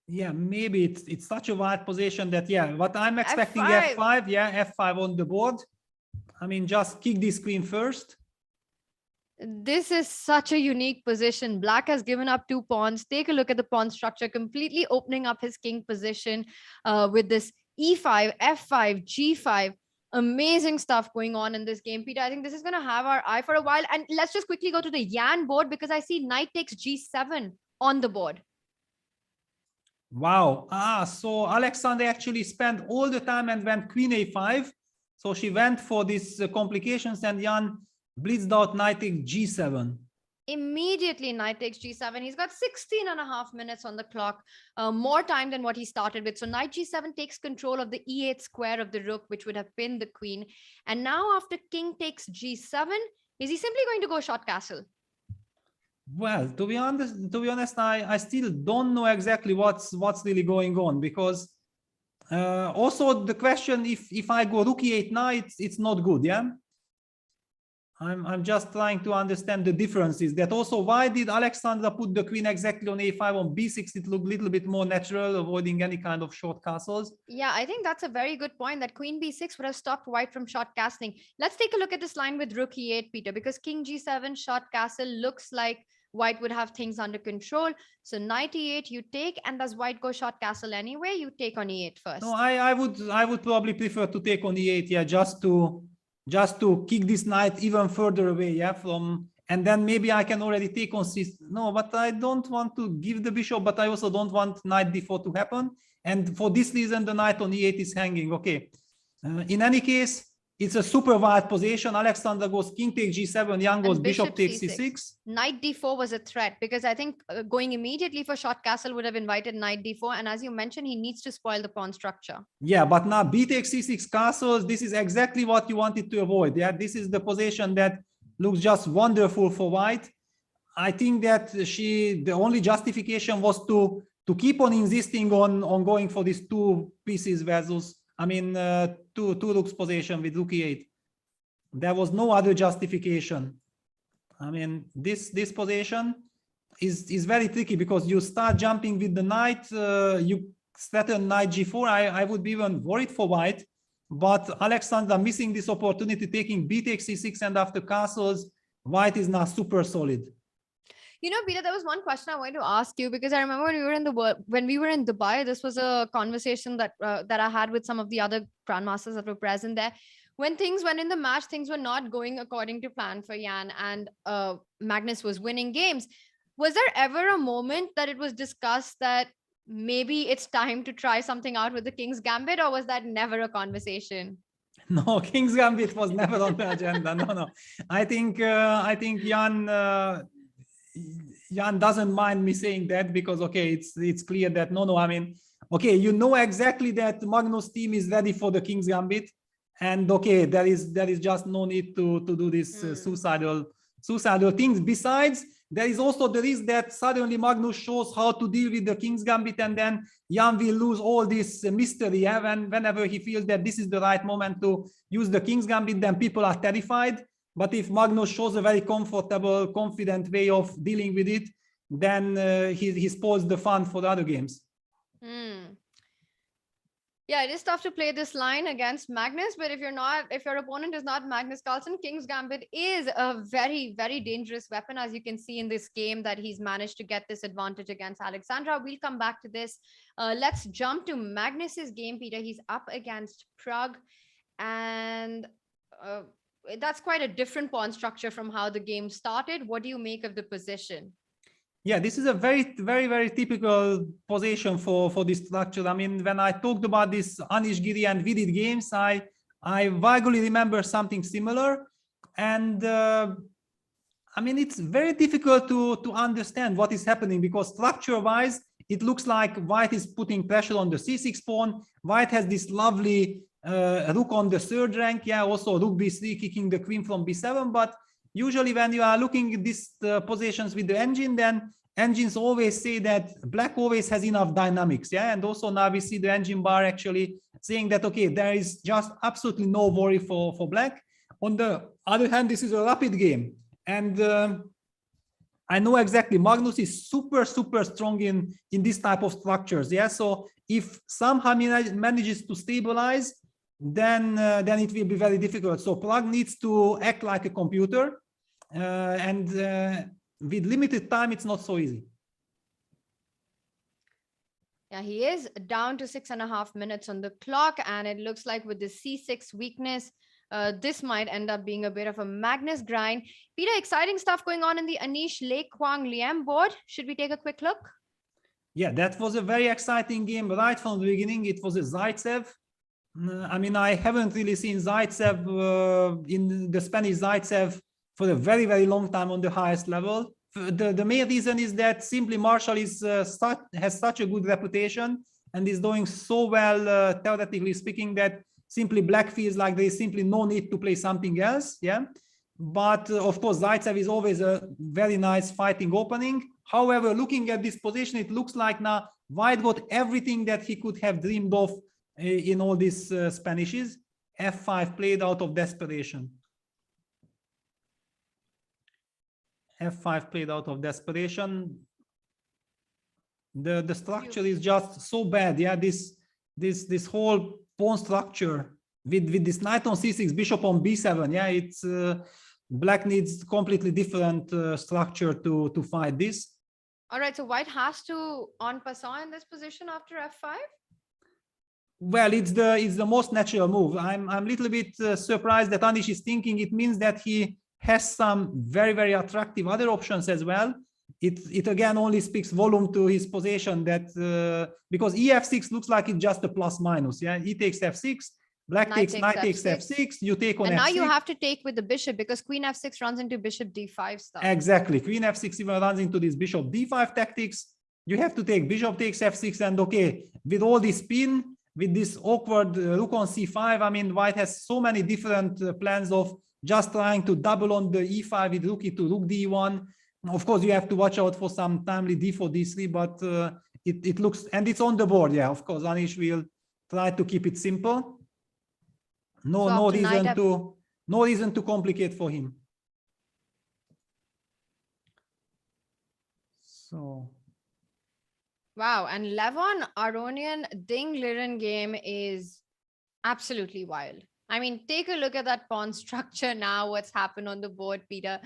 S7: Yeah, maybe it's such a wide position that, yeah, what I'm expecting
S6: f5.
S7: f5, yeah, f5 on the board. I mean, just kick this queen first.
S6: This is such a unique position. Black has given up two pawns. Take a look at the pawn structure, completely opening up his king position with this e5, f5, g5. Amazing stuff going on in this game, Peter. I think this is going to have our eye for a while. And let's just quickly go to the Jan board, because I see knight takes g7 on the board.
S7: Wow. So Alexander actually spent all the time and went queen a5. So she went for these complications, and Jan blitzed out knight takes g7.
S6: Immediately knight takes g7. He's got 16.5 minutes on the clock, more time than what he started with. So knight g7 takes control of the e8 square of the rook, which would have pinned the queen. And now after king takes g7, is he simply going to go short castle?
S7: Well, to be honest, I still don't know exactly what's really going on, because also the question, if I go rook e8 knight, it's not good, yeah. I'm just trying to understand the differences. That also, why did Alexandra put the queen exactly on a5? On b6 it looked a little bit more natural, avoiding any kind of short castles.
S6: Yeah, I think that's a very good point, that queen b6 would have stopped white from short castling. Let's take a look at this line with rook e8, Peter, because king g7 short castle looks like white would have things under control. So knight e8 you take, and does white go short castle anyway? You take on e8 first.
S7: No, I would probably prefer to take on e8, yeah, just to kick this knight even further away, yeah, from, and then maybe I can already take on c. No, but I don't want to give the bishop, but I also don't want knight d4 to happen. And for this reason, the knight on e8 is hanging. Okay. In any case, it's a super wide position. Alexander goes king takes g7, Jan goes bishop takes c6.
S6: Knight d4 was a threat because I think going immediately for short castle would have invited knight d4. And as you mentioned, he needs to spoil the pawn structure.
S7: Yeah, but now b takes c6 castles. This is exactly what you wanted to avoid. Yeah, this is the position that looks just wonderful for white. I think that the only justification was to keep on insisting on going for these two pieces versus, I mean, two rooks position with rook e8. There was no other justification. I mean, this position is very tricky because you start jumping with the knight, you threaten knight g4. I would be even worried for white, but Alexander missing this opportunity, taking b takes c6, and after castles, white is now super solid.
S6: You know, Peter, there was one question I wanted to ask you because I remember when we were in Dubai, this was a conversation that I had with some of the other grandmasters that were present there. When things went in the match, things were not going according to plan for Jan, and Magnus was winning games. Was there ever a moment that it was discussed that maybe it's time to try something out with the King's Gambit, or was that never a conversation?
S7: No, King's Gambit was never on the agenda. No. I think Jan doesn't mind me saying that because, okay, it's clear that no, I mean, okay, you know exactly that Magnus' team is ready for the King's Gambit, and okay, there is just no need to do this suicidal things. Besides, there is also the risk that suddenly Magnus shows how to deal with the King's Gambit, and then Jan will lose all this mystery. Yeah? Whenever he feels that this is the right moment to use the King's Gambit, then people are terrified. But if Magnus shows a very comfortable, confident way of dealing with it, then he spoils the fun for the other games.
S6: Yeah, it is tough to play this line against Magnus, but if your opponent is not Magnus Carlsen, King's Gambit is a very, very dangerous weapon, as you can see in this game that he's managed to get this advantage against Alexandra. We'll come back to this. Let's jump to Magnus's game, Peter. He's up against Pragg, and that's quite a different pawn structure from how the game started. What do you make of the position?
S7: Yeah, this is a very, very, very typical position for this structure. I mean, when I talked about this Anish Giri and Vidit games, I vaguely remember something similar. And I mean, it's very difficult to understand what is happening because structure-wise, it looks like white is putting pressure on the c6 pawn. White has this lovely rook on the third rank. Yeah, also rook b3 kicking the queen from b7. But usually when you are looking at these positions with the engine, then engines always say that black always has enough dynamics. Yeah, and also now we see the engine bar actually saying that, okay, there is just absolutely no worry for black. On the other hand, this is a rapid game. And I know exactly Magnus is super, super strong in this type of structures. Yeah, so if somehow he manages to stabilize, then it will be very difficult. So Pragg needs to act like a computer. And with limited time, it's not so easy.
S6: Yeah, he is down to 6.5 minutes on the clock, and it looks like with the c6 weakness, this might end up being a bit of a Magnus grind. Peter, exciting stuff going on in the Anish Lake Kwang Liam board. Should we take a quick look?
S7: Yeah, that was a very exciting game right from the beginning. It was a Zaitsev. I mean, I haven't really seen Zaitsev in the Spanish Zaitsev for a very, very long time on the highest level. The main reason is that simply Marshall has such a good reputation and is doing so well, theoretically speaking, that simply black feels like there is simply no need to play something else. Yeah, but of course, Zaitsev is always a very nice fighting opening. However, looking at this position, it looks like now white got everything that he could have dreamed of in all these Spanishes. F5 played out of desperation. F5 played out of desperation. The structure is just so bad. Yeah, this whole pawn structure with this knight on c6, bishop on b7. Yeah, it's black needs completely different structure to fight this.
S6: All right, so white has to en passant in this position after f5.
S7: Well, it's the most natural move. I'm a little bit surprised that Anish is thinking it means that he has some very, very attractive other options as well. It again only speaks volume to his position that because ef6 looks like it's just a plus minus. Yeah, he takes f6, Black takes knight takes f6. You take on
S6: and
S7: f6.
S6: now you have to take with the bishop because queen f6 runs into bishop d5 stuff.
S7: Exactly. Queen f6 even runs into this bishop d5 tactics. You have to take bishop takes f6, and okay, with all this spin, with this awkward rook on c5, I mean, white has so many different plans of just trying to double on the e5 with rook e2, rook d1. Of course, you have to watch out for some timely d4, d3, but it looks, and it's on the board. Yeah, of course, Anish will try to keep it simple. No reason to complicate for him. So.
S6: Wow, and Levon Aronian Ding Liren game is absolutely wild. I mean, take a look at that pawn structure now, what's happened on the board, Peter.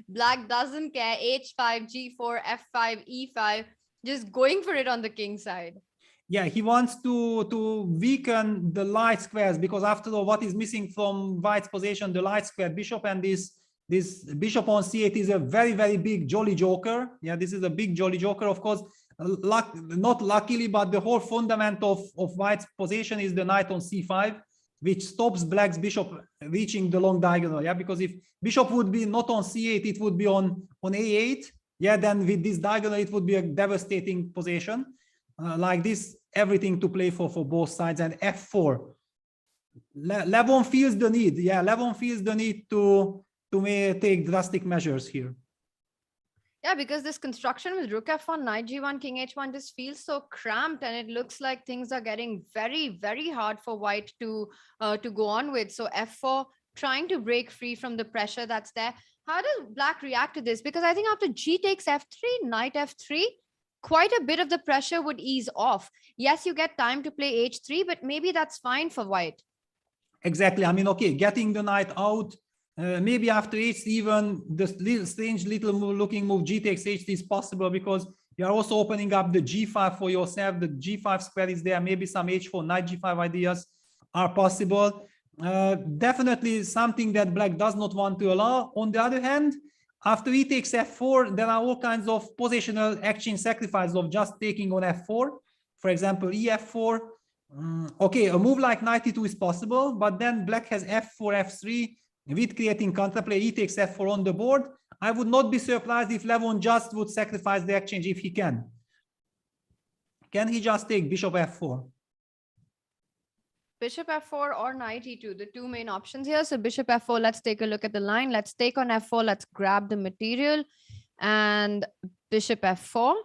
S6: Black doesn't care, h5, g4, f5, e5, just going for it on the king side.
S7: Yeah, he wants to weaken the light squares, because after all, what is missing from white's position, the light square bishop, and this bishop on c8 is a very, very big jolly joker. Yeah, this is a big jolly joker, of course. Not luckily, but the whole fundament of white's position is the knight on c5, which stops black's bishop reaching the long diagonal. Yeah, because if bishop would be not on c8, it would be on a8. Yeah, then with this diagonal, it would be a devastating position. Like this, everything to play for both sides. And f4. Levon feels the need. Yeah, Levon feels the need to take drastic measures here.
S6: Yeah, because this construction with rook f1, knight g1, king h1 just feels so cramped, and it looks like things are getting very, very hard for white to go on with. So f4, trying to break free from the pressure that's there. How does black react to this? Because I think after g takes f3, knight f3, quite a bit of the pressure would ease off. Yes, you get time to play h3, but maybe that's fine for white.
S7: Exactly. I mean, okay, getting the knight out. Maybe after h3, even the strange little looking move g takes h3 is possible, because you are also opening up the g5 for yourself. The g5 square is there. Maybe some h4, knight g5 ideas are possible. Definitely something that black does not want to allow. On the other hand, after e takes f4, there are all kinds of positional exchange sacrifices of just taking on f4. For example, ef4. Okay, a move like knight e2 is possible, but then black has f4, f3, with creating counterplay, e takes f4 on the board. I would not be surprised if Levon just would sacrifice the exchange if he can. Can he just take bishop f4?
S6: Bishop f4 or knight e2, the two main options here. So bishop f4, let's take a look at the line. Let's take on f4. Let's grab the material. And bishop f4.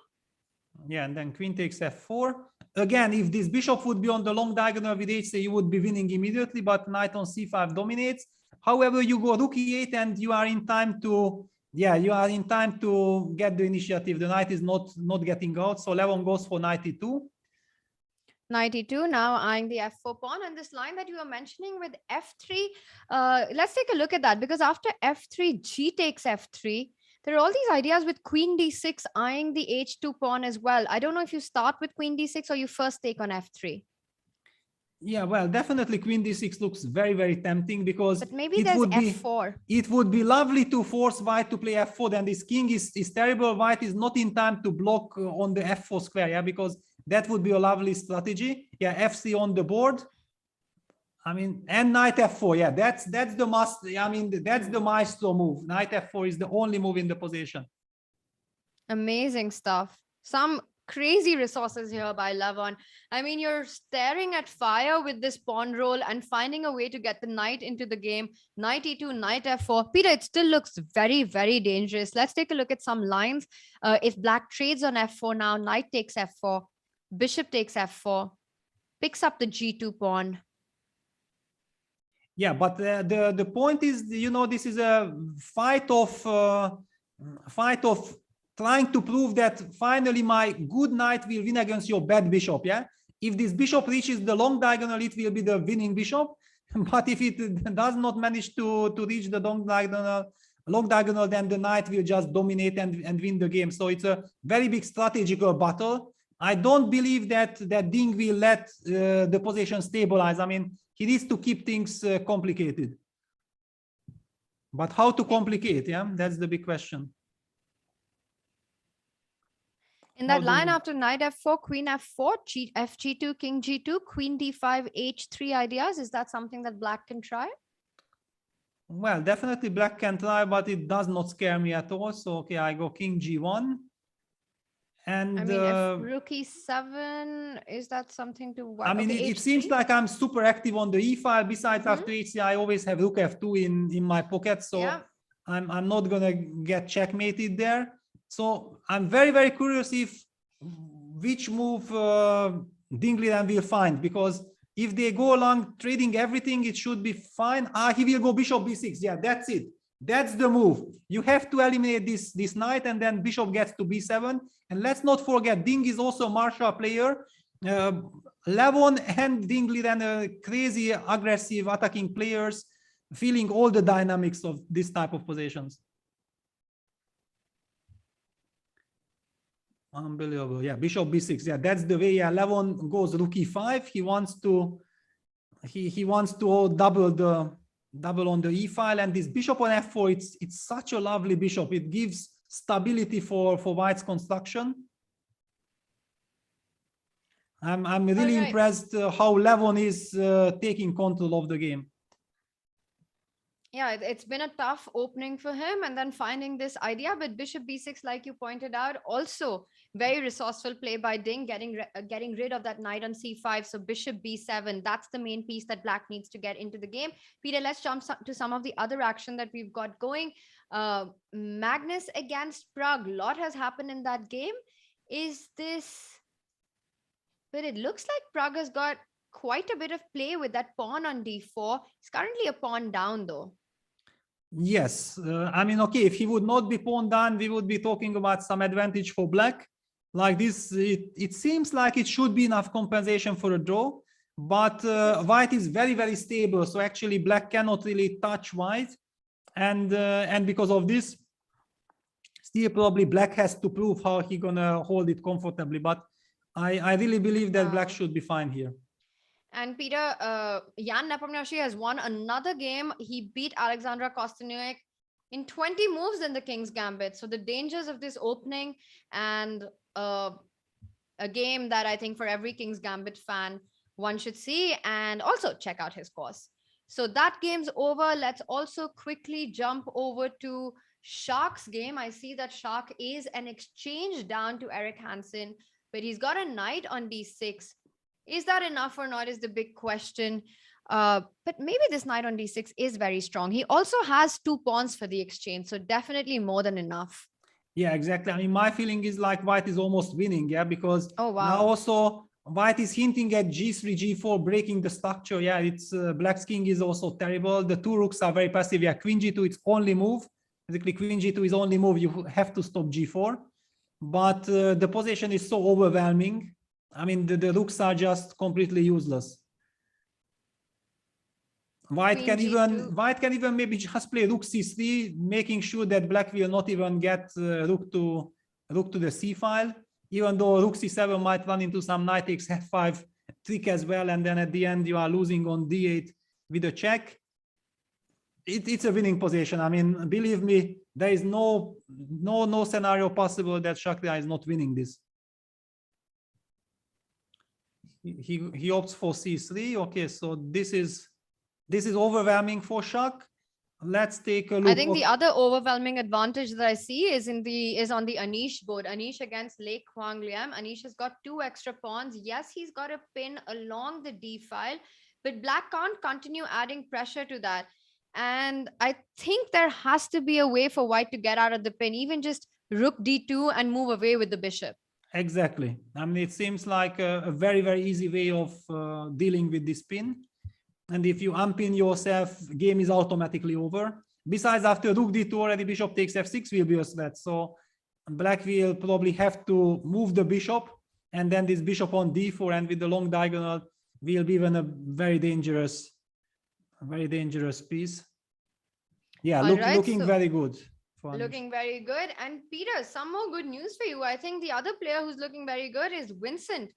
S7: Yeah, and then queen takes f4. Again, if this bishop would be on the long diagonal with h3, you would be winning immediately, but knight on c5 dominates. However, you go rook e8 and you are in time to, yeah, you are in time to get the initiative. The knight is not getting out. So Levon goes for knight e2.
S6: Knight e2, now eyeing the f4 pawn. And this line that you were mentioning with f3, let's take a look at that, because after f3, g takes f3, there are all these ideas with queen d6 eyeing the h2 pawn as well. I don't know if you start with queen d6 or you first take on f3.
S7: Yeah, well, definitely queen d6 looks very, very tempting, because
S6: but maybe there's f4.
S7: It would be lovely to force white to play f4. Then this king is terrible. White is not in time to block on the f4 square. Yeah, because that would be a lovely strategy. Yeah, f3 on the board. I mean, and knight f4. Yeah, that's the must. I mean, that's the maestro move. Knight f4 is the only move in the position.
S6: Amazing stuff. Some crazy resources here by Levon. I mean, you're staring at fire with this pawn roll and finding a way to get the knight into the game. Knight e2, knight f4. Peter, it still looks very, very dangerous. Let's take a look at some lines. If black trades on f4 now, knight takes f4, bishop takes f4, picks up the g2 pawn.
S7: Yeah, but the point is, you know, this is a fight of trying to prove that finally my good knight will win against your bad bishop. Yeah, if this bishop reaches the long diagonal, it will be the winning bishop. But if it does not manage to reach the long diagonal, then the knight will just dominate and win the game. So it's a very big strategical battle. I don't believe that Ding will let the position stabilize. I mean, he needs to keep things complicated. But how to complicate? Yeah, that's the big question.
S6: In
S7: How
S6: that
S7: do
S6: line
S7: you-
S6: after knight f4, queen f4, fg2, king g2, queen d5, h3 ideas, is that something that black can try?
S7: Well, definitely black can try, but it does not scare me at all. So, okay, I go king g1. And
S6: I mean, if rook e7, is that something to
S7: I mean,
S6: okay,
S7: it seems
S6: h3?
S7: like I'm super active on the e file. Besides, after h3, I always have rook f2 in my pocket. So
S6: Yeah.
S7: I'm not going to get checkmated there. So I'm very, very curious which move Dingliren will find, because if they go along trading everything, it should be fine. He will go bishop b6. Yeah, that's it. That's the move. You have to eliminate this knight, and then bishop gets to b7. And let's not forget, Ding is also a martial player. Levon and Dingliren are crazy, aggressive, attacking players, feeling all the dynamics of this type of positions. Unbelievable. Yeah, bishop b6. Yeah, that's the way. Yeah, Levon goes rook e5. He wants to double on the e file, and this bishop on f4. It's such a lovely bishop. It gives stability for White's construction. I'm really impressed how Levon is taking control of the game.
S6: Yeah, it's been a tough opening for him, and then finding this idea with bishop b6, like you pointed out, also very resourceful play by Ding, getting rid of that knight on c5. So bishop b7, that's the main piece that black needs to get into the game. Peter, let's jump to some of the other action that we've got going. Magnus against Pragg. A lot has happened in that game. Is this... But it looks like Pragg has got quite a bit of play with that pawn on d4. It's currently a pawn down, though.
S7: Yes, I mean, okay, if he would not be pawn down, we would be talking about some advantage for black. Like this, it seems like it should be enough compensation for a draw, but White is very, very stable. So actually black cannot really touch White. And because of this, still probably black has to prove how he gonna hold it comfortably. But I really believe that black should be fine here.
S6: And Peter, Jan Nepomniachtchi has won another game. He beat Alexandra Kosteniuk in 20 moves in the King's Gambit. So the dangers of this opening, and a game that I think for every King's Gambit fan, one should see and also check out his course. So that game's over. Let's also quickly jump over to Shark's game. I see that Shark is an exchange down to Eric Hansen, but he's got a knight on d6. Is that enough or not is the big question. But maybe this knight on d6 is very strong. He also has 2 pawns for the exchange, so definitely more than enough.
S7: Yeah, exactly. I mean, my feeling is like White is almost winning, yeah, because
S6: now
S7: also White is hinting at g3, g4, breaking the structure. Yeah, it's Black's king is also terrible. The 2 rooks are very passive. Yeah, queen g2, it's only move. Basically, queen g2 is only move. You have to stop g4. But the position is so overwhelming. I mean, the rooks are just completely useless. White can even maybe just play rook c3, making sure that black will not even get rook to the c file, even though rook c7 might run into some knight takes f5 trick as well, and then at the end you are losing on d8 with a check. It's a winning position. I mean, believe me, there is no scenario possible that Shakira is not winning this. He opts for c3. Okay, so this is overwhelming for Shak. Let's take a look.
S6: I think the other overwhelming advantage that I see is on the Anish board. Anish against Lek Huang Liam. Anish has got 2 extra pawns. Yes, he's got a pin along the d file, but black can't continue adding pressure to that. And I think there has to be a way for White to get out of the pin, even just rook d2 and move away with the bishop.
S7: Exactly. I mean, it seems like a very, very easy way of dealing with this pin. And if you unpin yourself, game is automatically over. Besides, after rook d2, already bishop takes f6 will be a threat. So black will probably have to move the bishop, and then this bishop on d4 and with the long diagonal will be even a very dangerous piece. Yeah, looking very good.
S6: Looking very good. And Peter, some more good news for you. I think the other player who's looking very good is Vincent.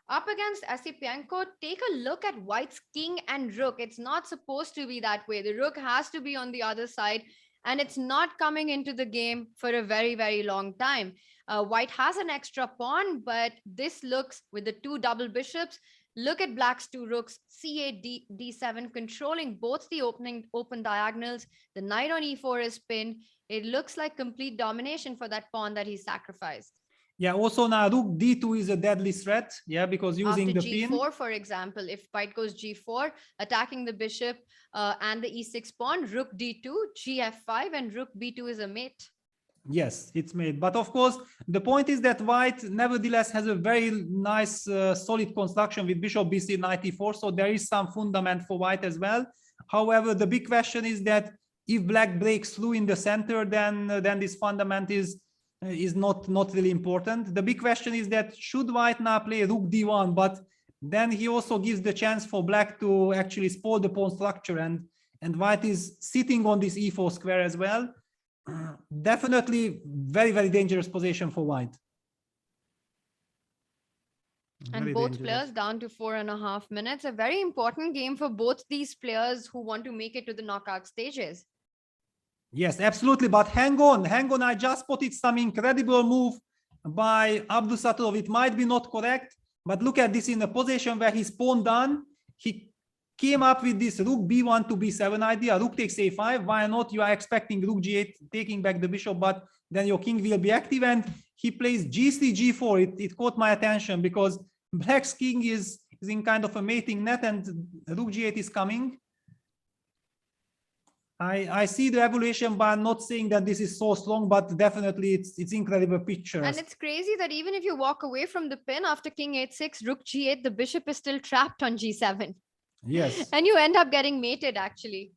S6: Up against Esipenko, take a look at White's king and rook. It's not supposed to be that way. The rook has to be on the other side, and it's not coming into the game for a very, very long time. White has an extra pawn, but this looks with the two double bishops. Look at black's two rooks, c8, d7, controlling both the open diagonals. The knight on e4 is pinned. It looks like complete domination for that pawn that he sacrificed.
S7: Yeah, also now rook d2 is a deadly threat. Yeah, because using
S6: After
S7: the
S6: g4,
S7: pin.
S6: for example, if white goes g4, attacking the bishop and the e6 pawn, rook d2, gf5, and rook b2 is a mate.
S7: Yes, it's made. But of course, the point is that white nevertheless has a very nice solid construction with bishop bc knight e4. So there is some fundament for white as well. However, the big question is that if black breaks through in the center, then this fundament is not really important. The big question is that should white now play rook d1, but then he also gives the chance for black to actually spoil the pawn structure, and white is sitting on this e4 square as well. Definitely very dangerous position for white.
S6: And
S7: Very
S6: both
S7: dangerous.
S6: players down to 4.5 minutes. A very important game for both these players who want to make it to the knockout stages.
S7: Yes, absolutely. But hang on. I just spotted some incredible move by Abdusattorov. It might be not correct, but look at this in a position where he's pawn done. He came up with this rook b1 to b7 idea. Rook takes a5. Why not? You are expecting rook g8, taking back the bishop, but then your king will be active. And he plays g3, g4. It caught my attention because black's king is in kind of a mating net, and rook g8 is coming. I see the evaluation, but I'm not saying that this is so strong, but definitely it's incredible pictures.
S6: And it's crazy that even if you walk away from the pin after king h6, rook g8, the bishop is still trapped on g7.
S7: Yes.
S6: And you end up getting mated, actually.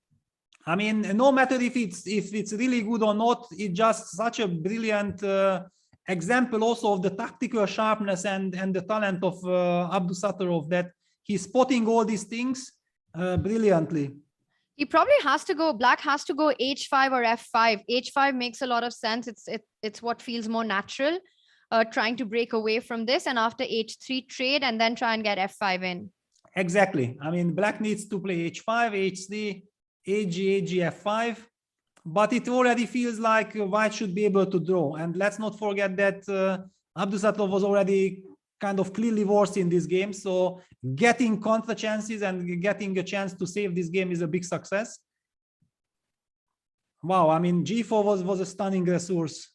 S7: I mean, no matter if it's really good or not, it's just such a brilliant example also of the tactical sharpness and the talent of Abdusattorov, that he's spotting all these things brilliantly.
S6: He probably has to go, black has to go h5 or f5. h5 makes a lot of sense. It's what feels more natural, trying to break away from this, and after h3 trade and then try and get f5 in.
S7: Exactly. I mean, black needs to play h5, h3, ag, f5, but it already feels like white should be able to draw. And let's not forget that Abdusattorov was already kind of clearly worse in this game. So getting contra chances and getting a chance to save this game is a big success. Wow, I mean, g4 was a stunning resource.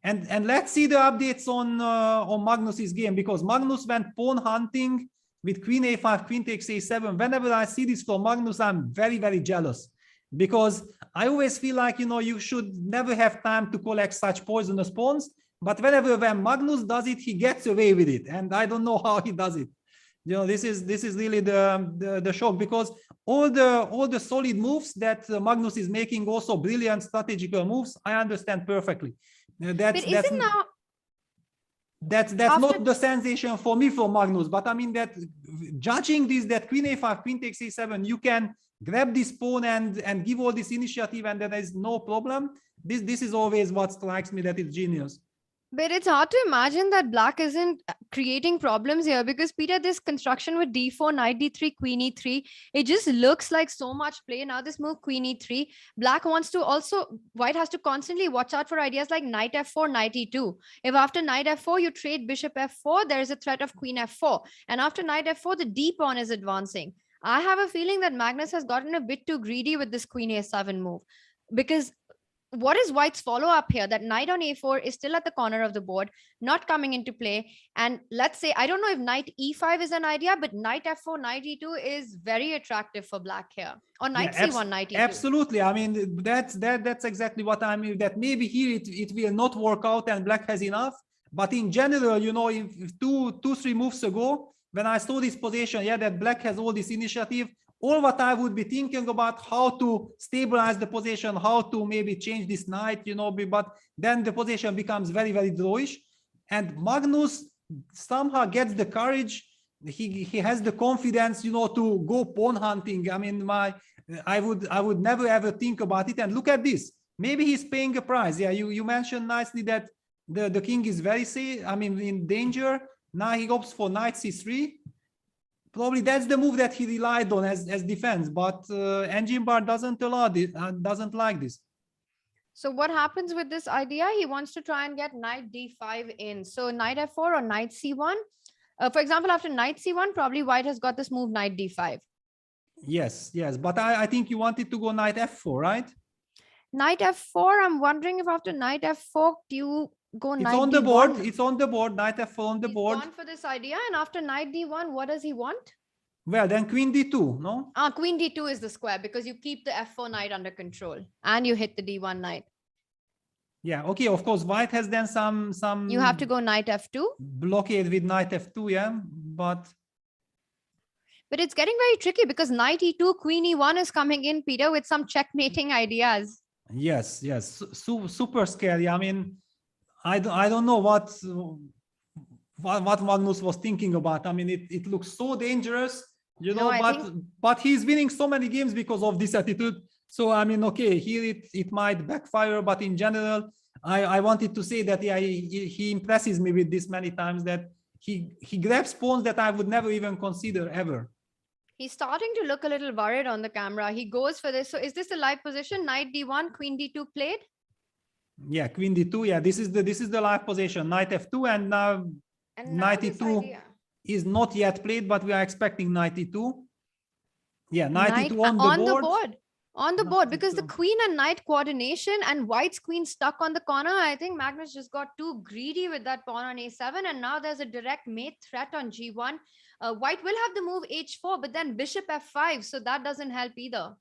S7: And let's see the updates on Magnus's game, because Magnus went pawn hunting with queen a5, queen takes a7. Whenever I see this from Magnus, I'm very jealous, because I always feel like, you should never have time to collect such poisonous pawns. But when Magnus does it, he gets away with it, and I don't know how he does it. This is really the shock, because all the solid moves that Magnus is making, also brilliant strategical moves, I understand perfectly. That's not the sensation for me for Magnus, but I mean that judging this, that queen a5, queen takes a7, you can grab this pawn and give all this initiative, and there is no problem. This is always what strikes me, that it's genius.
S6: But it's hard to imagine that black isn't creating problems here, because Peter, this construction with d4, knight d3, queen e3, it just looks like so much play. Now this move, queen e3, black wants to also, white has to constantly watch out for ideas like knight f4, knight e2. If after knight f4, you trade bishop f4, there is a threat of queen f4. And after knight f4, the d pawn is advancing. I have a feeling that Magnus has gotten a bit too greedy with this queen a7 move, because what is white's follow-up here? That knight on a4 is still at the corner of the board, not coming into play. And let's say, I don't know if knight e5 is an idea, but knight f4, knight e2 is very attractive for black here. Or knight c1, knight e2.
S7: Absolutely. I mean, that's exactly what I mean, that maybe here it will not work out and black has enough. But in general, if two, 3 moves ago, when I saw this position, that black has all this initiative, all what I would be thinking about how to stabilize the position, how to maybe change this knight, but then the position becomes very drawish. And Magnus somehow gets the courage. He has the confidence, to go pawn hunting. I mean, I would never ever think about it. And look at this. Maybe he's paying a price. Yeah, you mentioned nicely that the king is very safe. I mean, in danger. Now he opts for knight c3. Probably that's the move that he relied on as defense, but engine bar doesn't allow this, doesn't like this.
S6: So what happens with this idea? He wants to try and get knight d5 in. So knight f4 or knight c1. For example, after knight c1, probably white has got this move knight d5.
S7: Yes, yes. But I think you wanted to go knight f4, right?
S6: Knight f4. I'm wondering if after knight f4, do you go
S7: It's
S6: knight
S7: on the
S6: d1?
S7: board. It's on the board. Knight f4 on the
S6: He's
S7: board.
S6: gone for this idea. And after knight d1, what does he want?
S7: Well, then queen d2, no?
S6: Queen d2 is the square because you keep the f4 knight under control and you hit the d1 knight.
S7: Yeah, okay, of course, white has then some
S6: You have to go knight f2.
S7: blockade with knight f2, yeah, but
S6: it's getting very tricky because knight e2, queen e1 is coming in, Peter, with some checkmating ideas.
S7: yes, super scary. I mean, I don't know what Magnus was thinking about. I mean, it looks so dangerous, you know, but he's winning so many games because of this attitude. So, I mean, okay, here it might backfire, but in general, I wanted to say that he impresses me with this many times, that he grabs pawns that I would never even consider ever.
S6: He's starting to look a little worried on the camera. He goes for this. So is this the live position? Knight d1, queen d2 played?
S7: Yeah, queen d2. Yeah, this is the live position. Knight f2 and now knight e2 is not yet played, but we are expecting knight e2. Yeah, knight e2 on the board.
S6: On the board, because the queen and knight coordination and white's queen stuck on the corner. I think Magnus just got too greedy with that pawn on a7, and now there's a direct mate threat on g1. White will have the move h4, but then bishop f5, so that doesn't help either.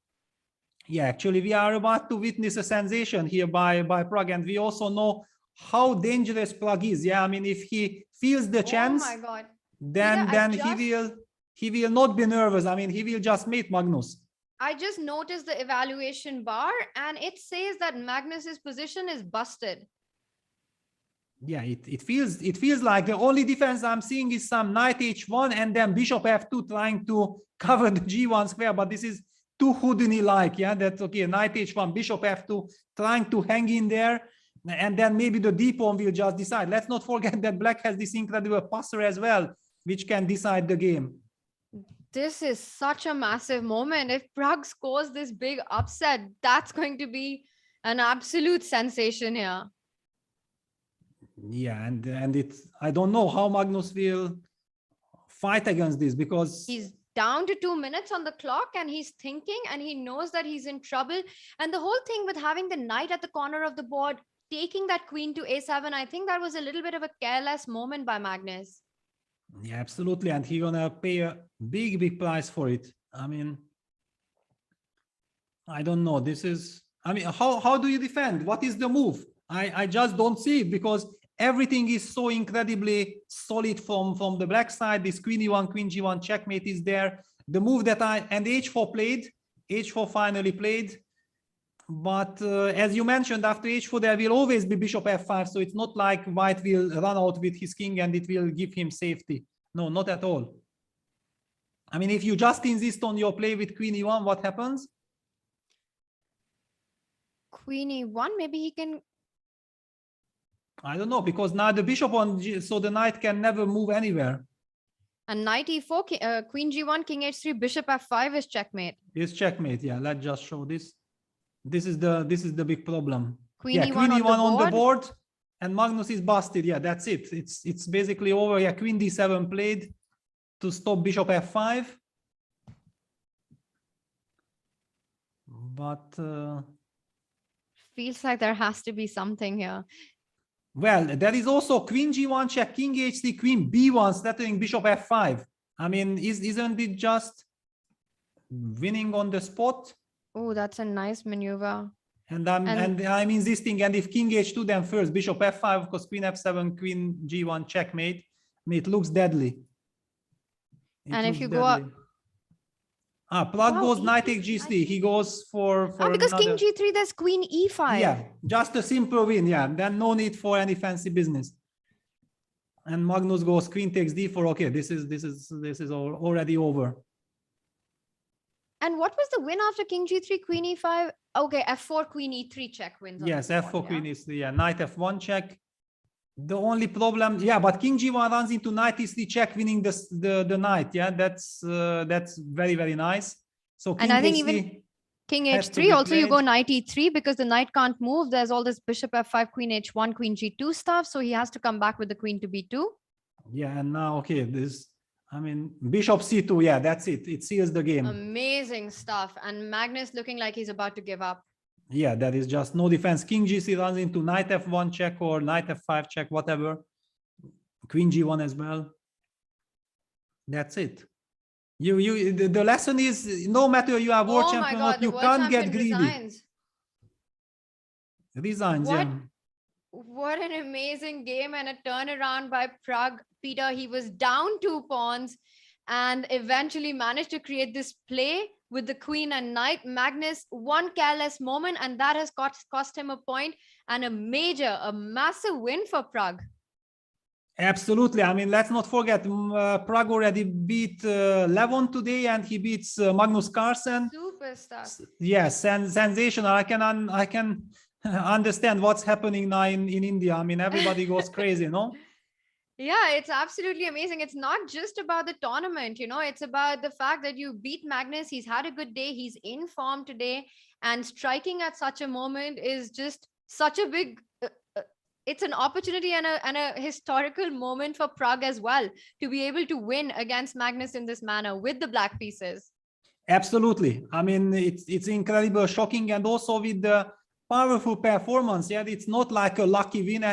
S7: Yeah, actually, we are about to witness a sensation here by Pragg, and we also know how dangerous Pragg is. Yeah, I mean, if he feels the chance,
S6: oh my God,
S7: then he will not be nervous. I mean, he will just mate Magnus.
S6: I just noticed the evaluation bar and it says that Magnus's position is busted.
S7: Yeah, it feels like the only defense I'm seeing is some knight h1 and then bishop f2 trying to cover the g1 square, but this is too Houdini-like. Yeah, that's okay. Knight h1, bishop f2 trying to hang in there, and then maybe the d pawn will just decide. Let's not forget that black has this incredible passer as well, which can decide the game.
S6: This is such a massive moment. If Pragg scores this big upset, that's going to be an absolute sensation here.
S7: Yeah, and it's, I don't know how Magnus will fight against this, because
S6: he's down to 2 minutes on the clock and he's thinking and he knows that he's in trouble. And the whole thing with having the knight at the corner of the board, taking that queen to a7, I think that was a little bit of a careless moment by Magnus.
S7: Yeah, absolutely. And he's gonna pay a big price for it. I mean, I don't know. This is, I mean, how do you defend? What is the move? I just don't see it, because everything is so incredibly solid from the black side. This queen e1, queen g1 checkmate is there. The move that and h4 played, h4 finally played. But as you mentioned, after h4, there will always be bishop f5. So it's not like white will run out with his king and it will give him safety. No, not at all. I mean, if you just insist on your play with queen e1, what happens?
S6: Queen e1, maybe he can...
S7: I don't know, because now the bishop on so the knight can never move anywhere.
S6: And knight e4, queen g1, king h3, bishop f5 is checkmate.
S7: Is checkmate. Yeah, let's just show this. This is the big problem.
S6: Queen
S7: e1 on the board, and Magnus is busted. Yeah, that's it. It's basically over. Yeah, queen d7 played to stop bishop f5. But
S6: feels like there has to be something here.
S7: Well, there is also queen g1 check, king h3, queen b1 threatening bishop f5. I mean, isn't it just winning on the spot?
S6: Oh, that's a nice maneuver.
S7: And I'm insisting, and if king h2, then first bishop f5, because queen f7, queen g1 checkmate. I mean, it looks deadly.
S6: And if you go up,
S7: Pragg goes knight takes g3. He goes for
S6: because king g3, there's queen e5.
S7: Yeah, just a simple win. Yeah, then no need for any fancy business. And Magnus goes queen takes d4. Okay, this is already over.
S6: And what was the win after king g3, queen e5? Okay, f4, queen e3 check wins.
S7: Yes, f4, queen e3. Yeah, knight f1 check. The only problem, yeah, but king g1 runs into knight e3 check, winning the knight. Yeah, that's very nice. So king
S6: and I think
S7: h3,
S6: King
S7: has to
S6: h3.
S7: be
S6: Also, you
S7: played.
S6: go knight e3 because the knight can't move. There's all this bishop f5, queen h1, queen g2 stuff. So he has to come back with the queen to b2.
S7: Yeah, and now, okay, bishop c2. Yeah, that's it. It seals the game.
S6: Amazing stuff. And Magnus looking like he's about to give up.
S7: Yeah, that is just no defense. King g3 runs into knight f1 check or knight f5 check, whatever. Queen g1 as well. That's it. The lesson is, no matter you are world champion or not, you can't get greedy. Resigns, yeah.
S6: What an amazing game and a turnaround by Pragg. Peter, he was down 2 pawns and eventually managed to create this play with the queen and knight. Magnus, one careless moment, and that has cost him a point and a massive win for Pragg.
S7: Absolutely. I mean, let's not forget, Pragg already beat Levon today, and he beats Magnus Carlsen.
S6: Superstar.
S7: Yes, sensational. I can understand what's happening now in India. I mean, everybody goes crazy, no?
S6: Yeah, it's absolutely amazing. It's not just about the tournament, it's about the fact that you beat Magnus. He's had a good day. He's in form today, and striking at such a moment is just such a big it's an opportunity and a historical moment for Pragg as well, to be able to win against Magnus in this manner with the black pieces.
S7: Absolutely. I mean, it's incredible, shocking, and also with the powerful performance. Yeah, it's not like a lucky win.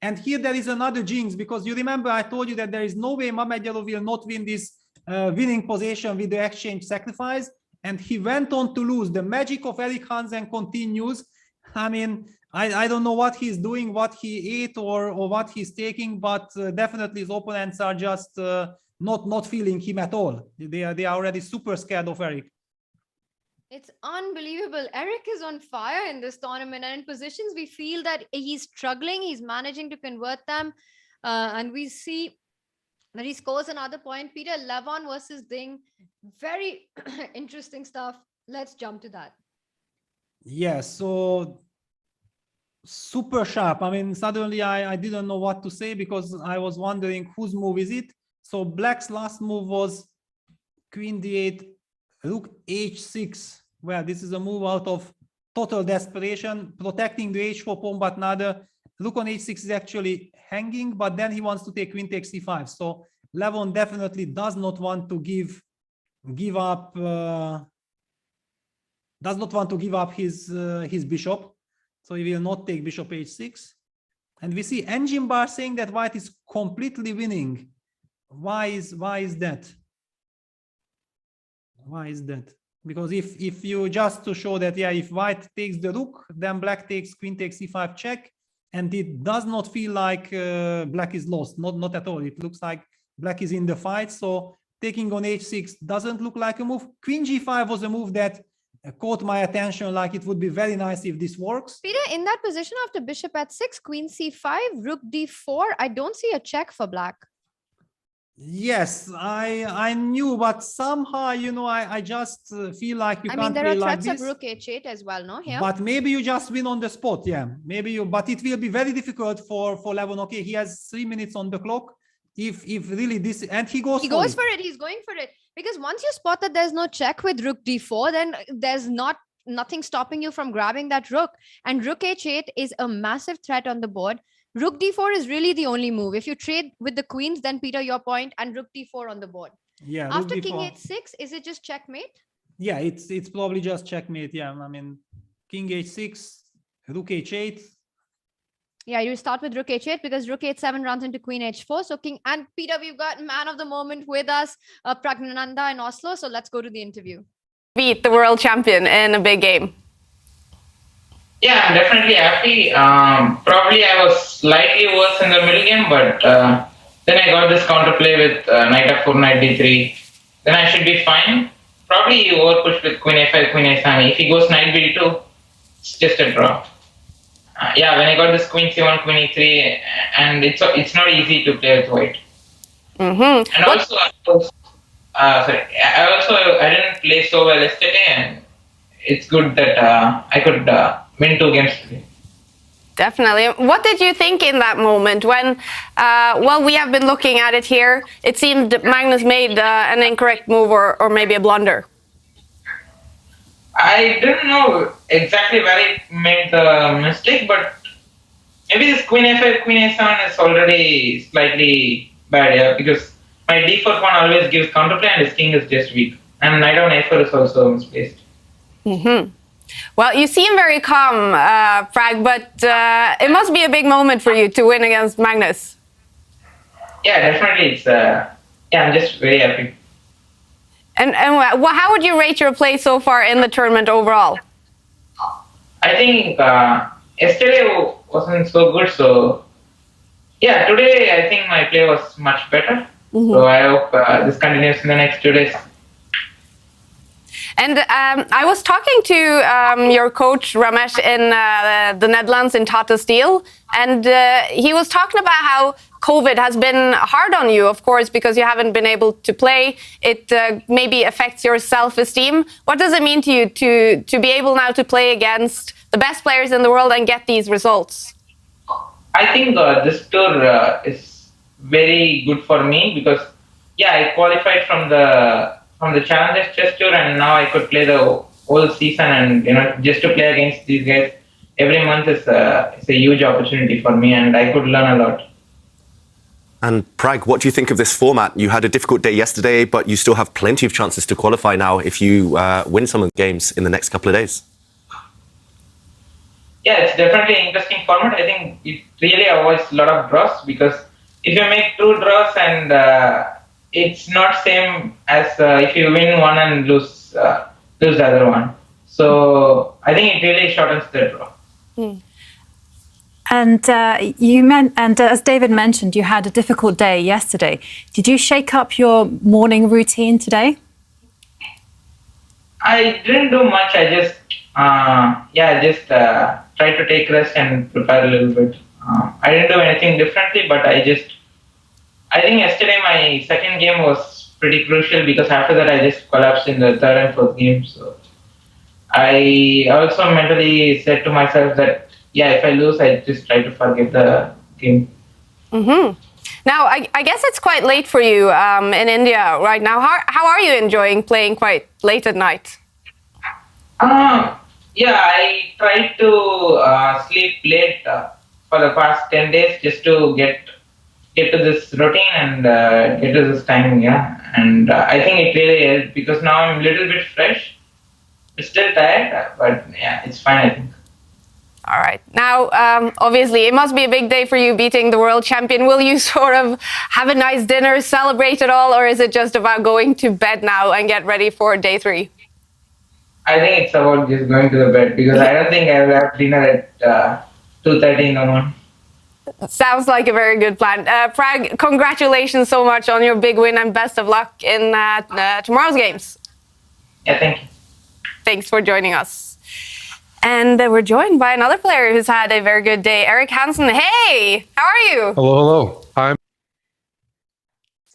S7: And here there is another jinx, because you remember I told you that there is no way Mamedov will not win this winning position with the exchange sacrifice, and he went on to lose. The magic of Erik Hansen continues. I mean, I don't know what he's doing, what he ate or what he's taking, but definitely his opponents are just not feeling him at all. They are already super scared of Erik.
S6: It's unbelievable. Erik is on fire in this tournament, and in positions we feel that he's struggling, he's managing to convert them, and we see that he scores another point. Peter, Levon versus Ding, very interesting stuff. Let's jump to that.
S7: Yeah, so super sharp. I mean, suddenly I didn't know what to say, because I was wondering whose move is it. So black's last move was queen d8, rook h6. Well, this is a move out of total desperation, protecting the h4 pawn, but now the rook on h6 is actually hanging, but then he wants to take queen takes c5. So Levon definitely does not want to give up his bishop. So he will not take bishop h6. And we see engine bar saying that white is completely winning. Why is that? Why is that? Because if you just to show that, yeah, if white takes the rook, then black takes queen takes c5 check, and it does not feel like black is lost. Not at all. It looks like black is in the fight. So taking on h6 doesn't look like a move. Queen g5 was a move that caught my attention, like it would be very nice if this works.
S6: Peter, in that position after bishop at 6, queen c5, rook d4, I don't see a check for black.
S7: Yes, I knew, but somehow, I just feel like you can't play like this.
S6: I mean, there are threats of rook h8 as well, no? Here.
S7: But maybe you just win on the spot, yeah. But it will be very difficult for Levon. Okay, he has 3 minutes on the clock. If really this, and he goes for it.
S6: He's going for it. Because once you spot that there's no check with rook d4, then there's nothing stopping you from grabbing that rook. And rook h8 is a massive threat on the board. Rook d4 is really the only move. If you trade with the queens, then Peter, your point, and rook d4 on the board.
S7: Yeah.
S6: After king h6, is it just checkmate?
S7: Yeah, it's probably just checkmate. Yeah, I mean, king h6, rook h8.
S6: Yeah, you start with rook h8 because rook h7 runs into queen h4. So king and Peter, we've got man of the moment with us, Praggnanandhaa in Oslo. So let's go to the interview.
S8: Beat the world champion in a big game.
S9: Yeah, I'm definitely happy. Probably I was slightly worse in the middle game, but then I got this counterplay with knight f4, knight d3. Then I should be fine. Probably you overpush with queen a5, queen a7. If he goes knight b2, it's just a draw. Yeah, when I got this queen c1, queen e3, and it's not easy to play with white.
S8: Mm-hmm.
S9: And also, I didn't play so well yesterday, and it's good that I could win 2 games today.
S8: Definitely. What did you think in that moment when, we have been looking at it here, it seemed Magnus made an incorrect move or maybe a blunder?
S9: I don't know exactly where it made the mistake, but maybe this queen f5, queen a7 is already slightly bad, yeah, because my d4 pawn always gives counterplay and his king is just weak. And knight on a4 is also misplaced.
S8: Well, you seem very calm, Pragg, but it must be a big moment for you to win against Magnus.
S9: Yeah, definitely. It's I'm just very happy.
S8: And how would you rate your play so far in the tournament overall?
S9: I think yesterday wasn't so good, so yeah, today I think my play was much better. So I hope this continues in the next 2 days.
S8: And I was talking to your coach Ramesh in the Netherlands in Tata Steel, and he was talking about how COVID has been hard on you, of course, because you haven't been able to play. It maybe affects your self-esteem. What does it mean to you to be able now to play against the best players in the world and get these results?
S9: I think this tour is very good for me because, yeah, I qualified from the Challengers Chess Tour, and now I could play the whole season. And just to play against these guys every month is a huge opportunity for me, and I could learn a lot.
S10: And Pragg, what do you think of this format? You had a difficult day yesterday, but you still have plenty of chances to qualify now if you win some of the games in the next couple of days.
S9: Yeah, it's definitely an interesting format. I think it really avoids a lot of draws because if you make 2 draws and it's not same as if you win one and lose the other one. So I think it really shortens the draw.
S11: And as David mentioned, you had a difficult day yesterday. Did you shake up your morning routine today?
S9: I didn't do much. I just tried to take rest and prepare a little bit. I didn't do anything differently, but I think yesterday my second game was pretty crucial because after that I just collapsed in the third and fourth game. So I also mentally said to myself that, yeah, if I lose, I just try to forget the game.
S8: Now, I guess it's quite late for you in India right now. How are you enjoying playing quite late at night?
S9: Yeah, I tried to sleep late for the past 10 days just to get to this routine and get to this timing, yeah. And I think it really helped because now I'm a little bit fresh. Still tired, but yeah, it's fine, I think.
S8: All right. Now, obviously, it must be a big day for you beating the world champion. Will you sort of have a nice dinner, celebrate it all, or is it just about going to bed now and get ready for day 3?
S9: I think it's about just going to the bed because I don't think I will have dinner at 2:30 in the morning.
S8: Sounds like a very good plan. Pragg, congratulations so much on your big win and best of luck in tomorrow's games.
S9: Yeah, thank you.
S8: Thanks for joining us. And we're joined by another player who's had a very good day, Erik Hansen. Hey, how are you?
S12: Hello. Hi.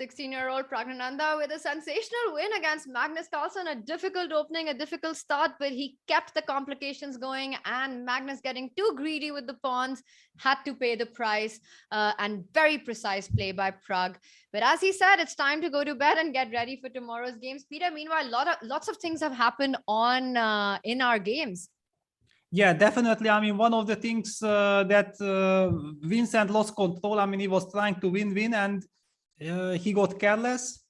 S6: 16-year-old Praggnanandhaa with a sensational win against Magnus Carlsen. A difficult opening, a difficult start, but he kept the complications going, and Magnus, getting too greedy with the pawns, had to pay the price. And very precise play by Pragg. But as he said, it's time to go to bed and get ready for tomorrow's games. Peter, meanwhile, lots of things have happened in our games.
S7: Yeah, definitely. I mean, one of the things that Vincent lost control. I mean, he was trying to win, and he got careless,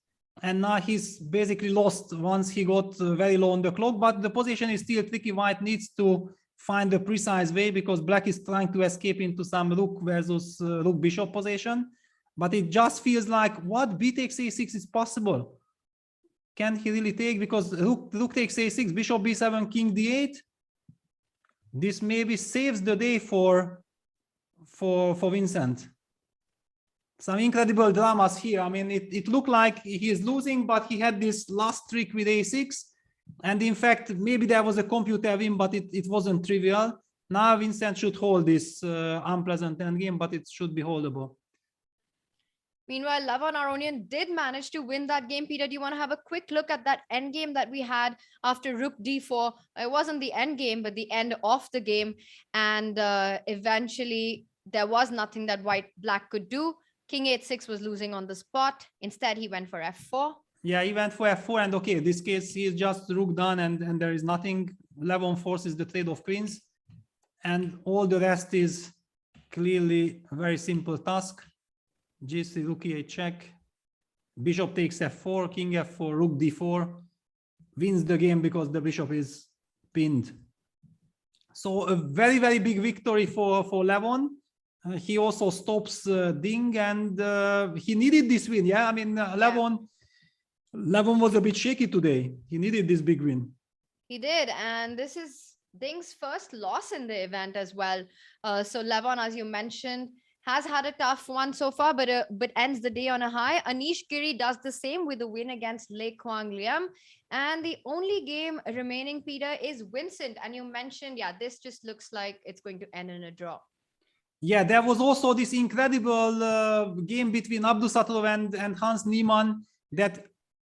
S7: and now he's basically lost once he got very low on the clock. But the position is still tricky. White needs to find the precise way because Black is trying to escape into some rook versus rook bishop position. But it just feels like, what, b takes a6 is possible? Can he really take? Because rook takes a6, bishop b7, king d8. This maybe saves the day for Vincent. Some incredible dramas here. I mean, it looked like he is losing, but he had this last trick with a6. And in fact, maybe there was a computer win, but it wasn't trivial. Now Vincent should hold this unpleasant endgame, but it should be holdable.
S6: Meanwhile, Levon Aronian did manage to win that game. Peter, do you want to have a quick look at that endgame that we had after rook d4? It wasn't the endgame, but the end of the game. And eventually, there was nothing that Black could do. King 8-6 was losing on the spot. Instead, he went for f4.
S7: Yeah, he went for f4, and okay, this case he is just rook done, and there is nothing. Levon forces the trade of queens, and all the rest is clearly a very simple task. G3, rook e8 check, bishop takes f4, king f4, rook d4, wins the game because the bishop is pinned. So a very, very big victory for Levon. He also stops Ding, and he needed this win. Yeah, I mean, Levon was a bit shaky today. He needed this big win.
S6: He did, and this is Ding's first loss in the event as well. So Levon, as you mentioned, has had a tough one so far, but ends the day on a high. Anish Giri does the same with a win against Lei Kwang Liam. And the only game remaining, Peter, is Vincent. And you mentioned, yeah, this just looks like it's going to end in a draw.
S7: Yeah, there was also this incredible game between Abdusatov and Hans Niemann that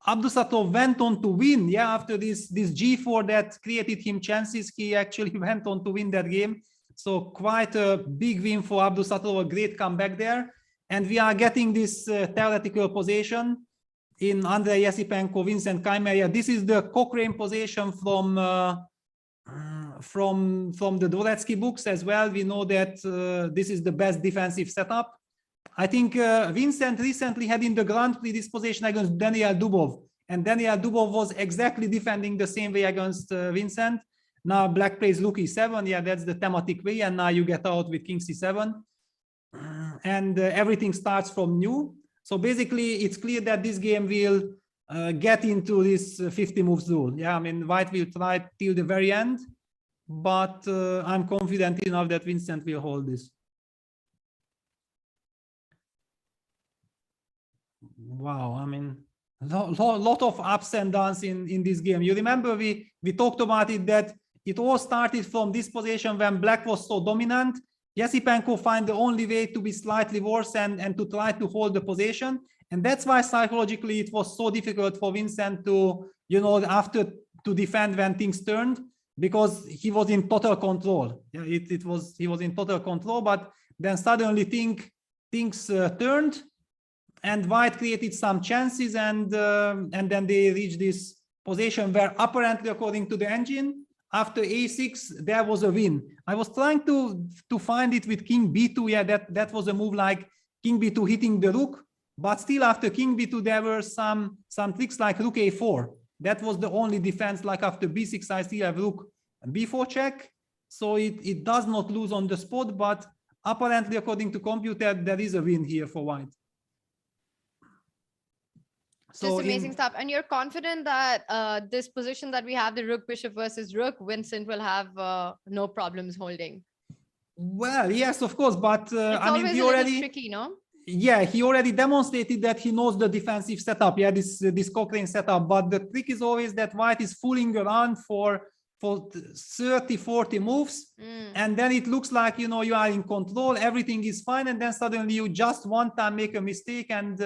S7: Abdusatov went on to win. Yeah, after this G4 that created him chances, he actually went on to win that game. So quite a big win for Abdusatov, a great comeback there. And we are getting this theoretical position in Andrei Esipenko, Vincent Keymer. Yeah, this is the Cochrane position from the Dvoretsky books as well. We know that this is the best defensive setup. I think Vincent recently had in the Grand Prix this position against Daniel Dubov, and Daniel Dubov was exactly defending the same way against Vincent. Now black plays rook e7, yeah, that's the thematic way, and now you get out with king c7, and everything starts from new. So basically, it's clear that this game will get into this 50 moves rule. Yeah, I mean, white will try till the very end, but I'm confident enough that Vincent will hold this. Wow, I mean, lot of ups and downs in this game. You remember we talked about it, that it all started from this position when black was so dominant. Esipenko find the only way to be slightly worse and to try to hold the position. And that's why psychologically it was so difficult for Vincent to, you know, after to defend when things turned, because he was in total control. Yeah, he was in total control, but then suddenly things turned, and white created some chances, and then they reached this position where apparently, according to the engine, after a6 there was a win. I was trying to find it with king b2. Yeah, that was a move like king b2 hitting the rook, but still after king b2 there were some tricks like rook a4. That was the only defense. Like after b6 I still have rook b4 check, so it does not lose on the spot, but apparently according to computer there is a win here for white.
S6: Just amazing stuff. And you're confident that this position that we have, the rook bishop versus rook, Vincent will have no problems holding?
S7: Well, yes, of course, but I mean, he already
S6: tricky, no?
S7: Yeah, he already demonstrated that he knows the defensive setup. Yeah, this Cochrane setup. But the trick is always that white is fooling around for 30, 40 moves, and then it looks like, you know, you are in control, everything is fine, and then suddenly you just one time make a mistake. And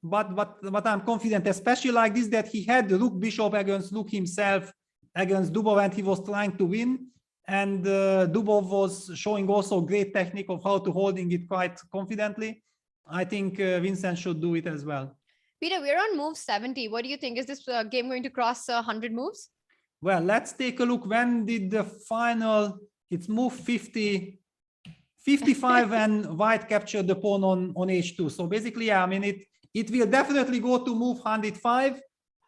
S7: but I'm confident, especially like this, that he had the rook bishop against rook himself against Dubov, and he was trying to win. And Dubov was showing also great technique of how to holding it quite confidently. I think Vincent should do it as well.
S6: Peter, we're on move 70. What do you think? Is this game going to cross 100 moves?
S7: Well, let's take a look. When did the final? It's move 50. 55 and white captured the pawn on h2. So basically, yeah, I mean, it will definitely go to move 105,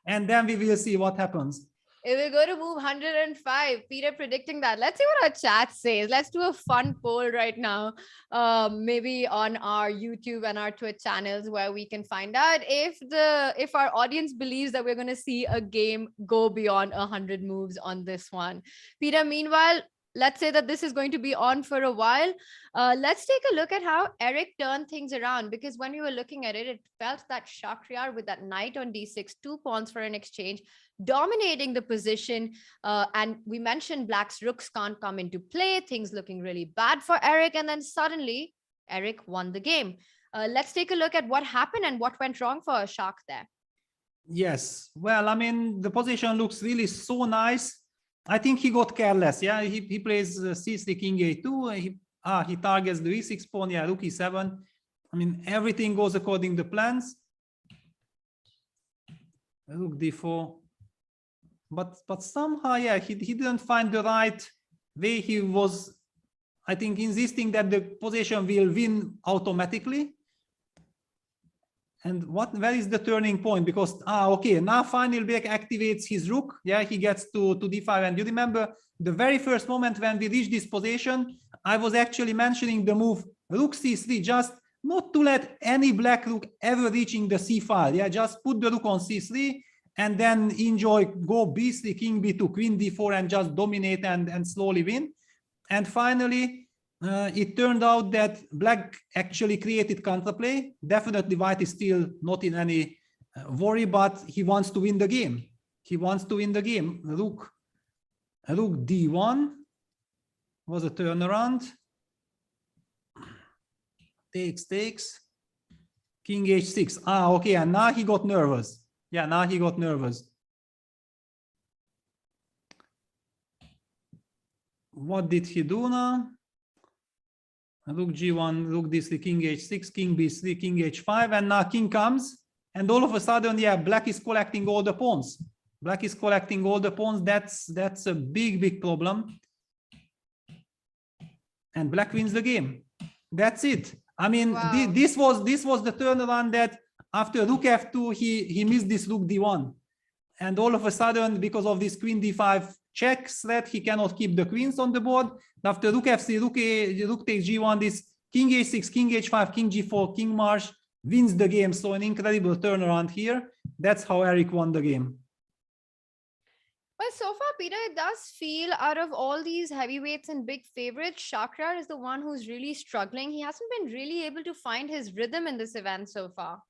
S7: and then we will see what happens.
S6: It will go to move 105. Peter predicting that. Let's see what our chat says. Let's do a fun poll right now, maybe on our YouTube and our Twitch channels, where we can find out if our audience believes that we're going to see a game go beyond 100 moves on this one. Peter, meanwhile, let's say that this is going to be on for a while. Let's take a look at how Eric turned things around, because when we were looking at it, it felt that Shakhriyar with that knight on d6, 2 pawns for an exchange, dominating the position. And we mentioned black's rooks can't come into play, things looking really bad for Eric. And then suddenly Eric won the game. Let's take a look at what happened and what went wrong for Shak there.
S7: Yes, well, I mean, the position looks really so nice. I think he got careless. Yeah, he plays c3, king a2. He targets the e6 pawn. Yeah, rook e7. I mean, everything goes according to plans. Rook d4. But somehow, yeah, he didn't find the right way. He was, I think, insisting that the position will win automatically. And where is the turning point? Because, okay, now finally Black activates his rook. Yeah, he gets to d5. And you remember the very first moment when we reached this position, I was actually mentioning the move rook c3, just not to let any black rook ever reaching the c file. Yeah, just put the rook on c3 and then enjoy, go b3, king b2, queen d4, and just dominate and slowly win. And finally, it turned out that black actually created counterplay. Definitely white is still not in any worry, but he wants to win the game. He wants to win the game. Rook d1 was a turnaround. Takes, king h6. Okay, and now he got nervous. Yeah, now he got nervous. What did he do now? Rook g1, rook d3, king h6, king b3, king h5, and now king comes, and all of a sudden, yeah, black is collecting all the pawns. Black is collecting all the pawns. That's a big problem. And black wins the game. That's it. I mean, wow. This was the turnaround that after rook f2, he missed this rook d1. And all of a sudden, because of this queen d5 check threat, he cannot keep the queens on the board. After rook f3, rook takes g1, this king h6, king h5, king g4, king march wins the game. So an incredible turnaround here. That's how Eric won the game.
S6: Well, so far, Peter, it does feel out of all these heavyweights and big favorites, Shakrar is the one who's really struggling. He hasn't been really able to find his rhythm in this event so far.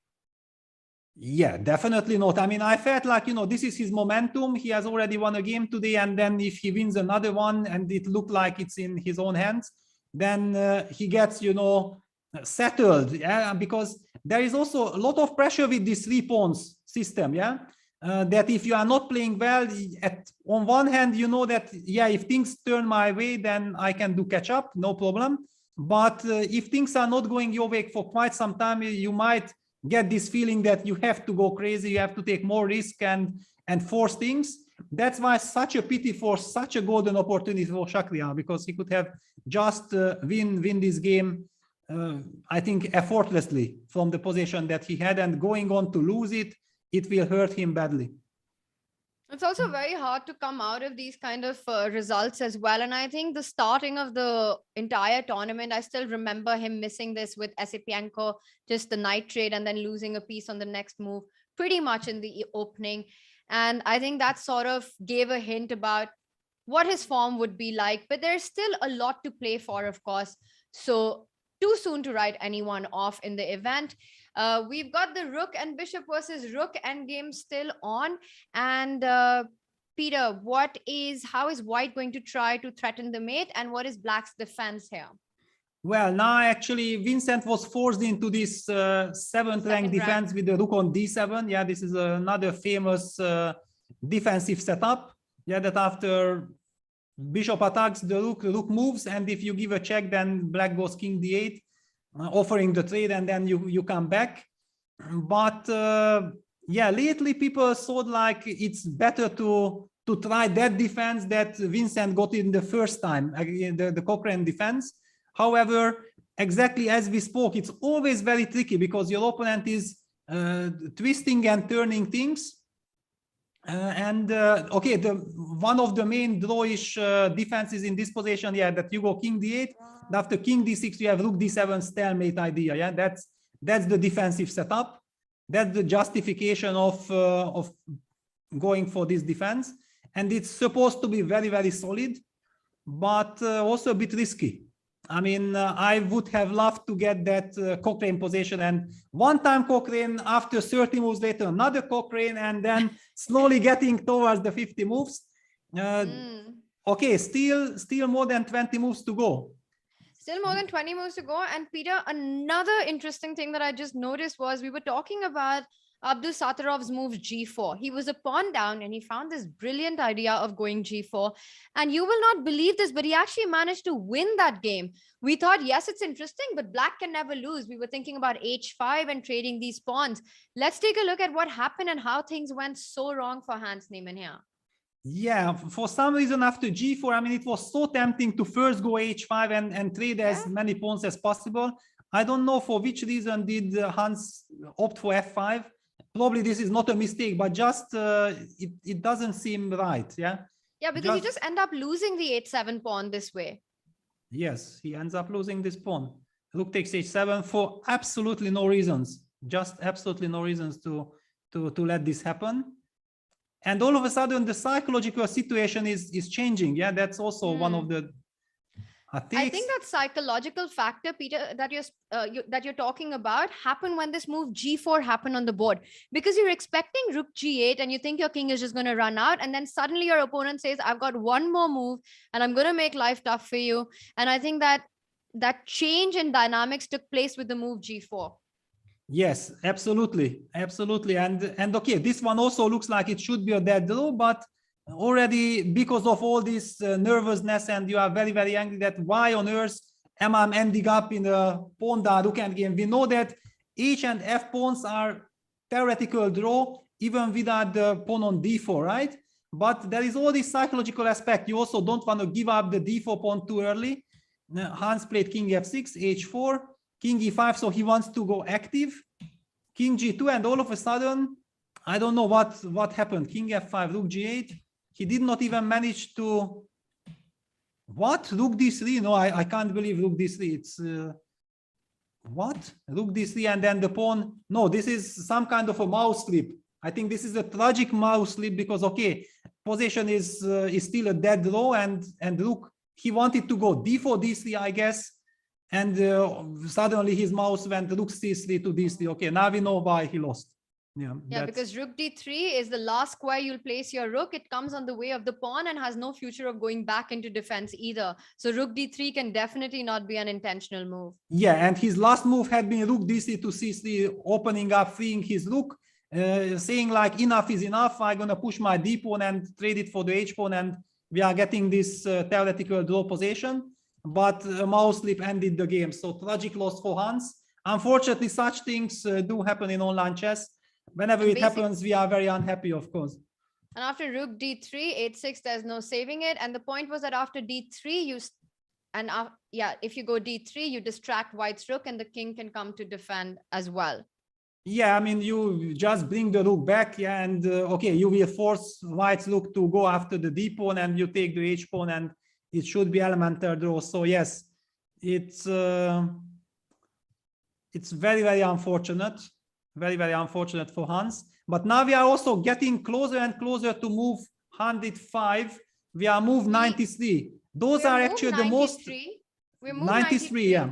S7: Yeah, definitely not. I mean, I felt like, this is his momentum. He has already won a game today. And then if he wins another one and it looked like it's in his own hands, then he gets, settled. Yeah, because there is also a lot of pressure with this 3 pawns system. Yeah. That if you are not playing well, on one hand, you know that, yeah, if things turn my way, then I can do catch up, no problem. But if things are not going your way for quite some time, you might get this feeling that you have to go crazy, you have to take more risk and force things. That's why such a pity for such a golden opportunity for Shakrar, because he could have just win this game, I think, effortlessly from the position that he had, and going on to lose it, it will hurt him badly.
S6: It's also very hard to come out of these kind of results as well. And I think the starting of the entire tournament, I still remember him missing this with Esipenko, just the knight trade and then losing a piece on the next move pretty much in the opening. And I think that sort of gave a hint about what his form would be like. But there's still a lot to play for, of course. So too soon to write anyone off in the event. We've got the rook and bishop versus rook endgame still on. And Peter, how is white going to try to threaten the mate, and what is black's defense here?
S7: Well, now actually Vincent was forced into this 7th rank defense with the rook on d7. Yeah, this is another famous defensive setup. Yeah, that after bishop attacks, the rook moves, and if you give a check, then black goes king d8. Offering the trade, and then you come back. But yeah, lately people thought like it's better to try that defense that Vincent got in the first time, the Cochrane defense. However, exactly as we spoke, it's always very tricky because your opponent is twisting and turning things. Okay, one of the main drawish defenses in this position, yeah, that you go king d8. After king d6, you have rook d7 stalemate idea. Yeah, that's the defensive setup. That's the justification of going for this defense, and it's supposed to be very, very solid, but also a bit risky. I mean, I would have loved to get that Cochrane position, and one time Cochrane, after 30 moves later, another Cochrane, and then slowly getting towards the 50 moves. Okay, still more than 20 moves to go.
S6: Still more than 20 moves to go. And Peter, another interesting thing that I just noticed was we were talking about Abdul Satarov's move G4. He was a pawn down and he found this brilliant idea of going G4. And you will not believe this, but he actually managed to win that game. We thought, yes, it's interesting, but black can never lose. We were thinking about H5 and trading these pawns. Let's take a look at what happened and how things went so wrong for Hans Niemann here.
S7: Yeah, for some reason after G4, I mean, it was so tempting to first go H5 and trade as many pawns as possible. I don't know for which reason did Hans opt for F5. Probably this is not a mistake, but just it doesn't seem right. Yeah.
S6: Yeah, because you just end up losing the H7 pawn this way.
S7: Yes, he ends up losing this pawn. Rook takes H7 for absolutely no reasons. Just absolutely no reasons to let this happen. And all of a sudden, the psychological situation is changing. Yeah, that's also one of the.
S6: I think that psychological factor, Peter, that you're talking about happened when this move G4 happened on the board, because you're expecting Rook G8 and you think your king is just going to run out, and then suddenly your opponent says, "I've got one more move and I'm going to make life tough for you." And I think that change in dynamics took place with the move G4.
S7: Yes, absolutely. And okay, this one also looks like it should be a dead draw, but already because of all this nervousness, and you are very, very angry that why on earth am I ending up in a pawn down rook endgame. We know that H and F pawns are theoretical draw even without the pawn on D4, right? But there is all this psychological aspect. You also don't want to give up the D4 pawn too early. Hans played King F6, H4, King E5, so he wants to go active. King G2, and all of a sudden, I don't know what happened. King F5, Rook G8. He did not even manage to. What? Rook D3? No, I can't believe Rook D3. It's what? Rook D3, and then the pawn. No, this is some kind of a mouse slip. I think this is a tragic mouse slip because okay, position is still a dead draw, and Rook. He wanted to go D4, D3, I guess. And suddenly his mouse went Rook C3 to D3. Okay, now we know why he lost. Yeah,
S6: because Rook D3 is the last square you'll place your rook. It comes on the way of the pawn and has no future of going back into defense either. So Rook D3 can definitely not be an intentional move.
S7: Yeah, and his last move had been Rook D3 to C3, opening up, freeing his rook, saying like enough is enough. I'm going to push my D pawn and trade it for the H pawn, and we are getting this theoretical draw position. But a mouse slip ended the game. So tragic loss for Hans. Unfortunately, such things do happen in online chess. Whenever it happens, we are very unhappy, of course.
S6: And after Rook D3, H6, there's no saving it. And the point was that after D3, if you go D3, you distract White's rook and the king can come to defend as well.
S7: Yeah, I mean, you just bring the rook back, yeah, and okay, you will force White's rook to go after the D pawn, and you take the H pawn, and it should be elementary draw. So yes, it's very, very unfortunate. Very, very unfortunate for Hans. But now we are also getting closer and closer to move 105. We are move 93. Those are actually the most.
S6: We're moved
S7: 93, yeah.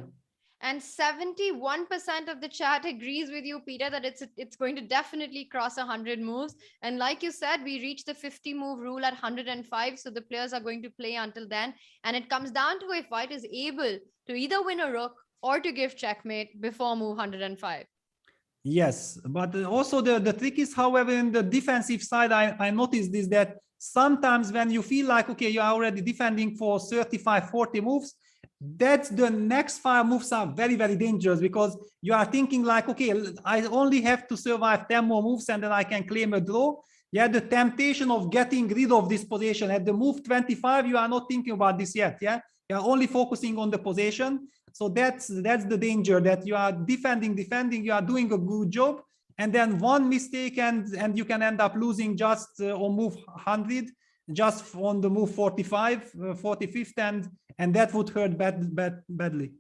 S6: And 71% of the chat agrees with you, Peter, that it's going to definitely cross 100 moves. And like you said, we reached the 50 move rule at 105. So the players are going to play until then. And it comes down to if White is able to either win a rook or to give checkmate before move 105.
S7: Yes, but also the trick is, however, in the defensive side, I noticed this, that sometimes when you feel like, okay, you are already defending for 35, 40 moves, that's the next 5 moves are very, very dangerous, because you are thinking like, okay, I only have to survive 10 more moves and then I can claim a draw. Yeah, the temptation of getting rid of this position at the move 25, you are not thinking about this yet. Yeah, you are only focusing on the position. So that's the danger, that you are defending, you are doing a good job, and then one mistake and you can end up losing just on move 100, just on the move 45, 45th, and that would hurt badly.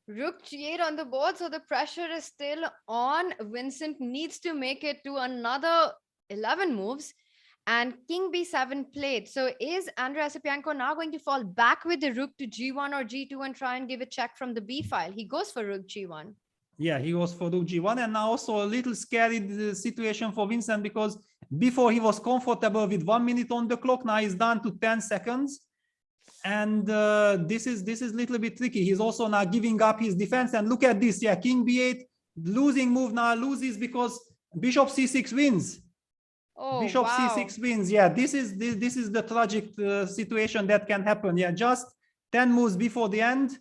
S6: Rook G8 on the board, so the pressure is still on. Vincent needs to make it to another 11 moves. And King B7 played. So is Andrei Esipenko now going to fall back with the rook to G1 or G2 and try and give a check from the B file? He goes for rook G1.
S7: Yeah, he goes for rook G1. And now also a little scary situation for Vincent, because before he was comfortable with 1 minute on the clock. Now he's down to 10 seconds. And this is a little bit tricky. He's also now giving up his defense. And look at this. Yeah, king b8, losing move, now loses because bishop c6 wins.
S6: Oh,
S7: Bishop
S6: wow.
S7: c6 wins. Yeah, this is the tragic situation that can happen. Yeah, just 10 moves before the end,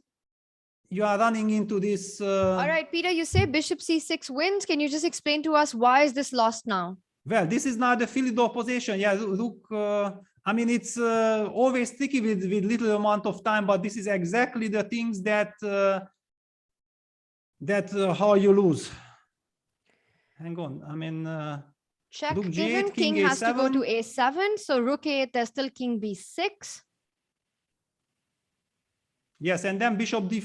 S7: you are running into this.
S6: All right, Peter, you say bishop c6 wins. Can you just explain to us why is this lost now?
S7: Well, this is now the Philidor position. Yeah, look, I mean, it's always tricky with little amount of time, but this is exactly the things that how you lose. Hang on, I mean,
S6: Check
S7: rook
S6: given,
S7: g8,
S6: king has to go to
S7: a7.
S6: a7. So rook a8, there's still king b6.
S7: Yes, and then bishop d.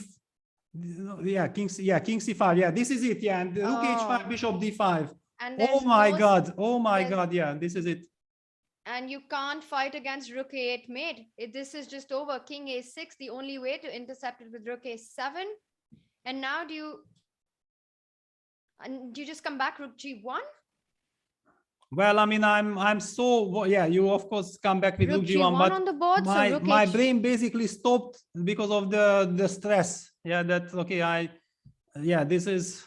S7: Yeah, king c5. Yeah, this is it. Yeah, and rook h5, bishop d5.
S6: And
S7: Oh
S6: there's
S7: my
S6: no-
S7: God. Oh my God. Yeah, this is it.
S6: And you can't fight against rook a8 mate. This is just over. King a6, the only way to intercept it with rook a7. And now do you just come back rook g1?
S7: Well, I mean, I'm so, yeah, you of course come back with
S6: Rook
S7: rook g1,
S6: g1
S7: but
S6: on the board, so
S7: my
S6: rook
S7: my
S6: h-
S7: brain basically stopped because of the stress. Yeah, that okay. Yeah, this is.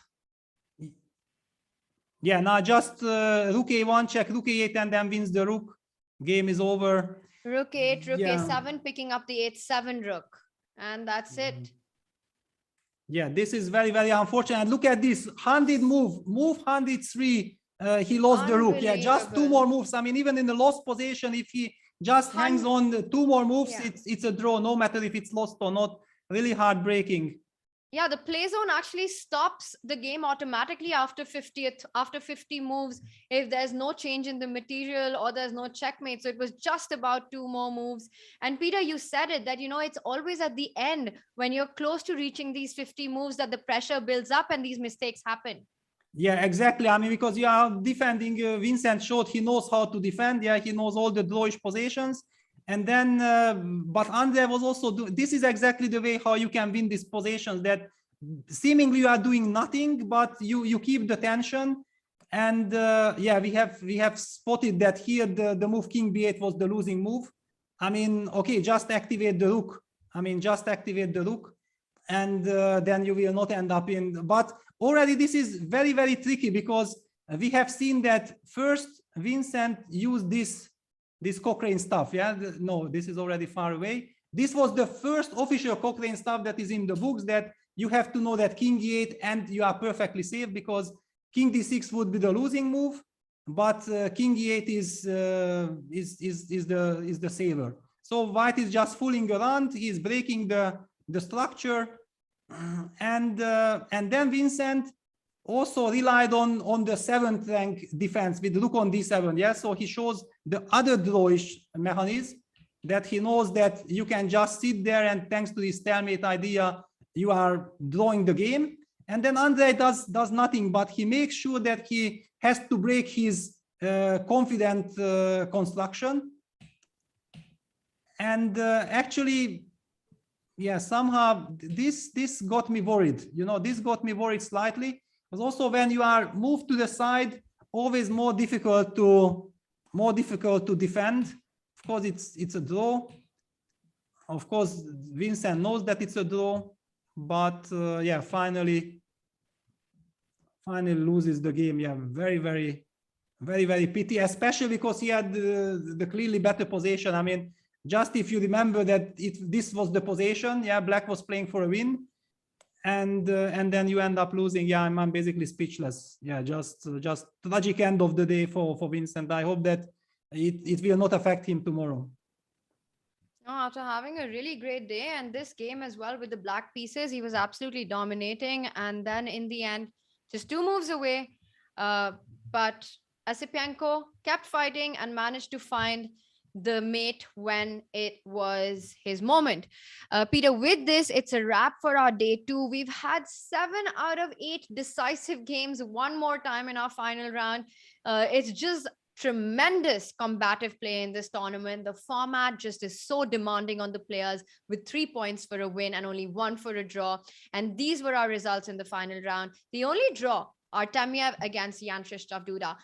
S7: Yeah, now just rook a1 check, rook a8, and then wins the rook. Game is over.
S6: Rook 8, rook
S7: Yeah.
S6: a7, picking up the h7 rook. And that's it.
S7: Yeah, this is very, very unfortunate. And look at this 100 move 103. He lost the rook. Yeah, just two
S6: Unbelievable.
S7: more moves. I mean, even in the lost position, if he just hangs on the two more moves,
S6: Yeah.
S7: it's a draw, no matter if it's lost or not. Really heartbreaking.
S6: Yeah, the play zone actually stops the game automatically after 50 moves if there's no change in the material or there's no checkmate. So it was just about 2 more moves. And Peter, you said it that, it's always at the end when you're close to reaching these 50 moves that the pressure builds up and these mistakes happen.
S7: Yeah, exactly. I mean, because you are defending, Vincent showed he knows how to defend. Yeah, he knows all the drawish positions. And then, but Andre was also this is exactly the way how you can win these positions, that seemingly you are doing nothing, but you keep the tension. And yeah, we have spotted that here the move king b8 was the losing move. I mean, okay, just activate the rook. I mean, just activate the rook, and then you will not end up in. But already this is very, very tricky because we have seen that first Vincent used this Cochrane stuff. Yeah, no, this is already far away. This was the first official Cochrane stuff that is in the books, that you have to know that king e8 and you are perfectly safe, because king d6 would be the losing move, but king e8 is the saver. So white is just fooling around. He's breaking the structure, and then Vincent also relied on the 7th rank defense with rook on d7. Yeah, so he shows the other drawish mechanism, that he knows that you can just sit there and thanks to this stalemate idea, you are drawing the game. And then Andre does nothing, but he makes sure that he has to break his confident construction. And actually, yeah, somehow this got me worried. This got me worried slightly. Because also when you are moved to the side, always more difficult to defend. Of course, it's a draw. Of course, Vincent knows that it's a draw, but yeah, finally loses the game. Yeah, very, very, very, very pity, especially because he had the clearly better position. I mean, just if you remember that this was the position, yeah, black was playing for a win. And then you end up losing. Yeah, I'm basically speechless. Yeah, just tragic end of the day for Vincent. I hope that it will not affect him tomorrow.
S6: No, after having a really great day and this game as well with the black pieces, he was absolutely dominating. And then in the end, just 2 moves away. But Esipenko kept fighting and managed to find the mate when it was his moment. Peter, with this, it's a wrap for our day 2. We've had 7 out of 8 decisive games one more time in our final round. It's just tremendous combative play in this tournament. The format just is so demanding on the players, with 3 points for a win and only 1 for a draw. And these were our results in the final round. The only draw, Artemiev against Jan-Krzysztof Duda.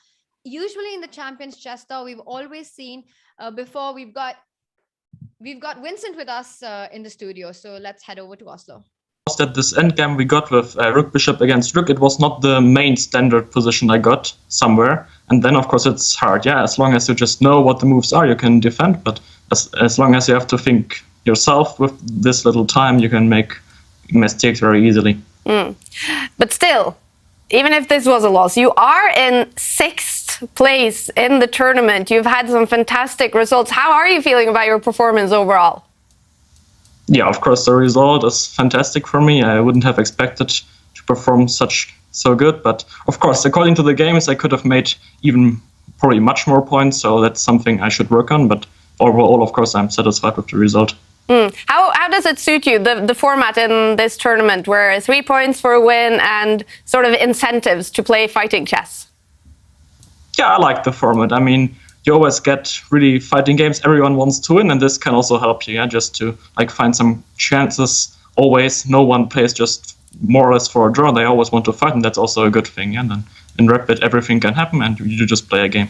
S6: Usually in the Champions Chess Tour, we've always seen before we've got We've got Vincent with us in the studio, so let's head over to Oslo.
S12: That this endgame we got with Rook Bishop against Rook, it was not the main standard position I got somewhere. And then, of course, it's hard. Yeah, as long as you just know what the moves are, you can defend. But as long as you have to think yourself with this little time, you can make mistakes very easily.
S8: But still, even if this was a loss, you are in 6th place in the tournament. You've had some fantastic results. How are you feeling about your performance overall?
S12: Yeah, of course, the result is fantastic for me. I wouldn't have expected to perform so good. But of course, according to the games, I could have made even probably much more points. So that's something I should work on. But overall, of course, I'm satisfied with the result.
S8: How does it suit you, the format in this tournament, where 3 points for a win and sort of incentives to play fighting chess?
S12: Yeah, I like the format. I mean, you always get really fighting games. Everyone wants to win, and this can also help you, just to find some chances. Always, no one plays just more or less for a draw. They always want to fight, and that's also a good thing. And then in Rapid, everything can happen, and you just play a game.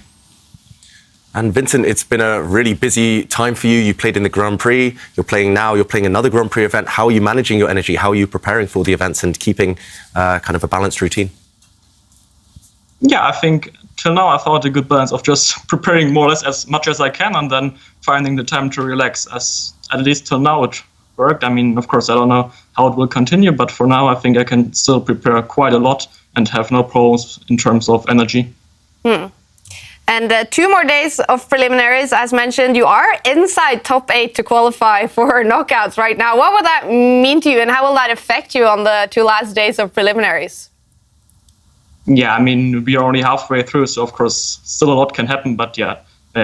S10: And Vincent, it's been a really busy time for you. You played in the Grand Prix. You're playing another Grand Prix event. How are you managing your energy? How are you preparing for the events and keeping kind of a balanced routine?
S12: Yeah, I think till now I thought a good balance of just preparing more or less as much as I can and then finding the time to relax. As at least till now it worked. I mean, of course, I don't know how it will continue, but for now I think I can still prepare quite a lot and have no problems in terms of energy.
S8: And 2 more days of preliminaries, as mentioned. You are inside top 8 to qualify for knockouts right now. What would that mean to you, and how will that affect you on the 2 last days of preliminaries?
S12: Yeah, I mean, we are only halfway through, so of course still a lot can happen. But yeah,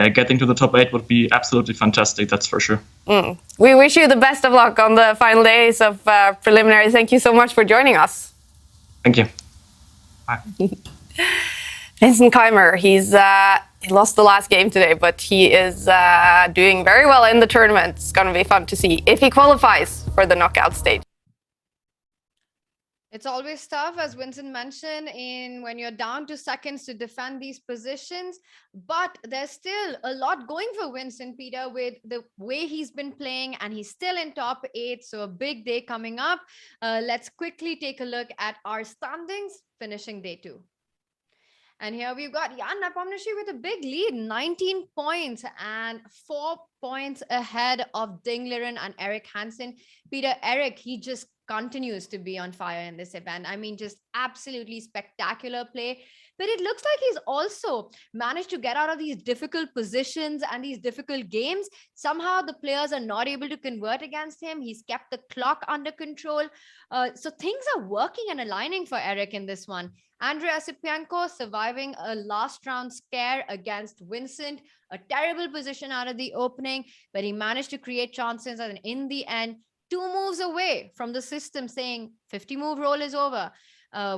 S12: getting to the top 8 would be absolutely fantastic, that's for sure.
S8: We wish you the best of luck on the final days of preliminaries. Thank you so much for joining us.
S12: Thank you. Bye.
S8: Vincent Keymer, he lost the last game today, but he is doing very well in the tournament. It's going to be fun to see if he qualifies for the knockout stage.
S6: It's always tough, as Vincent mentioned, when you're down to seconds to defend these positions. But there's still a lot going for Vincent, Peter, with the way he's been playing, and he's still in top 8. So a big day coming up. Let's quickly take a look at our standings, finishing day 2. And here we've got Jan Nepomniachtchi with a big lead, 19 points and 4 points ahead of Dingleren and Erik Hansen. Peter, Erik, he just continues to be on fire in this event. I mean, just absolutely spectacular play. But it looks like he's also managed to get out of these difficult positions and these difficult games. Somehow the players are not able to convert against him. He's kept the clock under control. So things are working and aligning for Erik in this one. Andrei Esipenko surviving a last round scare against Vincent, a terrible position out of the opening, but he managed to create chances, and in the end, 2 moves away from the system saying 50-move roll is over.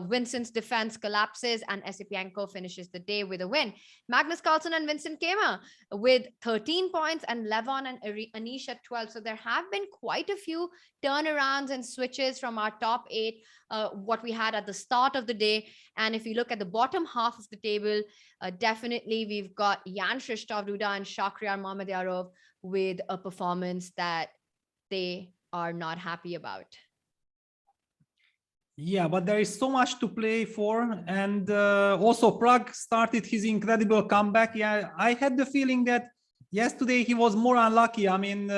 S6: Vincent's defense collapses and Esipenko finishes the day with a win. Magnus, Carlsen and Vincent Keymer with 13 points and Levon and Anish at 12. So there have been quite a few turnarounds and switches from our top 8, what we had at the start of the day. And if you look at the bottom half of the table, definitely we've got Jan-Krzysztof Duda and Shakhriyar Mamedyarov with a performance that they are not happy about.
S7: Yeah, but there is so much to play for. And also Pragg started his incredible comeback. Yeah, I had the feeling that yesterday he was more unlucky. I mean,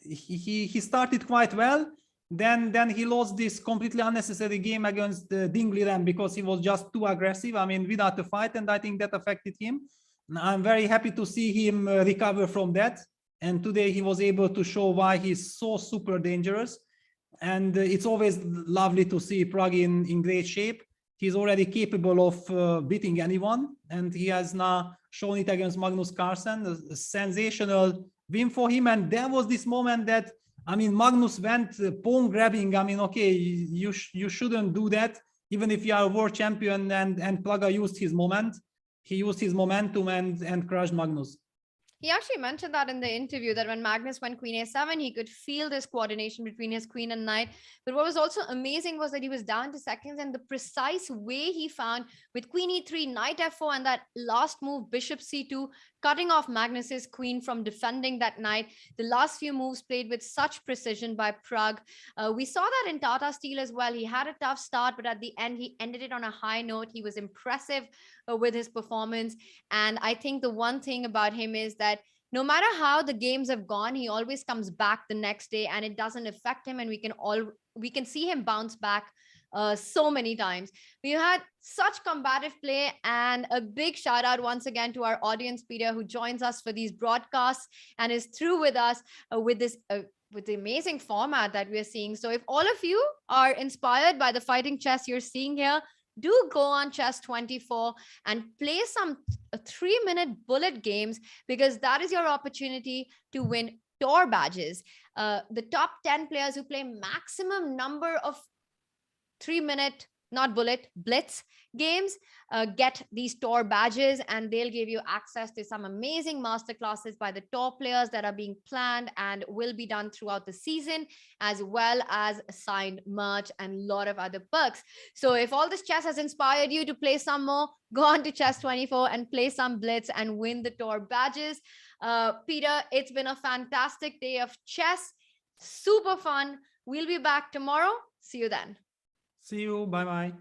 S7: he started quite well. Then he lost this completely unnecessary game against Dingleren because he was just too aggressive. I mean, without a fight, and I think that affected him. I'm very happy to see him recover from that. And today he was able to show why he's so super dangerous. And it's always lovely to see Pragg in great shape. He's already capable of beating anyone, and he has now shown it against Magnus Carlsen. A sensational win for him. And there was this moment that, I mean, Magnus went pawn grabbing. I mean, okay, you shouldn't do that, even if you are a world champion. And Pragg used his moment. He used his momentum and crushed Magnus.
S6: He actually mentioned that in the interview that when Magnus went queen a7, he could feel this coordination between his queen and knight. But what was also amazing was that he was down to seconds, and the precise way he found with queen e3, knight f4, and that last move, bishop c2, cutting off Magnus's queen from defending that knight. The last few moves played with such precision by Pragg. We saw that in Tata Steel as well. He had a tough start, but at the end, he ended it on a high note. He was impressive with his performance. And I think the one thing about him is that no matter how the games have gone, he always comes back the next day and it doesn't affect him. And we can see him bounce back so many times. We had such combative play, and a big shout out once again to our audience, Peter, who joins us for these broadcasts and is through with us with this with the amazing format that we're seeing. So if all of you are inspired by the fighting chess you're seeing here, do go on Chess24 and play some 3-minute bullet games, because that is your opportunity to win tour badges. The top 10 players who play maximum number of 3-minute, not bullet, blitz games get these tour badges, and they'll give you access to some amazing masterclasses by the top players that are being planned and will be done throughout the season, as well as signed merch and a lot of other perks. So if all this chess has inspired you to play some more, go on to Chess24 and play some blitz and win the tour badges. Peter, it's been a fantastic day of chess. Super fun. We'll be back tomorrow. See you then.
S7: See you. Bye-bye.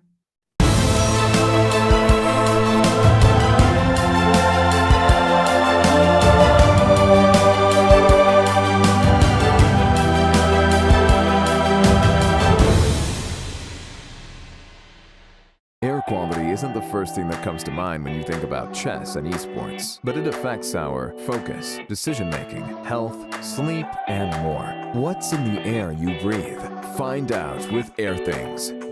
S1: Air quality isn't the first thing that comes to mind when you think about chess and esports, but it affects our focus, decision-making, health, sleep, and more. What's in the air you breathe? Find out with Airthings.